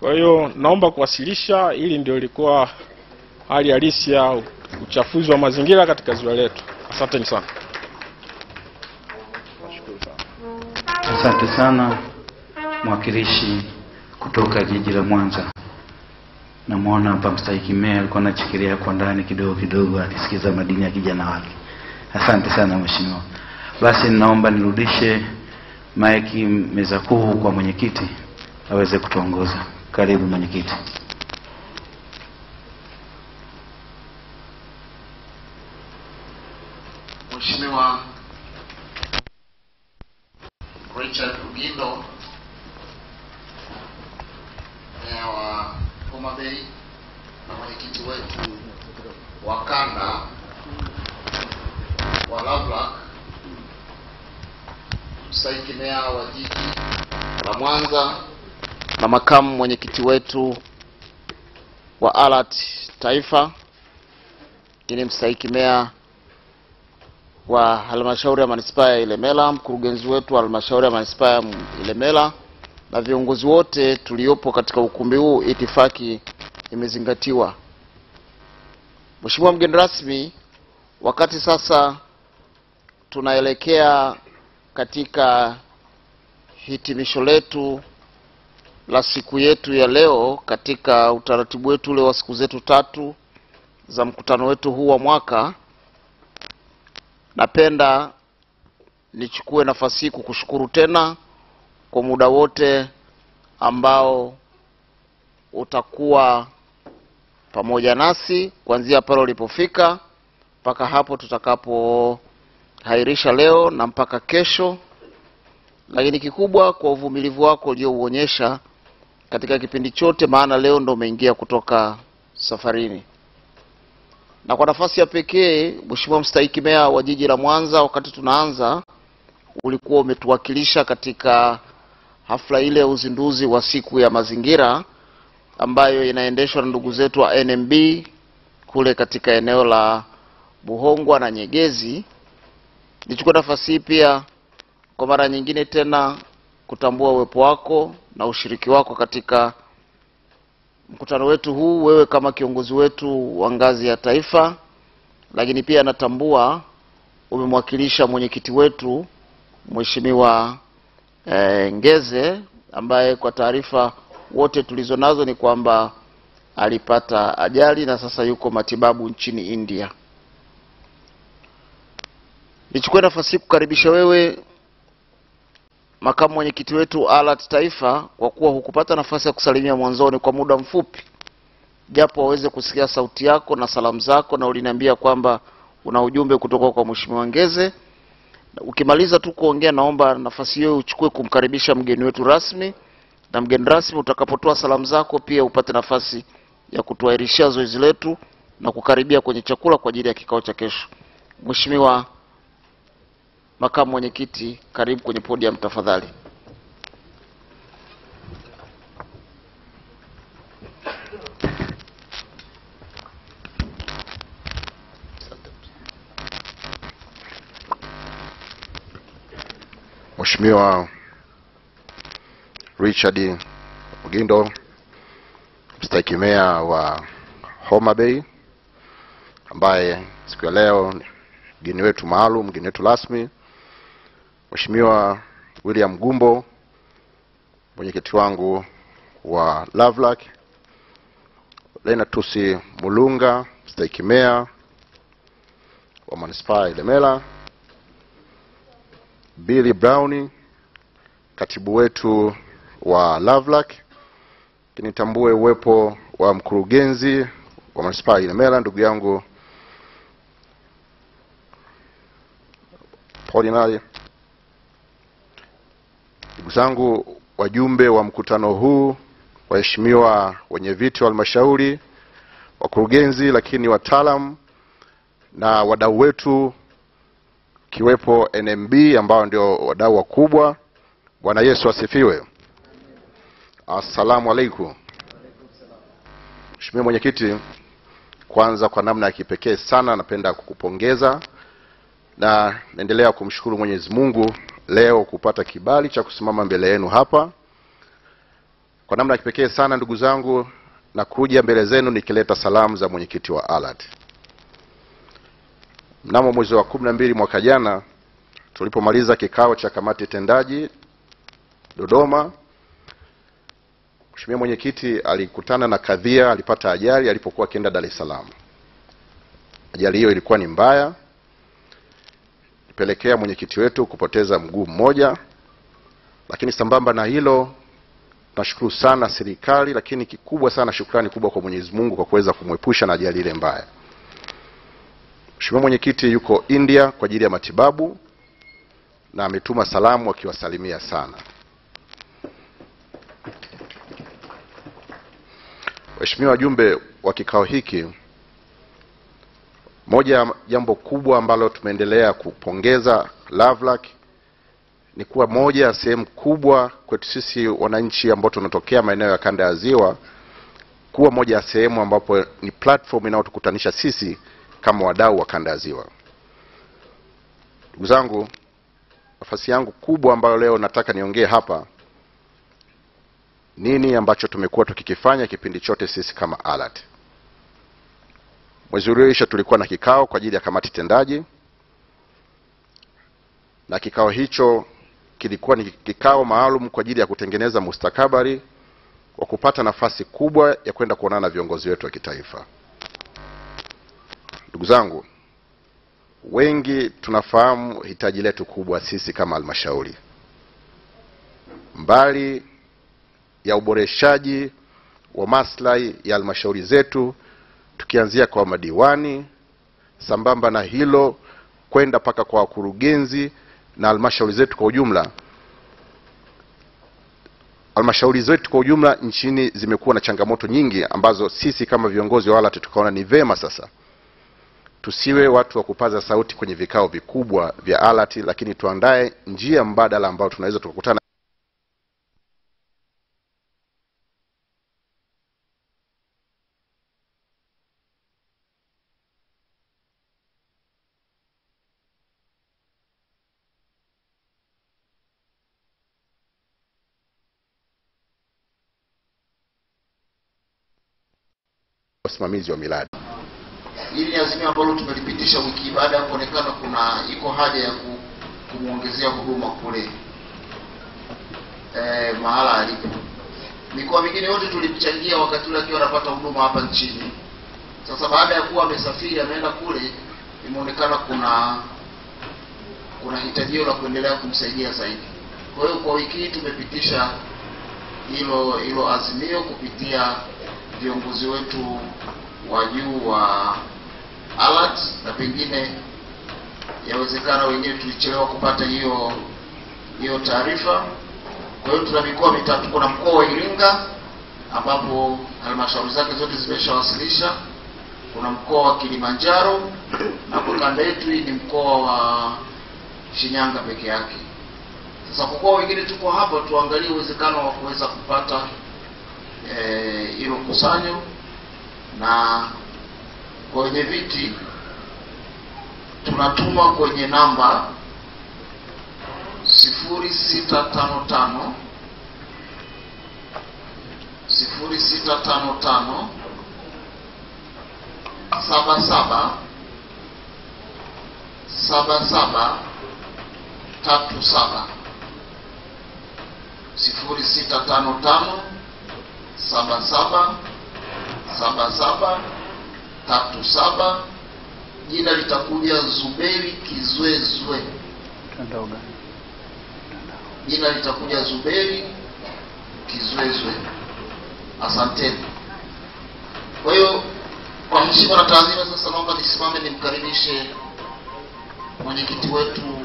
Kwa hiyo naomba kuwasilisha, ili ndio ilikuwa hali halisi ya uchafuzi wa mazingira katika ziwa letu. Asante sana. Asante sana mwakilishi kutoka jiji la Mwanza. Namuona hapa mstahiki meya alikuwa anachikilia kwa ndani kidogo akisikiza madini ya kijana wake. Asante sana mheshimiwa. Basi ninaomba nirudishe maiki meza kuu kwa mwenyekiti aweze kutuongoza. Karibu mwenyekiti. Mheshimiwa Richard Ugindo, meya wa Homa Bay na mwenyekiti wetu wa Kanda wa LVRLAC, mstahiki meya wa jiji la Mwanza na makamu mwenyekiti wetu wa ALAT Taifa, ni mstahiki meya wa halmashauri ya manispaa ya Ilemela, mkurugenzi wetu wa halmashauri ya manispaa ya Ilemela, na viongozi wote tuliopo katika ukumbi huu. Itifaki imezingatiwa. Mheshimiwa mgeni rasmi, wakati sasa tunaelekea katika hitimisho letu la siku yetu ya leo katika utaratibu wetu ule wa siku zetu 3 za mkutano wetu huu wa mwaka, napenda nichukue nafasi hii kukushukuru tena kwa muda wote ambao utakuwa pamoja nasi kuanzia pale ulipofika mpaka hapo tutakapohairisha leo na mpaka kesho, lakini kikubwa kwa uvumilivu wako uliouonyesha katika kipindi chote, maana leo ndo umeingia kutoka safarini. Na kwa nafasi ya pekee, Mheshimiwa mstahiki meya wa jiji la Mwanza, wakati tunaanza ulikuwa umetuwakilisha katika hafla ile ya uzinduzi wa siku ya mazingira ambayo inaendeshwa na ndugu zetu wa NMB kule katika eneo la Buhongwa na Nyegezi. Nichukue nafasi hii pia kwa mara nyingine tena kutambua uwepo wako na ushiriki wako katika mkutano wetu huu, wewe kama kiongozi wetu wa ngazi ya taifa, lakini pia natambua umemwakilisha mwenyekiti wetu Mheshimiwa Ngeze, ambaye kwa taarifa wote tulizonazo ni kwamba alipata ajali na sasa yuko matibabu nchini India. Nichukue nafasi kukaribisha wewe makamu mwenyekiti wetu ALAT Taifa, kwa kuwa hukupata nafasi ya kusalimia mwanzoni kwa muda mfupi, japo waweze kusikia sauti yako na salamu zako, na uliniambia kwamba una ujumbe kutoka kwa Mheshimiwa Ngeze. Ukimaliza tu kuongea, naomba nafasi hiyo uchukue kumkaribisha mgeni wetu rasmi, na mgeni rasmi utakapotoa salamu zako pia upate nafasi ya kutuairishia zoezi letu na kukaribia kwenye chakula kwa ajili ya kikao cha kesho. Mheshimiwa makamu mwenyekiti, karibu kwenye podium tafadhali. Mheshimiwa Richard Mugindo, mstahiki meya wa Homa Bay, ambaye siku ya leo mgeni wetu maalum, mgeni wetu rasmi, Mheshimiwa William Gumbo, mwenyekiti wangu wa LVRLAC, Lenatusi Mulunga, mstahiki meya wa Manispaa Ilemela, Billy Brown, katibu wetu wa LVRLAC. Kinitambue uwepo wa mkurugenzi wa Manispaa Ilemela, ndugu yangu Paulinali. Ndugu zangu wajumbe wa mkutano huu, waheshimiwa wenye viti wa halmashauri, wakurugenzi, lakini wataalamu na wadau wetu kiwepo NMB ambao ndio wadau wakubwa. Bwana Yesu asifiwe. Assalamu alaikum. Mheshimiwa mwenyekiti, kwanza kwa namna ya kipekee sana napenda kukupongeza na naendelea kumshukuru Mwenyezi Mungu leo kupata kibali cha kusimama mbele yenu hapa. Kwa namna ya kipekee sana ndugu zangu, na kuja mbele zenu nikileta salamu za mwenyekiti wa ALAT. Mnamo mwezi wa 12 mwaka jana tulipomaliza kikao cha kamati tendaji Dodoma, Mheshimiwa mwenyekiti alikutana na kadhia, alipata ajali alipokuwa akienda Dar es Salaam. Ajali hiyo ilikuwa ni mbaya, pelekea mwenyekiti wetu kupoteza mguu mmoja, lakini sambamba na hilo nashukuru sana serikali, lakini kikubwa sana shukrani kubwa kwa Mwenyezi Mungu kwa kuweza kumwepusha na ajali ile mbaya. Mheshimiwa mwenyekiti yuko India kwa ajili ya matibabu na ametuma salamu akiwasalimia sana. Mheshimiwa wajumbe wa kikao hiki, moja jambo kubwa ambalo tumeendelea kupongeza LVRLAC ni kuwa moja ya sehemu kubwa kwetu sisi wananchi ambao tunatokea maeneo ya kanda ya Ziwa, kuwa moja ya sehemu ambapo ni platform inayotukutanisha sisi kama wadau wa kanda ya Ziwa. Ndugu zangu, nafasi yangu kubwa ambayo leo nataka niongee hapa, nini ambacho tumekuwa tukikifanya kipindi chote sisi kama ALAT. Mwezi uliyoisha tulikuwa na kikao kwa ajili ya kamati tendaji, na kikao hicho kilikuwa ni kikao maalum kwa ajili ya kutengeneza mustakabali wa kupata nafasi kubwa ya kwenda kuonana na viongozi wetu wa kitaifa. Ndugu zangu, wengi tunafahamu hitaji letu kubwa sisi kama halmashauri. Mbali ya uboreshaji wa maslahi ya halmashauri zetu, tukianzia kwa madiwani, sambamba na hilo kwenda paka kwa wakurugenzi na halmashauri zetu kwa ujumla. Halmashauri zetu kwa ujumla nchini zimekuwa na changamoto nyingi ambazo sisi kama viongozi wa ALAT tukaona ni vema sasa tusiwe watu wa kupaza sauti kwenye vikao vikubwa vya ALAT, lakini tuandae njia mbadala ambayo tunaweza tukakutana wasimamizi wa miradi. Hili ni azimio ambalo tumelipitisha wiki baada ya kuonekana iko haja ya kumuongezea huduma kule mahala alipo. Mikoa mingine yote tulimchangia wakati ule akiwa anapata huduma hapa nchini. Sasa baada ya kuwa amesafiri ameenda kule, imeonekana kuna hitajio la kuendelea kumsaidia zaidi. Kwa hiyo kwa wiki hii tumepitisha hilo azimio kupitia viongozi wetu wa juu wa alert, na pengine yawezekana wenyewe tulichelewa kupata hiyo taarifa. Kwa hiyo tuna mikoa mitatu. Kuna mkoa wa Iringa ambapo halmashauri zake zote zimeshawasilisha. Kuna mkoa wa Kilimanjaro, na kwa kanda yetu hii ni mkoa wa Shinyanga peke yake. Sasa kwa kuwa wengine tuko hapa, tuangalie uwezekano wa kuweza kupata hilo kusanyo, na kwa wenye viti tunatuma kwenye namba 0655 77 37 37 0655 77 77 37. Jina litakuja Zuberi Kizwezwe. Jina litakuja Zuberi Kizwezwe. Asanteni. Kwa hiyo kwa heshima na taadhima, sasa naomba nisimame nimkaribishe mwenyekiti wetu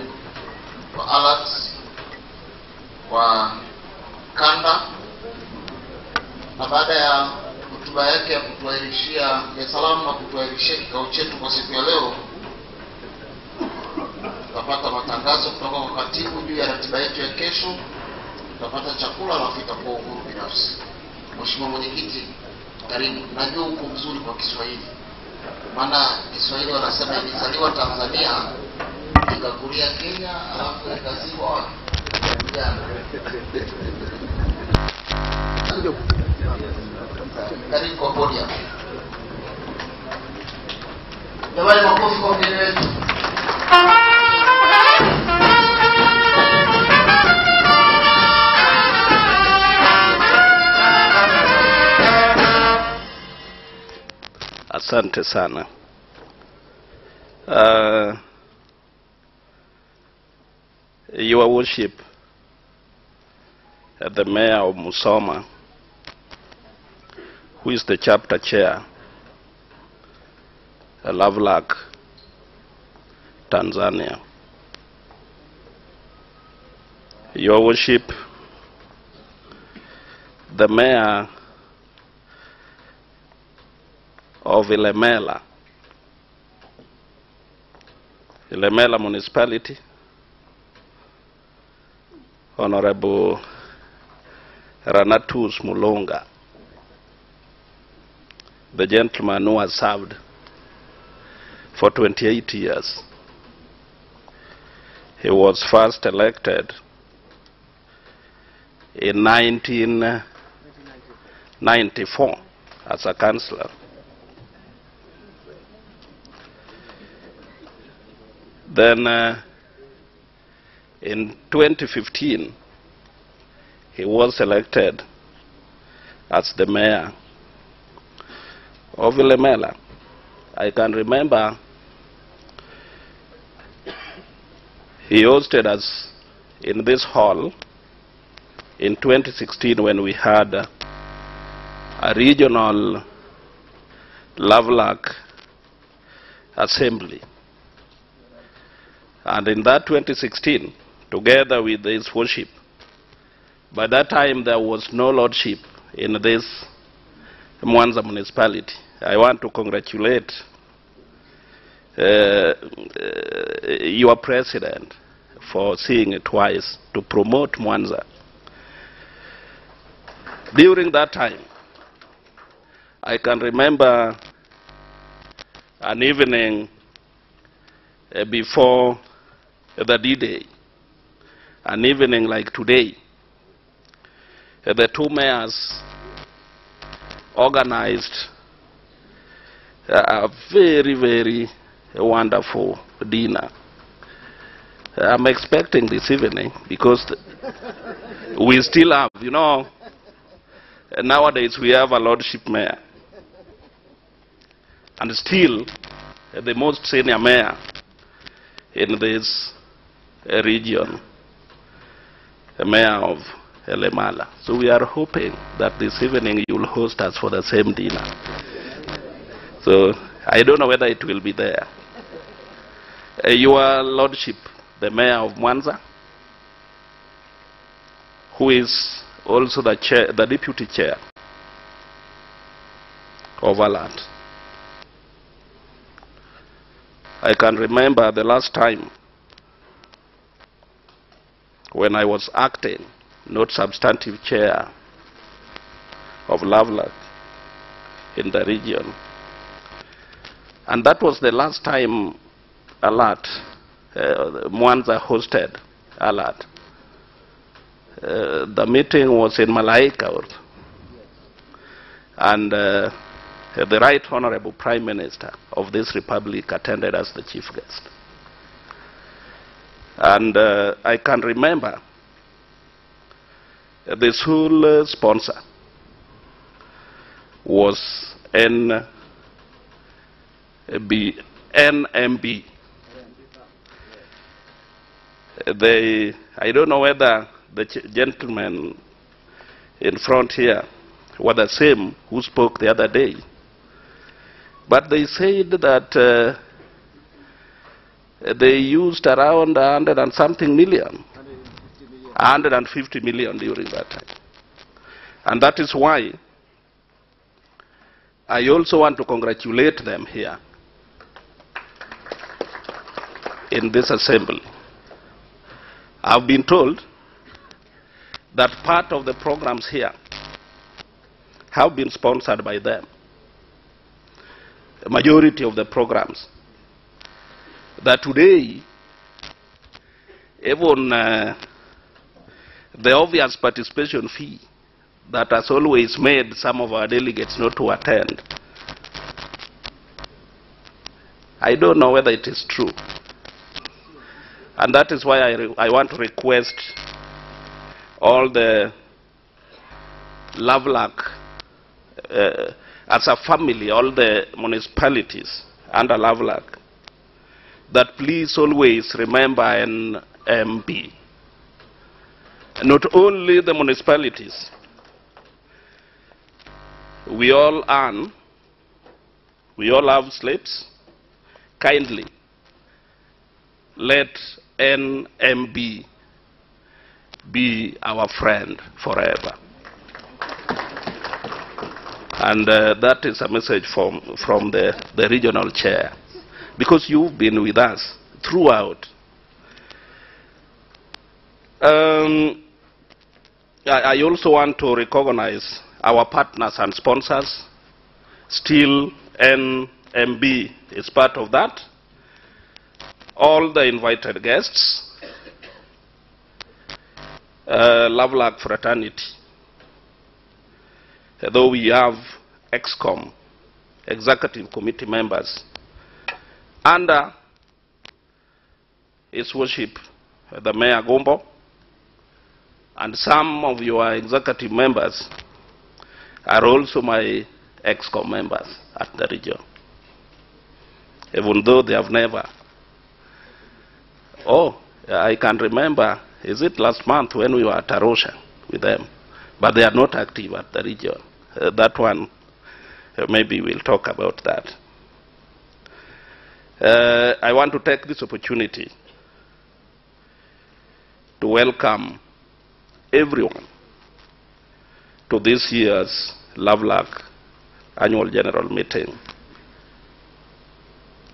wa alert wa Kanda, na baada ya hotuba yake ya kutuahirishia ya salamu na kutuahirishia kikao chetu kwa siku ya leo, tutapata matangazo kutoka kwa katibu juu ya ratiba yetu ya kesho, tutapata chakula, alafu itakuwa uhuru binafsi. Mheshimiwa mwenyekiti, karibu. Najua uko mzuri kwa Kiswahili, maana Kiswahili wanasema nilizaliwa Tanzania nikakulia Kenya alafu nikazikwa wapi? Karibu kwa podium. Jamani, makofi kwa mgeni wetu. Asante sana. Your Worship, the Mayor of Musoma, who is the chapter chair, LVRLAC, Tanzania. Your Worship, the Mayor of Ilemela Municipality, Honorable Ranatus Mulonga, the gentleman who has served for 28 years. He was first elected in 1994 as a councillor. Then in 2015, he was elected as the mayor of Ilemela. I can remember he hosted us in this hall in 2016 when we had a regional LVRLAC assembly. And in that 2016, together with His Worship, by that time there was no lordship in this Mwanza municipality. I want to congratulate your president for seeing it twice to promote Mwanza. During that time, I can remember an evening before the D-Day, an evening like today, the two mayors organized a very, very wonderful dinner. I'm expecting this evening because we still have, you know, nowadays we have a lordship mayor. And still, the most senior mayor in this region mayor of Elemala. So we are hoping that this evening you will host us for the same dinner. So I don't know whether it will be there. Your Lordship, the mayor of Mwanza, who is also the chair, the deputy chair of ALAT. I can remember the last time when I was acting, not substantive chair of LVRLAC in the region. And that was the last time ALAT, Mwanza hosted ALAT. The meeting was in Malaika, and the Right Honorable Prime Minister of this republic attended as the chief guest. And I can remember the sole sponsor was NMB. I don't know whether the gentlemen in front here were the same who spoke the other day, but they said that they used around 100 and something million, 150 million during that time. And that is why I also want to congratulate them here in this assembly. I've been told that part of the programs here have been sponsored by them. The majority of the programs. That today, even the obvious participation fee that has always made some of our delegates not to attend, I don't know whether it is true. And that is why I want to request all the LVRLAC, as a family, all the municipalities under LVRLAC, that please always remember NMB. Not only the municipalities, we all earn, we all have slips. Kindly let NMB be our friend forever. And that is a message from the regional chair, because you've been with us throughout. I also want to recognize our partners and sponsors. Still, NMB is part of that. All the invited guests, LVRLAC fraternity, though we have ExCom, executive committee members, under His Worship the Mayor Gombo, and some of your executive members are also my ExCom members at the region, even though they have never. Oh, I can remember, is it last month when we were at Arusha with them, but they are not active at the region. That one, maybe we'll talk about that. I want to take this opportunity to welcome everyone to this year's LVRLAC Annual General Meeting,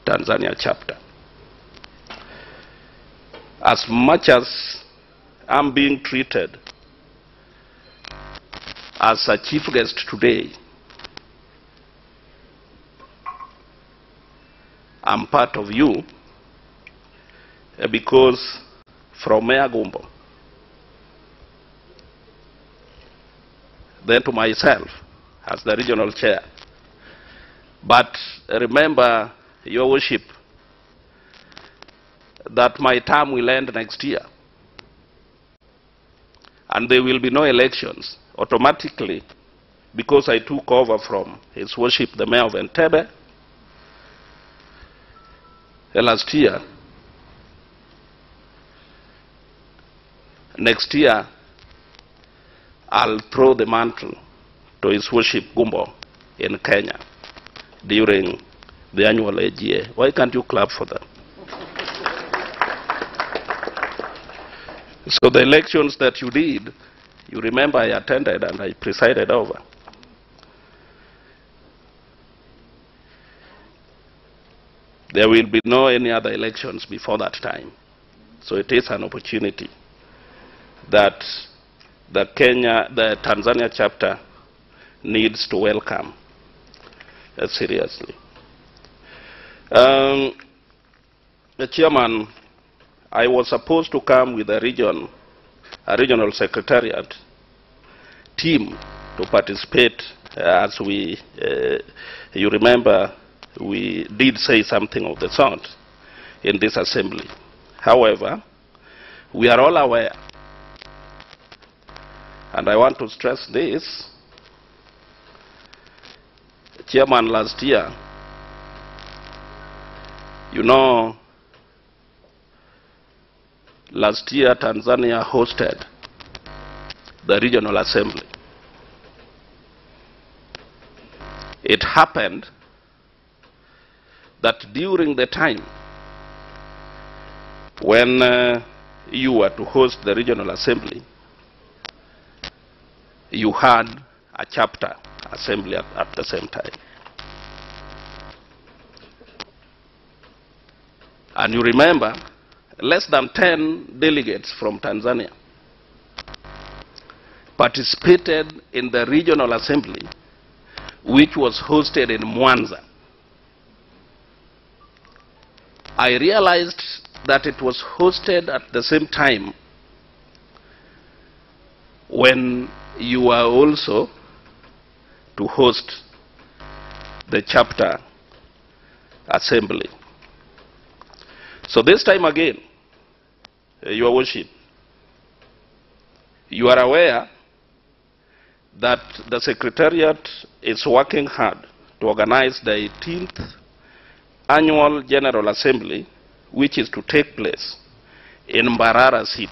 Tanzania chapter. As much as I'm being treated as a chief guest today, I'm part of you because from Mayor Gombo, then to myself as the regional chair. But remember, Your Worship, that my term will end next year. And there will be no elections automatically because I took over from His Worship the Mayor of Entebbe last year. next year I'll throw the mantle to His Worship Gumbo in Kenya during the annual AGA. Why can't you clap for that? So the elections that you did, you remember I attended and I presided over. There will be no any other elections before that time. So it is an opportunity that the Tanzania chapter needs to welcome seriously. The chairman, I was supposed to come with a regional secretariat team to participate, as you remember, we did say something of the sort in this assembly. However, we are all aware, and I want to stress this, Chairman, last year, you know, last year Tanzania hosted the regional assembly. It happened that during the time when you were to host the regional assembly, you had a chapter assembly at the same time. And you remember, less than 10 delegates from Tanzania participated in the regional assembly, which was hosted in Mwanza. I realized that it was hosted at the same time when you were also to host the chapter assembly. So this time again, Your Worship, you are aware that the Secretariat is working hard to organize the 18th Annual General Assembly, which is to take place in Mbarara City.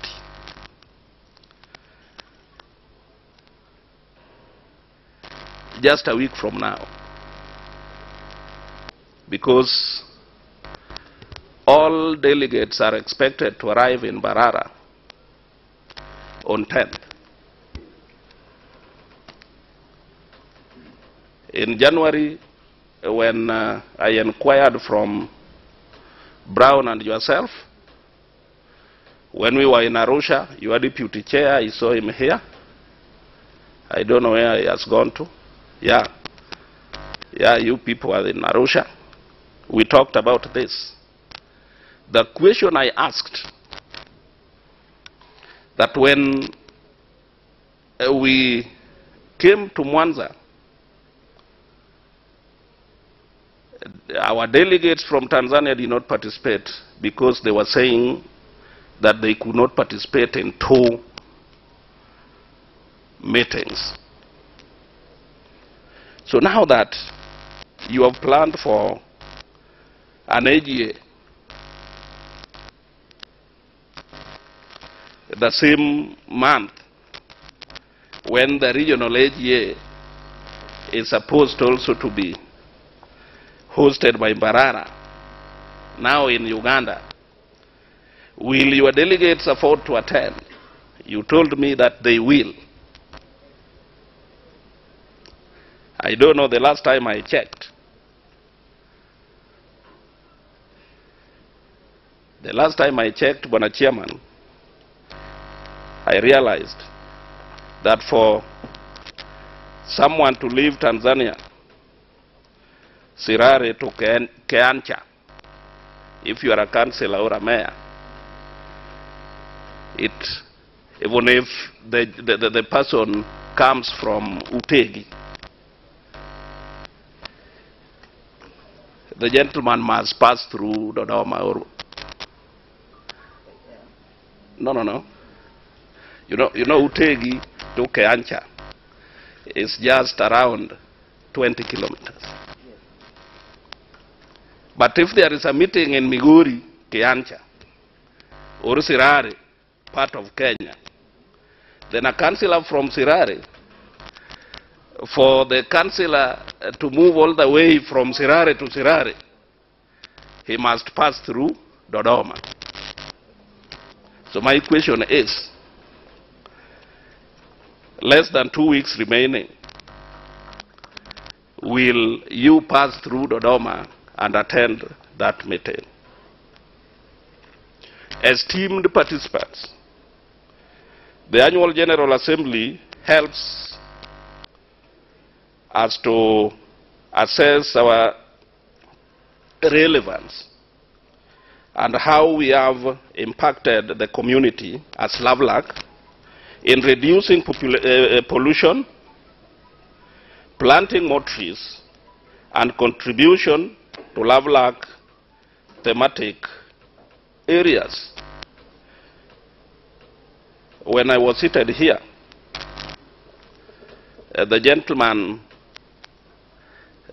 Just a week from now. Because all delegates are expected to arrive in Mbarara on 10th. In January, when I inquired from Brown and yourself, when we were in Arusha, your deputy chair, I saw him here. I don't know where he has gone to. Yeah, you people are in Arusha. We talked about this. The question I asked, that when we came to Mwanza, our delegates from Tanzania did not participate because they were saying that they could not participate in 2 meetings. So now that you have planned for an AGA, the same month when the regional AGA is supposed also to be hosted by Mbarara, now in Uganda, will your delegates afford to attend? You told me that they will. I don't know, the last time I checked. The last time I checked, Bwana Chairman, I realized that for someone to leave Tanzania, Sirare to Keancha, if you are a councillor or a mayor, even if the person comes from Utegi, the gentleman must pass through Dodoma or no. You know Utegi to Keancha is just around 20 kilometers. But if there is a meeting in Migori, Keancha, or Sirare, part of Kenya, then a councillor from Sirare, for the councillor to move all the way from Sirare to Sirare, he must pass through Dodoma. So my question is, less than 2 weeks remaining, will you pass through Dodoma and attend that meeting? Esteemed participants, the Annual General Assembly helps us to assess our relevance and how we have impacted the community as LVRLAC in reducing pollution, planting more trees, and contribution to LVRLAC thematic areas. When I was seated here, the gentleman,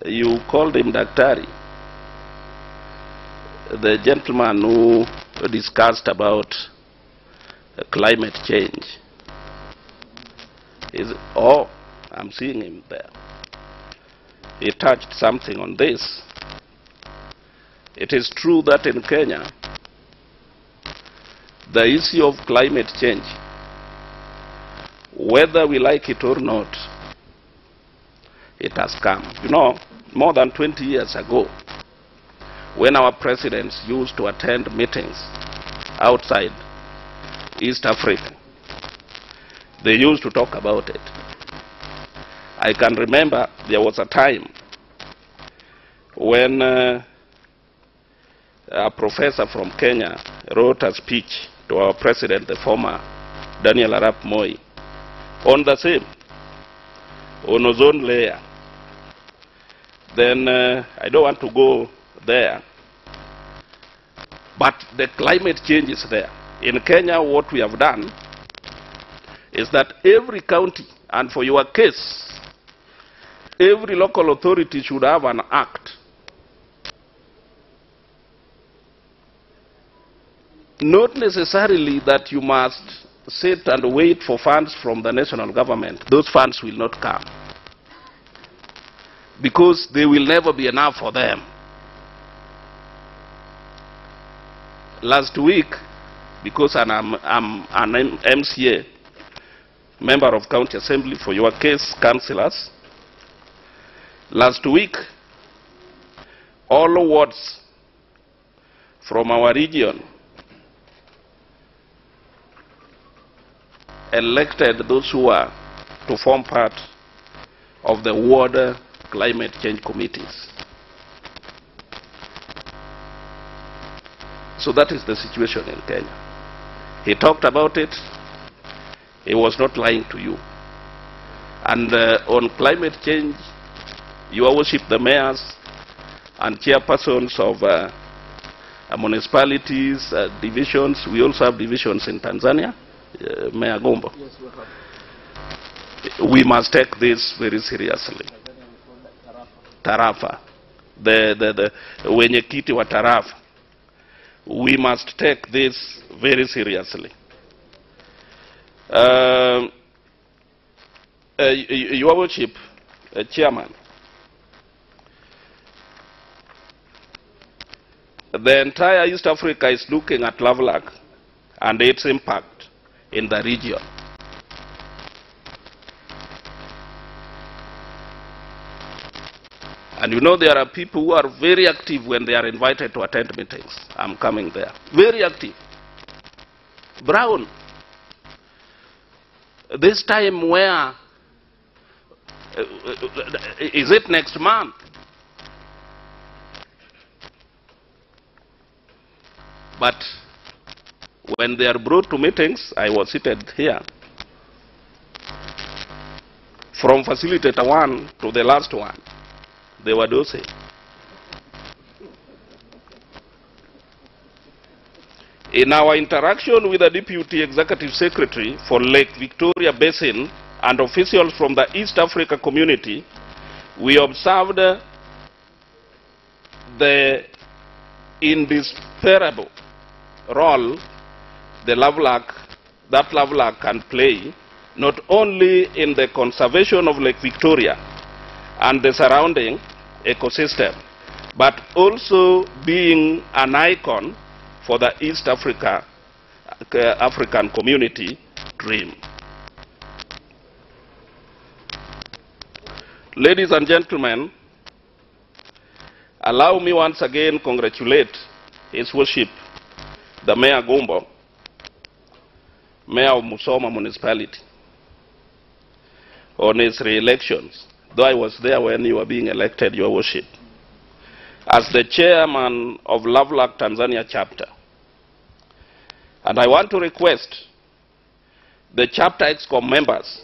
you called him Daktari, the gentleman who discussed about climate change, I'm seeing him there. He touched something on this. It is true that in Kenya, the issue of climate change, whether we like it or not, it has come. You know, more than 20 years ago, when our presidents used to attend meetings outside East Africa, they used to talk about it. I can remember there was a time when a professor from Kenya wrote a speech to our president, the former Daniel Arap Moi, on the same, on ozone layer. Then I don't want to go there, but the climate change is there. In Kenya, what we have done is that every county, and for your case, every local authority should have an act not necessarily that you must sit and wait for funds from the national government. Those funds will not come because they will never be enough for them. Last week, because I'm an MCA, member of County Assembly, for your case, councillors, last week, all wards from our region elected those who are to form part of the ward climate change committees. So that is the situation in Kenya. He talked about it. He was not lying to you. And on climate change, you worship the mayors and chairpersons of municipalities, divisions. We also have divisions in Tanzania. Mayor Gombo. Yes, we must take this very seriously. Tarafa, the wenyekiti wa tarafa, we must take this very seriously. Your Worship, Chairman, the entire East Africa is looking at LVRLAC and its impact in the region. And you know there are people who are very active when they are invited to attend meetings. I'm coming there. Very active. Brown. This time where? Is it next month? But when they are brought to meetings, I was seated here. From facilitator 1 to the last one, they were dosing. In our interaction with the Deputy Executive Secretary for Lake Victoria Basin and officials from the East Africa community, we observed the indispensable role that LVRLAC can play not only in the conservation of Lake Victoria and the surrounding ecosystem, but also being an icon for the East African community dream. Ladies and gentlemen, allow me once again congratulate His Worship, the Mayor Gumbo, Mayor of Musoma Municipality, on his re-elections, though I was there when you were being elected, Your Worship, as the chairman of LVRLAC Tanzania chapter. And I want to request the chapter ExCom members,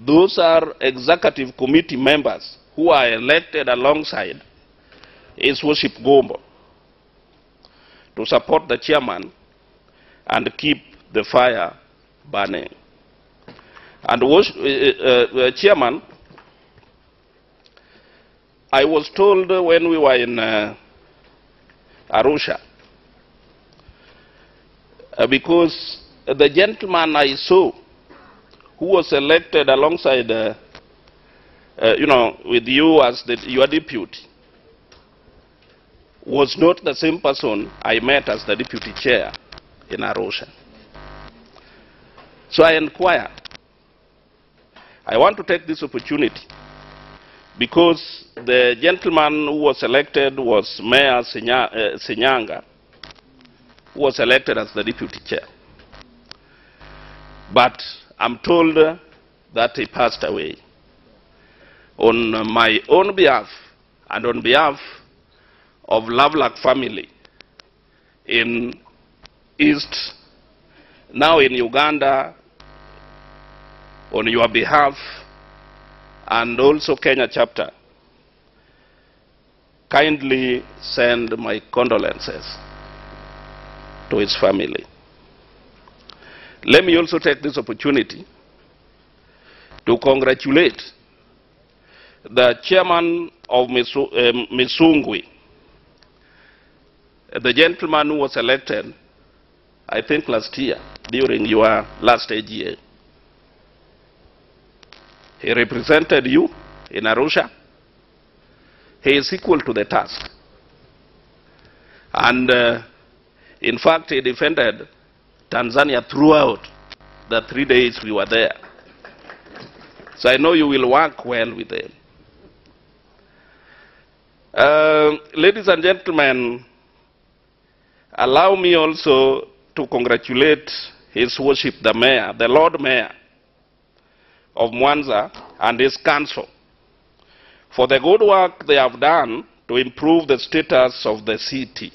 those are executive committee members who are elected alongside His Worship Gumbo, to support the chairman and keep the fire burning. And Chairman, I was told when we were in Arusha, because the gentleman I saw who was elected alongside, with you as your deputy, was not the same person I met as the deputy chair in Arusha. So I inquired. I want to take this opportunity because the gentleman who was elected was Mayor Senyanga, who was elected as the deputy chair. But I'm told that he passed away. On my own behalf and on behalf of LVRLAC family in East, now in Uganda, on your behalf, and also Kenya chapter, kindly send my condolences to his family. Let me also take this opportunity to congratulate the chairman of Misungwi, the gentleman who was elected, I think last year, during your last AGA. He represented you in Arusha. He is equal to the task. And in fact, he defended Tanzania throughout the 3 days we were there. So I know you will work well with them. Ladies and gentlemen, allow me also to congratulate His Worship the Mayor, the Lord Mayor of Mwanza and his council for the good work they have done to improve the status of the city.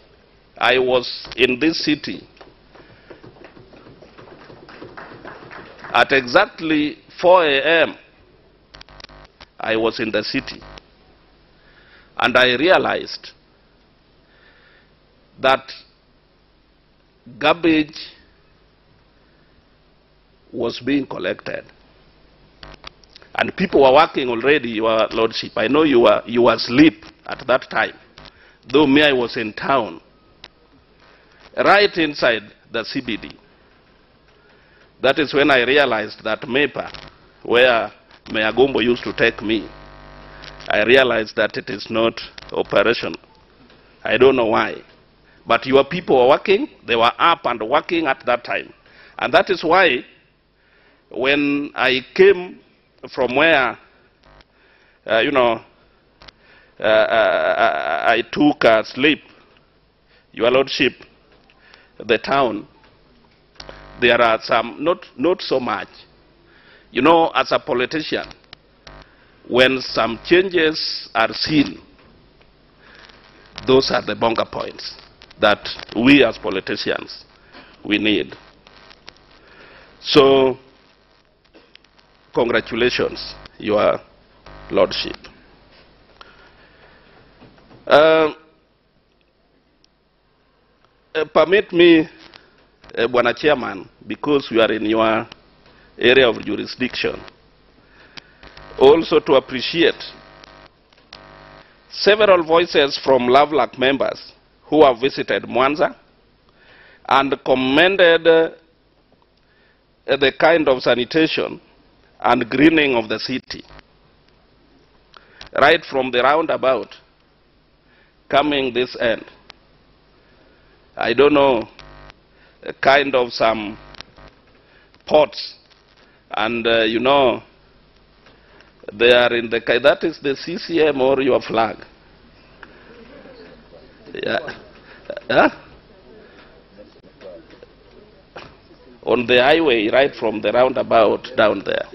I was in this city at exactly 4 a.m. I was in the city, and I realized that garbage was being collected. And people were working already, Your Lordship. I know you were asleep at that time, though me, I was in town, right inside the CBD. That is when I realized that MEPA, where Mayor Gumbo used to take me, I realized that it is not operational. I don't know why. But your people were working, they were up and working at that time. And that is why when I came from where, I took a sleep, Your Lordship, the town, there are some, not so much. You know, as a politician, when some changes are seen, those are the bonga points that we as politicians, we need. So, congratulations, Your Lordship. Permit me, Bwana Chairman, because we are in your area of jurisdiction, also to appreciate several voices from LVRLAC members who have visited Mwanza and commended the kind of sanitation and greening of the city. Right from the roundabout, coming this end. I don't know, a kind of some pots, and you know, they are in the, that is the CCM or your flag? Yeah. Huh? On the highway, right from the roundabout down there.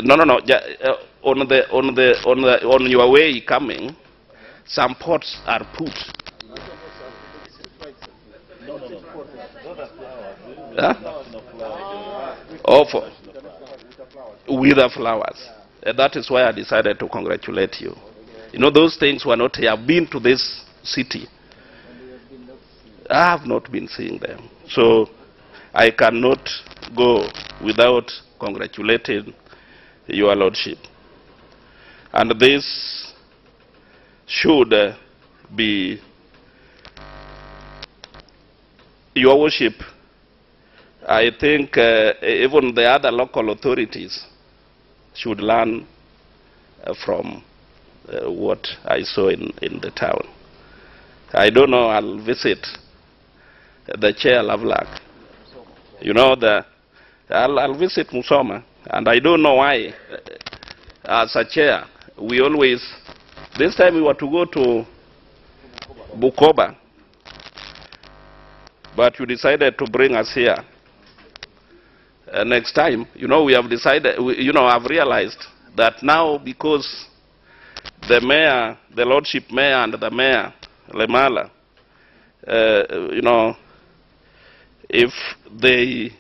No. On your way coming, some pots are put. Huh? With the flowers. That is why I decided to congratulate you. You know, those things were not here. I've been to this city. I have not been seeing them. So I cannot go without congratulating your Lordship. And this should be, your worship, I think even the other local authorities should learn from what I saw in the town. I don't know, I'll visit the chair LVRLAC. You know, I'll visit Musoma, and I don't know why, as a chair, we always, this time we were to go to Bukoba, but you decided to bring us here. Next time, you know, we have decided, you know, I've realized that now, because the mayor, the Lordship Mayor and the Mayor, Lemala, you know, if they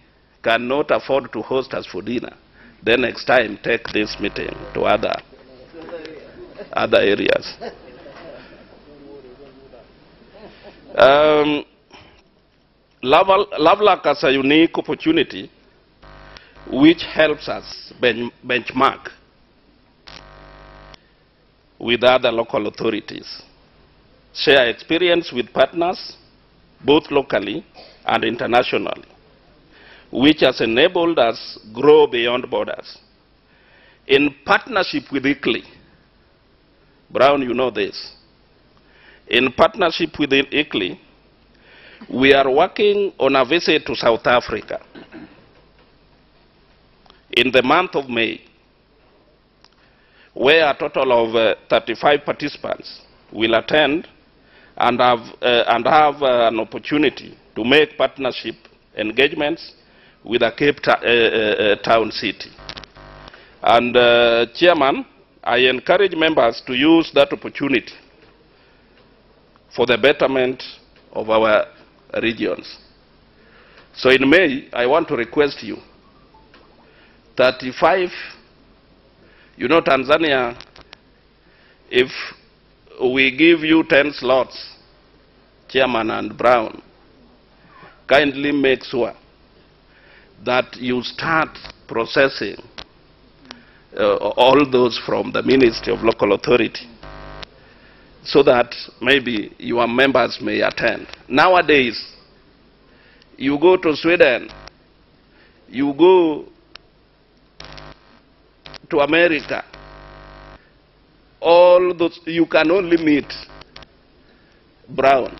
cannot afford to host us for dinner, then next time take this meeting to other areas. LVRLAC has a unique opportunity which helps us benchmark with other local authorities, share experience with partners, both locally and internationally, which has enabled us grow beyond borders. In partnership with ICLEI, Brown, you know this. In partnership with ICLEI, we are working on a visit to South Africa in the month of May, where a total of 35 participants will attend and have an opportunity to make partnership engagements with a Cape Town city. And Chairman, I encourage members to use that opportunity for the betterment of our regions. So in May, I want to request you, 35, you know, Tanzania, if we give you 10 slots, Chairman and Brown, kindly make sure that you start processing all those from the Ministry of Local Authority, so that maybe your members may attend. Nowadays, you go to Sweden, you go to America, all those, you can only meet Brown,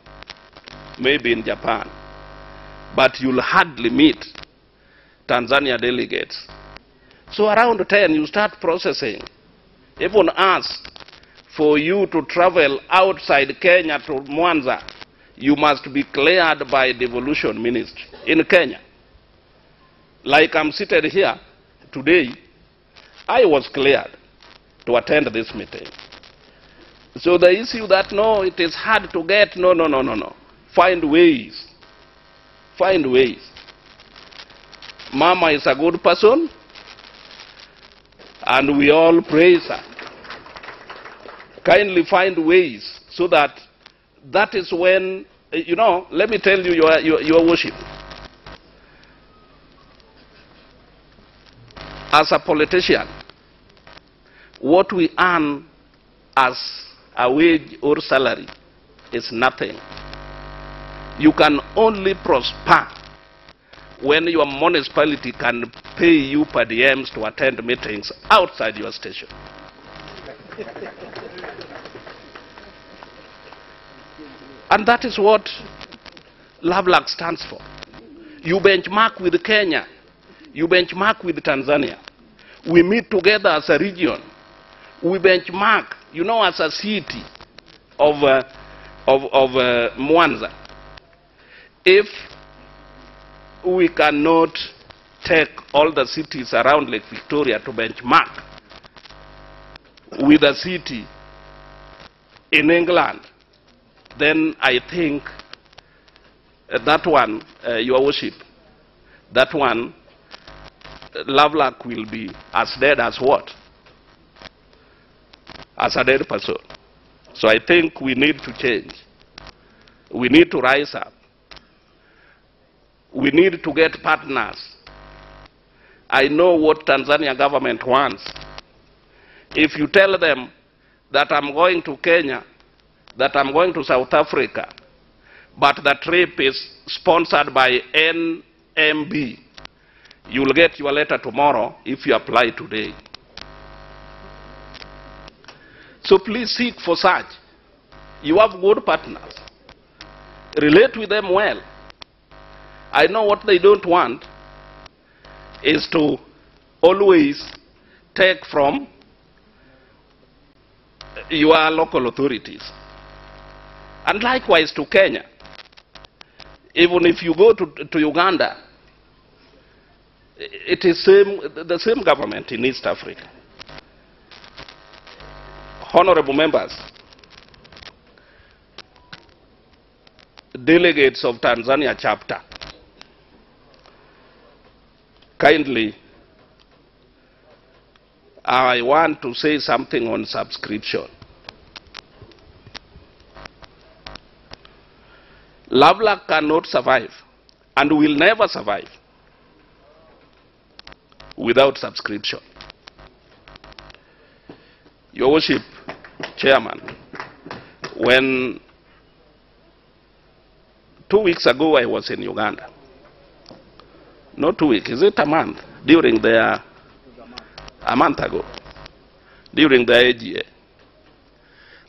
maybe in Japan, but you'll hardly meet Tanzania delegates. So around 10, you start processing. Even us, for you to travel outside Kenya to Mwanza, you must be cleared by Devolution Ministry in Kenya. Like I'm seated here today, I was cleared to attend this meeting. So the issue that, no, it is hard to get, no. Find ways. Find ways. Mama is a good person, and we all praise her. Kindly find ways so that that is when, you know, let me tell you your worship. As a politician, what we earn as a wage or salary is nothing. You can only prosper when your municipality can pay you per diems to attend meetings outside your station. And that is what LVRLAC stands for. You benchmark with Kenya. You benchmark with Tanzania. We meet together as a region. We benchmark, you know, as a city of Mwanza. If we cannot take all the cities around Lake Victoria to benchmark with a city in England, then I think that one, Your Worship, that one, LVRLAC will be as dead as what? As a dead person. So I think we need to change. We need to rise up. We need to get partners. I know what Tanzania government wants. If you tell them that I'm going to Kenya, that I'm going to South Africa, but the trip is sponsored by NMB, you'll get your letter tomorrow if you apply today. So please seek for such. You have good partners. Relate with them well. I know what they don't want is to always take from your local authorities. And likewise to Kenya. Even if you go to Uganda, it is the same government in East Africa. Honorable members, delegates of Tanzania chapter, kindly, I want to say something on subscription. LVRLAC cannot survive and will never survive without subscription. Your Worship, Chairman, when 2 weeks ago I was in Uganda, not 2 weeks, is it a month? A month ago, during the AGA,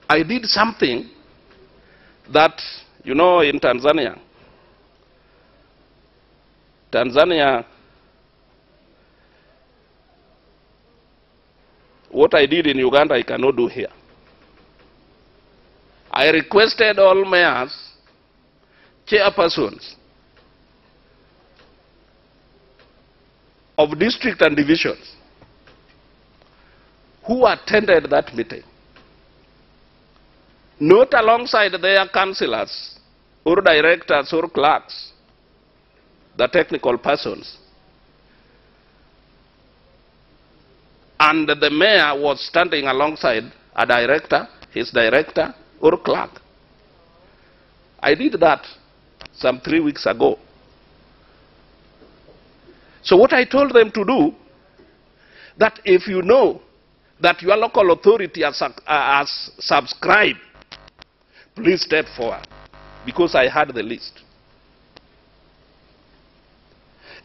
I did something that, you know, in Tanzania, what I did in Uganda, I cannot do here. I requested all mayors, chairpersons of district and divisions who attended that meeting, not alongside their councillors or directors or clerks, the technical persons. And the mayor was standing alongside a director, his director, or clerk. I did that some 3 weeks ago. So what I told them to do, that if you know that your local authority has subscribed, please step forward, because I had the list.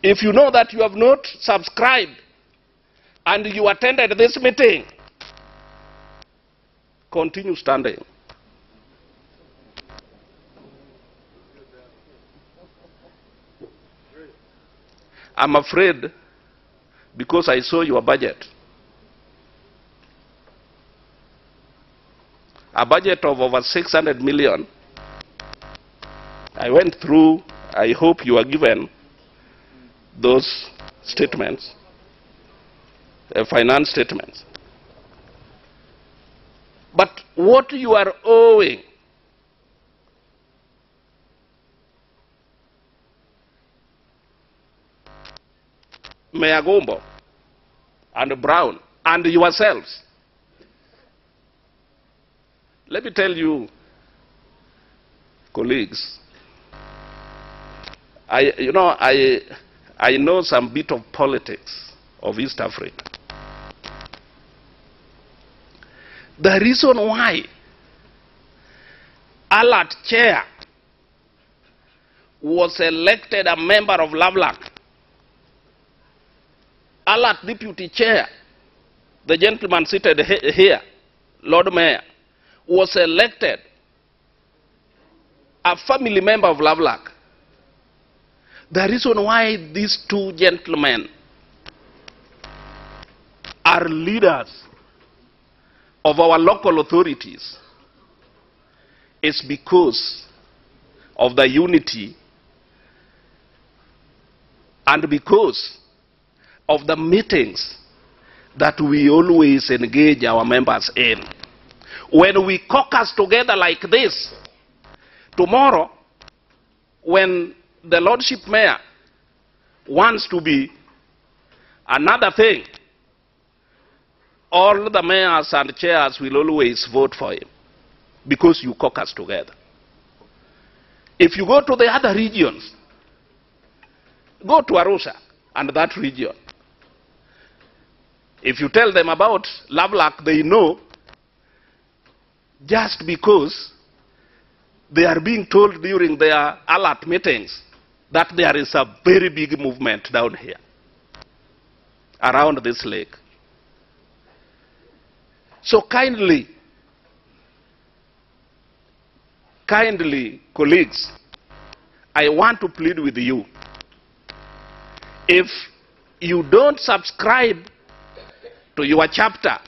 If you know that you have not subscribed and you attended this meeting, continue standing. I'm afraid, because I saw your budget, a budget of over 600 million. I went through, I hope you are given those statements, finance statements. But what you are owing Mayor Gombo and Brown and yourselves, let me tell you, colleagues, I know some bit of politics of East Africa. The reason why Alert Chair was elected a member of LVRLAC ALAT Deputy Chair, the gentleman seated here, Lord Mayor, was elected a family member of LVRLAC. The reason why these two gentlemen are leaders of our local authorities is because of the unity and because of the meetings that we always engage our members in. When we caucus together like this, tomorrow, when the Lordship Mayor wants to be another thing, all the mayors and chairs will always vote for him because you caucus together. If you go to the other regions, go to Arusha and that region. If you tell them about LVRLAC, they know just because they are being told during their ALAT meetings that there is a very big movement down here around this lake. So kindly, colleagues, I want to plead with you. If you don't subscribe to your chapter,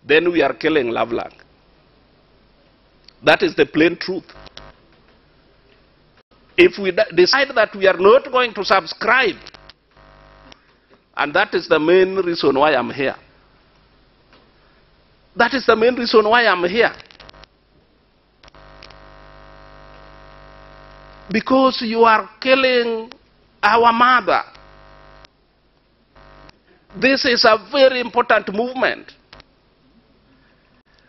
then we are killing LVRLAC. That is the plain truth. If we decide that we are not going to subscribe, and that is the main reason why I'm here. That is the main reason why I'm here. Because you are killing our mother. This is a very important movement.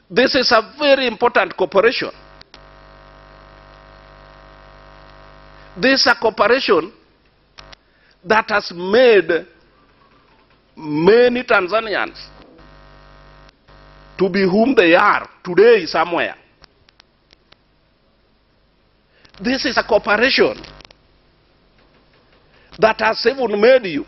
This is a very important cooperation. This is a cooperation that has made many Tanzanians to be whom they are today somewhere. This is a cooperation that has even made you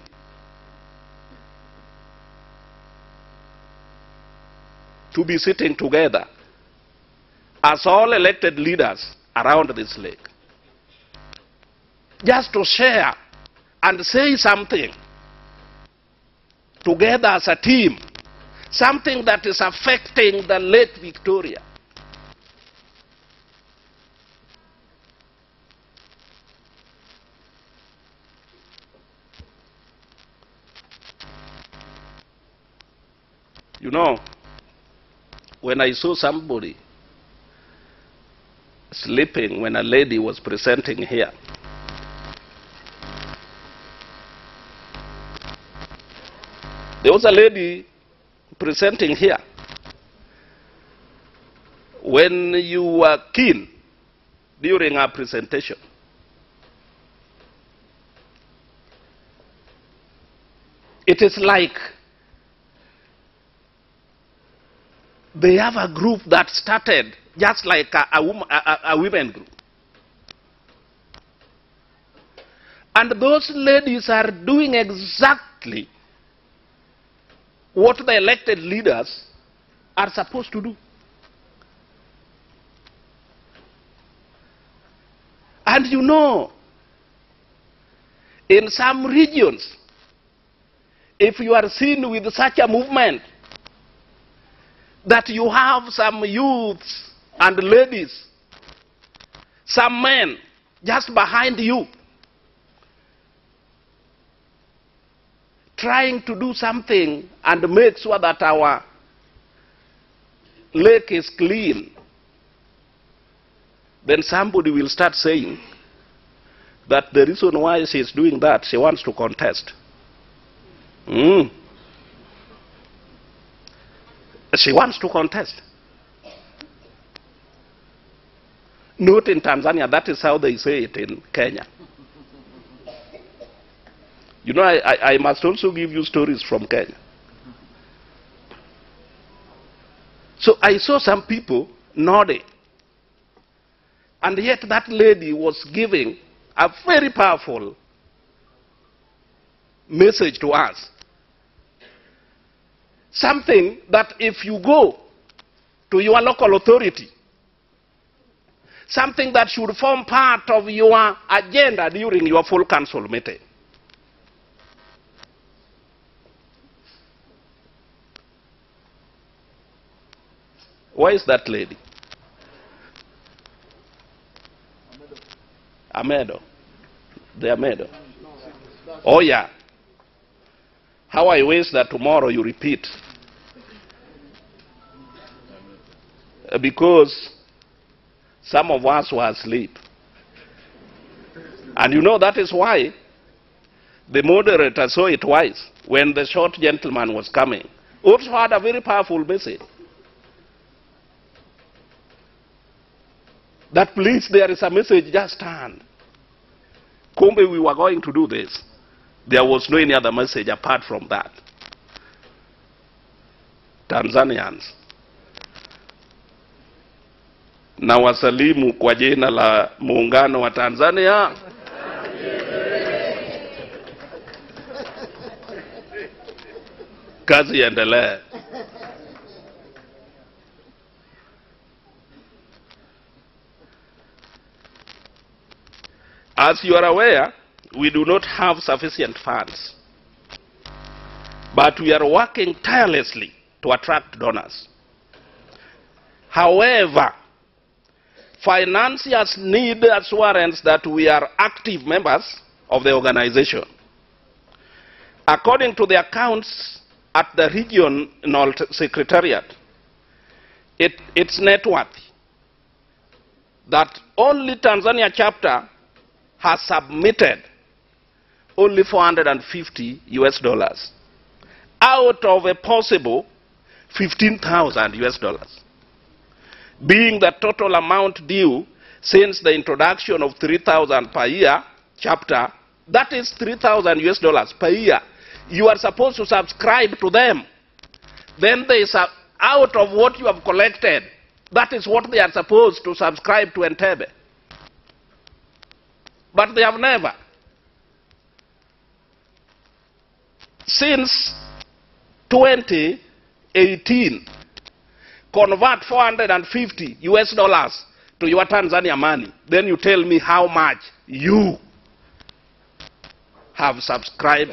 to be sitting together as all elected leaders around this lake. Just to share and say something together as a team, something that is affecting the Lake Victoria. You know, when I saw somebody sleeping when a lady was presenting here, there was a lady presenting here. When you were keen during her presentation, it is like they have a group that started just like a women group. And those ladies are doing exactly what the elected leaders are supposed to do. And you know, in some regions, if you are seen with such a movement, that you have some youths and ladies, some men just behind you, trying to do something and make sure that our lake is clean, then somebody will start saying that the reason why she is doing that, she wants to contest. She wants to contest. Not in Tanzania, that is how they say it in Kenya. You know, I must also give you stories from Kenya. So I saw some people nodding. And yet that lady was giving a very powerful message to us. Something that if you go to your local authority, something that should form part of your agenda during your full council meeting. Where is that lady? Amedo. The Amedo. Oh yeah. How I wish that tomorrow you repeat. Because some of us were asleep. And you know that is why the moderator saw it twice when the short gentleman was coming. Also had a very powerful message. That please, there is a message, just stand. Kumbe, we were going to do this. There was no any other message apart from that. Tanzanians, na wasalimu kwa jina la muungano wa Tanzania. Kazi iendelee. As you are aware, we do not have sufficient funds, but we are working tirelessly to attract donors. However, financiers need assurance that we are active members of the organization. According to the accounts at the regional secretariat, it's net worth that only Tanzania chapter has submitted only $450 out of a possible $15,000, being the total amount due since the introduction of $3,000 per year chapter. That is $3,000 per year. You are supposed to subscribe to them. Then they out of what you have collected, that is what they are supposed to subscribe to Entebbe. But they have never. Since 2018, convert $450 to your Tanzania money. Then you tell me how much you have subscribed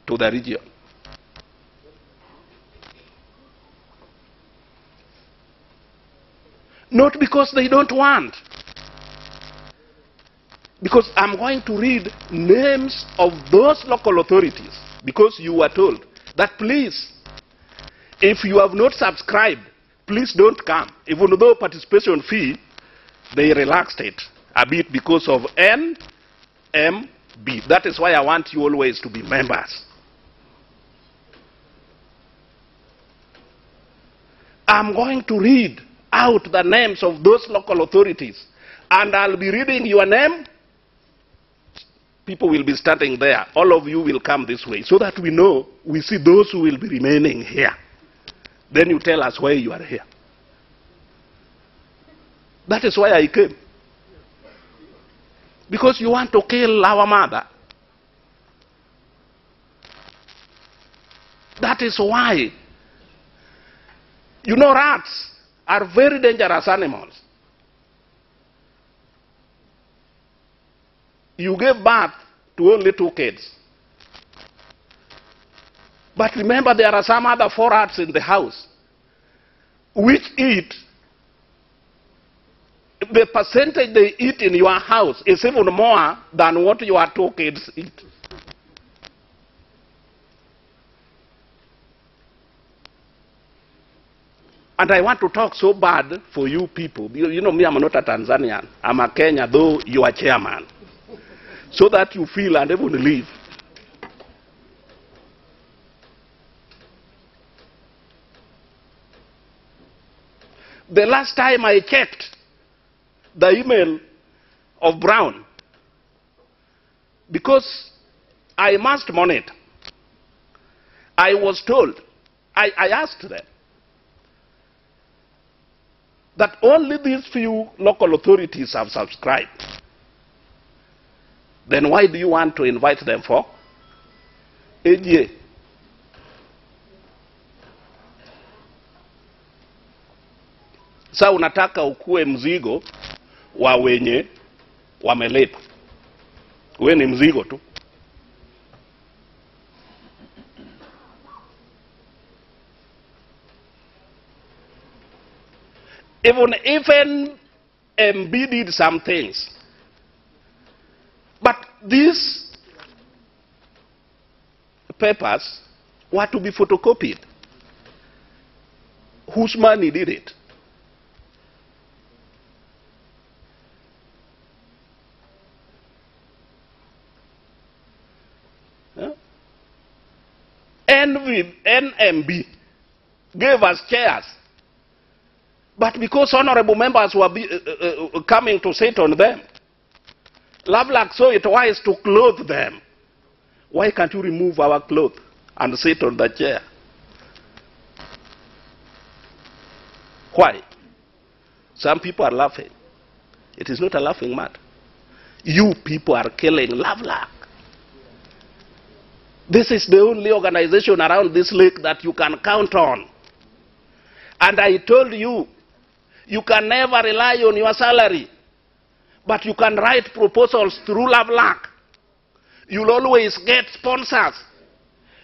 to the region. Not because they don't want. Because I'm going to read names of those local authorities, because you were told that please, if you have not subscribed, please don't come. Even though participation fee, they relaxed it a bit because of NMB. That is why I want you always to be members. I'm going to read out the names of those local authorities, and I'll be reading your name. People will be starting there. All of you will come this way so that we know, we see those who will be remaining here. Then you tell us why you are here. That is why I came. Because you want to kill our mother. That is why. You know, rats are very dangerous animals. You gave birth to only 2 kids. But remember, there are some other 4 rats in the house which eat. The percentage they eat in your house is even more than what your 2 kids eat. And I want to talk so bad for you people. You know me, I'm not a Tanzanian. I'm a Kenyan, though you are chairman. So that you feel and even leave. The last time I checked the email of Brown, because I must monitor, I was told, I asked them, that only these few local authorities have subscribed. Then why do you want to invite them for? AGA. Sasa unataka ukue mzigo wa wenye wameletwa. Wewe ni mzigo tu. Even MB did some things. But these papers were to be photocopied. Whose money did it? Huh? NMB gave us chairs. But because honorable members were coming to sit on them, LVRLAC saw it wise to clothe them. Why can't you remove our clothes and sit on the chair? Why? Some people are laughing. It is not a laughing matter. You people are killing LVRLAC. This is the only organization around this lake that you can count on. And I told you, you can never rely on your salary, but you can write proposals through LVRLAC. You'll always get sponsors.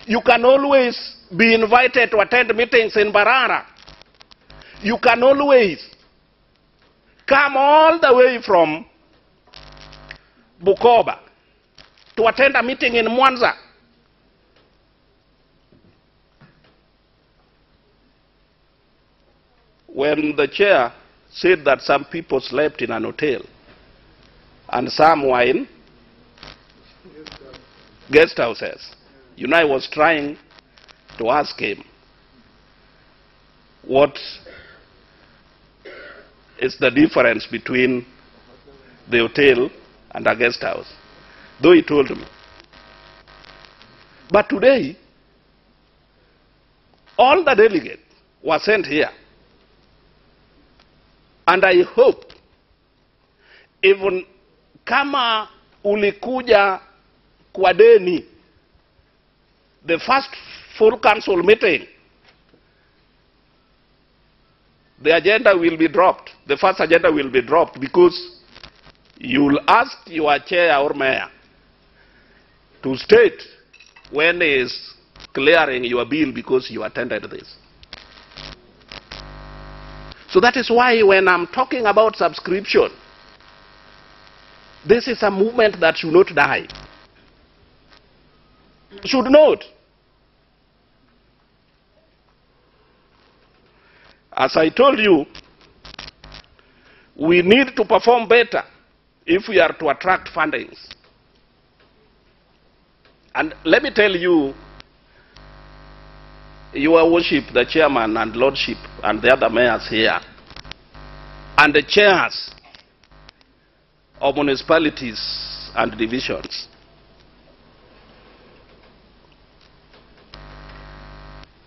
You can always be invited to attend meetings in Barara. You can always come all the way from Bukoba to attend a meeting in Mwanza. When the chair said that some people slept in an hotel and some were in guest houses, you know, I was trying to ask him what is the difference between the hotel and a guest house, though he told me. But today, all the delegates were sent here. And I hope, even kama ulikuja kwa deni, the first full council meeting, the agenda will be dropped. The first agenda will be dropped because you will ask your chair or mayor to state when he is clearing your bill because you attended this. So that is why when I'm talking about subscription, this is a movement that should not die. Should not. As I told you, we need to perform better if we are to attract fundings. And let me tell you, Your Worship, the chairman and lordship and the other mayors here, and the chairs of municipalities and divisions,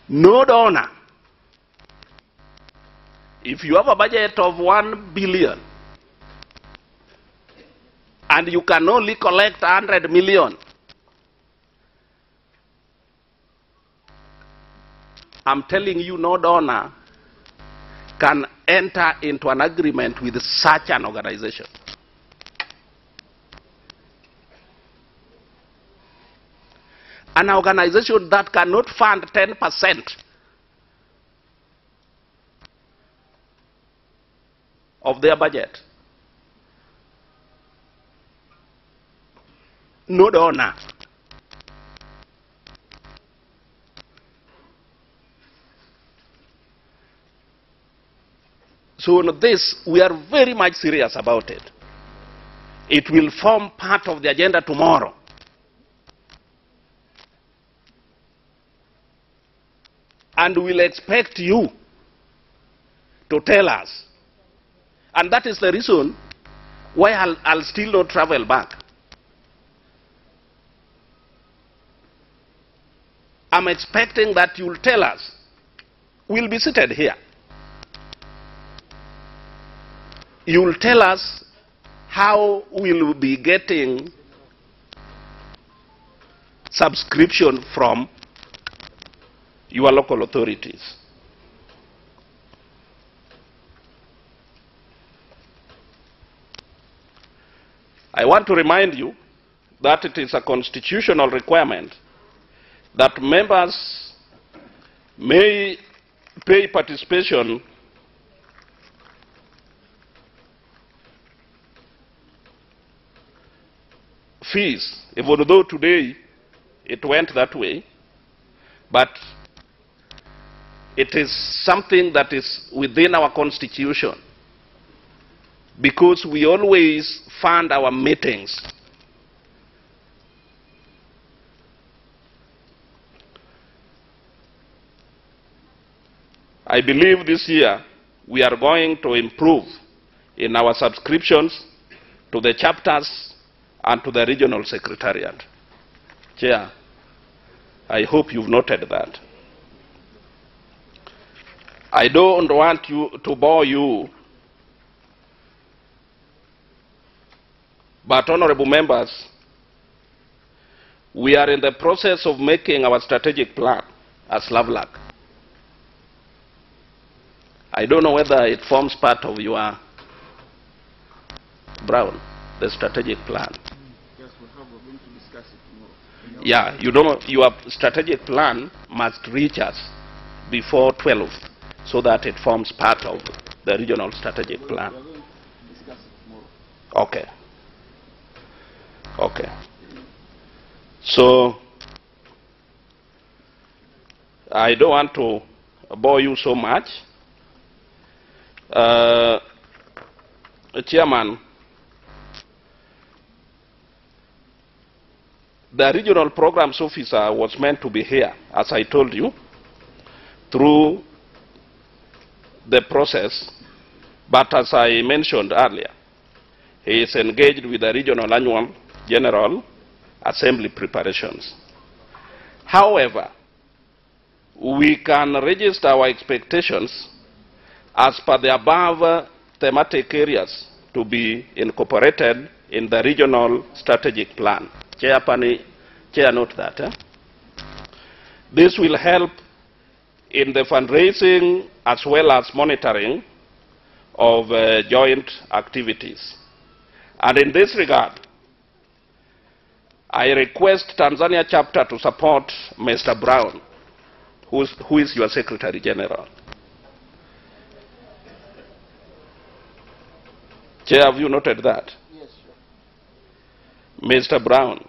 no donor, if you have a budget of 1 billion and you can only collect 100 million, I'm telling you, no donor can enter into an agreement with such an organization. An organization that cannot fund 10% of their budget. No donor. So on this, we are very much serious about it. It will form part of the agenda tomorrow. And we'll expect you to tell us. And that is the reason why I'll still not travel back. I'm expecting that you'll tell us. We'll be seated here. You'll tell us how we'll be getting subscription from your local authorities. I want to remind you that it is a constitutional requirement that members may pay participation fees, even though today it went that way, but it is something that is within our constitution, because we always fund our meetings. I believe this year we are going to improve in our subscriptions to the chapters and to the regional secretariat. Chair, I hope you've noted that. I don't want to bore you, but honorable members, we are in the process of making our strategic plan as LVRLAC. I don't know whether it forms part of your Brown, the strategic plan. Yes, we're going to discuss it tomorrow. Yeah, you know, your strategic plan must reach us before 12 so that it forms part of the regional strategic plan. We're going to discuss it tomorrow. Okay. Okay. So, I don't want to bore you so much. Chairman, the regional programs officer was meant to be here, as I told you, through the process, but as I mentioned earlier, he is engaged with the regional annual general assembly preparations. However, we can register our expectations as per the above thematic areas to be incorporated in the regional strategic plan. Chair, note that. This will help in the fundraising as well as monitoring of joint activities. And in this regard, I request Tanzania chapter to support Mr. Brown, who is your Secretary General. Chair, have you noted that? Yes, sure. Mr. Brown,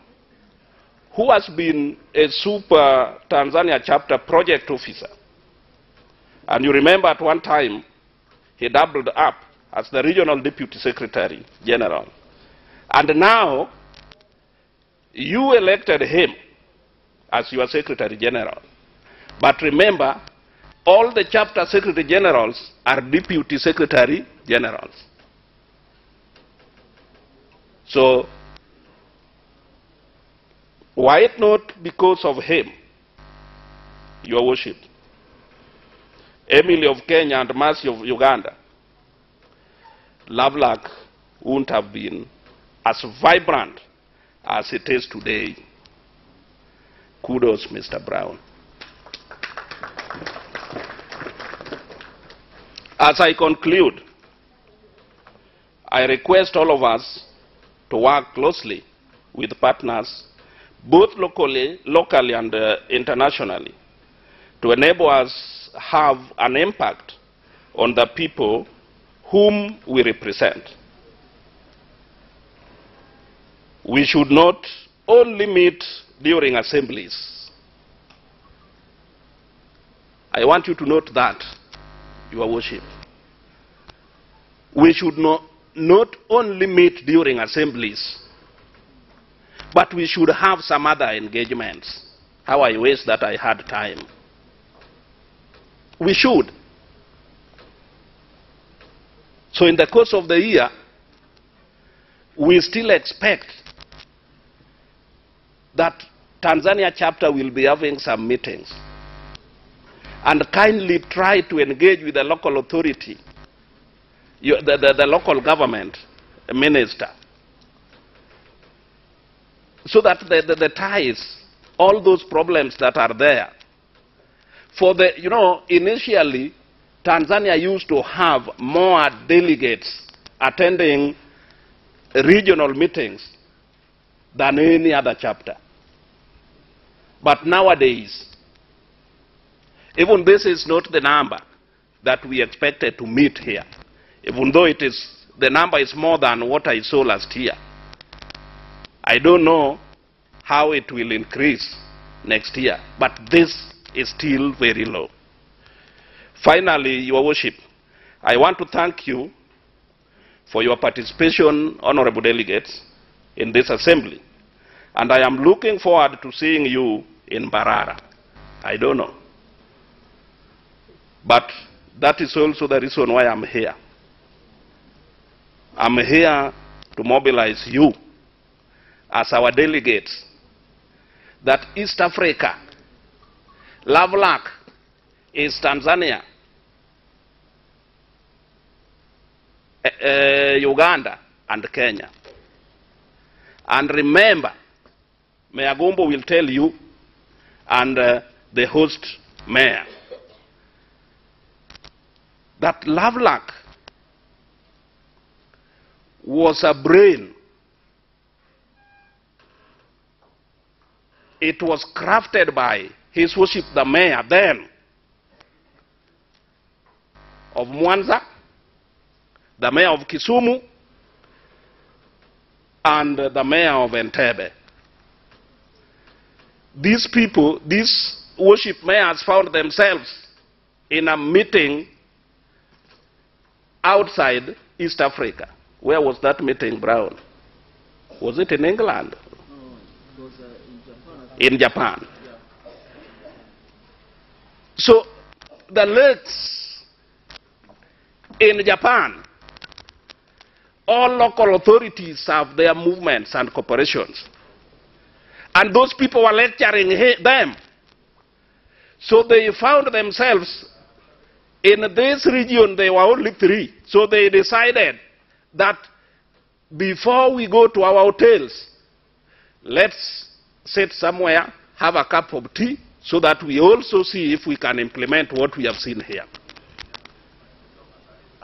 who has been a super Tanzania chapter project officer. And you remember at one time, he doubled up as the regional deputy secretary general. And now, you elected him as your secretary general. But remember, all the chapter secretary generals are deputy secretary generals. So, why not because of him, your worship, Emily of Kenya and Mercy of Uganda, LVRLAC wouldn't have been as vibrant as it is today. Kudos, Mr. Brown. As I conclude, I request all of us to work closely with partners, both locally and internationally, to enable us have an impact on the people whom we represent. We should not only meet during assemblies. I want you to note that, your worship. We should not only meet during assemblies, but we should have some other engagements. How I wish that I had time. We should. So in the course of the year, we still expect that Tanzania chapter will be having some meetings. And kindly try to engage with the local authority, the local government minister, so that the ties all those problems that are there. For the, you know, initially, Tanzania used to have more delegates attending regional meetings than any other chapter. But nowadays, even this is not the number that we expected to meet here, even though it is, the number is more than what I saw last year. I don't know how it will increase next year, but this is still very low. Finally, Your Worship, I want to thank you for your participation, honorable delegates, in this assembly. And I am looking forward to seeing you in Mbarara. I don't know. But that is also the reason why I'm here. I'm here to mobilize you as our delegates that East Africa, LVRLAC is Tanzania, Uganda, and Kenya. And remember, Mayor Gombo will tell you, and the host mayor, that LVRLAC was a brain. It was crafted by His Worship the Mayor then of Mwanza, the Mayor of Kisumu, and the Mayor of Entebbe. These people, these worship mayors, found themselves in a meeting outside East Africa. Where was that meeting, Brown? Was it in England? No, it was in Japan. In Japan. Yeah. So the lakes in Japan, all local authorities have their movements and corporations. And those people were lecturing them. So they found themselves in this region, there were only 3. So they decided that before we go to our hotels, let's sit somewhere, have a cup of tea, so that we also see if we can implement what we have seen here.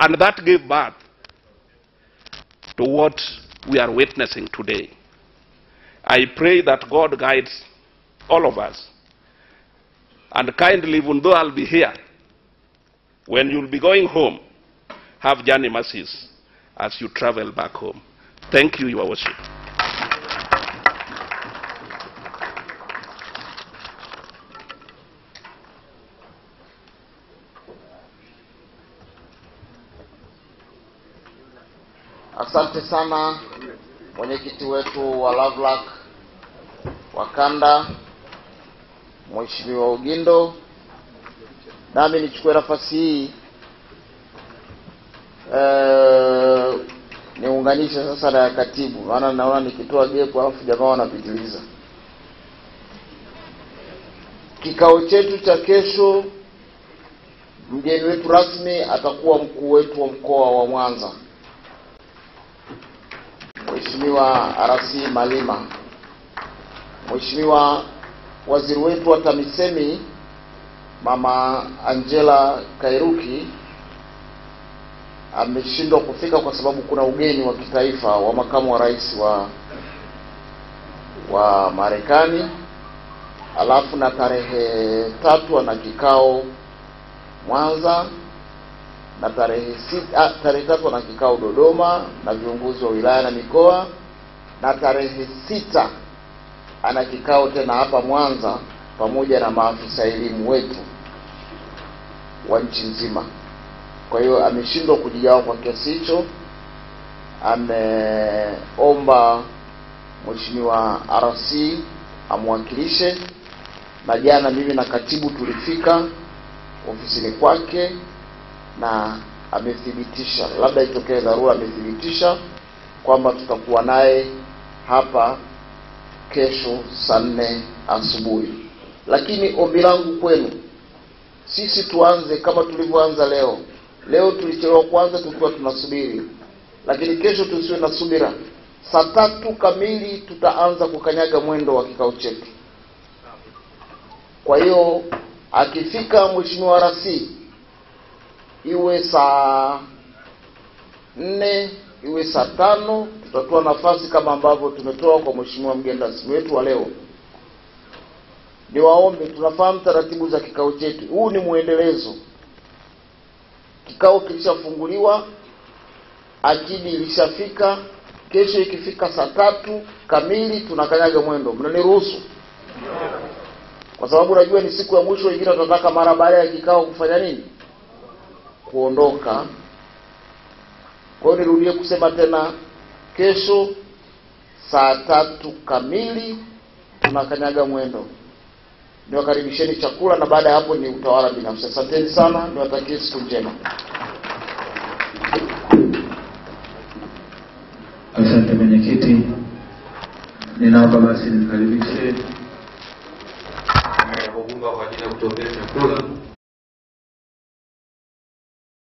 And that gave birth to what we are witnessing today. I pray that God guides all of us. And kindly, even though I'll be here, when you'll be going home, have journey mercies as you travel back home. Thank you, Your Worship. Asante sana mwenyekiti wetu wa LVRLAC wa Kanda, Mheshimiwa Ugindo. Nami nichukue nafasi hii niunganishe sasa na katibu, maana naona nikitoa gepo alafu jamaa wanapitiliza. Kikao chetu cha kesho, mgeni wetu rasmi atakuwa mkuu wetu wa mkoa wa Mwanza, Mheshimiwa RC Malima. Mheshimiwa waziri wetu wa TAMISEMI Mama Angela Kairuki ameshindwa kufika kwa sababu kuna ugeni wa kitaifa wa makamu wa rais wa Marekani. Alafu na tarehe 3 ana kikao Mwanza, na tarehe 3 ana kikao Dodoma na viongozi wa wilaya na mikoa, na tarehe 6 ana kikao tena hapa Mwanza pamoja na maafisa elimu wetu wa nchi nzima. Kwa hiyo ameshindwa kujigawa kwa kiasi hicho. Ameomba Mheshimiwa RC amwakilishe, na jana mimi na katibu tulifika ofisini kwake na amethibitisha, labda itokee dharura, amethibitisha kwamba tutakuwa naye hapa kesho saa 4 asubuhi. Lakini ombi langu kwenu, sisi tuanze kama tulivyoanza leo. Leo tulichelewa kwanza tukiwa tunasubiri, lakini kesho tusiwe na subira. Saa 3 kamili tutaanza kukanyaga mwendo wa kikao chetu. Kwa hiyo akifika Mheshimiwa Rasi, iwe saa 4 iwe saa 5, tutatoa nafasi kama ambavyo tumetoa kwa Mheshimiwa mgeni rasmi wetu wa leo. Niwaombe, tunafahamu taratibu za kikao chetu. Huu ni muendelezo. Kikao kilishafunguliwa, akidi ilishafika. Kesho ikifika saa 3 kamili tunakanyaga mwendo. Mnaniruhusu? Kwa sababu najua ni siku ya mwisho, wengine tunataka mara baada ya kikao kufanya nini? Kuondoka. Kwa hiyo nirudie kusema tena, kesho saa 3 kamili tunakanyaga mwendo. Niwakaribisheni chakula na baada ya hapo ni utawala binafsi. Asanteni sana, niwatakie siku njema. Asante mwenyekiti. Ninaomba basi nimkaribishe wabunge kwa ajili ya kutuombea chakula.